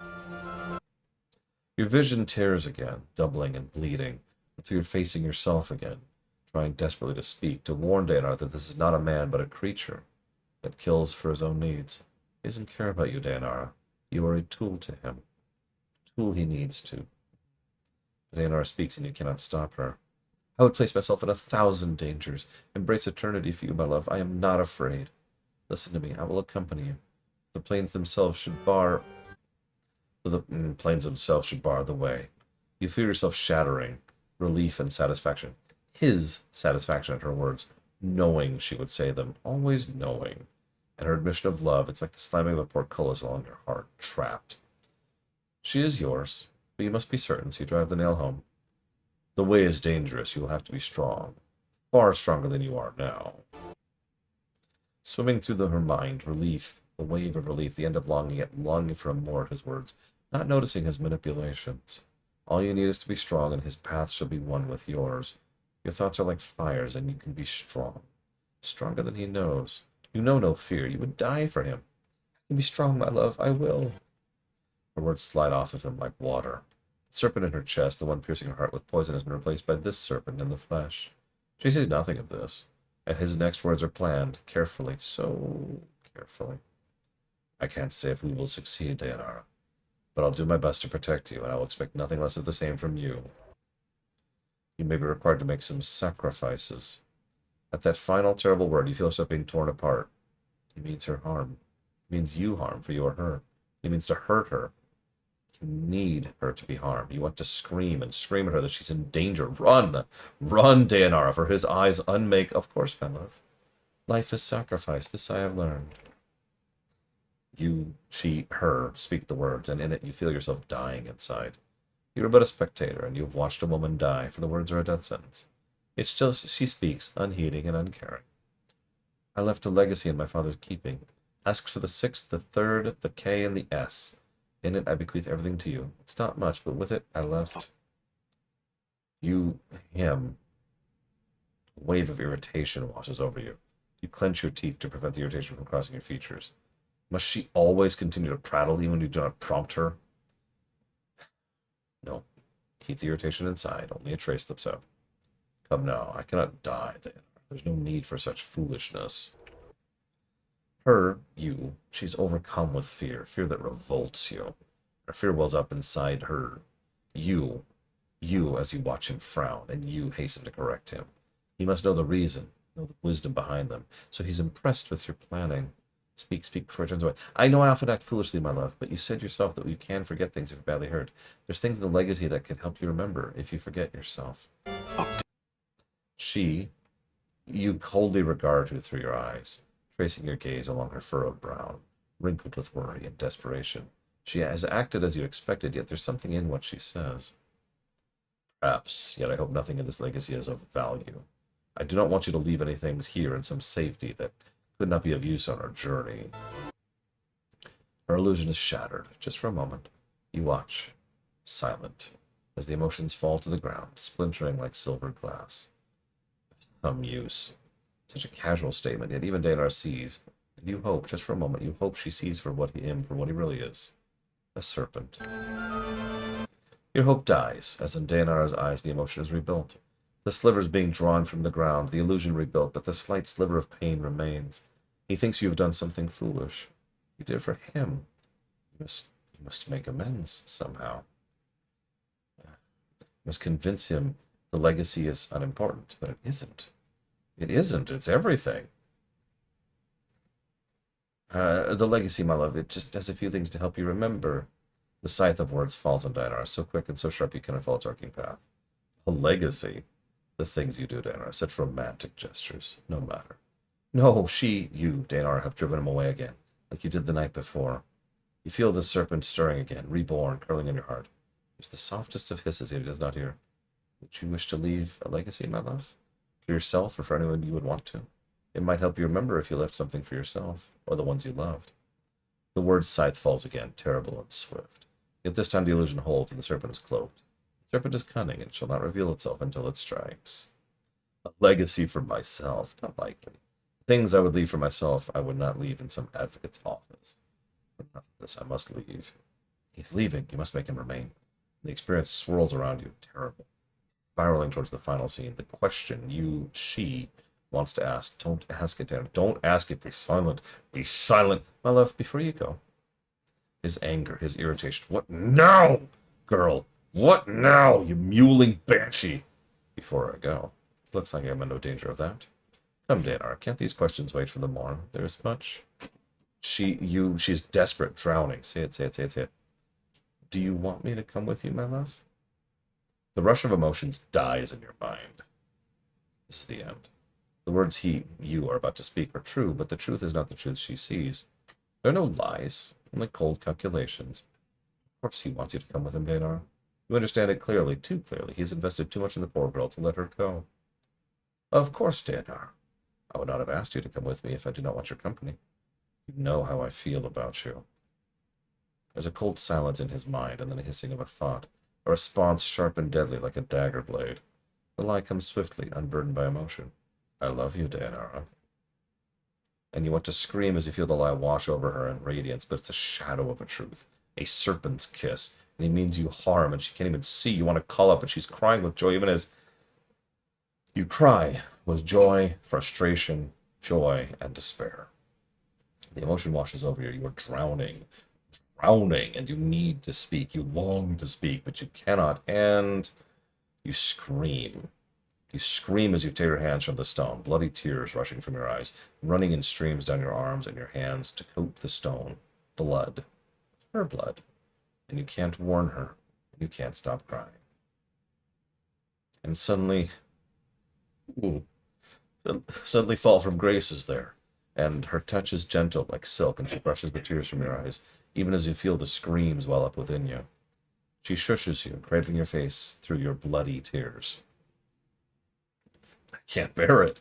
Your vision tears again, doubling and bleeding, until you're facing yourself again, trying desperately to speak, to warn Dayanara that this is not a man, but a creature that kills for his own needs. He doesn't care about you, Dayanara. You are a tool to him. A tool he needs to. But Dayanara speaks, and you cannot stop her. I would place myself in 1,000 dangers, embrace eternity for you, my love. I am not afraid. Listen to me. I will accompany you. The plains themselves should bar the way. You feel yourself shattering, relief and satisfaction. His satisfaction at her words, knowing she would say them, always knowing. And her admission of love, it's like the slamming of a portcullis along your heart, trapped. She is yours, but you must be certain, so you drive the nail home. The way is dangerous. You will have to be strong, far stronger than you are now. Swimming through her mind, relief, the wave of relief, the end of longing, yet longing for more at his words, not noticing his manipulations. All you need is to be strong, and his path shall be one with yours. Your thoughts are like fires, and you can be strong. Stronger than he knows. You know no fear. You would die for him. I can be strong, my love. I will. Her words slide off of him like water. The serpent in her chest, the one piercing her heart with poison, has been replaced by this serpent in the flesh. She sees nothing of this, and his next words are planned, carefully, so carefully. I can't say if we will succeed, Dayanara, but I'll do my best to protect you, and I will expect nothing less of the same from you. You may be required to make some sacrifices. At that final terrible word, you feel yourself being torn apart. He means her harm. He means you harm, for you are her. He means to hurt her. You need her to be harmed. You want to scream and scream at her that she's in danger. Run! Run, Dayanara, for his eyes unmake. Of course, my love. Life is sacrifice. This I have learned. You, she, her, speak the words, and in it you feel yourself dying inside. You are but a spectator, and you have watched a woman die, for the words are a death sentence. It's just she speaks, unheeding and uncaring. I left a legacy in my father's keeping. Ask for the 6, the 3rd, the K, and the S. In it, I bequeath everything to you. It's not much, but with it, I left you, him. A wave of irritation washes over you. You clench your teeth to prevent the irritation from crossing your features. Must she always continue to prattle even when you do not prompt her? No. Keep the irritation inside. Only a trace slips out. Come now. I cannot die, Dana. There's no need for such foolishness. Her, you, she's overcome with fear. Fear that revolts you. Her fear wells up inside her. You, as you watch him frown, and you hasten to correct him. He must know the reason, know the wisdom behind them. So he's impressed with your planning. Speak before he turns away. I know I often act foolishly, my love, but you said yourself that you can forget things if you're badly hurt. There's things in the legacy that can help you remember if you forget yourself. She, you coldly regard her through your eyes, tracing your gaze along her furrowed brow, wrinkled with worry and desperation. She has acted as you expected, yet there's something in what she says. Perhaps, yet I hope nothing in this legacy is of value. I do not want you to leave any things here in some safety that could not be of use on our journey. Her illusion is shattered. Just for a moment, you watch, silent, as the emotions fall to the ground, splintering like silver glass. Some use. Such a casual statement, yet even Dalar sees, and you hope, just for a moment, you hope she sees for what he really is. A serpent. Your hope dies, as in Daenar's eyes the emotion is rebuilt. The slivers being drawn from the ground, the illusion rebuilt, but the slight sliver of pain remains. He thinks you have done something foolish. You did it for him. You must make amends somehow. You must convince him the legacy is unimportant, but it isn't. It isn't. It's everything. The legacy, my love, it just does a few things to help you remember. The scythe of words falls on Daenar, so quick and so sharp you cannot follow its arcing path. A legacy. The things you do, Daenar, such romantic gestures. No matter. No, you, Daenar, have driven him away again, like you did the night before. You feel the serpent stirring again, reborn, curling in your heart. It's the softest of hisses yet he does not hear. Would you wish to leave a legacy, my love? For yourself or for anyone you would want to? It might help you remember if you left something for yourself, or the ones you loved. The word scythe falls again, terrible and swift. Yet this time the illusion holds and the serpent is cloaked. The serpent is cunning and shall not reveal itself until it strikes. A legacy for myself, not likely. Things I would leave for myself, I would not leave in some advocate's office. But enough of this, I must leave. He's leaving, you must make him remain. The experience swirls around you, terrible. Spiraling towards the final scene, the question she wants to ask. Don't ask it, Dan. Don't ask it. Be silent. Be silent. My love, before you go. His anger, his irritation. What now, girl? What now, you mewling banshee? Before I go. Looks like I'm in no danger of that. Come, Daenar, can't these questions wait for the morn? There's much. She's desperate, drowning. Say it. Do you want me to come with you, my love? The rush of emotions dies in your mind. This is the end. The words you are about to speak are true, but the truth is not the truth she sees. There are no lies, only cold calculations. Of course he wants you to come with him, Daenar. You understand it clearly, too clearly. He has invested too much in the poor girl to let her go. Of course, Daenar. I would not have asked you to come with me if I did not want your company. You know how I feel about you. There's a cold silence in his mind, and then a hissing of a thought, a response sharp and deadly like a dagger blade. The lie comes swiftly, unburdened by emotion. I love you, Daenar. And you want to scream as you feel the lie wash over her in radiance, but it's a shadow of a truth. A serpent's kiss. And he means you harm, and she can't even see. You want to call up, but she's crying with joy, even as you cry with joy, frustration, joy, and despair. The emotion washes over you. You are drowning, and you need to speak. You long to speak, but you cannot, and you scream. You scream as you tear your hands from the stone, bloody tears rushing from your eyes, running in streams down your arms and your hands to coat the stone. Blood. Her blood. And you can't warn her. You can't stop crying. And suddenly Fall from Grace is there, and her touch is gentle like silk, and she brushes the tears from your eyes, even as you feel the screams well up within you. She shushes you, cradling your face through your bloody tears. I can't bear it.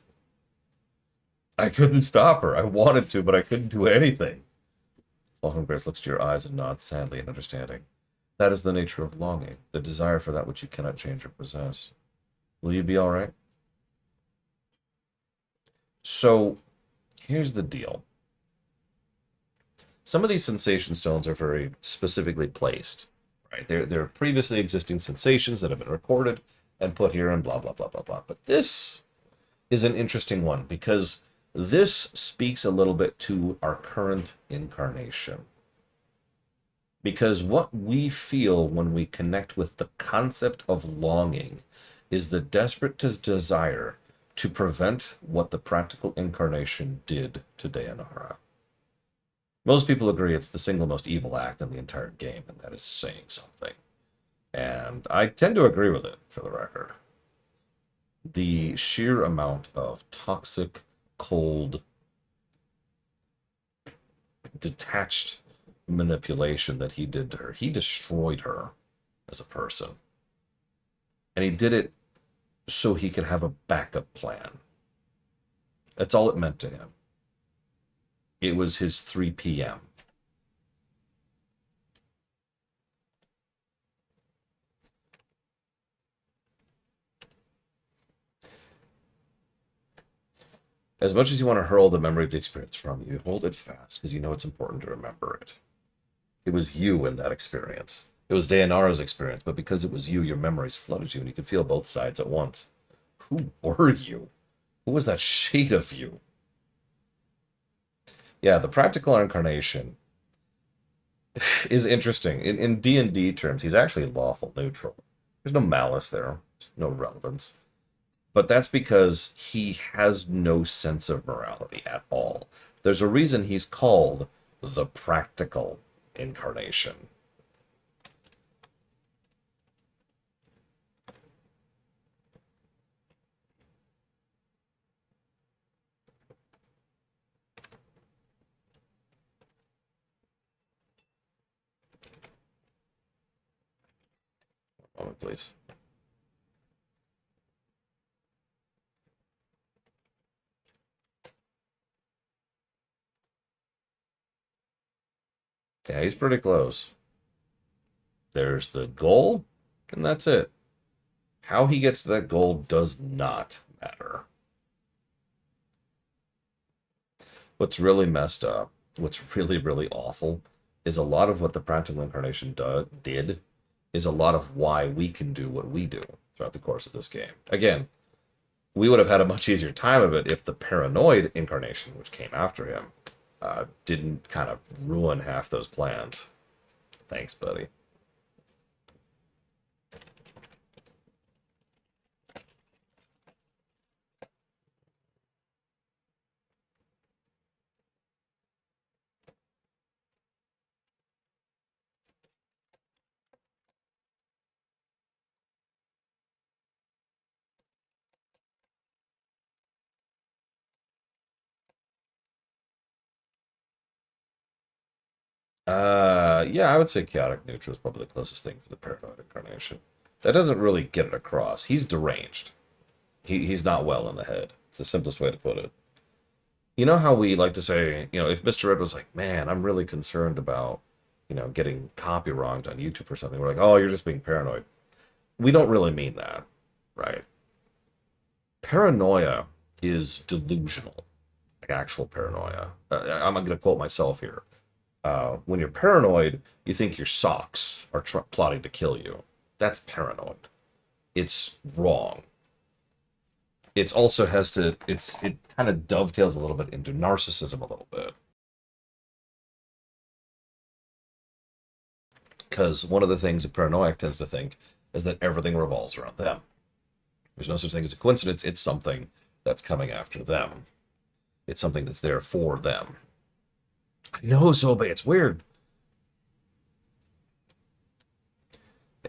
I couldn't stop her. I wanted to, but I couldn't do anything. Falcongrace looks to your eyes and nods sadly in understanding. That is the nature of longing, the desire for that which you cannot change or possess. Will you be all right? So, here's the deal. Some of these sensation stones are very specifically placed, right? They're previously existing sensations that have been recorded and put here and blah, blah, blah, blah, blah. But this is an interesting one because this speaks a little bit to our current incarnation. Because what we feel when we connect with the concept of longing is the desperate desire to prevent what the practical incarnation did to Dayanara. Most people agree it's the single most evil act in the entire game, and that is saying something. And I tend to agree with it, for the record. The sheer amount of toxic, cold, detached manipulation that he did to her. He destroyed her as a person. And he did it so he could have a backup plan. That's all it meant to him. It was his 3 p.m. As much as you want to hurl the memory of the experience from you, hold it fast, because you know it's important to remember it. It was you in that experience. It was Dayanara's experience, but because it was you, your memories flooded you, and you could feel both sides at once. Who were you? Who was that shade of you? Yeah, the practical incarnation is interesting. In D&D terms, he's actually lawful neutral. There's no malice there. There's no relevance. But that's because he has no sense of morality at all. There's a reason he's called the practical incarnation. Moment, please. Yeah, he's pretty close. There's the goal, and that's it. How he gets to that goal does not matter. What's really messed up, what's really, really awful, is a lot of what the practical incarnation did is a lot of why we can do what we do throughout the course of this game. Again, we would have had a much easier time of it if the paranoid incarnation, which came after him, didn't kind of ruin half those plans. Thanks, buddy. Yeah, I would say chaotic neutral is probably the closest thing for the paranoid incarnation. That doesn't really get it across. He's deranged. He's not well in the head. It's the simplest way to put it. You know how we like to say, if Mr. Red was like, man, I'm really concerned about, getting copy wronged on YouTube or something. We're like, oh, you're just being paranoid. We don't really mean that, right? Paranoia is delusional, like actual paranoia. I'm going to quote myself here. When you're paranoid, you think your socks are plotting to kill you. That's paranoid. It's wrong. It also it kind of dovetails a little bit into narcissism a little bit. Because one of the things a paranoiac tends to think is that everything revolves around them. There's no such thing as a coincidence. It's something that's coming after them. It's something that's there for them. I know, Sobe, it's weird.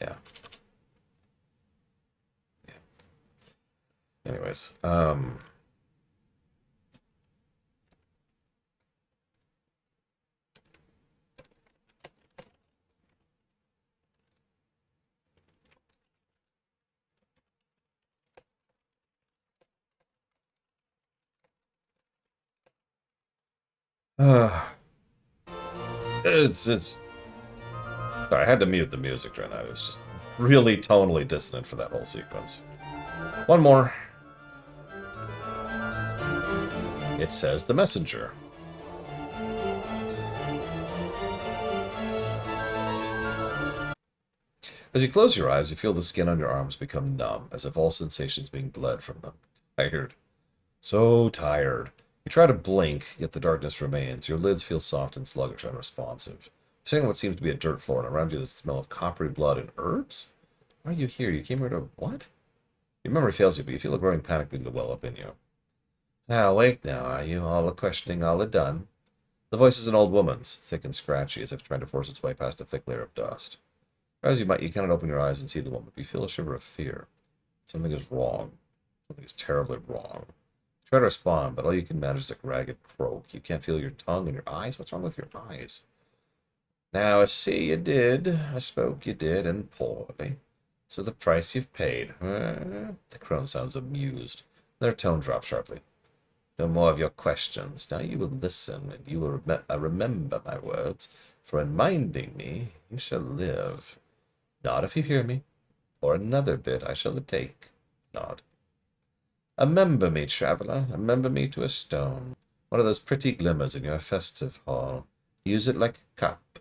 Yeah. Anyways, It's. Sorry, I had to mute the music right now. It was just really tonally dissonant for that whole sequence. One more. It says the messenger. As you close your eyes, you feel the skin on your arms become numb, as if all sensations being bled from them. Tired. So tired. You try to blink, yet the darkness remains. Your lids feel soft and sluggish, unresponsive. You're sitting on what seems to be a dirt floor, and around you the smell of coppery blood and herbs? Why are you here? You came here to what? Your memory fails you, but you feel a growing panic begin to well up in you. Ah, awake now, are you? All the questioning, all the done? The voice is an old woman's, thick and scratchy, as if trying to force its way past a thick layer of dust. As you might, you cannot open your eyes and see the woman, but you feel a shiver of fear. Something is wrong. Something is terribly wrong. You try to respond, but all you can manage is a ragged croak. You can't feel your tongue and your eyes. What's wrong with your eyes? Now, I see you did. I spoke you did, and poorly. So the price you've paid. The crone sounds amused. Their tone drops sharply. No more of your questions. Now you will listen, and you will remember my words. For in minding me, you shall live. Nod if you hear me, or another bit I shall take. Nod. Remember me, traveller, remember me to a stone. One of those pretty glimmers in your festive hall. Use it like a cup.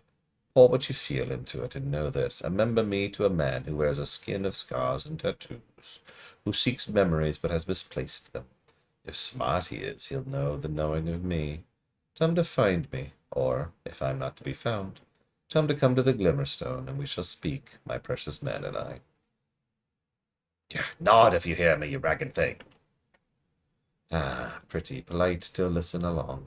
Pour what you feel into it, and know this. Remember me to a man who wears a skin of scars and tattoos, who seeks memories but has misplaced them. If smart he is, he'll know the knowing of me. Tell him to find me, or, if I'm not to be found, tell him to come to the Glimmerstone, and we shall speak, my precious man and I. Nod if you hear me, you ragged thing. Ah, pretty polite to listen along.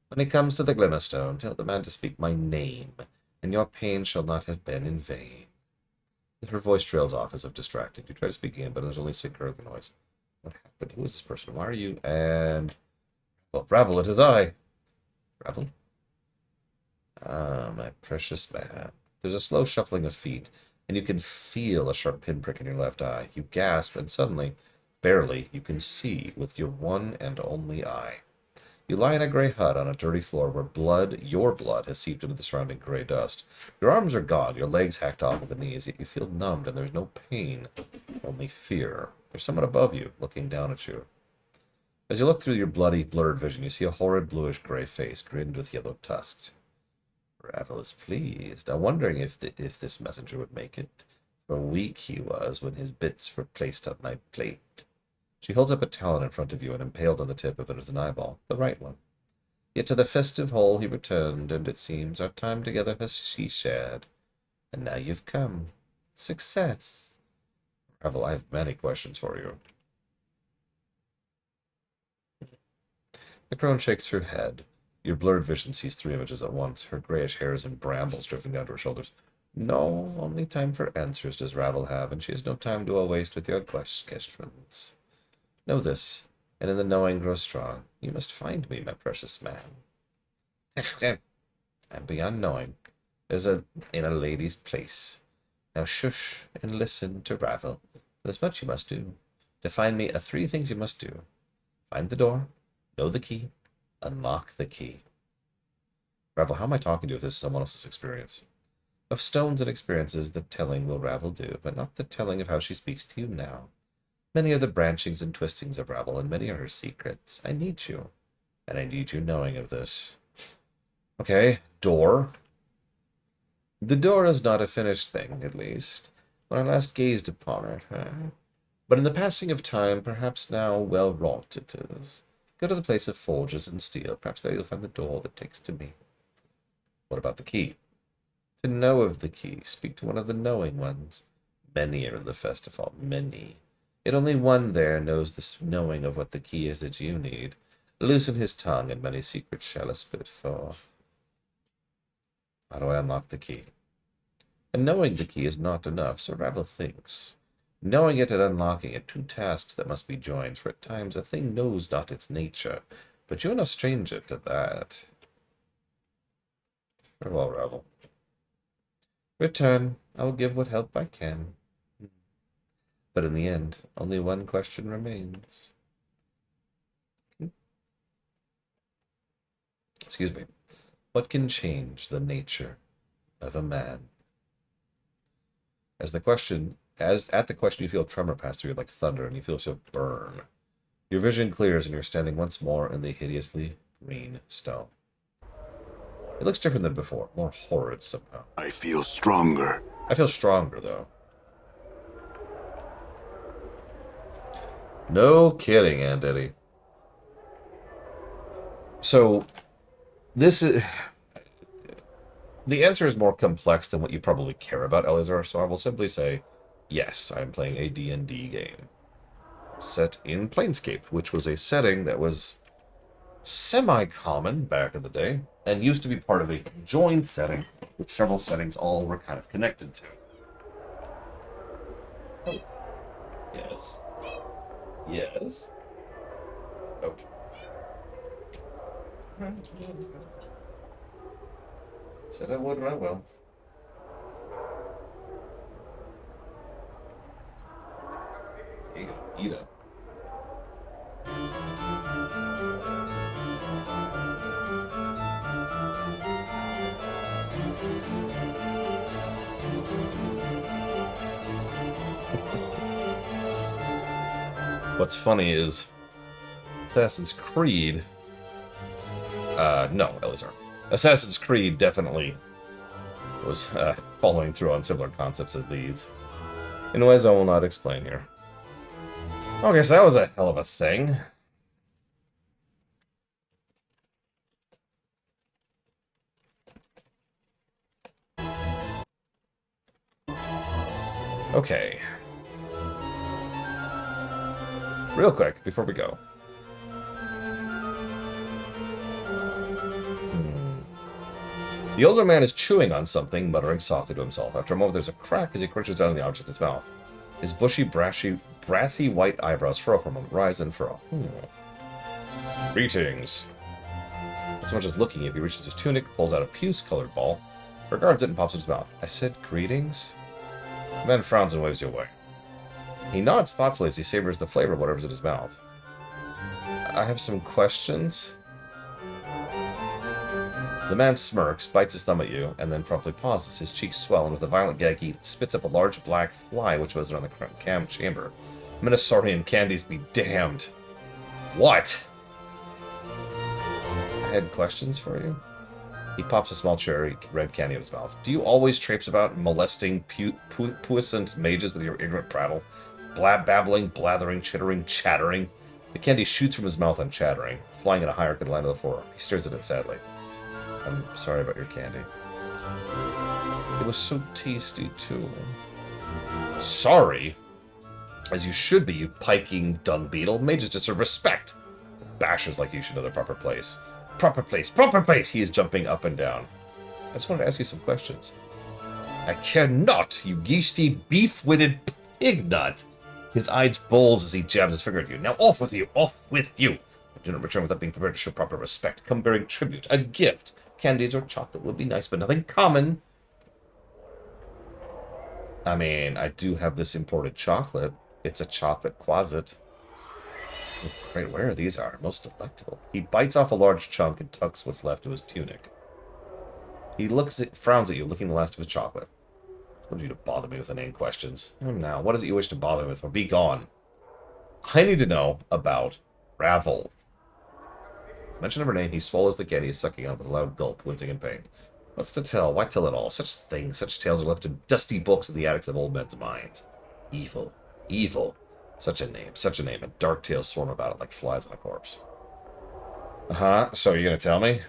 When he comes to the Glimmerstone, tell the man to speak my name, and your pain shall not have been in vain. Her voice trails off as if distracted. You try to speak again, but there's only sick gurgling noise. What happened? Who is this person? Why are you? And... well, Ravel, it is I. Ravel? Ah, my precious man. There's a slow shuffling of feet, and you can feel a sharp pinprick in your left eye. You gasp, and suddenly, barely, you can see with your one and only eye. You lie in a gray hut on a dirty floor where blood, your blood, has seeped into the surrounding gray dust. Your arms are gone, your legs hacked off at the knees, yet you feel numbed, and there's no pain, only fear. There's someone above you, looking down at you. As you look through your bloody, blurred vision, you see a horrid bluish-gray face, grinned with yellow tusks. Ravel is pleased, now wondering if this messenger would make it. For weak he was when his bits were placed on my plate. She holds up a talon in front of you, and impaled on the tip of it is an eyeball, the right one. Yet to the festive hall he returned, and it seems our time together has she shared. And now you've come. Success. Ravel, I have many questions for you. The crone shakes her head. Your blurred vision sees 3 images at once, her grayish hairs and brambles drifting down to her shoulders. No, only time for answers does Ravel have, and she has no time to waste with your questions. Know this, and in the knowing grow strong. You must find me, my precious man. I'm beyond knowing. There's in a lady's place. Now shush and listen to Ravel. There's much you must do. To find me, 3 things you must do. Find the door, know the key, unlock the key. Ravel, how am I talking to you if this is someone else's experience? Of stones and experiences, the telling will Ravel do, but not the telling of how she speaks to you now. Many are the branchings and twistings of Ravel, and many are her secrets. I need you, and I need you knowing of this. Okay, door. The door is not a finished thing, at least, when I last gazed upon it, But in the passing of time, perhaps now well wrought it is. Go to the place of forges and steel. Perhaps there you'll find the door that takes to me. What about the key? To know of the key, speak to one of the knowing ones. Many are in the festival, many. Yet only one there knows this knowing of what the key is that you need. Loosen his tongue, and many secrets shall spit forth. How do I unlock the key? And knowing the key is not enough, so Ravel thinks. Knowing it and unlocking it, 2 tasks that must be joined, for at times a thing knows not its nature, but you're no stranger to that. Farewell, Ravel. Return. I will give what help I can. But in the end, only one question remains. Excuse me. What can change the nature of a man? At the question, you feel a tremor pass through you like thunder, and you feel yourself burn. Your vision clears, and you're standing once more in the hideously green stone. It looks different than before, more horrid somehow. I feel stronger. I feel stronger, though. No kidding, Aunt Eddie. So, this is... The answer is more complex than what you probably care about, Eleazar, so I will simply say, yes, I am playing a D&D game. Set in Planescape, which was a setting that was semi-common back in the day, and used to be part of a joined setting, which several settings all were kind of connected to. Oh. Yes. Yes. Okay. Said I would, right? Well. Here you go. Eat up. What's funny is Assassin's Creed. No, Eleazar. Assassin's Creed definitely was following through on similar concepts as these, in ways I will not explain here. Okay, so that was a hell of a thing. Okay. Real quick, before we go. The older man is chewing on something, muttering softly to himself. After a moment, there's a crack as he crunches down on the object in his mouth. His bushy, brassy white eyebrows furrow for a moment, rise and furrow. Greetings. Not so much as looking at you, he reaches his tunic, pulls out a puce-colored ball, regards it, and pops it in his mouth. I said greetings? The man frowns and waves you away. He nods thoughtfully as he savors the flavor of whatever's in his mouth. I have some questions. The man smirks, bites his thumb at you, and then promptly pauses. His cheeks swell, and with a violent gag, he spits up a large black fly which was around the chamber. Minosaurian candies be damned. What? I had questions for you. He pops a small cherry red candy in his mouth. Do you always traipse about molesting puissant mages with your ignorant prattle? Babbling, blathering, chittering, chattering. The candy shoots from his mouth unchattering, flying at a higher could land on the floor. He stares at it sadly. I'm sorry about your candy. It was so tasty, too. Sorry? As you should be, you piking dung beetle. Mages deserve respect. Bashers like you should know their proper place. Proper place, proper place! He is jumping up and down. I just wanted to ask you some questions. I care not, you yeasty, beef-witted pig nut! His eyes bulge as he jabs his finger at you. Now off with you! Off with you! Do not return without being prepared to show proper respect. Come bearing tribute. A gift. Candies or chocolate would be nice, but nothing common. I mean, I do have this imported chocolate. It's a chocolate quasit. Great, where these are? Most delectable. He bites off a large chunk and tucks what's left of his tunic. He frowns at you, licking the last of his chocolate. I told you to bother me with inane questions. Now, what is it you wish to bother me with? Or be gone. I need to know about Ravel. Mention of her name, he swallows the candy he's sucking on with a loud gulp, wincing in pain. What's to tell? Why tell it all? Such things, such tales are left in dusty books in the attics of old men's minds. Evil. Evil. Such a name, and dark tales swarm about it like flies on a corpse. So you're gonna tell me?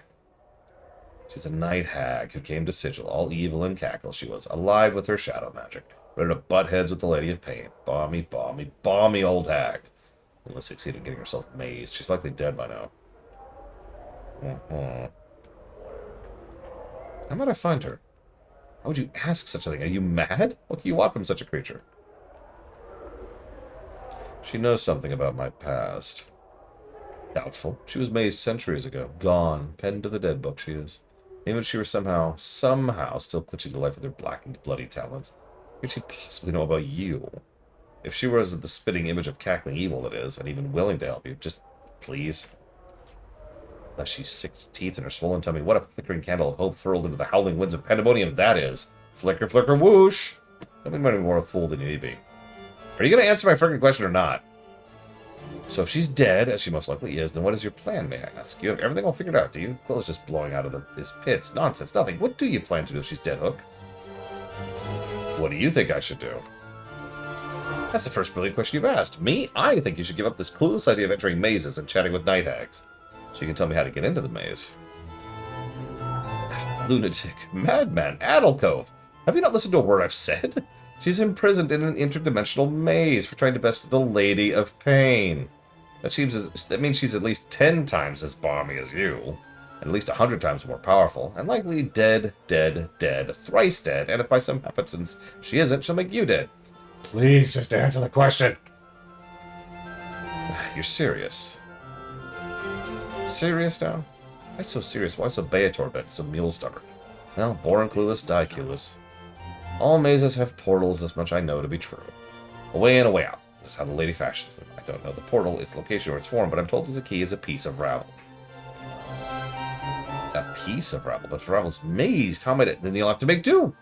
She's a night hag who came to Sigil, all evil and cackle she was, alive with her shadow magic, ready to butt heads with the Lady of Pain. Balmy, balmy, balmy old hag. Only succeeded in getting herself mazed. She's likely dead by now. How might I find her? How would you ask such a thing? Are you mad? What can you want from such a creature? She knows something about my past. Doubtful. She was mazed centuries ago. Gone. Penned to the dead book she is. Even if she were somehow still clutching to life with her blackened, bloody talons. What could she possibly know about you? If she was the spitting image of cackling evil that is, and even willing to help you, just please. She's 6 teeth and her swollen tummy. What a flickering candle of hope furled into the howling winds of pandemonium that is. Flicker, flicker, whoosh. Don't be more of a fool than you need to be. Are you going to answer my freaking question or not? So if she's dead, as she most likely is, then what is your plan, may I ask? You have everything all figured out, do you? Quill's just blowing out of this pit. Nonsense, nothing. What do you plan to do if she's dead, Hook? What do you think I should do? That's the first brilliant question you've asked. Me? I think you should give up this clueless idea of entering mazes and chatting with night hags. So you can tell me how to get into the maze. Lunatic, madman, alcove. Have you not listened to a word I've said? She's imprisoned in an interdimensional maze for trying to best the Lady of Pain. That means she's at least 10 times as balmy as you, and at least 100 times more powerful, and likely dead, dead, dead, thrice dead, and if by some happenstance she isn't, she'll make you dead. Please just answer the question. You're serious. Serious now? Why so serious? Why so Beator bent, so mule stubborn? Well, born clueless, die clueless. All mazes have portals, this much I know to be true. A way in, a way out. This is how the lady fashions them. I don't know the portal, its location, or its form, but I'm told the key is a piece of ravel. A piece of ravel? But if ravel's mazed, how might it... Then you'll have to make do!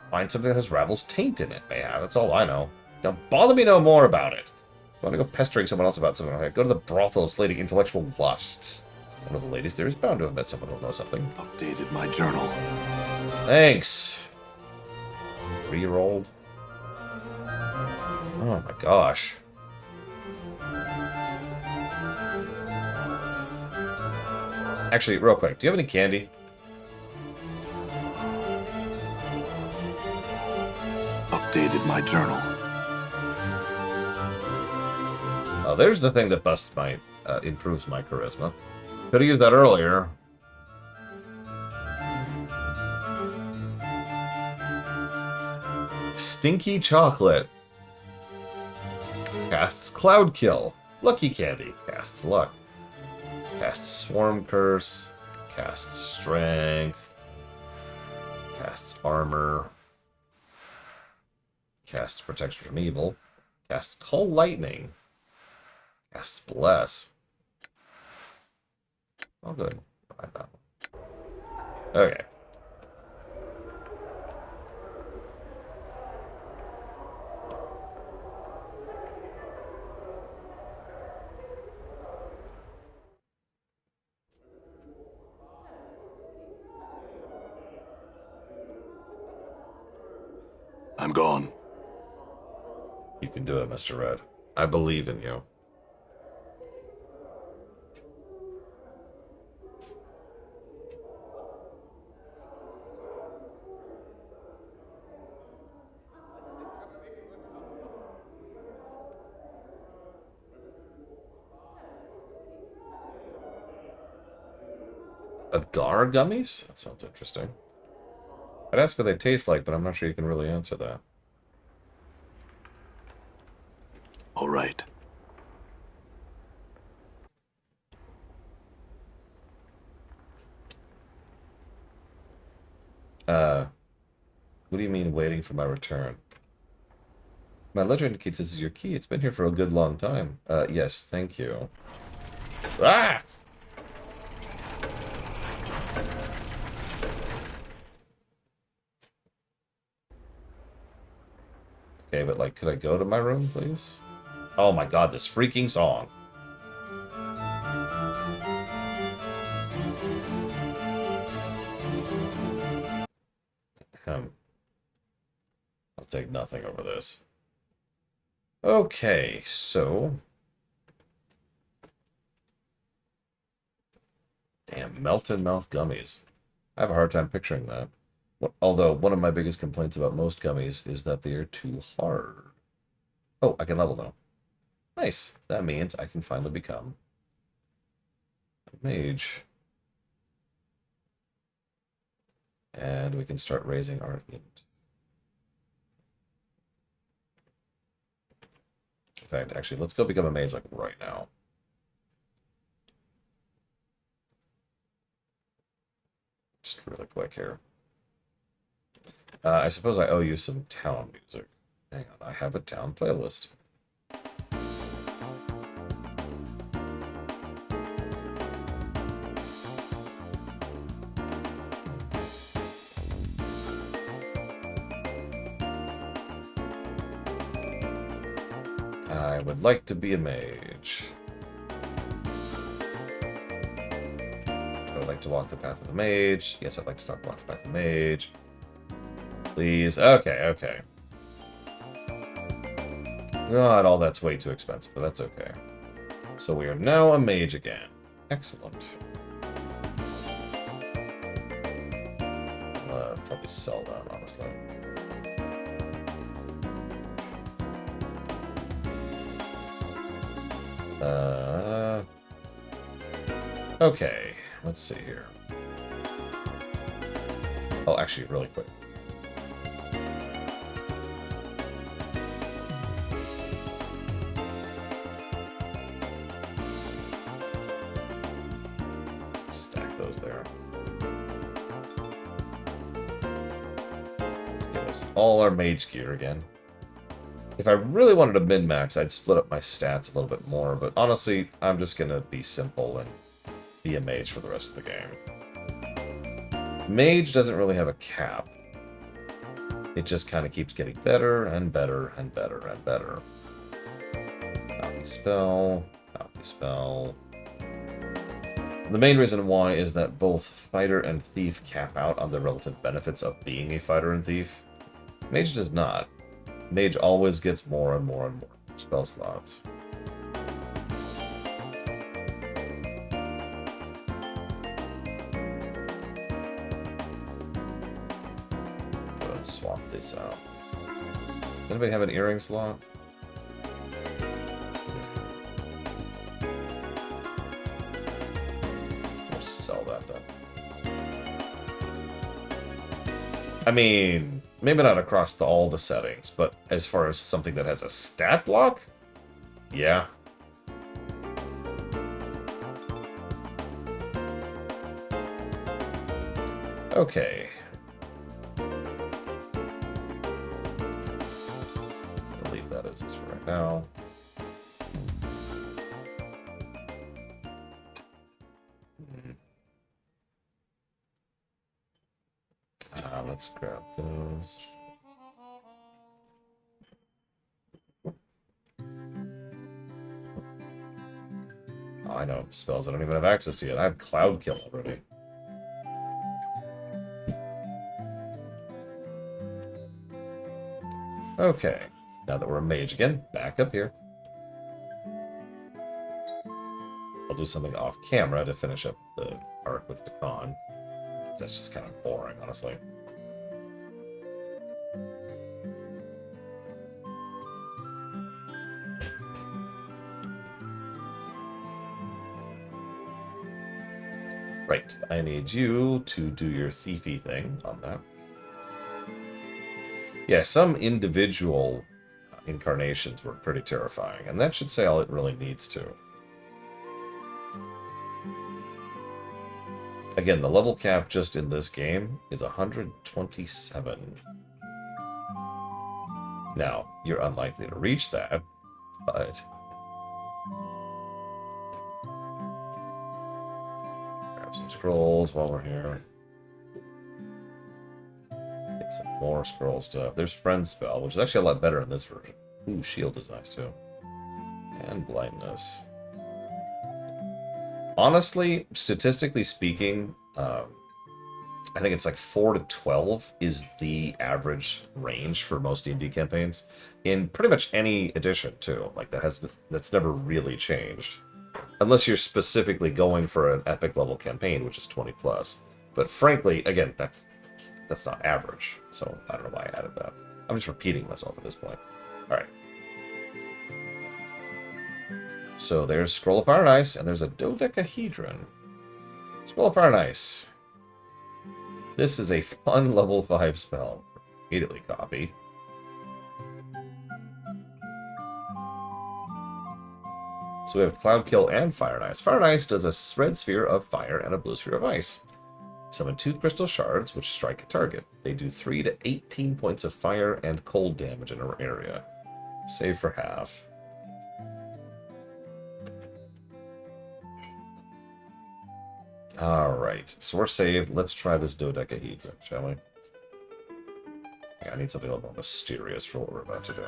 Find something that has ravel's taint in it, mayhap. That's all I know. Don't bother me no more about it. If you want to go pestering someone else about something, go to the brothel slating intellectual lusts. One of the ladies there is bound to have met someone who'll know something. Updated my journal. Thanks. 3-year-old. Oh my gosh. Actually, real quick, do you have any candy? Updated my journal. Oh, there's the thing that busts my, improves my charisma. Could have used that earlier. Stinky chocolate. Casts Cloud Kill. Lucky Candy. Casts Luck. Casts Swarm Curse. Casts Strength. Casts Armor. Casts Protection from Evil. Casts Call Lightning. Casts Bless. Oh, good. Buy that one. Okay. I'm gone. You can do it, Mr. Red. I believe in you. Agar gummies? That sounds interesting. I'd ask what they taste like, but I'm not sure you can really answer that. All right. What do you mean waiting for my return? My ledger indicates this is your key. It's been here for a good long time. Yes, thank you. Ah! Okay, but like, could I go to my room, please? Oh my god, this freaking song. I'll take nothing over this. Okay, so... Damn, melt-in-mouth gummies. I have a hard time picturing that. Although, one of my biggest complaints about most gummies is that they are too hard. Oh, I can level now. Nice. That means I can finally become a mage. And we can start raising our int. In fact, actually, let's go become a mage like right now. Just really quick here. I suppose I owe you some town music. Hang on, I have a town playlist. I would like to be a mage. I would like to walk the path of the mage. Yes, I'd like to walk the path of the mage. Please. Okay, okay. God, all that's way too expensive, but that's okay. So we are now a mage again. Excellent. Probably sell that, honestly. Okay, let's see here. Oh, actually, really quick. Stack those there. Let's give us all our mage gear again. If I really wanted to min-max, I'd split up my stats a little bit more, but honestly, I'm just gonna be simple and be a mage for the rest of the game. Mage doesn't really have a cap. It just kind of keeps getting better and better and better and better. Copy spell, copy spell. The main reason why is that both fighter and thief cap out on the relative benefits of being a fighter and thief. Mage does not. Mage always gets more and more and more spell slots. Go ahead and swap this out. Does anybody have an earring slot? I'll just sell that then. I mean, maybe not across all the settings, but as far as something that has a stat block, yeah. Okay. I'll leave that as is for right now. Let's grab those. Oh, I know spells I don't even have access to yet. I have Cloud Kill already. Okay, now that we're a mage again, back up here. I'll do something off camera to finish up the arc with Pecan. That's just kind of boring, honestly. Right, I need you to do your thiefy thing on that. Yeah, some individual incarnations were pretty terrifying, and that should say all it really needs to. Again, the level cap just in this game is 127. Now, you're unlikely to reach that, but... grab some scrolls while we're here. Get some more scroll stuff. There's Friend Spell, which is actually a lot better in this version. Ooh, Shield is nice too. And Blindness. Honestly, statistically speaking, I think it's like 4 to 12 is the average range for most D&D campaigns in pretty much any edition too. Like that's never really changed, unless you're specifically going for an epic level campaign, which is 20 plus. But frankly, again, that's not average, so I don't know why I added that. I'm just repeating myself at this point. All right. So there's Scroll of Fire and Ice, and there's a Dodecahedron. Scroll of Fire and Ice. This is a fun level 5 spell. Immediately copy. So we have Cloud Kill and Fire and Ice. Fire and Ice does a red sphere of fire and a blue sphere of ice. Summon 2 crystal shards, which strike a target. They do 3 to 18 points of fire and cold damage in an area. Save for half. Alright, so we're saved. Let's try this dodecahedron, shall we? Yeah, I need something a little more mysterious for what we're about to do.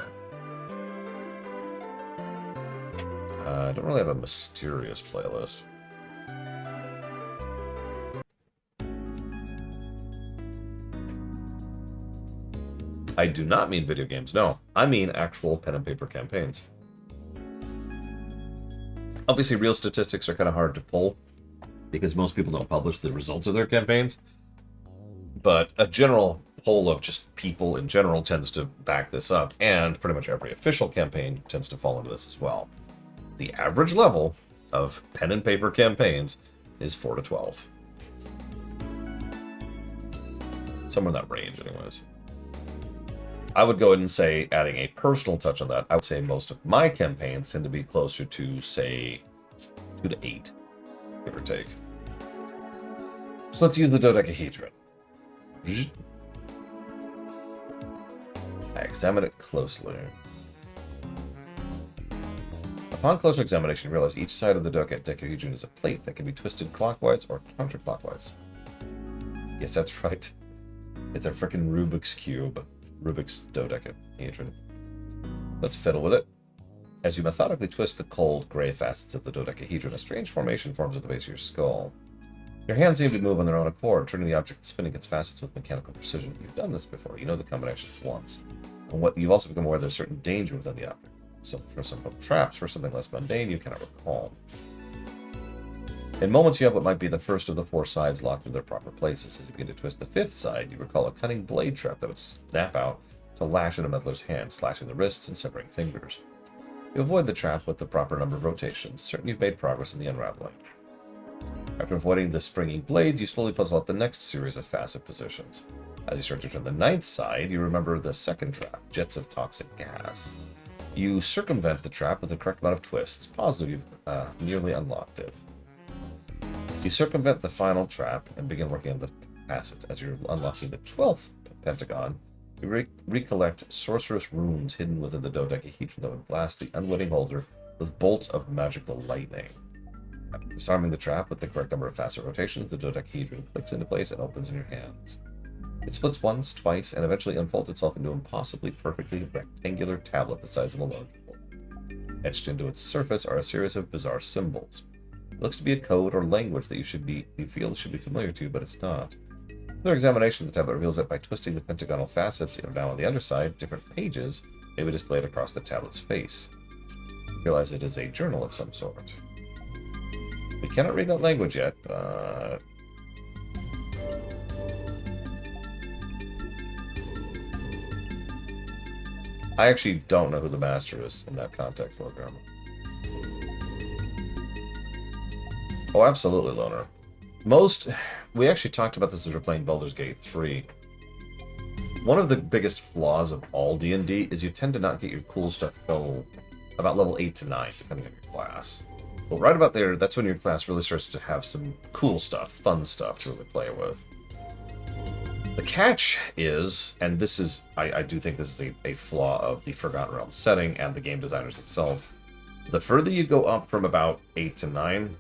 I don't really have a mysterious playlist. I do not mean video games, no. I mean actual pen and paper campaigns. Obviously, real statistics are kind of hard to pull because most people don't publish the results of their campaigns. But a general poll of just people in general tends to back this up, and pretty much every official campaign tends to fall into this as well. The average level of pen and paper campaigns is 4 to 12. Somewhere in that range, anyways. I would go ahead and say, adding a personal touch on that, I would say most of my campaigns tend to be closer to, say, 2 to 8, give or take. So let's use the dodecahedron. I examine it closely. Upon closer examination, you realize each side of the dodecahedron is a plate that can be twisted clockwise or counterclockwise. Yes, that's right. It's a frickin' Rubik's Cube. Rubik's dodecahedron. Let's fiddle with it. As you methodically twist the cold, gray facets of the dodecahedron, a strange formation forms at the base of your skull. Your hands seem to move on their own accord, turning the object and spinning its facets with mechanical precision. You've done this before. You know the combinations once. And you've also become aware there's certain danger within the object. So for some traps, for something less mundane, you cannot recall. In moments, you have what might be the first of the 4 sides locked in their proper places. As you begin to twist the 5th side, you recall a cunning blade trap that would snap out to lash into a meddler's hand, slashing the wrists and severing fingers. You avoid the trap with the proper number of rotations, certain you've made progress in the unraveling. After avoiding the springing blades, you slowly puzzle out the next series of facet positions. As you start to turn the 9th side, you remember the 2nd trap, jets of toxic gas. You circumvent the trap with the correct amount of twists, positive you've nearly unlocked it. You circumvent the final trap and begin working on the facets. As you're unlocking the 12th pentagon, you recollect sorcerous runes hidden within the dodecahedron that would blast the unwitting holder with bolts of magical lightning. After disarming the trap with the correct number of facet rotations, the dodecahedron clicks into place and opens in your hands. It splits once, twice, and eventually unfolds itself into an impossibly perfectly rectangular tablet the size of a large book. Etched into its surface are a series of bizarre symbols. It looks to be a code or language that you feel should be familiar to, but it's not. Further examination of the tablet reveals that by twisting the pentagonal facets down on the underside, different pages may be displayed across the tablet's face. You realize it is a journal of some sort. We cannot read that language yet, but... I actually don't know who the master is in that context, Lord Garma. Oh, absolutely, Loner. We actually talked about this as we were playing Baldur's Gate 3. One of the biggest flaws of all D&D is you tend to not get your cool stuff till about level 8 to 9, depending on your class. But right about there, that's when your class really starts to have some cool stuff, fun stuff to really play with. The catch is, and this is, I do think this is a flaw of the Forgotten Realms setting and the game designers themselves, the further you go up from about 8 to 9,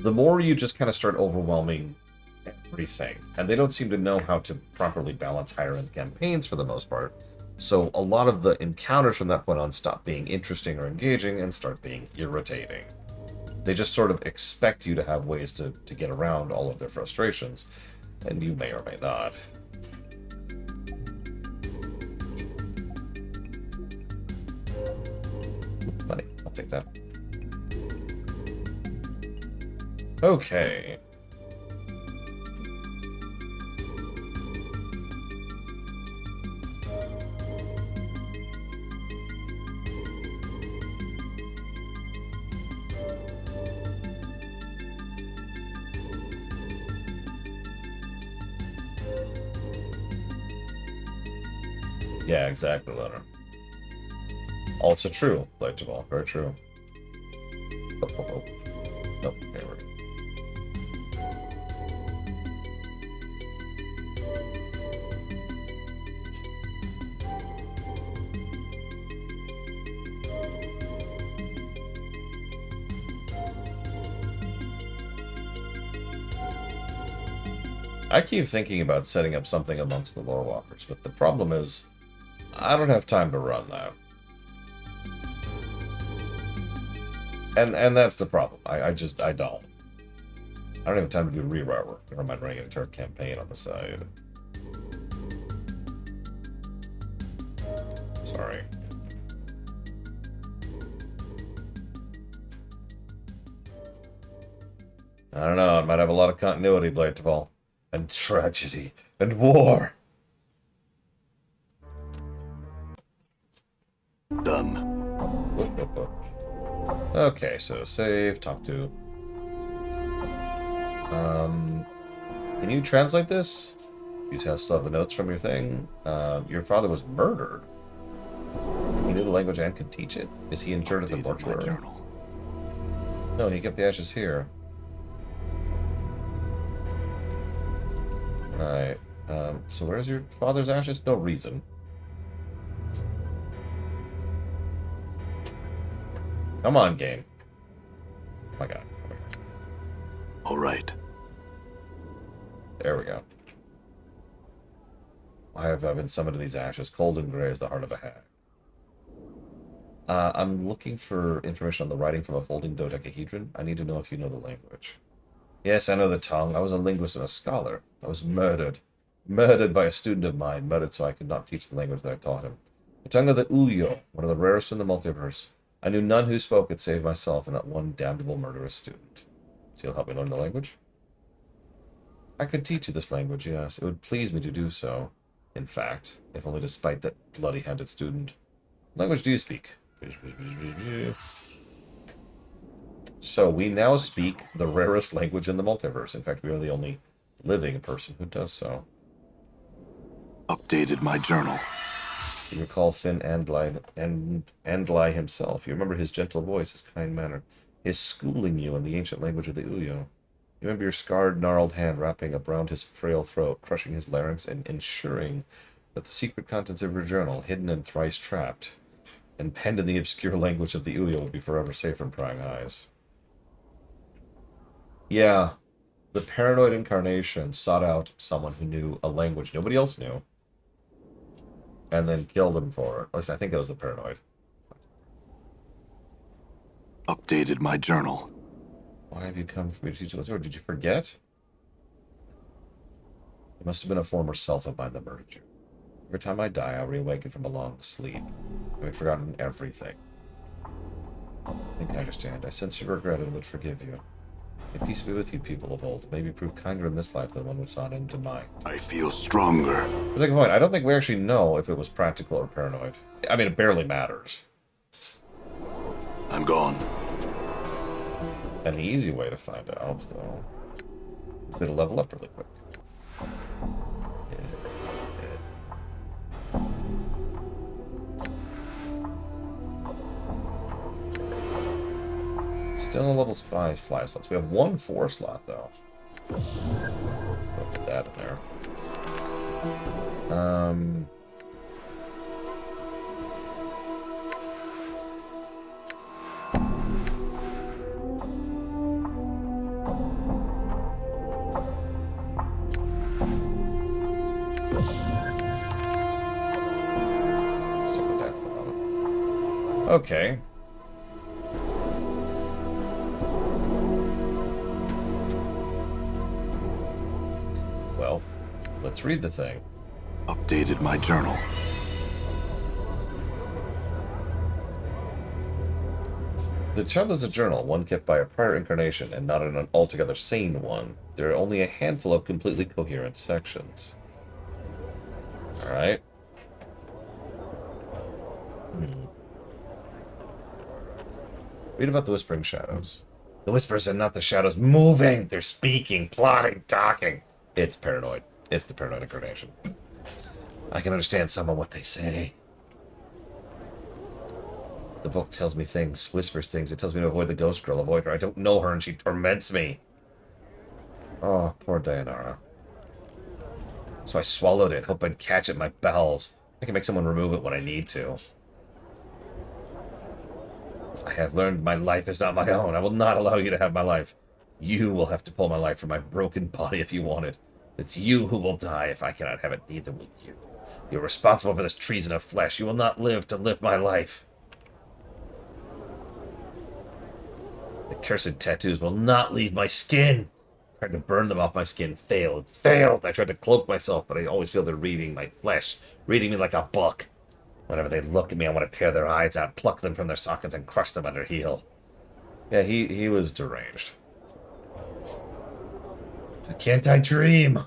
the more you just kind of start overwhelming everything. And they don't seem to know how to properly balance higher-end campaigns for the most part. So a lot of the encounters from that point on stop being interesting or engaging and start being irritating. They just sort of expect you to have ways to get around all of their frustrations, and you may or may not. Money, I'll take that. Okay. Yeah, exactly, Leonard. Also true, Blade Jamal. Very true. Oh. Nope, there we go. I keep thinking about setting up something amongst the lore walkers, but the problem is, I don't have time to run that. And that's the problem. I don't. I don't have time to do rewrite work. Never mind running an entire campaign on the side. Sorry. I don't know. It might have a lot of continuity, Bladefall. And tragedy. And war. Done. Whoop, whoop, whoop. Okay, so save, talk to. Can you translate this? You still have the notes from your thing. Your father was murdered. He knew the language and could teach it. Is he interred at the mortuary? Journal. No, he kept the ashes here. Right. So where's your father's ashes? No reason. Come on, game. Oh my god. All right. There we go. Why have I been summoned to these ashes? Cold and gray as the heart of a hag. I'm looking for information on the writing from a folding dodecahedron. I need to know if you know the language. Yes, I know the tongue. I was a linguist and a scholar. I was murdered. Murdered by a student of mine. Murdered so I could not teach the language that I taught him. The tongue of the Uyo, one of the rarest in the multiverse. I knew none who spoke it save myself and not one damnable murderous student. So you'll help me learn the language? I could teach you this language, yes. It would please me to do so. In fact, if only to spite that bloody-handed student. What language do you speak? So we now speak the rarest language in the multiverse. In fact, we are the only living person who does so. Updated my journal. You recall Finn Andli himself. You remember his gentle voice, his kind manner, his schooling you in the ancient language of the Uyo. You remember your scarred, gnarled hand wrapping up round his frail throat, crushing his larynx, and ensuring that the secret contents of your journal, hidden and thrice trapped, and penned in the obscure language of the Uyo, would be forever safe from prying eyes. Yeah, the paranoid incarnation sought out someone who knew a language nobody else knew, and then killed him for it. At least I think it was the paranoid. Updated my journal. Why have you come for me to teach you? Or did you forget? It must have been a former self of mine that murdered you. Every time I die, I reawaken from a long sleep, having forgotten everything. I think I understand. I sense your regret and would forgive you. May peace be with you, people of old. May we prove kinder in this life than one which sought into mine. I feel stronger. That's a good point. I don't think we actually know if it was practical or paranoid. I mean, it barely matters. I'm gone. An easy way to find out, though. I'm gonna level up really quick. Still a level fly slots. We have 1 4 slot, though. Put that in there. Stick with that for a moment. Okay. Well, let's read the thing. Updated my journal. The child is a journal, one kept by a prior incarnation, and not an altogether sane one. There are only a handful of completely coherent sections. Alright. Read about the Whispering Shadows. The Whispers are not the shadows moving. They're speaking, plotting, talking. It's paranoid. It's the paranoid incarnation. I can understand some of what they say. The book tells me things, whispers things. It tells me to avoid the ghost girl, avoid her. I don't know her and she torments me. Oh, poor Dayanara. So I swallowed it, hope I'd catch it in my bowels. I can make someone remove it when I need to. I have learned my life is not my own. I will not allow you to have my life. You will have to pull my life from my broken body if you want it. It's you who will die if I cannot have it, neither will you. You're responsible for this treason of flesh. You will not live to live my life. Cursed tattoos will not leave my skin. I tried to burn them off my skin. Failed. Failed. I tried to cloak myself, but I always feel they're reading my flesh. Reading me like a book. Whenever they look at me, I want to tear their eyes out, pluck them from their sockets, and crush them under heel. Yeah, he was deranged. Can't I dream?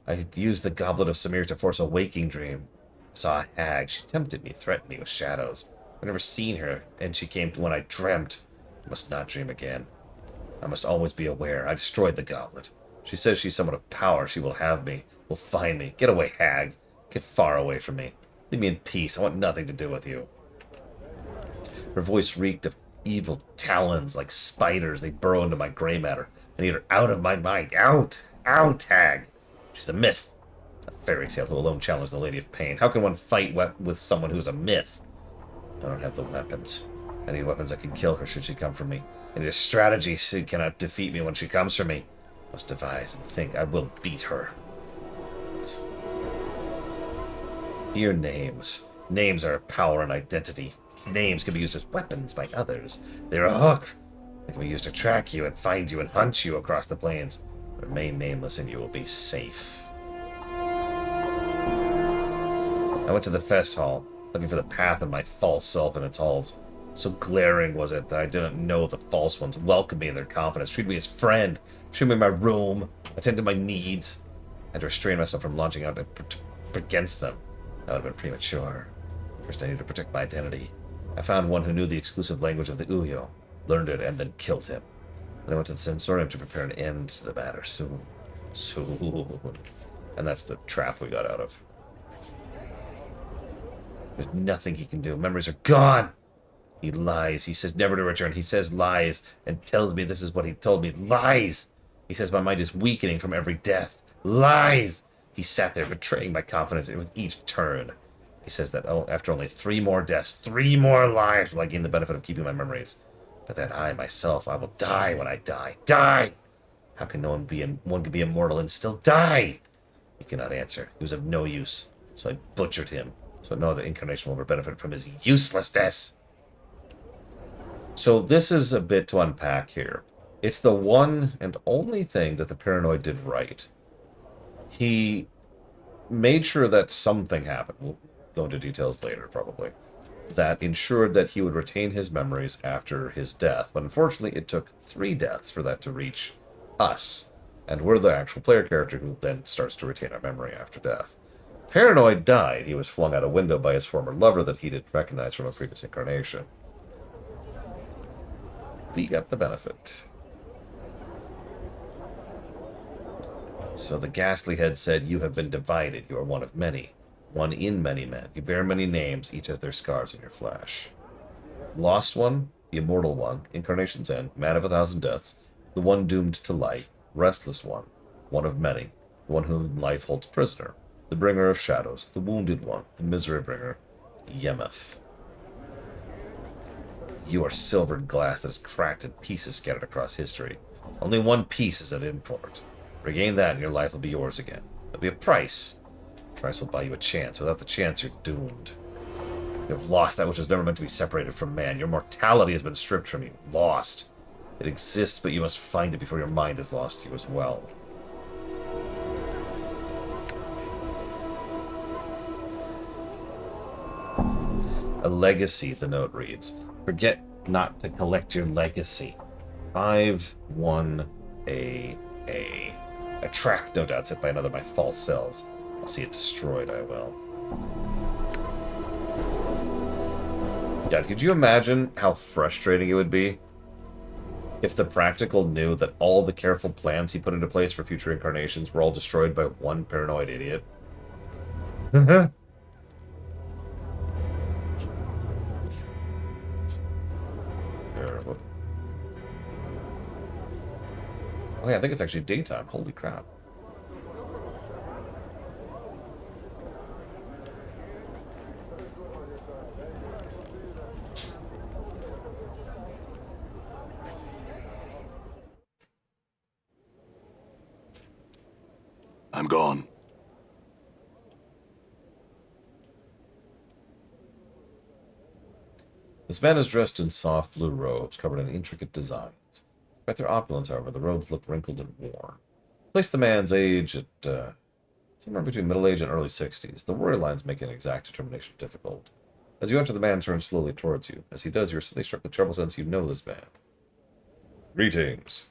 I used the Goblet of Samir to force a waking dream. I saw a hag. She tempted me, threatened me with shadows. I've never seen her, and she came when I dreamt. I must not dream again. I must always be aware. I destroyed the goblet. She says she's someone of power. She will have me, will find me. Get away, hag. Get far away from me. Leave me in peace. I want nothing to do with you. Her voice reeked of evil talons like spiders. They burrow into my gray matter. I need her out of my mind. Out! Out, hag! She's a myth. A fairy tale who alone challenged the Lady of Pain. How can one fight with someone who's a myth? I don't have the weapons. I need weapons that can kill her should she come for me. I need a strategy so she cannot defeat me when she comes for me. I must devise and think. I will beat her. Hear names. Names are power and identity. Names can be used as weapons by others. They're a hook. They can be used to track you and find you and hunt you across the plains. Remain nameless and you will be safe. I went to the fest hall, looking for the path of my false self in its halls. So glaring was it that I didn't know the false ones welcomed me in their confidence, treated me as friend, showed me my room, attended to my needs. I had to restrain myself from launching out against them. That would have been premature. First I needed to protect my identity. I found one who knew the exclusive language of the Uyo, learned it, and then killed him. Then I went to the sensorium to prepare an end to the matter soon. Soon. And that's the trap we got out of. There's nothing he can do. Memories are gone! He lies. He says never to return. He says lies and tells me this is what he told me. Lies! He says my mind is weakening from every death. Lies! He sat there betraying my confidence with each turn. He says that after only 3 more deaths, 3 more lives will I gain the benefit of keeping my memories. But that I, myself, I will die when I die. Die! How can one can be immortal and still die? He cannot answer. He was of no use. So I butchered him. So no other incarnation will ever benefit from his uselessness. So this is a bit to unpack here. It's the one and only thing that the Paranoid did right. He made sure that something happened. We'll go into details later, probably. That ensured that he would retain his memories after his death. But unfortunately, it took 3 deaths for that to reach us. And we're the actual player character who then starts to retain our memory after death. Paranoid died. He was flung out a window by his former lover that he didn't recognize from a previous incarnation. We got the benefit. So the ghastly head said, "You have been divided. You are one of many. One in many men. You bear many names, each has their scars in your flesh. Lost one, the immortal one, incarnation's end, man of 1,000 deaths, the one doomed to life, restless one of many, the one whom life holds prisoner, the bringer of shadows, the wounded one, the misery bringer, Yemeth. You are silvered glass that is cracked and pieces scattered across history. Only one piece is of import. Regain that and your life will be yours again. There'll be a price. The price will buy you a chance. Without the chance, you're doomed. You have lost that which was never meant to be separated from man. Your mortality has been stripped from you. Lost. It exists, but you must find it before your mind is lost to you as well." A legacy, the note reads. Forget not to collect your legacy. 5-1-A. A trap, no doubt, set by another of my false selves. I'll see it destroyed, I will. God, could you imagine how frustrating it would be if the Practical knew that all the careful plans he put into place for future incarnations were all destroyed by one paranoid idiot? Oh yeah, I think it's actually daytime. Holy crap. I'm gone. This man is dressed in soft blue robes covered in intricate designs. Despite their opulence, however, the robes look wrinkled and worn. Place the man's age at somewhere between middle age and early 60s. The warrior lines make an exact determination difficult. As you enter, the man turns slowly towards you. As he does, you're suddenly struck with terrible sense you know this man. Greetings.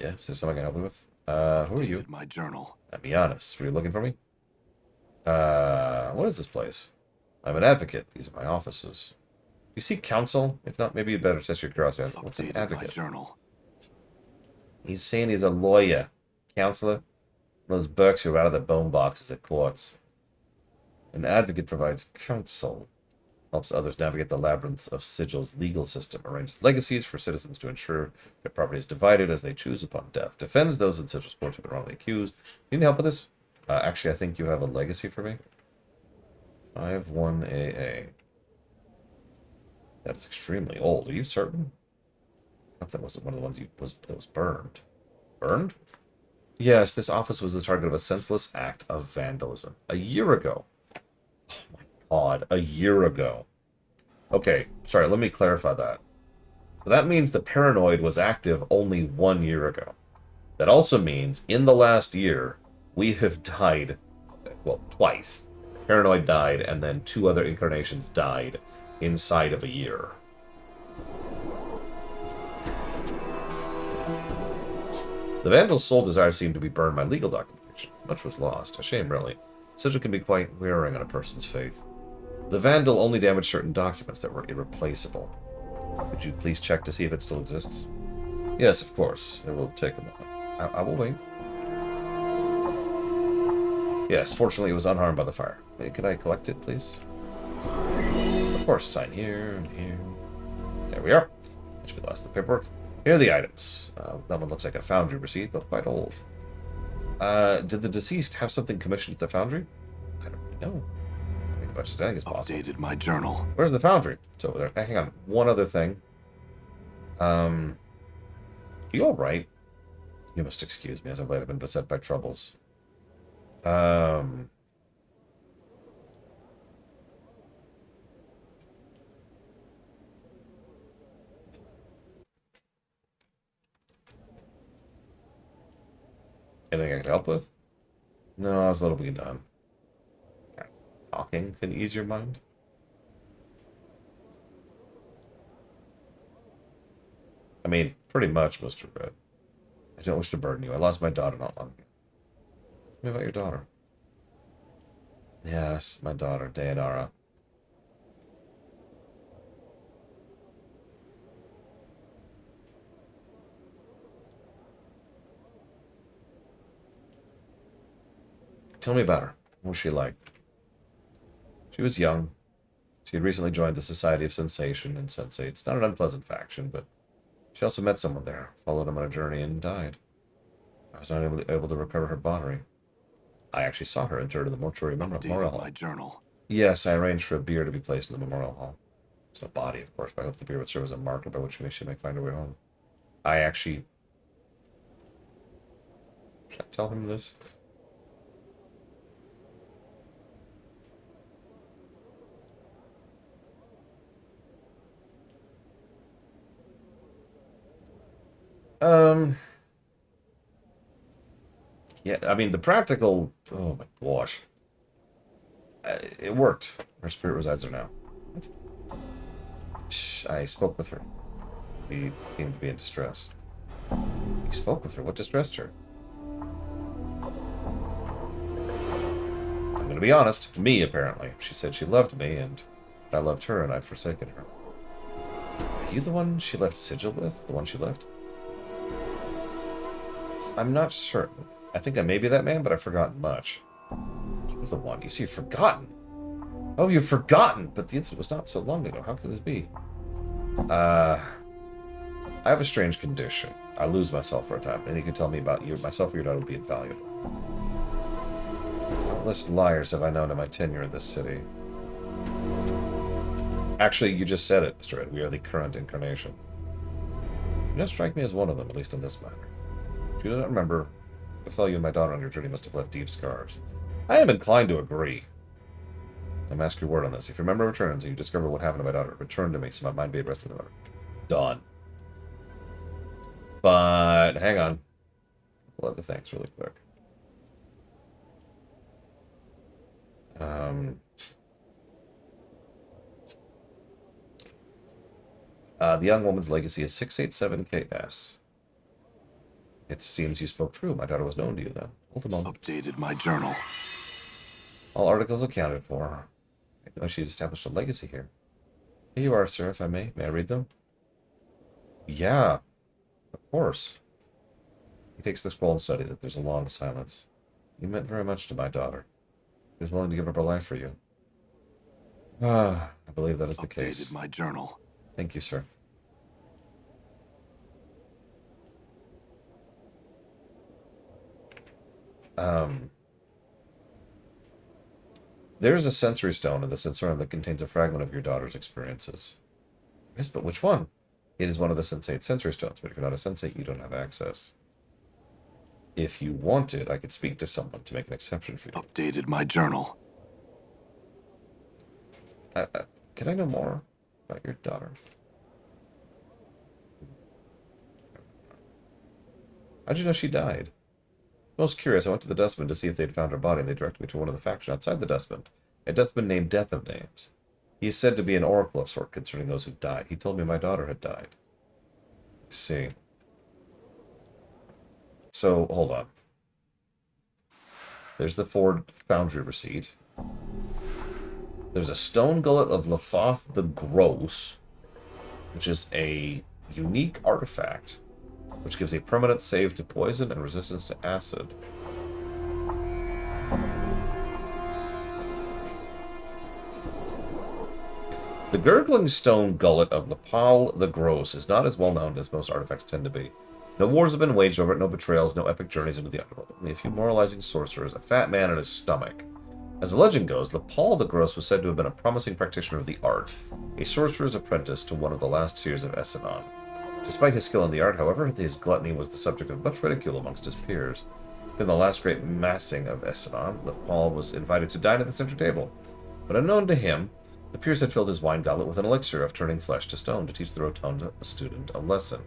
Yes, there's something I can help you with? Who are you? My journal. I'm Giannis. Were you looking for me? What is this place? I'm an advocate. These are my offices. You seek counsel? If not, maybe you'd better test your curiosity. What's an advocate? My journal. He's saying he's a lawyer. Counselor? One of those Burks who are out of their bone boxes at courts. An advocate provides counsel. Helps others navigate the labyrinths of Sigil's legal system. Arranges legacies for citizens to ensure their property is divided as they choose upon death. Defends those in Sigil's courts who have been wrongly accused. You need help with this? Actually, I think you have a legacy for me. 5-1AA. That is extremely old. Are you certain? I hope that wasn't one of the ones that was burned. Burned? Yes, this office was the target of a senseless act of vandalism. A year ago. Oh my god, a year ago. Okay, sorry, let me clarify that. So that means the paranoid was active only 1 year ago. That also means, in the last year, we have died, well, twice. Paranoid died, and then 2 other incarnations died inside of a year. The Vandal's sole desire seemed to be burn my legal documentation. Much was lost. A shame, really. Sigil can be quite wearing on a person's faith. The Vandal only damaged certain documents that were irreplaceable. Could you please check to see if it still exists? Yes, of course. It will take a moment. I will wait. Yes, fortunately it was unharmed by the fire. Could I collect it, please? Of course, sign here and here. There we are. That should be the last of the paperwork. Here are the items. That one looks like a foundry receipt, but quite old. Did the deceased have something commissioned at the foundry? I don't really know. I think much as anything is possible. Updated my journal. Where's the foundry? It's over there. Hang on. One other thing. You alright? You must excuse me, as of late I've been beset by troubles. Anything I can help with? No, I was a little bit done. Talking can ease your mind? I mean, pretty much, Mr. Red. I don't wish to burden you. I lost my daughter not long ago. Tell me about your daughter. Yes, my daughter, Dayanara. Tell me about her. What was she like? She was young. She had recently joined the Society of Sensation and Sensates. Not an unpleasant faction, but she also met someone there, followed him on a journey, and died. I was not able to recover her body. I actually saw her interred in the mortuary memorial hall. My journal. Yes, I arranged for a bier to be placed in the memorial hall. It's no body, of course, but I hope the bier would serve as a marker by which she may find her way home. I actually... Should I tell him this? Yeah, I mean, the practical... Oh my gosh. It worked. Her spirit resides there now. What? I spoke with her. She seemed to be in distress. You spoke with her? What distressed her? I'm gonna be honest. Me, apparently. She said she loved me, and I loved her, and I'd forsaken her. Are you the one she left Sigil with? The one she left? I'm not certain. I think I may be that man, but I've forgotten much. He was the one. You see, you've forgotten. Oh, you've forgotten! But the incident was not so long ago. How could this be? I have a strange condition. I lose myself for a time. Anything you can tell me about you, myself or your daughter would be invaluable. Countless liars have I known in my tenure in this city. Actually, you just said it, Mr. Ed. We are the current incarnation. You don't strike me as one of them, at least in this matter. If you do not remember, the fellow you and my daughter on your journey must have left deep scars. I am inclined to agree. I'm asking your word on this. If your memory returns and you discover what happened to my daughter, return to me so my mind be at rest with the matter. Done. But hang on. Well, other things really quick. The young woman's legacy is 687KS. It seems you spoke true. My daughter was known to you then. Hold a moment. Updated my journal. All articles accounted for. I know she'd established a legacy here. Here you are, sir, if I may. May I read them? Yeah, of course. He takes the scroll and studies it. There's a long silence. You meant very much to my daughter. She was willing to give up her life for you. Ah, I believe that is the case. Updated my journal. Thank you, sir. There's a sensory stone in the sensorium that contains a fragment of your daughter's experiences. Yes, but which one? It is one of the sensate sensory stones, but if you're not a sensate, you don't have access. If you wanted, I could speak to someone to make an exception for you. Updated my journal. Can I know more about your daughter? How'd you know she died? Most curious, I went to the dustbin to see if they'd found her body, and they directed me to one of the faction outside the dustbin. A dustbin named Death of Names. He is said to be an oracle of sort concerning those who died. He told me my daughter had died. I see. So, hold on. There's the Ford Foundry receipt. There's a stone gullet of Lathoth the Gross, which is a unique artifact, which gives a permanent save to poison and resistance to acid. The Gurgling Stone Gullet of Lapal the Gross is not as well known as most artifacts tend to be. No wars have been waged over it, no betrayals, no epic journeys into the underworld. Only a few moralizing sorcerers, a fat man and his stomach. As the legend goes, Lapal the Gross was said to have been a promising practitioner of the art, a sorcerer's apprentice to one of the last seers of Essinon. Despite his skill in the art, however, his gluttony was the subject of much ridicule amongst his peers. In the last great massing of Essinon, Lapal was invited to dine at the center table. But unknown to him, the peers had filled his wine goblet with an elixir of turning flesh to stone to teach the rotund student a lesson.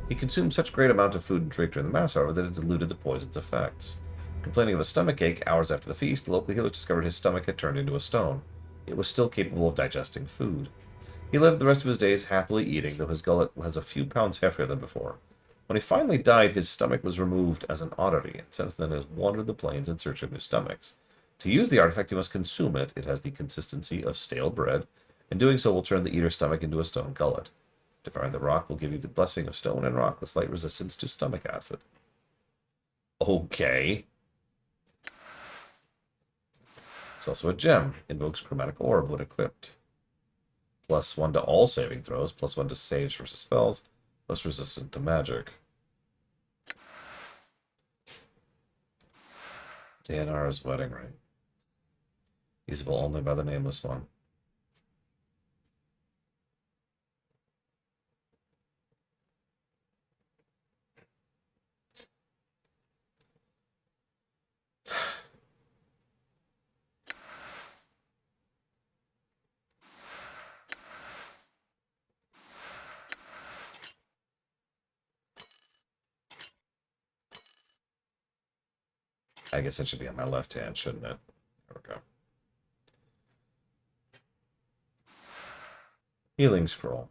He consumed such great amount of food and drink during the mass, however, that it diluted the poison's effects. Complaining of a stomach ache hours after the feast, the local healer discovered his stomach had turned into a stone. It was still capable of digesting food. He lived the rest of his days happily eating, though his gullet was a few pounds heavier than before. When he finally died, his stomach was removed as an oddity, and since then has wandered the plains in search of new stomachs. To use the artifact, you must consume it. It has the consistency of stale bread, and doing so will turn the eater's stomach into a stone gullet. Devouring the rock will give you the blessing of stone and rock with slight resistance to stomach acid. Okay. It's also a gem. Invokes chromatic orb when equipped. +1 to all saving throws, +1 to saves versus spells, plus resistant to magic. Daenara's wedding ring. Usable only by the nameless one. I guess it should be on my left hand, shouldn't it? There we go. Healing scroll.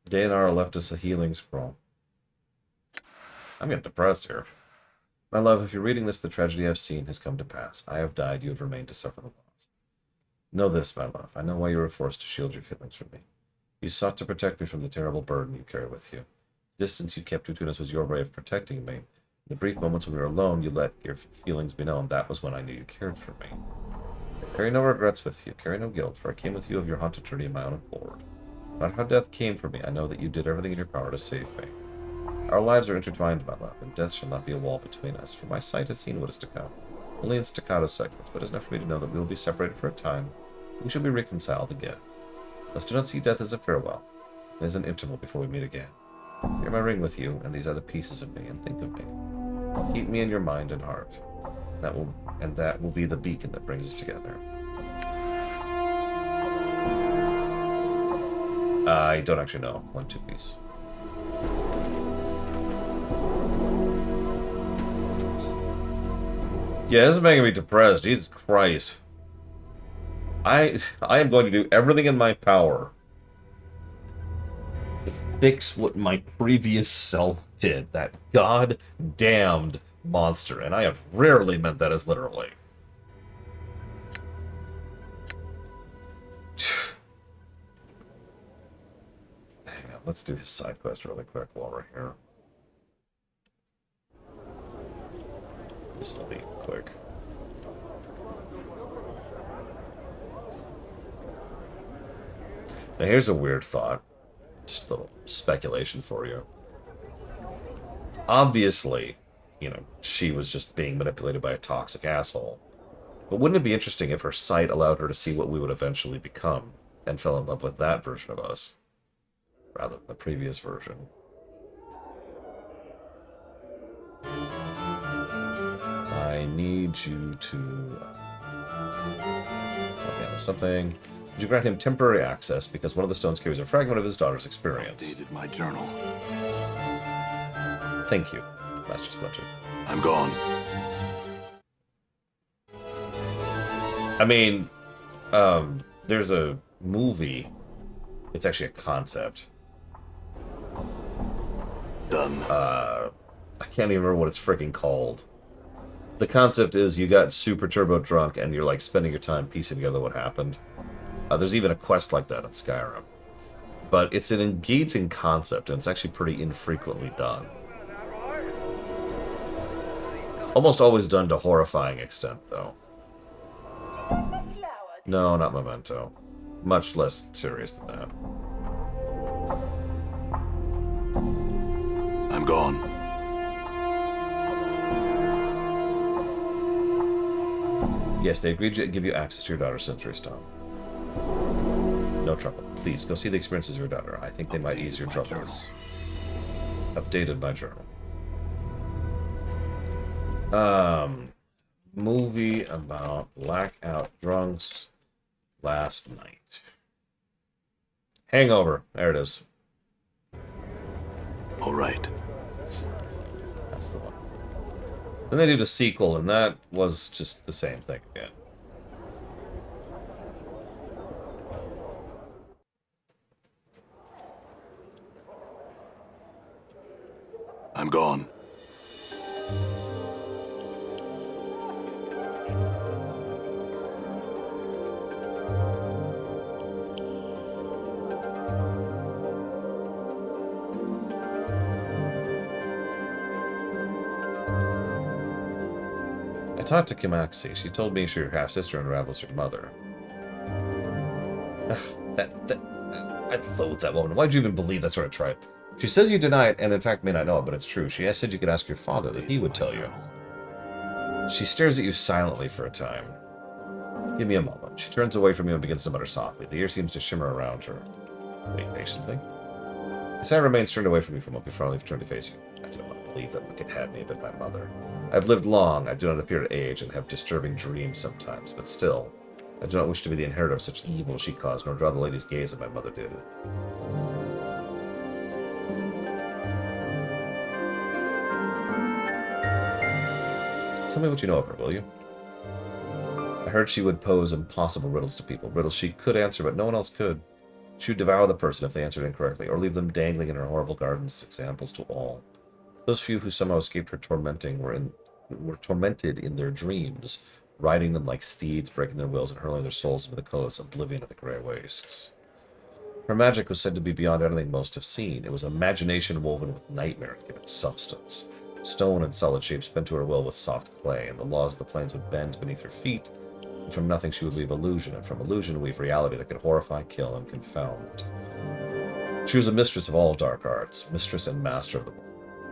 Daenara left us a healing scroll. I'm getting depressed here. My love, if you're reading this, the tragedy I've seen has come to pass. I have died, you have remained to suffer the loss. Know this, my love. I know why you were forced to shield your feelings from me. You sought to protect me from the terrible burden you carry with you. The distance you kept between us was your way of protecting me. In the brief moments when we were alone, you let your feelings be known. That was when I knew you cared for me. Carry no regrets with you. Carry no guilt, for I came with you of your haunted journey of my own accord. No matter how death came for me, I know that you did everything in your power to save me. Our lives are intertwined, my love, and death shall not be a wall between us, for my sight has seen what is to come. Only in staccato segments, but it is enough for me to know that we will be separated for a time. We shall be reconciled again. Thus do not see death as a farewell. It is an interval before we meet again. Bear my ring with you, and these other pieces of me, and think of me. Keep me in your mind and heart. That will be the beacon that brings us together. I don't actually know. 1-2 piece. Yeah, this is making me depressed. Jesus Christ. I am going to do everything in my power to fix what my previous self did. That god-damned monster. And I have rarely meant that as literally. Hang on, let's do his side quest really quick while we're here. This will be quick. Now here's a weird thought. Just a little speculation for you. Obviously, you know, she was just being manipulated by a toxic asshole. But wouldn't it be interesting if her sight allowed her to see what we would eventually become and fell in love with that version of us, rather than the previous version? I need you to... okay, something... Would you grant him temporary access because one of the stones carries a fragment of his daughter's experience? Updated my journal. Thank you, Master Splinter. I'm gone. I mean, there's a movie. It's actually a concept. Done. I can't even remember what it's freaking called. The concept is you got super turbo drunk and you're like spending your time piecing together what happened. There's even a quest like that in Skyrim. But it's an engaging concept, and it's actually pretty infrequently done. Almost always done to horrifying extent, though. No, not Memento. Much less serious than that. I'm gone. Yes, they agreed to give you access to your daughter's sensory stone. No trouble. Please, go see the experiences of your daughter. I think they might ease your troubles. Updated my journal. Movie about blackout drunks last night. Hangover. There it is. All right. That's the one. Then they did a sequel, and that was just the same thing again. I'm gone. I talked to Kimaxi. She told me she's your half-sister and Ravels your mother. I loathe that woman. Why'd you even believe that sort of tripe? She says you deny it, and in fact may not know it, but it's true. She said you could ask your father, that he would tell you. She stares at you silently for a time. Give me a moment. She turns away from you and begins to mutter softly. The air seems to shimmer around her. Wait patiently. As I remain turned away from you for a moment before I leave turn to face you. I do not believe that wicked had may have been my mother. I have lived long, I do not appear to age, and have disturbing dreams sometimes, but still, I do not wish to be the inheritor of such evil she caused, nor draw the lady's gaze as my mother did. Tell me what you know of her, will you? I heard she would pose impossible riddles to people, riddles she could answer, but no one else could. She would devour the person if they answered incorrectly, or leave them dangling in her horrible gardens, examples to all. Those few who somehow escaped her tormenting were tormented in their dreams, riding them like steeds, breaking their wills, and hurling their souls into the colorless oblivion of the grey wastes. Her magic was said to be beyond anything most have seen. It was imagination woven with nightmare to give it substance. Stone and solid shapes bent to her will with soft clay, and the laws of the plains would bend beneath her feet, and from nothing she would weave illusion, and from illusion weave reality that could horrify, kill, and confound. She was a mistress of all dark arts, mistress and master of them all.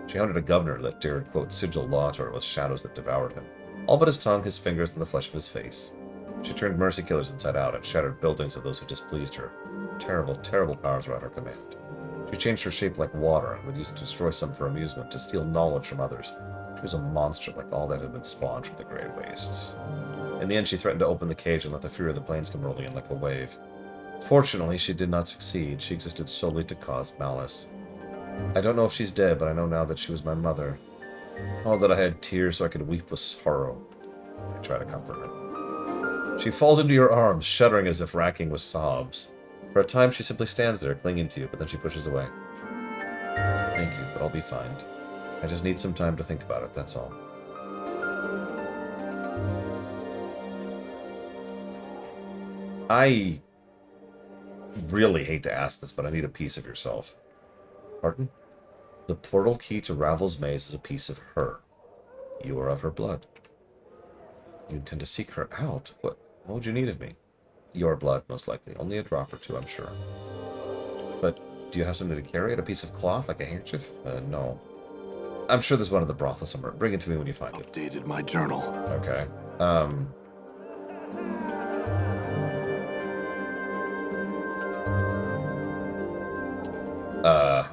She hunted a governor that dared quote sigil law to her with shadows that devoured him, all but his tongue, his fingers, and the flesh of his face. She turned mercy killers inside out and shattered buildings of those who displeased her. Terrible, terrible powers were at her command. She changed her shape like water and would use it to destroy some for amusement, to steal knowledge from others. She was a monster like all that had been spawned from the Grey Wastes. In the end, she threatened to open the cage and let the fury of the plains come rolling in like a wave. Fortunately, she did not succeed. She existed solely to cause malice. I don't know if she's dead, but I know now that she was my mother. Oh, that I had tears so I could weep with sorrow. I try to comfort her. She falls into your arms, shuddering as if racking with sobs. For a time, she simply stands there, clinging to you, but then she pushes away. Thank you, but I'll be fine. I just need some time to think about it, that's all. I really hate to ask this, but I need a piece of yourself. Pardon? The portal key to Ravel's maze is a piece of her. You are of her blood. You intend to seek her out? What would you need of me? Your blood, most likely. Only a drop or two, I'm sure. But do you have something to carry it? A piece of cloth, like a handkerchief? No. I'm sure there's one at the brothel somewhere. Bring it to me when you find it. Updated my journal. Okay.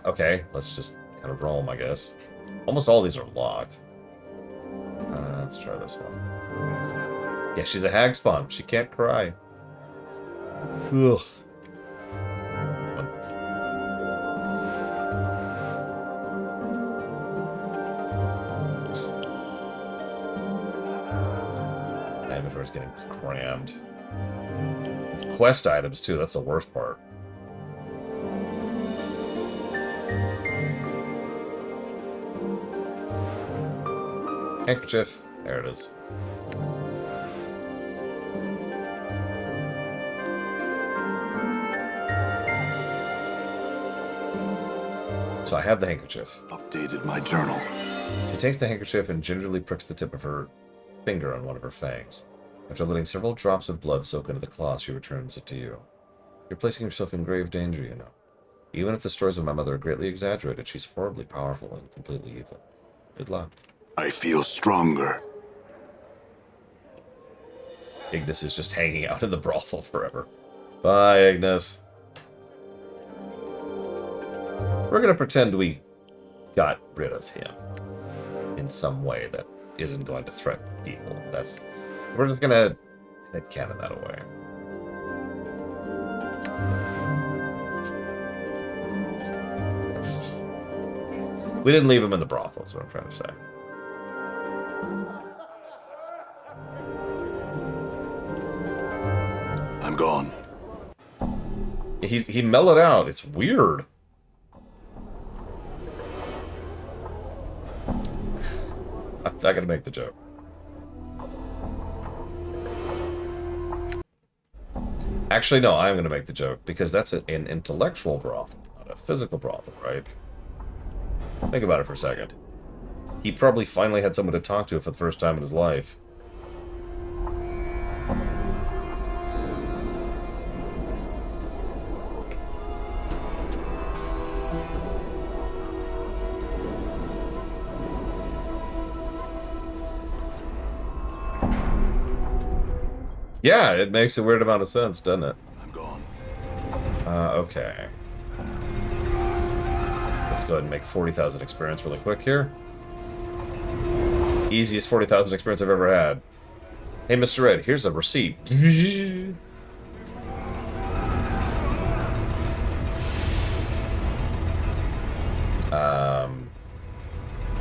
Okay. Let's just kind of roam, I guess. Almost all these are locked. Let's try this one. Yeah, she's a hag spawn. She can't cry. Ugh. My inventory's getting crammed. With quest items, too. That's the worst part. Handkerchief. There it is. So I have the handkerchief. Updated my journal. She takes the handkerchief and gingerly pricks the tip of her finger on one of her fangs. After letting several drops of blood soak into the cloth, she returns it to you. You're placing yourself in grave danger, you know. Even if the stories of my mother are greatly exaggerated, she's horribly powerful and completely evil. Good luck. I feel stronger. Ignis is just hanging out in the brothel forever. Bye, Ignis. We're going to pretend we got rid of him in some way that isn't going to threaten people. We're just going to headcanon that away. We didn't leave him in the brothel, is what I'm trying to say. I'm gone. He mellowed out. It's weird. I'm not gonna make the joke. Actually, no, I'm gonna make the joke because that's an intellectual brothel, not a physical brothel, right? Think about it for a second. He probably finally had someone to talk to for the first time in his life. Yeah, it makes a weird amount of sense, doesn't it? I'm gone. Okay. Let's go ahead and make 40,000 experience really quick here. Easiest 40,000 experience I've ever had. Hey, Mr. Ed, here's a receipt.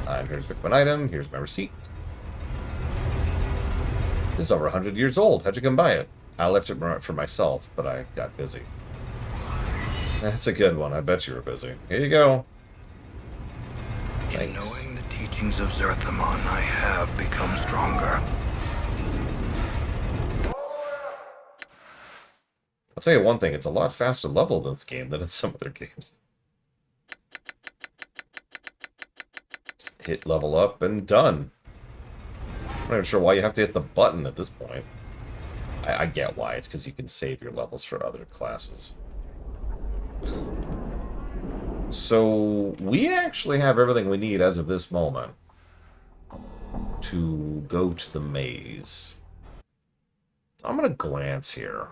I'm here to pick one item. Here's my receipt. This is over 100 years old. How'd you come by it? I left it for myself, but I got busy. That's a good one. I bet you were busy. Here you go. In Thanks. knowing the teachings of Zerthamon, I have become stronger. I'll tell you one thing. It's a lot faster level in this game than in some other games. Just hit level up and done. I'm not even sure why you have to hit the button at this point. I get why. It's because you can save your levels for other classes. So, we actually have everything we need as of this moment to go to the maze. So I'm going to glance here.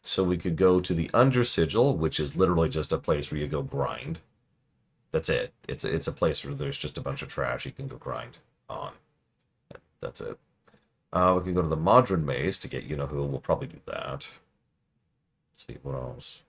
So we could go to the Under Sigil, which is literally just a place where you go grind. That's it. It's a place where there's just a bunch of trash you can go grind on. That's it. We can go to the Modron Maze to get you-know-who. We'll probably do that. Let's see, what else?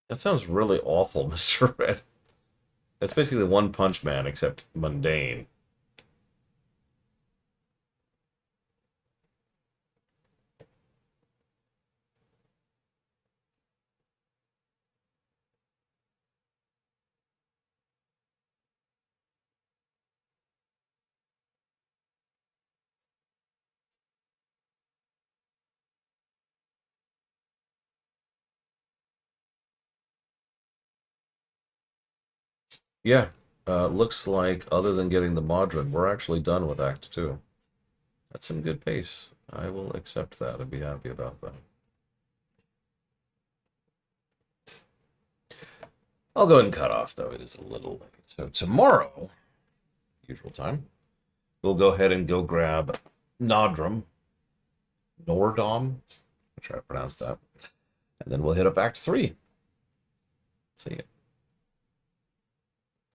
That sounds really awful, Mr. Red. That's basically One Punch Man, except mundane. Yeah, looks like other than getting the Modron, we're actually done with Act 2. That's some good pace. I will accept that. I'd be happy about that. I'll go ahead and cut off, though. It is a little late. So tomorrow, usual time, we'll go ahead and go grab Nordom. I'll try to pronounce that. And then we'll hit up Act 3. See ya.